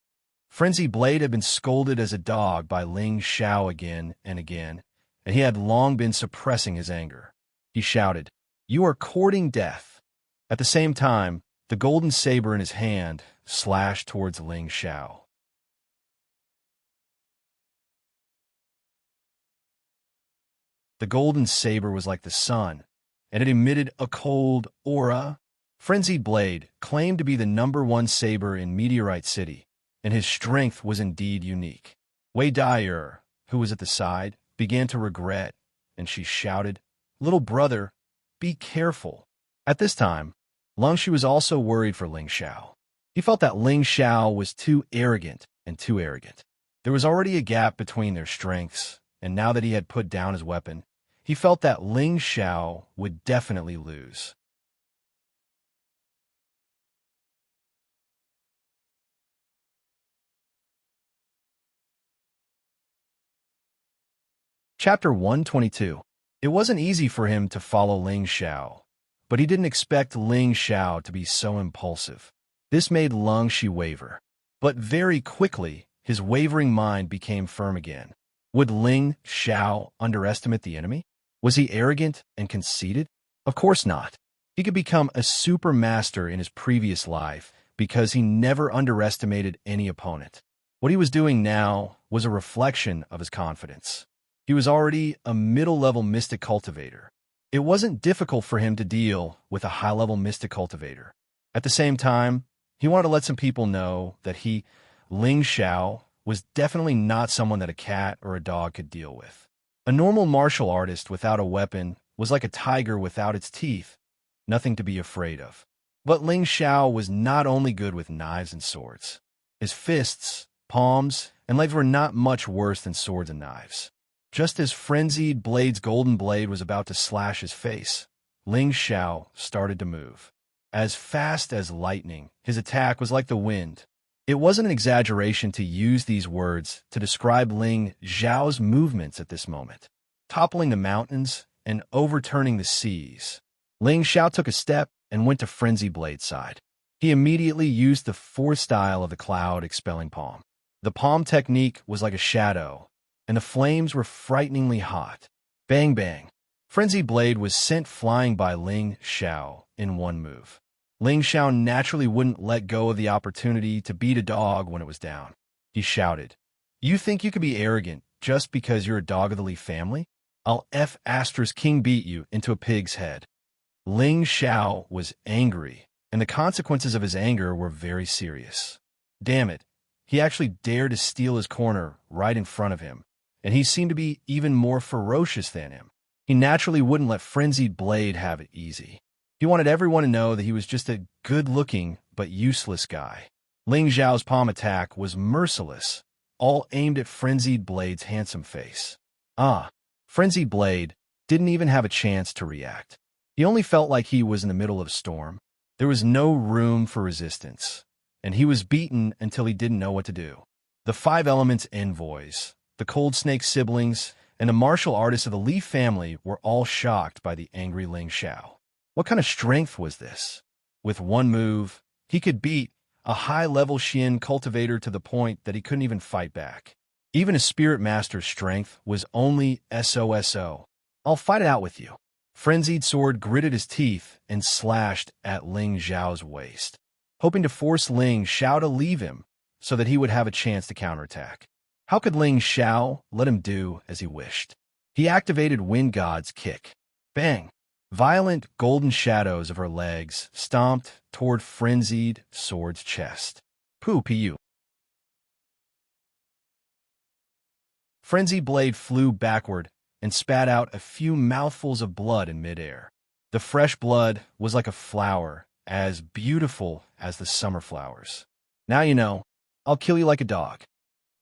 Frenzied Blade had been scolded as a dog by Ling Xiao again and again, and he had long been suppressing his anger. He shouted, "You are courting death." At the same time, the golden saber in his hand slashed towards Ling Xiao. The golden saber was like the sun, and it emitted a cold aura. Frenzied Blade claimed to be the #1 saber in Meteorite City, and his strength was indeed unique. Wei Dyer, who was at the side, began to regret, and she shouted, "Little brother, be careful." At this time, Lungshi was also worried for Ling Xiao. He felt that Ling Xiao was too arrogant and too arrogant. There was already a gap between their strengths, and now that he had put down his weapon, he felt that Ling Xiao would definitely lose. Chapter 122. It wasn't easy for him to follow Ling Xiao, but he didn't expect Ling Xiao to be so impulsive. This made Lungshi waver. But very quickly, his wavering mind became firm again. Would Ling Xiao underestimate the enemy? Was he arrogant and conceited? Of course not. He could become a super master in his previous life because he never underestimated any opponent. What he was doing now was a reflection of his confidence. He was already a middle-level mystic cultivator. It wasn't difficult for him to deal with a high-level mystic cultivator. At the same time, he wanted to let some people know that he, Ling Xiao, was definitely not someone that a cat or a dog could deal with. A normal martial artist without a weapon was like a tiger without its teeth, nothing to be afraid of. But Ling Xiao was not only good with knives and swords. His fists, palms, and legs were not much worse than swords and knives. Just as Frenzied Blade's golden blade was about to slash his face, Ling Xiao started to move. As fast as lightning, his attack was like the wind. It wasn't an exaggeration to use these words to describe Ling Xiao's movements at this moment. Toppling the mountains and overturning the seas, Ling Xiao took a step and went to Frenzied Blade's side. He immediately used the fourth style of the cloud expelling palm. The palm technique was like a shadow, and the flames were frighteningly hot. Bang bang. Frenzied Blade was sent flying by Ling Xiao in one move. Ling Xiao naturally wouldn't let go of the opportunity to beat a dog when it was down. He shouted, "You think you could be arrogant just because you're a dog of the Li family? I'll King beat you into a pig's head." Ling Xiao was angry, and the consequences of his anger were very serious. Damn it, he actually dared to steal his corner right in front of him, and he seemed to be even more ferocious than him. He naturally wouldn't let Frenzied Blade have it easy. He wanted everyone to know that he was just a good-looking but useless guy. Ling Xiao's palm attack was merciless, all aimed at Frenzied Blade's handsome face. Frenzied Blade didn't even have a chance to react. He only felt like he was in the middle of a storm. There was no room for resistance, and he was beaten until he didn't know what to do. The five elements envoys, the Cold Snake siblings, and the martial artists of the Li family were all shocked by the angry Ling Xiao. What kind of strength was this? With one move, he could beat a high-level Xian cultivator to the point that he couldn't even fight back. Even a spirit master's strength was only SOSO. "I'll fight it out with you." Frenzied Sword gritted his teeth and slashed at Ling Xiao's waist, hoping to force Ling Xiao to leave him so that he would have a chance to counterattack. How could Ling Xiao let him do as he wished? He activated Wind God's kick. Bang! Violent golden shadows of her legs stomped toward Frenzied Sword's chest. Pu. Frenzied Blade flew backward and spat out a few mouthfuls of blood in midair. The fresh blood was like a flower, as beautiful as the summer flowers. Now you know, I'll kill you like a dog.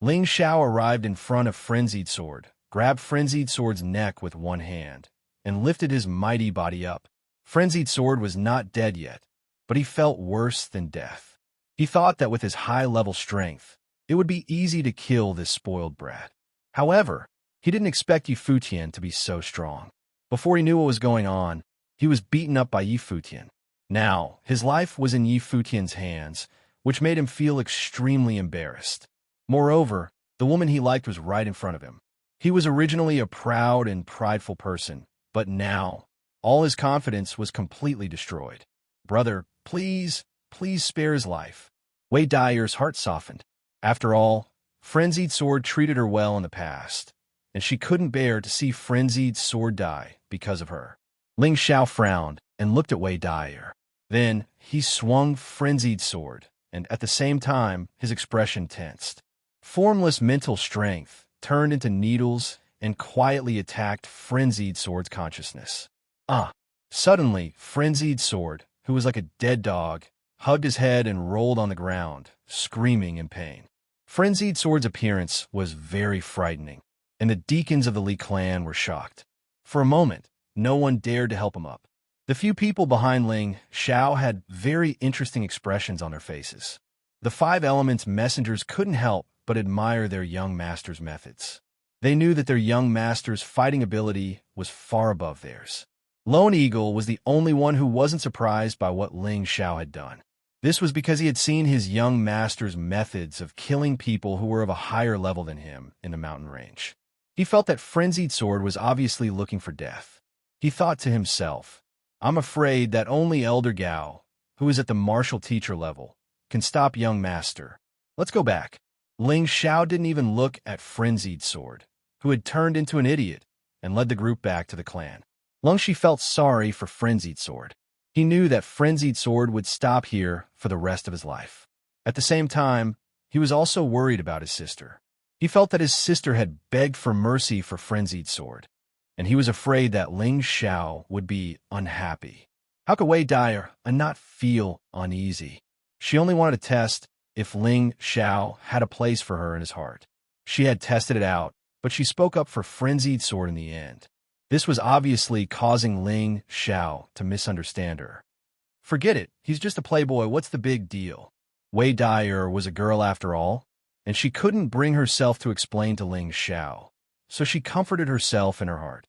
Ling Xiao arrived in front of Frenzied Sword, grabbed Frenzied Sword's neck with one hand, and lifted his mighty body up. Frenzied Sword was not dead yet, but he felt worse than death. He thought that with his high-level strength, it would be easy to kill this spoiled brat. However, he didn't expect Yi Futian to be so strong. Before he knew what was going on, he was beaten up by Yi Futian. Now, his life was in Yi Futian's hands, which made him feel extremely embarrassed. Moreover, the woman he liked was right in front of him. He was originally a proud and prideful person, but now, all his confidence was completely destroyed. Brother, please spare his life. Wei Daiyer's heart softened. After all, Frenzied Sword treated her well in the past, and she couldn't bear to see Frenzied Sword die because of her. Ling Xiao frowned and looked at Wei Daiyer. Then, he swung Frenzied Sword, and at the same time, his expression tensed. Formless mental strength turned into needles and quietly attacked Frenzied Sword's consciousness. Suddenly, Frenzied Sword, who was like a dead dog, hugged his head and rolled on the ground, screaming in pain. Frenzied Sword's appearance was very frightening, and the deacons of the Li clan were shocked. For a moment, no one dared to help him up. The few people behind Ling Xiao had very interesting expressions on their faces. The Five Elements messengers couldn't help but admire their young master's methods. They knew that their young master's fighting ability was far above theirs. Lone Eagle was the only one who wasn't surprised by what Ling Xiao had done. This was because he had seen his young master's methods of killing people who were of a higher level than him in the mountain range. He felt that Frenzied Sword was obviously looking for death. He thought to himself, I'm afraid that only Elder Gao, who is at the martial teacher level, can stop young master. Let's go back. Ling Xiao didn't even look at Frenzied Sword, who had turned into an idiot, and led the group back to the clan. Lung Shi felt sorry for Frenzied Sword. He knew that Frenzied Sword would stop here for the rest of his life. At the same time, he was also worried about his sister. He felt that his sister had begged for mercy for Frenzied Sword, and he was afraid that Ling Xiao would be unhappy. How could Wei Daiyer not feel uneasy? She only wanted to test if Ling Xiao had a place for her in his heart. She had tested it out, but she spoke up for Frenzied Sword in the end. This was obviously causing Ling Xiao to misunderstand her. Forget it, he's just a playboy, what's the big deal? Wei Daiyer was a girl after all, and she couldn't bring herself to explain to Ling Xiao, so she comforted herself in her heart.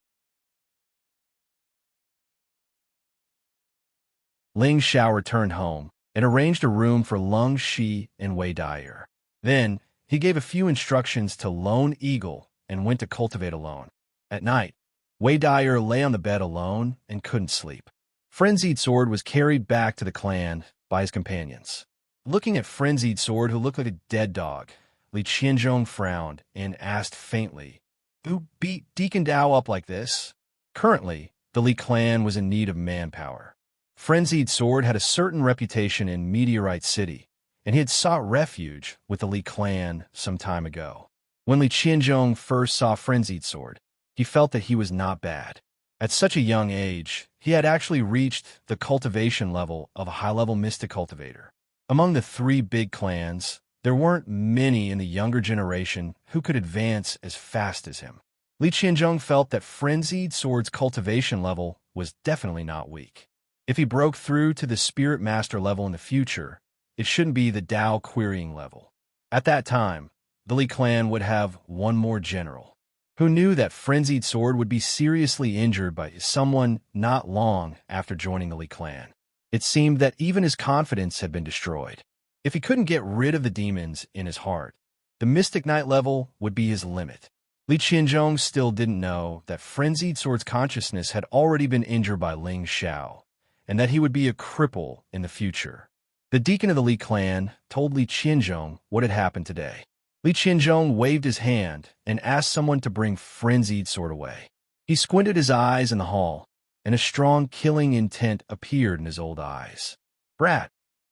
Ling Xiao returned home and arranged a room for Lung Shi and Wei Daiyer. Then, he gave a few instructions to Lone Eagle and went to cultivate alone. At night, Wei Daiyer lay on the bed alone and couldn't sleep. Frenzied Sword was carried back to the clan by his companions. Looking at Frenzied Sword, who looked like a dead dog, Li Qianzhong frowned and asked faintly, Who beat Deacon Dao up like this? Currently, the Li clan was in need of manpower. Frenzied Sword had a certain reputation in Meteorite City, and he had sought refuge with the Li clan some time ago. When Li Qianzhong first saw Frenzied Sword, he felt that he was not bad. At such a young age, he had actually reached the cultivation level of a high-level mystic cultivator. Among the three big clans, there weren't many in the younger generation who could advance as fast as him. Li Qianzhong felt that Frenzied Sword's cultivation level was definitely not weak. If he broke through to the Spirit Master level in the future, it shouldn't be the Dao querying level. At that time, the Li clan would have one more general, who knew that Frenzied Sword would be seriously injured by someone not long after joining the Li clan. It seemed that even his confidence had been destroyed. If he couldn't get rid of the demons in his heart, the Mystic Knight level would be his limit. Li Qianzhong still didn't know that Frenzied Sword's consciousness had already been injured by Ling Xiao, and that he would be a cripple in the future. The deacon of the Li clan told Li Qianzhong what had happened today. Li Qianzhong waved his hand and asked someone to bring Frenzied Sword away. He squinted his eyes in the hall, and a strong killing intent appeared in his old eyes. "Brat,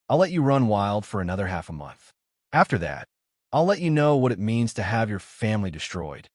I'll let you run wild for another half a month. After that, I'll let you know what it means to have your family destroyed."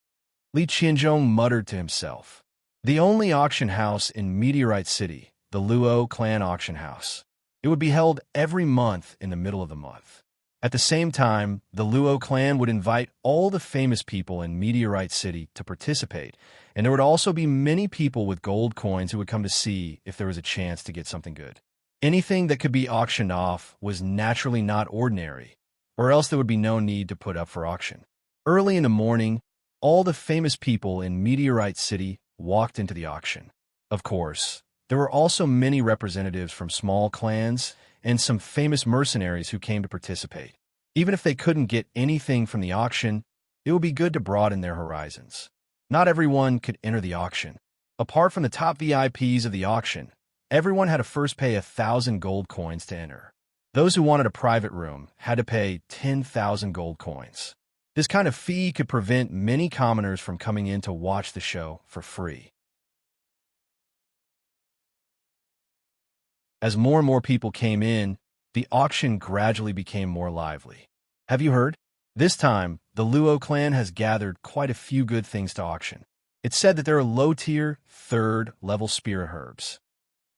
Li Qianzhong muttered to himself. The only auction house in Meteorite City, the Luo clan auction house. It would be held every month in the middle of the month. At the same time, the Luo clan would invite all the famous people in Meteorite City to participate, and there would also be many people with gold coins who would come to see if there was a chance to get something good. Anything that could be auctioned off was naturally not ordinary, or else there would be no need to put up for auction. Early in the morning, all the famous people in Meteorite City walked into the auction. Of course, there were also many representatives from small clans and some famous mercenaries who came to participate. Even if they couldn't get anything from the auction, it would be good to broaden their horizons. Not everyone could enter the auction. Apart from the top VIPs of the auction, everyone had to first pay 1,000 gold coins to enter. Those who wanted a private room had to pay 10,000 gold coins. This kind of fee could prevent many commoners from coming in to watch the show for free. As more and more people came in, the auction gradually became more lively. Have you heard? This time, the Luo clan has gathered quite a few good things to auction. It's said that there are low-tier, third-level spirit herbs.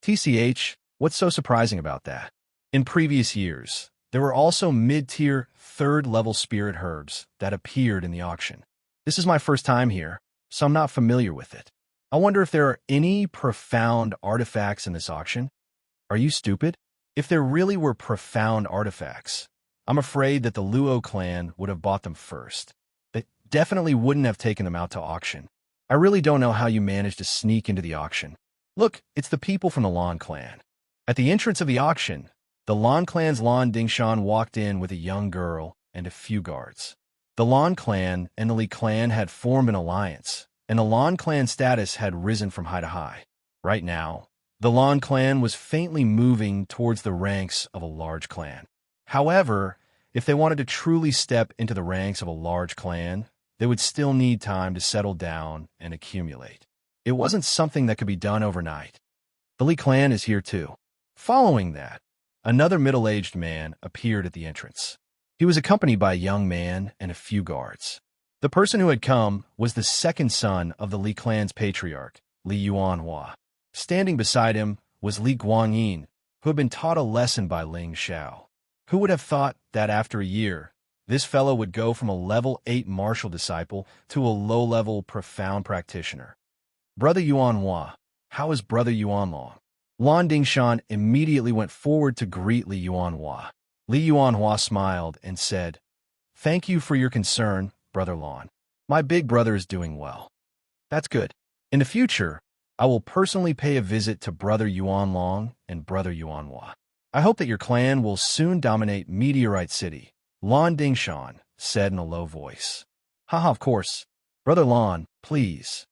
TCH, what's so surprising about that? In previous years, there were also mid-tier, third-level spirit herbs that appeared in the auction. This is my first time here, so I'm not familiar with it. I wonder if there are any profound artifacts in this auction? Are you stupid? If there really were profound artifacts, I'm afraid that the Luo clan would have bought them first. They definitely wouldn't have taken them out to auction. I really don't know how you managed to sneak into the auction. Look, it's the people from the Lan clan. At the entrance of the auction, the Lan clan's Lan Dingshan walked in with a young girl and a few guards. The Lan clan and the Li clan had formed an alliance, and the Lan clan status had risen from high to high. Right now, the Lan clan was faintly moving towards the ranks of a large clan. However, if they wanted to truly step into the ranks of a large clan, they would still need time to settle down and accumulate. It wasn't something that could be done overnight. The Li clan is here too. Following that, another middle-aged man appeared at the entrance. He was accompanied by a young man and a few guards. The person who had come was the second son of the Li clan's patriarch, Li Yuanhua. Standing beside him was Li Guangyin, who had been taught a lesson by Ling Xiao. Who would have thought that after a year, this fellow would go from a level 8 martial disciple to a low-level profound practitioner? Brother Yuanhua, how is Brother Yuanlong? Lan Dingshan immediately went forward to greet Li Yuanhua. Li Yuanhua smiled and said, "Thank you for your concern, Brother Lan. My big brother is doing well." "That's good. In the future, I will personally pay a visit to Brother Yuanlong and Brother Yuanhua. I hope that your clan will soon dominate Meteorite City," Lan Dingshan said in a low voice. "Haha, of course. Brother Lan, please."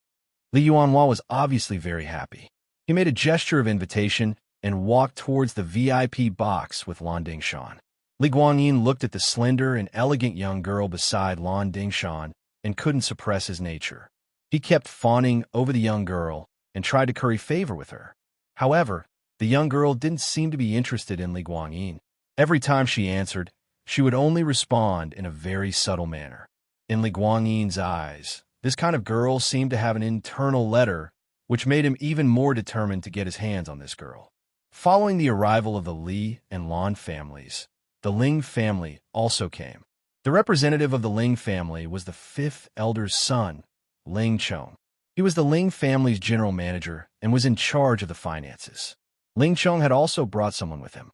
Li Yuanhua was obviously very happy. He made a gesture of invitation and walked towards the VIP box with Lan Dingshan. Li Guangyin looked at the slender and elegant young girl beside Lan Dingshan and couldn't suppress his nature. He kept fawning over the young girl and tried to curry favor with her. However, the young girl didn't seem to be interested in Li Guangyin. Every time she answered, she would only respond in a very subtle manner. In Li Guangyin's eyes, this kind of girl seemed to have an internal letter, which made him even more determined to get his hands on this girl. Following the arrival of the Li and Lan families, the Ling family also came. The representative of the Ling family was the fifth elder's son, Ling Chong. He was the Ling family's general manager and was in charge of the finances. Ling Chong had also brought someone with him.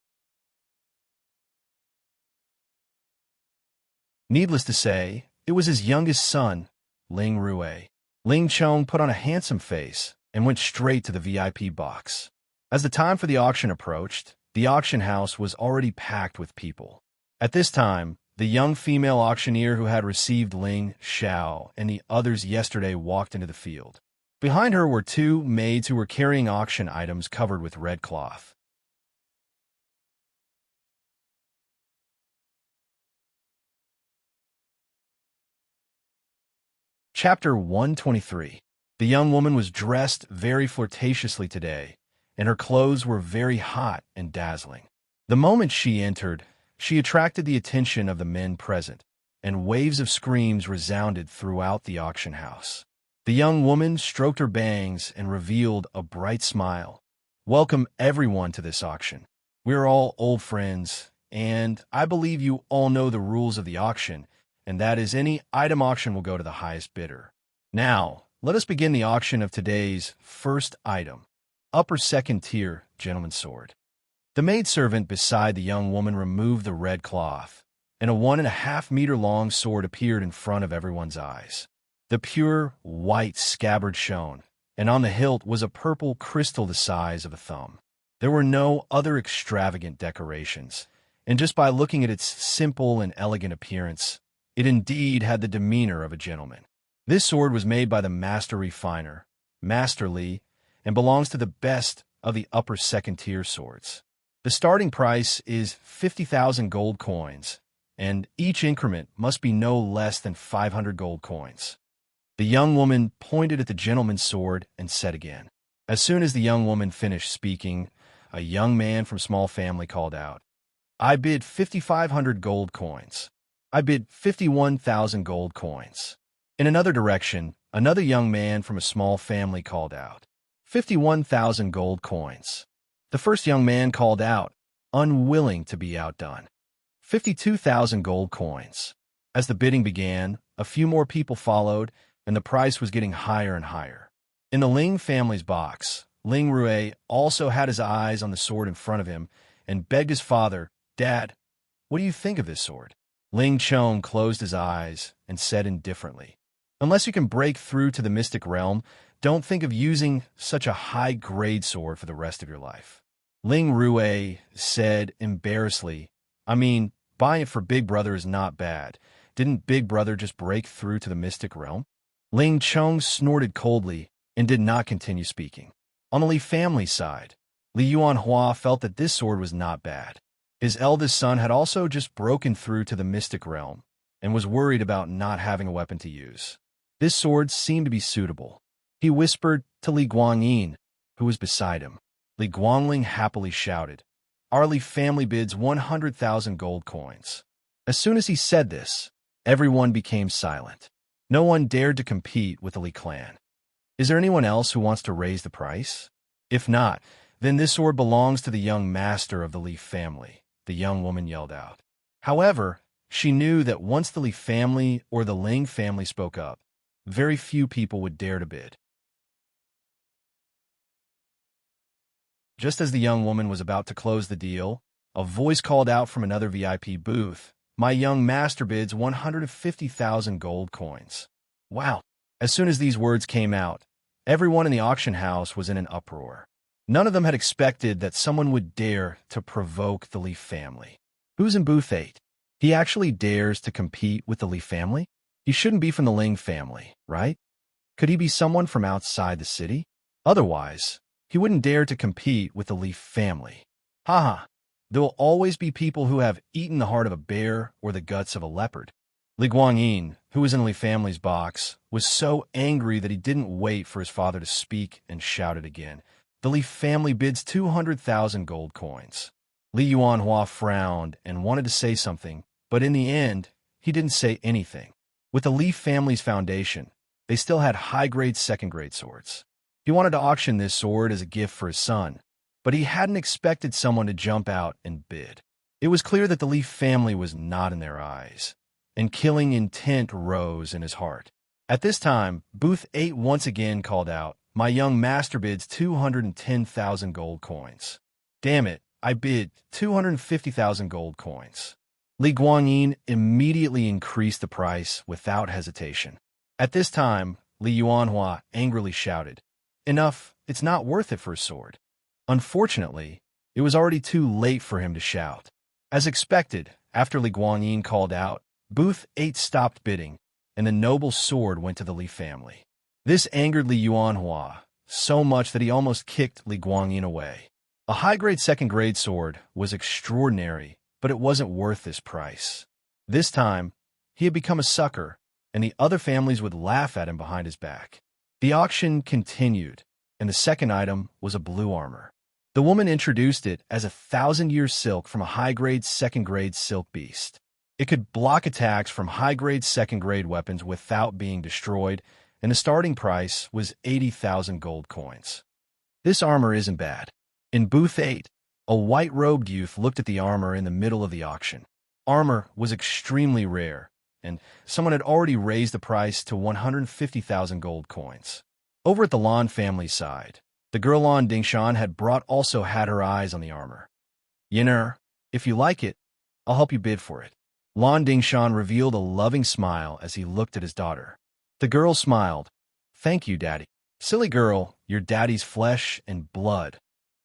Needless to say, it was his youngest son, Ling Rue. Ling Chong put on a handsome face and went straight to the VIP box. As the time for the auction approached, the auction house was already packed with people. At this time, the young female auctioneer who had received Ling Xiao and the others yesterday walked into the field. Behind her were two maids who were carrying auction items covered with red cloth. Chapter 123. The young woman was dressed very flirtatiously today, and her clothes were very hot and dazzling. The moment she entered, she attracted the attention of the men present, and waves of screams resounded throughout the auction house. The young woman stroked her bangs and revealed a bright smile. "Welcome everyone to this auction. We're all old friends, and I believe you all know the rules of the auction, and that is any item auction will go to the highest bidder. Now, let us begin the auction of today's first item, upper second tier gentleman's sword." The maidservant beside the young woman removed the red cloth, and a 1.5-meter long sword appeared in front of everyone's eyes. The pure white scabbard shone, and on the hilt was a purple crystal the size of a thumb. There were no other extravagant decorations, and just by looking at its simple and elegant appearance, it indeed had the demeanor of a gentleman. This sword was made by the master refiner, Master Li, and belongs to the best of the upper second-tier swords. The starting price is 50,000 gold coins, and each increment must be no less than 500 gold coins. The young woman pointed at the gentleman's sword and said again. As soon as the young woman finished speaking, a young man from small family called out, "I bid 5,500 gold coins. I bid 51,000 gold coins." In another direction, another young man from a small family called out, 51,000 gold coins. The first young man called out, unwilling to be outdone, 52,000 gold coins. As the bidding began, a few more people followed, and the price was getting higher and higher. In the Ling family's box, Ling Rue also had his eyes on the sword in front of him and begged his father, "Dad, what do you think of this sword?" Ling Chong closed his eyes and said indifferently, "Unless you can break through to the mystic realm, don't think of using such a high-grade sword for the rest of your life." Ling Rue said embarrassedly, "I mean, buying it for Big Brother is not bad. Didn't Big Brother just break through to the mystic realm?" Ling Chong snorted coldly and did not continue speaking. On the Li family side, Li Yuanhua felt that this sword was not bad. His eldest son had also just broken through to the mystic realm and was worried about not having a weapon to use. This sword seemed to be suitable. He whispered to Li Guangyin, who was beside him. Li Guangling happily shouted, "Our Li family bids 100,000 gold coins." As soon as he said this, everyone became silent. No one dared to compete with the Li clan. Is there anyone else who wants to raise the price? If not, then this sword belongs to the young master of the Li family, the young woman yelled out. However, she knew that once the Li family or the Ling family spoke up, very few people would dare to bid. Just as the young woman was about to close the deal, a voice called out from another VIP booth, "My young master bids 150,000 gold coins." Wow! As soon as these words came out, everyone in the auction house was in an uproar. None of them had expected that someone would dare to provoke the Li family. Who's in booth 8? He actually dares to compete with the Li family? He shouldn't be from the Ling family, right? Could he be someone from outside the city? Otherwise, he wouldn't dare to compete with the Li family. Haha, there will always be people who have eaten the heart of a bear or the guts of a leopard. Li Guangyin, who was in Li family's box, was so angry that he didn't wait for his father to speak and shouted again. The Li family bids 200,000 gold coins. Li Yuanhua frowned and wanted to say something, but in the end, he didn't say anything. With the Li family's foundation, they still had high-grade second-grade swords. He wanted to auction this sword as a gift for his son, but he hadn't expected someone to jump out and bid. It was clear that the Li family was not in their eyes, and killing intent rose in his heart. At this time, Booth 8 once again called out, "My young master bids 210,000 gold coins." Damn it, I bid 250,000 gold coins. Li Guangyin immediately increased the price without hesitation. At this time, Li Yuanhua angrily shouted, "Enough, it's not worth it for a sword." Unfortunately, it was already too late for him to shout. As expected, after Li Guangyin called out, Booth 8 stopped bidding, and the noble sword went to the Li family. This angered Li Yuanhua so much that he almost kicked Li Guangyin away. A high-grade second-grade sword was extraordinary, but it wasn't worth this price. This time, he had become a sucker, and the other families would laugh at him behind his back. The auction continued, and the second item was a blue armor. The woman introduced it as a 1,000-year silk from a high-grade second-grade silk beast. It could block attacks from high-grade second-grade weapons without being destroyed, and the starting price was 80,000 gold coins. This armor isn't bad. In Booth 8, a white-robed youth looked at the armor in the middle of the auction. Armor was extremely rare, and someone had already raised the price to 150,000 gold coins. Over at the Lan family side, the girl Lan Dingshan also had her eyes on the armor. Yin'er, if you like it, I'll help you bid for it. Lan Dingshan revealed a loving smile as he looked at his daughter. The girl smiled. Thank you, Daddy. Silly girl, you're Daddy's flesh and blood.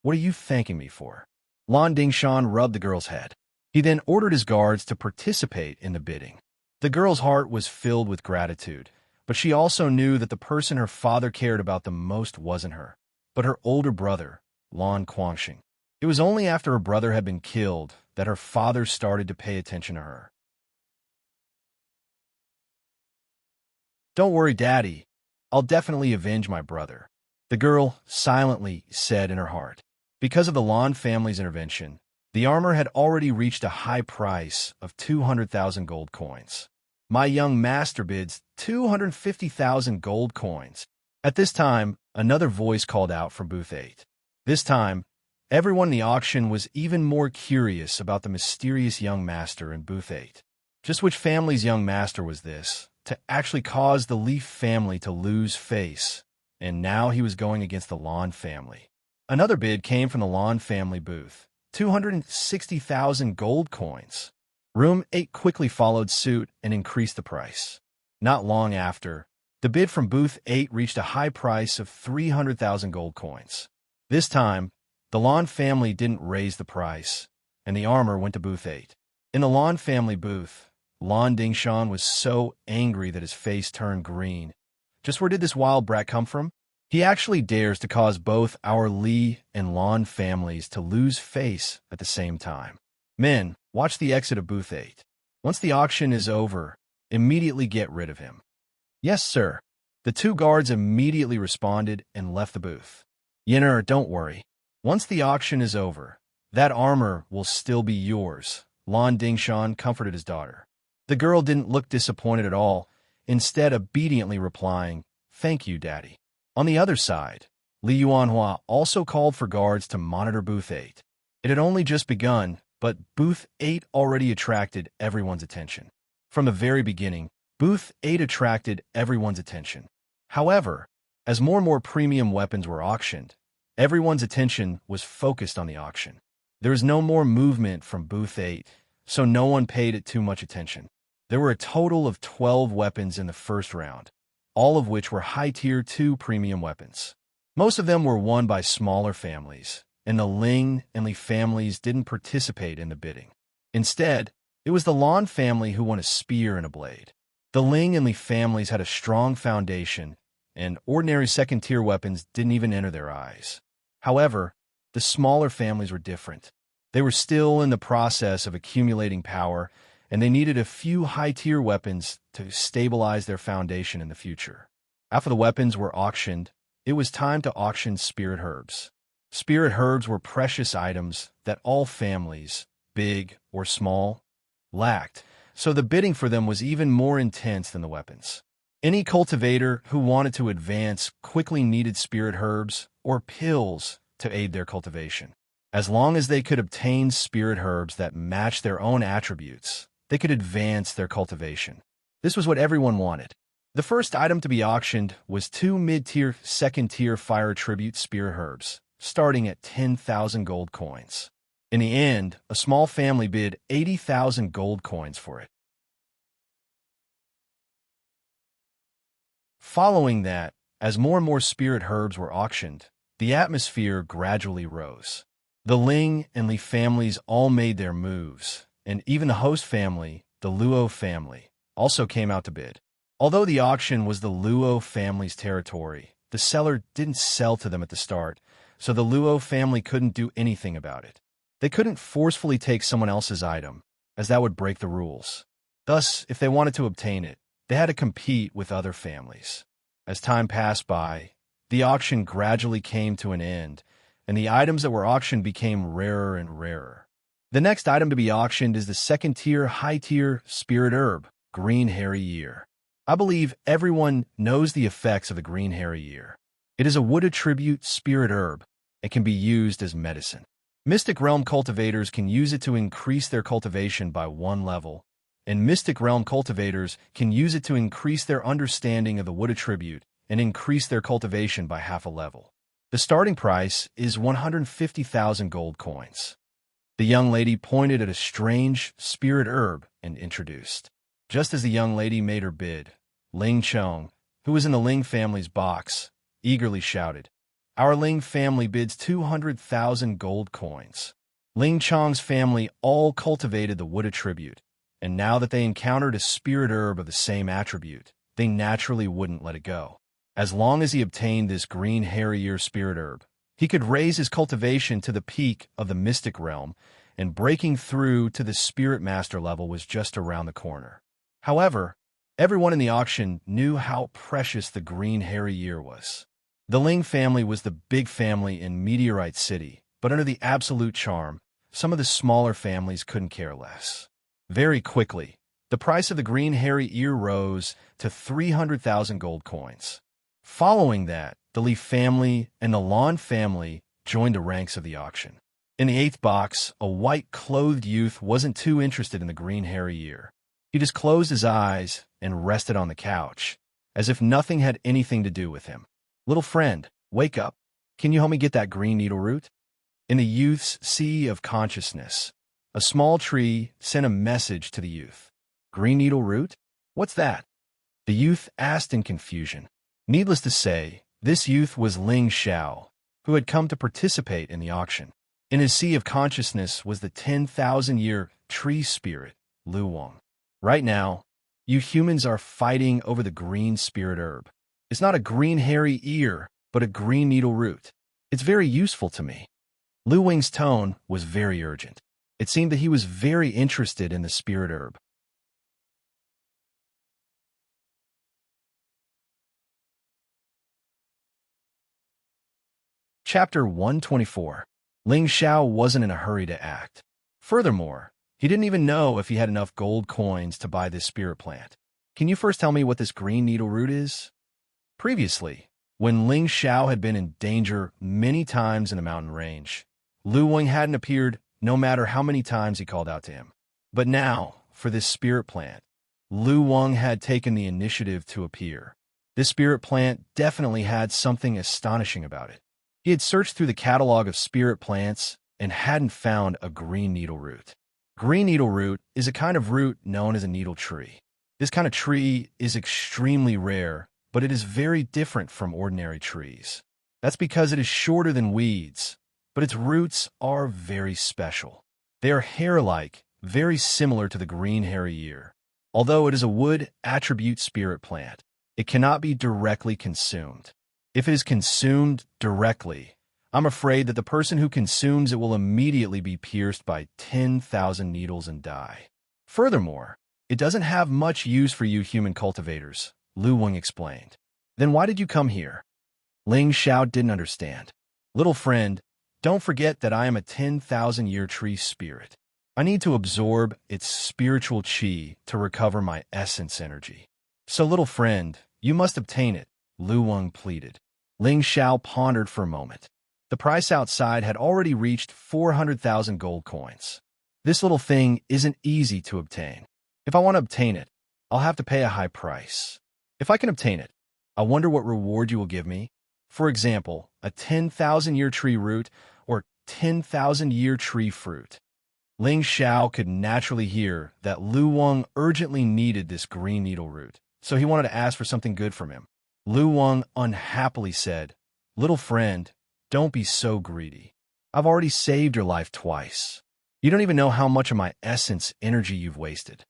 What are you thanking me for? Lan Dingshan rubbed the girl's head. He then ordered his guards to participate in the bidding. The girl's heart was filled with gratitude, but she also knew that the person her father cared about the most wasn't her, but her older brother, Lan Quangxing. It was only after her brother had been killed that her father started to pay attention to her. Don't worry, Daddy. I'll definitely avenge my brother, the girl silently said in her heart. Because of the Lan family's intervention, the armor had already reached a high price of 200,000 gold coins. My young master bids 250,000 gold coins. At this time, another voice called out from Booth 8. This time, everyone in the auction was even more curious about the mysterious young master in Booth 8. Just which family's young master was this, to actually cause the Leaf family to lose face, and now he was going against the Lan family. Another bid came from the Lan family booth, 260,000 gold coins. Room 8 quickly followed suit and increased the price. Not long after, the bid from Booth 8 reached a high price of 300,000 gold coins. This time, the Lan family didn't raise the price, and the armor went to Booth 8. In the Lan family booth, Lan Dingshan was so angry that his face turned green. Just where did this wild brat come from? He actually dares to cause both our Li and Lan families to lose face at the same time. Men, watch the exit of Booth 8. Once the auction is over, immediately get rid of him. Yes, sir. The two guards immediately responded and left the booth. Yin'er, don't worry. Once the auction is over, that armor will still be yours, Lan Dingshan comforted his daughter. The girl didn't look disappointed at all, instead obediently replying, Thank you, Daddy. On the other side, Li Yuanhua also called for guards to monitor Booth 8. It had only just begun, but Booth 8 already attracted everyone's attention. From the very beginning, Booth 8 attracted everyone's attention. However, as more and more premium weapons were auctioned, everyone's attention was focused on the auction. There was no more movement from Booth 8, so no one paid it too much attention. There were a total of 12 weapons in the first round, all of which were high-tier 2 premium weapons. Most of them were won by smaller families, and the Ling and Li families didn't participate in the bidding. Instead, it was the Lan family who won a spear and a blade. The Ling and Li families had a strong foundation, and ordinary second-tier weapons didn't even enter their eyes. However, the smaller families were different. They were still in the process of accumulating power, and they needed a few high-tier weapons to stabilize their foundation in the future. After the weapons were auctioned, it was time to auction spirit herbs. Spirit herbs were precious items that all families, big or small, lacked, so the bidding for them was even more intense than the weapons. Any cultivator who wanted to advance quickly needed spirit herbs or pills to aid their cultivation. As long as they could obtain spirit herbs that matched their own attributes, they could advance their cultivation. This was what everyone wanted. The first item to be auctioned was 2 mid-tier, second-tier fire tribute spirit herbs, starting at 10,000 gold coins. In the end, a small family bid 80,000 gold coins for it. Following that, as more and more spirit herbs were auctioned, the atmosphere gradually rose. The Ling and Li families all made their moves, and even the host family, the Luo family, also came out to bid. Although the auction was the Luo family's territory, the seller didn't sell to them at the start, so the Luo family couldn't do anything about it. They couldn't forcefully take someone else's item, as that would break the rules. Thus, if they wanted to obtain it, they had to compete with other families. As time passed by, the auction gradually came to an end, and the items that were auctioned became rarer and rarer. The next item to be auctioned is the second-tier, high-tier spirit herb, Green Hairy Year. I believe everyone knows the effects of the Green Hairy Year. It is a wood attribute spirit herb and can be used as medicine. Mystic Realm cultivators can use it to increase their cultivation by 1 level, and Mystic Realm cultivators can use it to increase their understanding of the wood attribute and increase their cultivation by half a level. The starting price is 150,000 gold coins. The young lady pointed at a strange spirit herb and introduced. Just as the young lady made her bid, Ling Chong, who was in the Ling family's box, eagerly shouted, "Our Ling family bids 200,000 gold coins." Ling Chong's family all cultivated the wood attribute, and now that they encountered a spirit herb of the same attribute, they naturally wouldn't let it go. As long as he obtained this Green Hairy Year spirit herb, he could raise his cultivation to the peak of the mystic realm, and breaking through to the spirit master level was just around the corner. However, everyone in the auction knew how precious the Green Hairy Year was. The Ling family was the big family in Meteorite City, but under the absolute charm, some of the smaller families couldn't care less. Very quickly, the price of the Green Hairy Year rose to 300,000 gold coins. Following that, the Li family and the Lan family joined the ranks of the auction. In the 8th box, a white-clothed youth wasn't too interested in the Green Hairy Year. He just closed his eyes and rested on the couch, as if nothing had anything to do with him. "Little friend, wake up. Can you help me get that green needle root?" In the youth's sea of consciousness, a small tree sent a message to the youth. "Green needle root? What's that?" The youth asked in confusion. Needless to say, this youth was Ling Xiao, who had come to participate in the auction. In his sea of consciousness was the 10,000-year tree spirit, Lu Wang. Right now, you humans are fighting over the green spirit herb. It's not a green hairy ear, but a green needle root. It's very useful to me. Lu Wang's tone was very urgent. It seemed that he was very interested in the spirit herb. Chapter 124. Ling Xiao wasn't in a hurry to act. Furthermore, he didn't even know if he had enough gold coins to buy this spirit plant. "Can you first tell me what this green needle root is?" Previously, when Ling Xiao had been in danger many times in the mountain range, Lu Wang hadn't appeared no matter how many times he called out to him. But now, for this spirit plant, Lu Wang had taken the initiative to appear. This spirit plant definitely had something astonishing about it. He had searched through the catalog of spirit plants and hadn't found a green needle root. Green needle root is a kind of root known as a needle tree. This kind of tree is extremely rare, but it is very different from ordinary trees. That's because it is shorter than weeds, but its roots are very special. They are hair-like, very similar to the Green Hairy Year. Although it is a wood attribute spirit plant, it cannot be directly consumed. If it is consumed directly, I'm afraid that the person who consumes it will immediately be pierced by 10,000 needles and die. Furthermore, it doesn't have much use for you human cultivators, Lu Wang explained. "Then why did you come here?" Ling Xiao didn't understand. "Little friend, don't forget that I am a 10,000-year tree spirit. I need to absorb its spiritual qi to recover my essence energy. So, little friend, you must obtain it," Lu Wang pleaded. Ling Xiao pondered for a moment. The price outside had already reached 400,000 gold coins. This little thing isn't easy to obtain. If I want to obtain it, I'll have to pay a high price. If I can obtain it, I wonder what reward you will give me. For example, a 10,000-year tree root or 10,000-year tree fruit. Ling Xiao could naturally hear that Lu Wang urgently needed this green needle root, so he wanted to ask for something good from him. Lu Wang unhappily said, "Little friend, don't be so greedy. I've already saved your life twice. You don't even know how much of my essence energy you've wasted."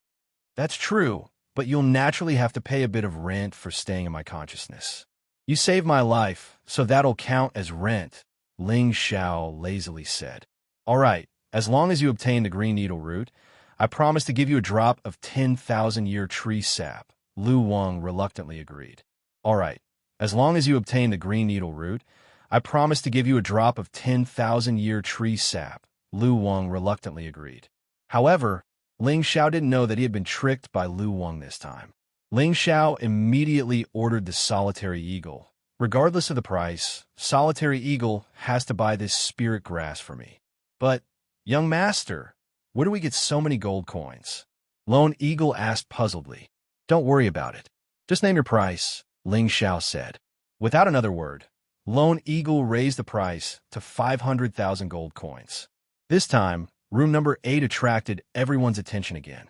"That's true, but you'll naturally have to pay a bit of rent for staying in my consciousness." "You saved my life, so that'll count as rent," Ling Xiao lazily said. "All right, as long as you obtain the green needle root, I promise to give you a drop of 10,000-year tree sap," Lu Wang reluctantly agreed. "All right, As long as you obtain the green needle root, I promise to give you a drop of 10,000-year tree sap. Lu Wang reluctantly agreed. However, Ling Xiao didn't know that he had been tricked by Lu Wang this time. Ling Xiao immediately ordered the solitary eagle. Regardless of the price, solitary eagle has to buy this spirit grass for me. But, young master, where do we get so many gold coins? Lone Eagle asked puzzledly. Don't worry about it. Just name your price, Ling Xiao said. Without another word, Lone Eagle raised the price to 500,000 gold coins. This time, room number 8 attracted everyone's attention again.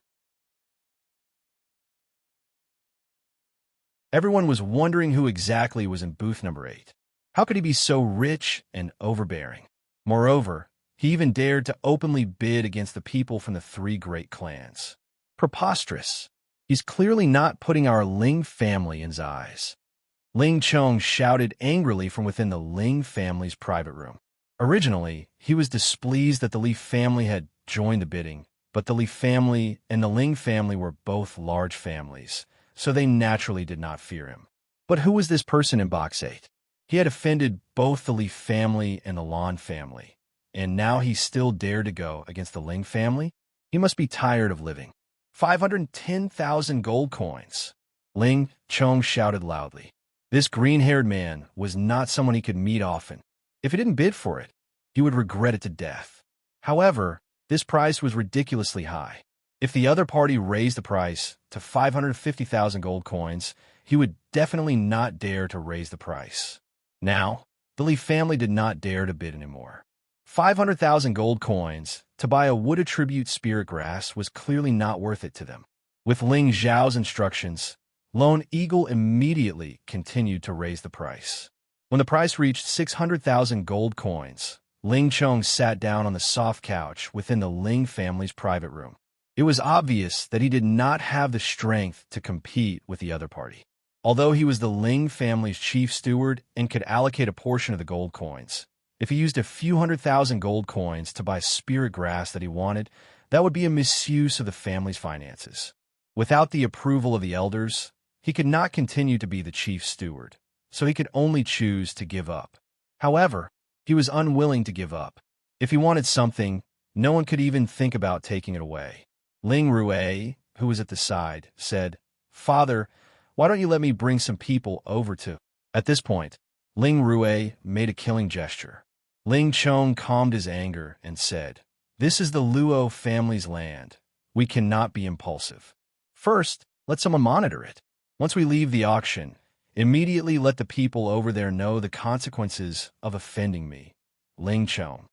Everyone was wondering who exactly was in booth number 8. How could he be so rich and overbearing? Moreover, he even dared to openly bid against the people from the 3 great clans. Preposterous. He's clearly not putting our Ling family in his eyes. Ling Chong shouted angrily from within the Ling family's private room. Originally, he was displeased that the Li family had joined the bidding, but the Li family and the Ling family were both large families, so they naturally did not fear him. But who was this person in box 8? He had offended both the Li family and the Lan family, and now he still dared to go against the Ling family? He must be tired of living. 510,000 gold coins. Ling Chong shouted loudly. This green-haired man was not someone he could meet often. If he didn't bid for it, he would regret it to death. However, this price was ridiculously high. If the other party raised the price to 550,000 gold coins, he would definitely not dare to raise the price. Now, the Li family did not dare to bid anymore. 500,000 gold coins to buy a wood attribute spirit grass was clearly not worth it to them. With Ling Zhao's instructions, Lone Eagle immediately continued to raise the price. When the price reached 600,000 gold coins, Ling Chong sat down on the soft couch within the Ling family's private room. It was obvious that he did not have the strength to compete with the other party. Although he was the Ling family's chief steward and could allocate a portion of the gold coins, if he used a few 100,000 gold coins to buy spirit grass that he wanted, that would be a misuse of the family's finances. Without the approval of the elders, he could not continue to be the chief steward, so he could only choose to give up. However, he was unwilling to give up. If he wanted something, no one could even think about taking it away. Ling Rue, who was at the side, said, "Father, why don't you let me bring some people over to—" At this point, Ling Rue made a killing gesture. Ling Chong calmed his anger and said, "This is the Luo family's land. We cannot be impulsive. First, let someone monitor it. Once we leave the auction, immediately let the people over there know the consequences of offending me." Ling Chong.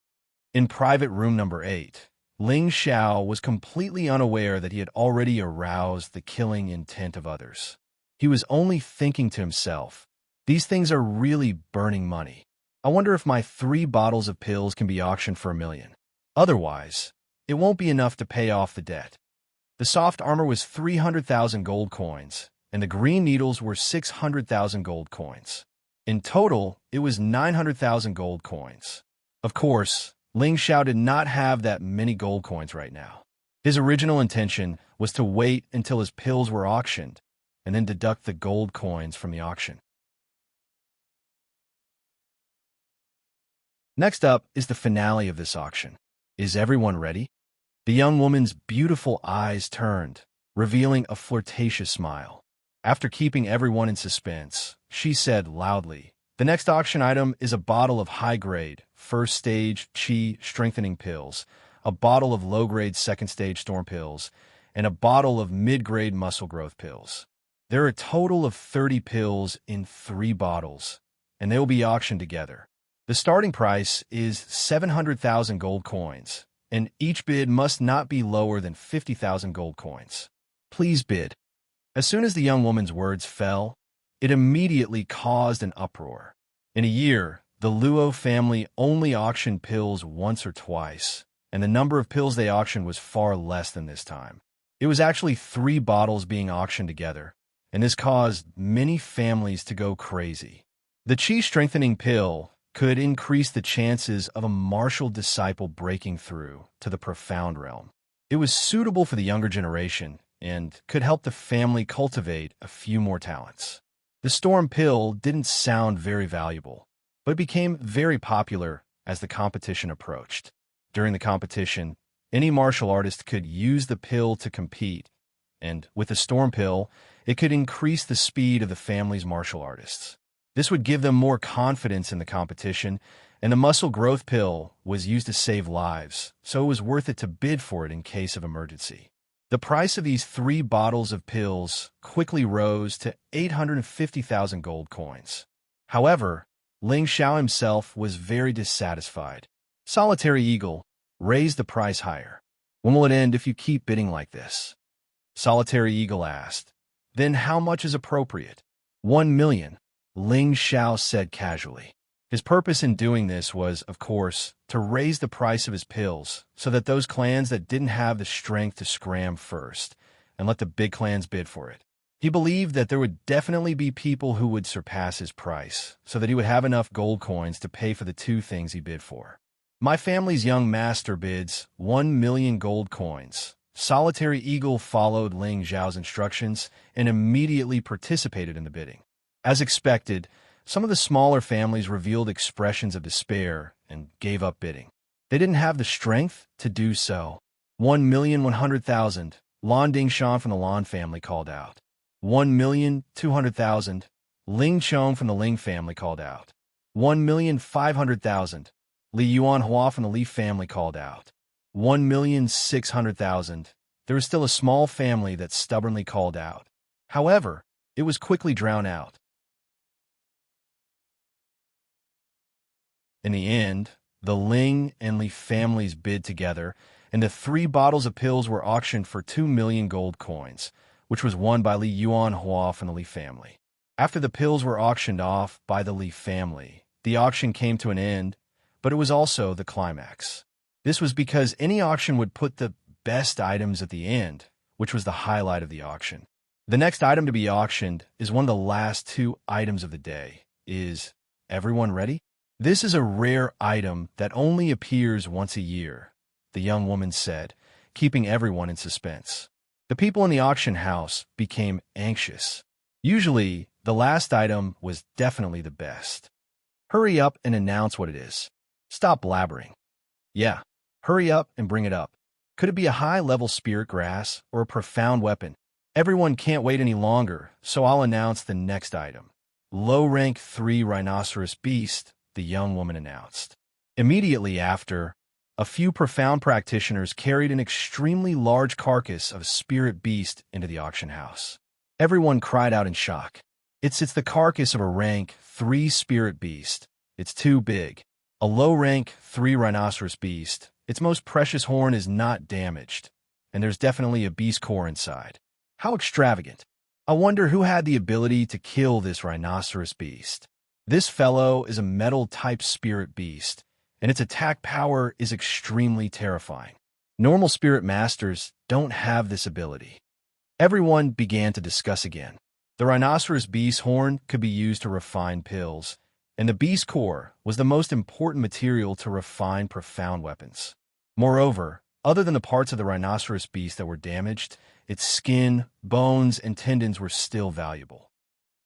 In private room number 8, Ling Xiao was completely unaware that he had already aroused the killing intent of others. He was only thinking to himself, "These things are really burning money. I wonder if my 3 bottles of pills can be auctioned for $1 million. Otherwise, it won't be enough to pay off the debt." The soft armor was 300,000 gold coins, and the green needles were 600,000 gold coins. In total, it was 900,000 gold coins. Of course, Ling Xiao did not have that many gold coins right now. His original intention was to wait until his pills were auctioned, and then deduct the gold coins from the auction. Next up is the finale of this auction. Is everyone ready? The young woman's beautiful eyes turned, revealing a flirtatious smile. After keeping everyone in suspense, she said loudly, "The next auction item is a bottle of high-grade, first-stage Qi strengthening pills, a bottle of low-grade second-stage storm pills, and a bottle of mid-grade muscle growth pills. There are a total of 30 pills in 3 bottles, and they will be auctioned together. The starting price is 700,000 gold coins, and each bid must not be lower than 50,000 gold coins. Please bid." As soon as the young woman's words fell, it immediately caused an uproar. In a year, the Luo family only auctioned pills once or twice, and the number of pills they auctioned was far less than this time. It was actually 3 bottles being auctioned together, and this caused many families to go crazy. The Qi strengthening pill could increase the chances of a martial disciple breaking through to the profound realm. It was suitable for the younger generation and could help the family cultivate a few more talents. The storm pill didn't sound very valuable, but it became very popular as the competition approached. During the competition, any martial artist could use the pill to compete, and with the storm pill, it could increase the speed of the family's martial artists. This would give them more confidence in the competition, and the muscle growth pill was used to save lives, so it was worth it to bid for it in case of emergency. The price of these 3 bottles of pills quickly rose to 850,000 gold coins. However, Ling Xiao himself was very dissatisfied. Solitary Eagle raised the price higher. When will it end if you keep bidding like this? Solitary Eagle asked. Then how much is appropriate? 1 million, Ling Xiao said casually. His purpose in doing this was, of course, to raise the price of his pills so that those clans that didn't have the strength to scram first and let the big clans bid for it. He believed that there would definitely be people who would surpass his price so that he would have enough gold coins to pay for the 2 things he bid for. My family's young master bids 1 million gold coins. Solitary Eagle followed Ling Xiao's instructions and immediately participated in the bidding. As expected, some of the smaller families revealed expressions of despair and gave up bidding. They didn't have the strength to do so. 1,100,000, Lan Dingshan from the Lan family called out. 1,200,000, Ling Chong from the Ling family called out. 1,500,000, Li Yuanhua from the Li family called out. 1,600,000. There was still a small family that stubbornly called out. However, it was quickly drowned out. In the end, the Ling and Li families bid together, and the 3 bottles of pills were auctioned for 2 million gold coins, which was won by Li Yuanhua from the Li family. After the pills were auctioned off by the Li family, the auction came to an end, but it was also the climax. This was because any auction would put the best items at the end, which was the highlight of the auction. The next item to be auctioned is one of the last 2 items of the day. Is everyone ready? This is a rare item that only appears once a year, the young woman said, keeping everyone in suspense. The people in the auction house became anxious. Usually, the last item was definitely the best. Hurry up and announce what it is. Stop blabbering. Yeah, hurry up and bring it up. Could it be a high-level spirit grass or a profound weapon? Everyone can't wait any longer, so I'll announce the next item. Low-rank 3 rhinoceros beast, the young woman announced. Immediately after, a few profound practitioners carried an extremely large carcass of a spirit beast into the auction house. Everyone cried out in shock. It's the carcass of a rank 3 spirit beast. It's too big. A low-rank 3 rhinoceros beast. Its most precious horn is not damaged, and there's definitely a beast core inside. How extravagant. I wonder who had the ability to kill this rhinoceros beast. This fellow is a metal-type spirit beast, and its attack power is extremely terrifying. Normal spirit masters don't have this ability. Everyone began to discuss again. The rhinoceros beast horn could be used to refine pills, and the beast core was the most important material to refine profound weapons. Moreover, other than the parts of the rhinoceros beast that were damaged, its skin, bones, and tendons were still valuable.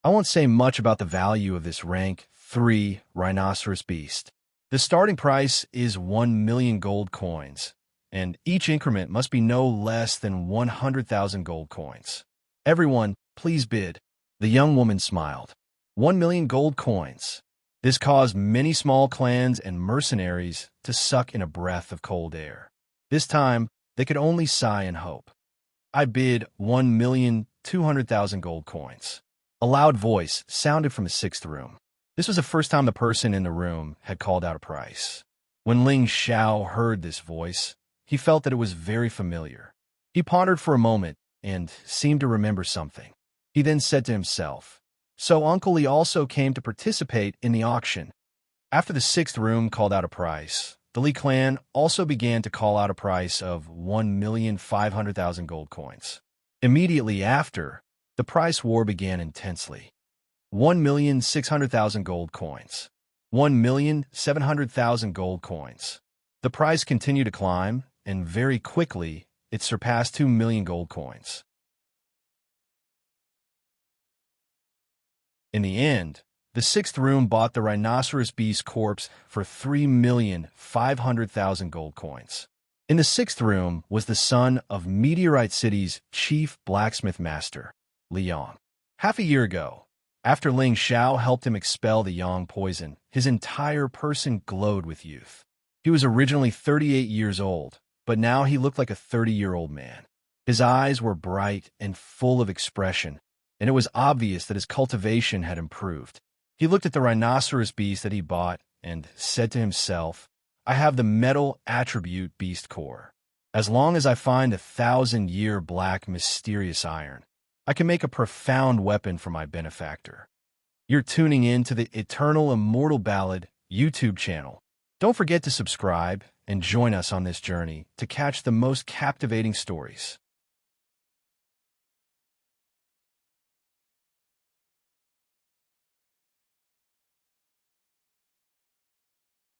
I won't say much about the value of this rank 3 rhinoceros beast. The starting price is 1 million gold coins, and each increment must be no less than 100,000 gold coins. Everyone, please bid. The young woman smiled. 1 million gold coins. This caused many small clans and mercenaries to suck in a breath of cold air. This time, they could only sigh and hope. I bid 1,200,000 gold coins. A loud voice sounded from the 6th room. This was the first time the person in the room had called out a price. When Ling Xiao heard this voice, he felt that it was very familiar. He pondered for a moment and seemed to remember something. He then said to himself, "So Uncle Li also came to participate in the auction." After the 6th room called out a price, the Li clan also began to call out a price of 1,500,000 gold coins. Immediately after, the price war began intensely. 1,600,000 gold coins. 1,700,000 gold coins. The price continued to climb, and very quickly, it surpassed 2 million gold coins. In the end, the sixth room bought the rhinoceros beast corpse for 3,500,000 gold coins. In the sixth room was the son of Meteorite City's chief blacksmith master, Li Yang. Half a year ago, after Ling Xiao helped him expel the Yang poison, his entire person glowed with youth. He was originally 38 years old, but now he looked like a 30-year-old man. His eyes were bright and full of expression, and it was obvious that his cultivation had improved. He looked at the rhinoceros beast that he bought and said to himself, "I have the metal attribute beast core. As long as I find 1,000-year black mysterious iron, I can make a profound weapon for my benefactor." You're tuning in to the Eternal Immortal Ballad YouTube channel. Don't forget to subscribe and join us on this journey to catch the most captivating stories.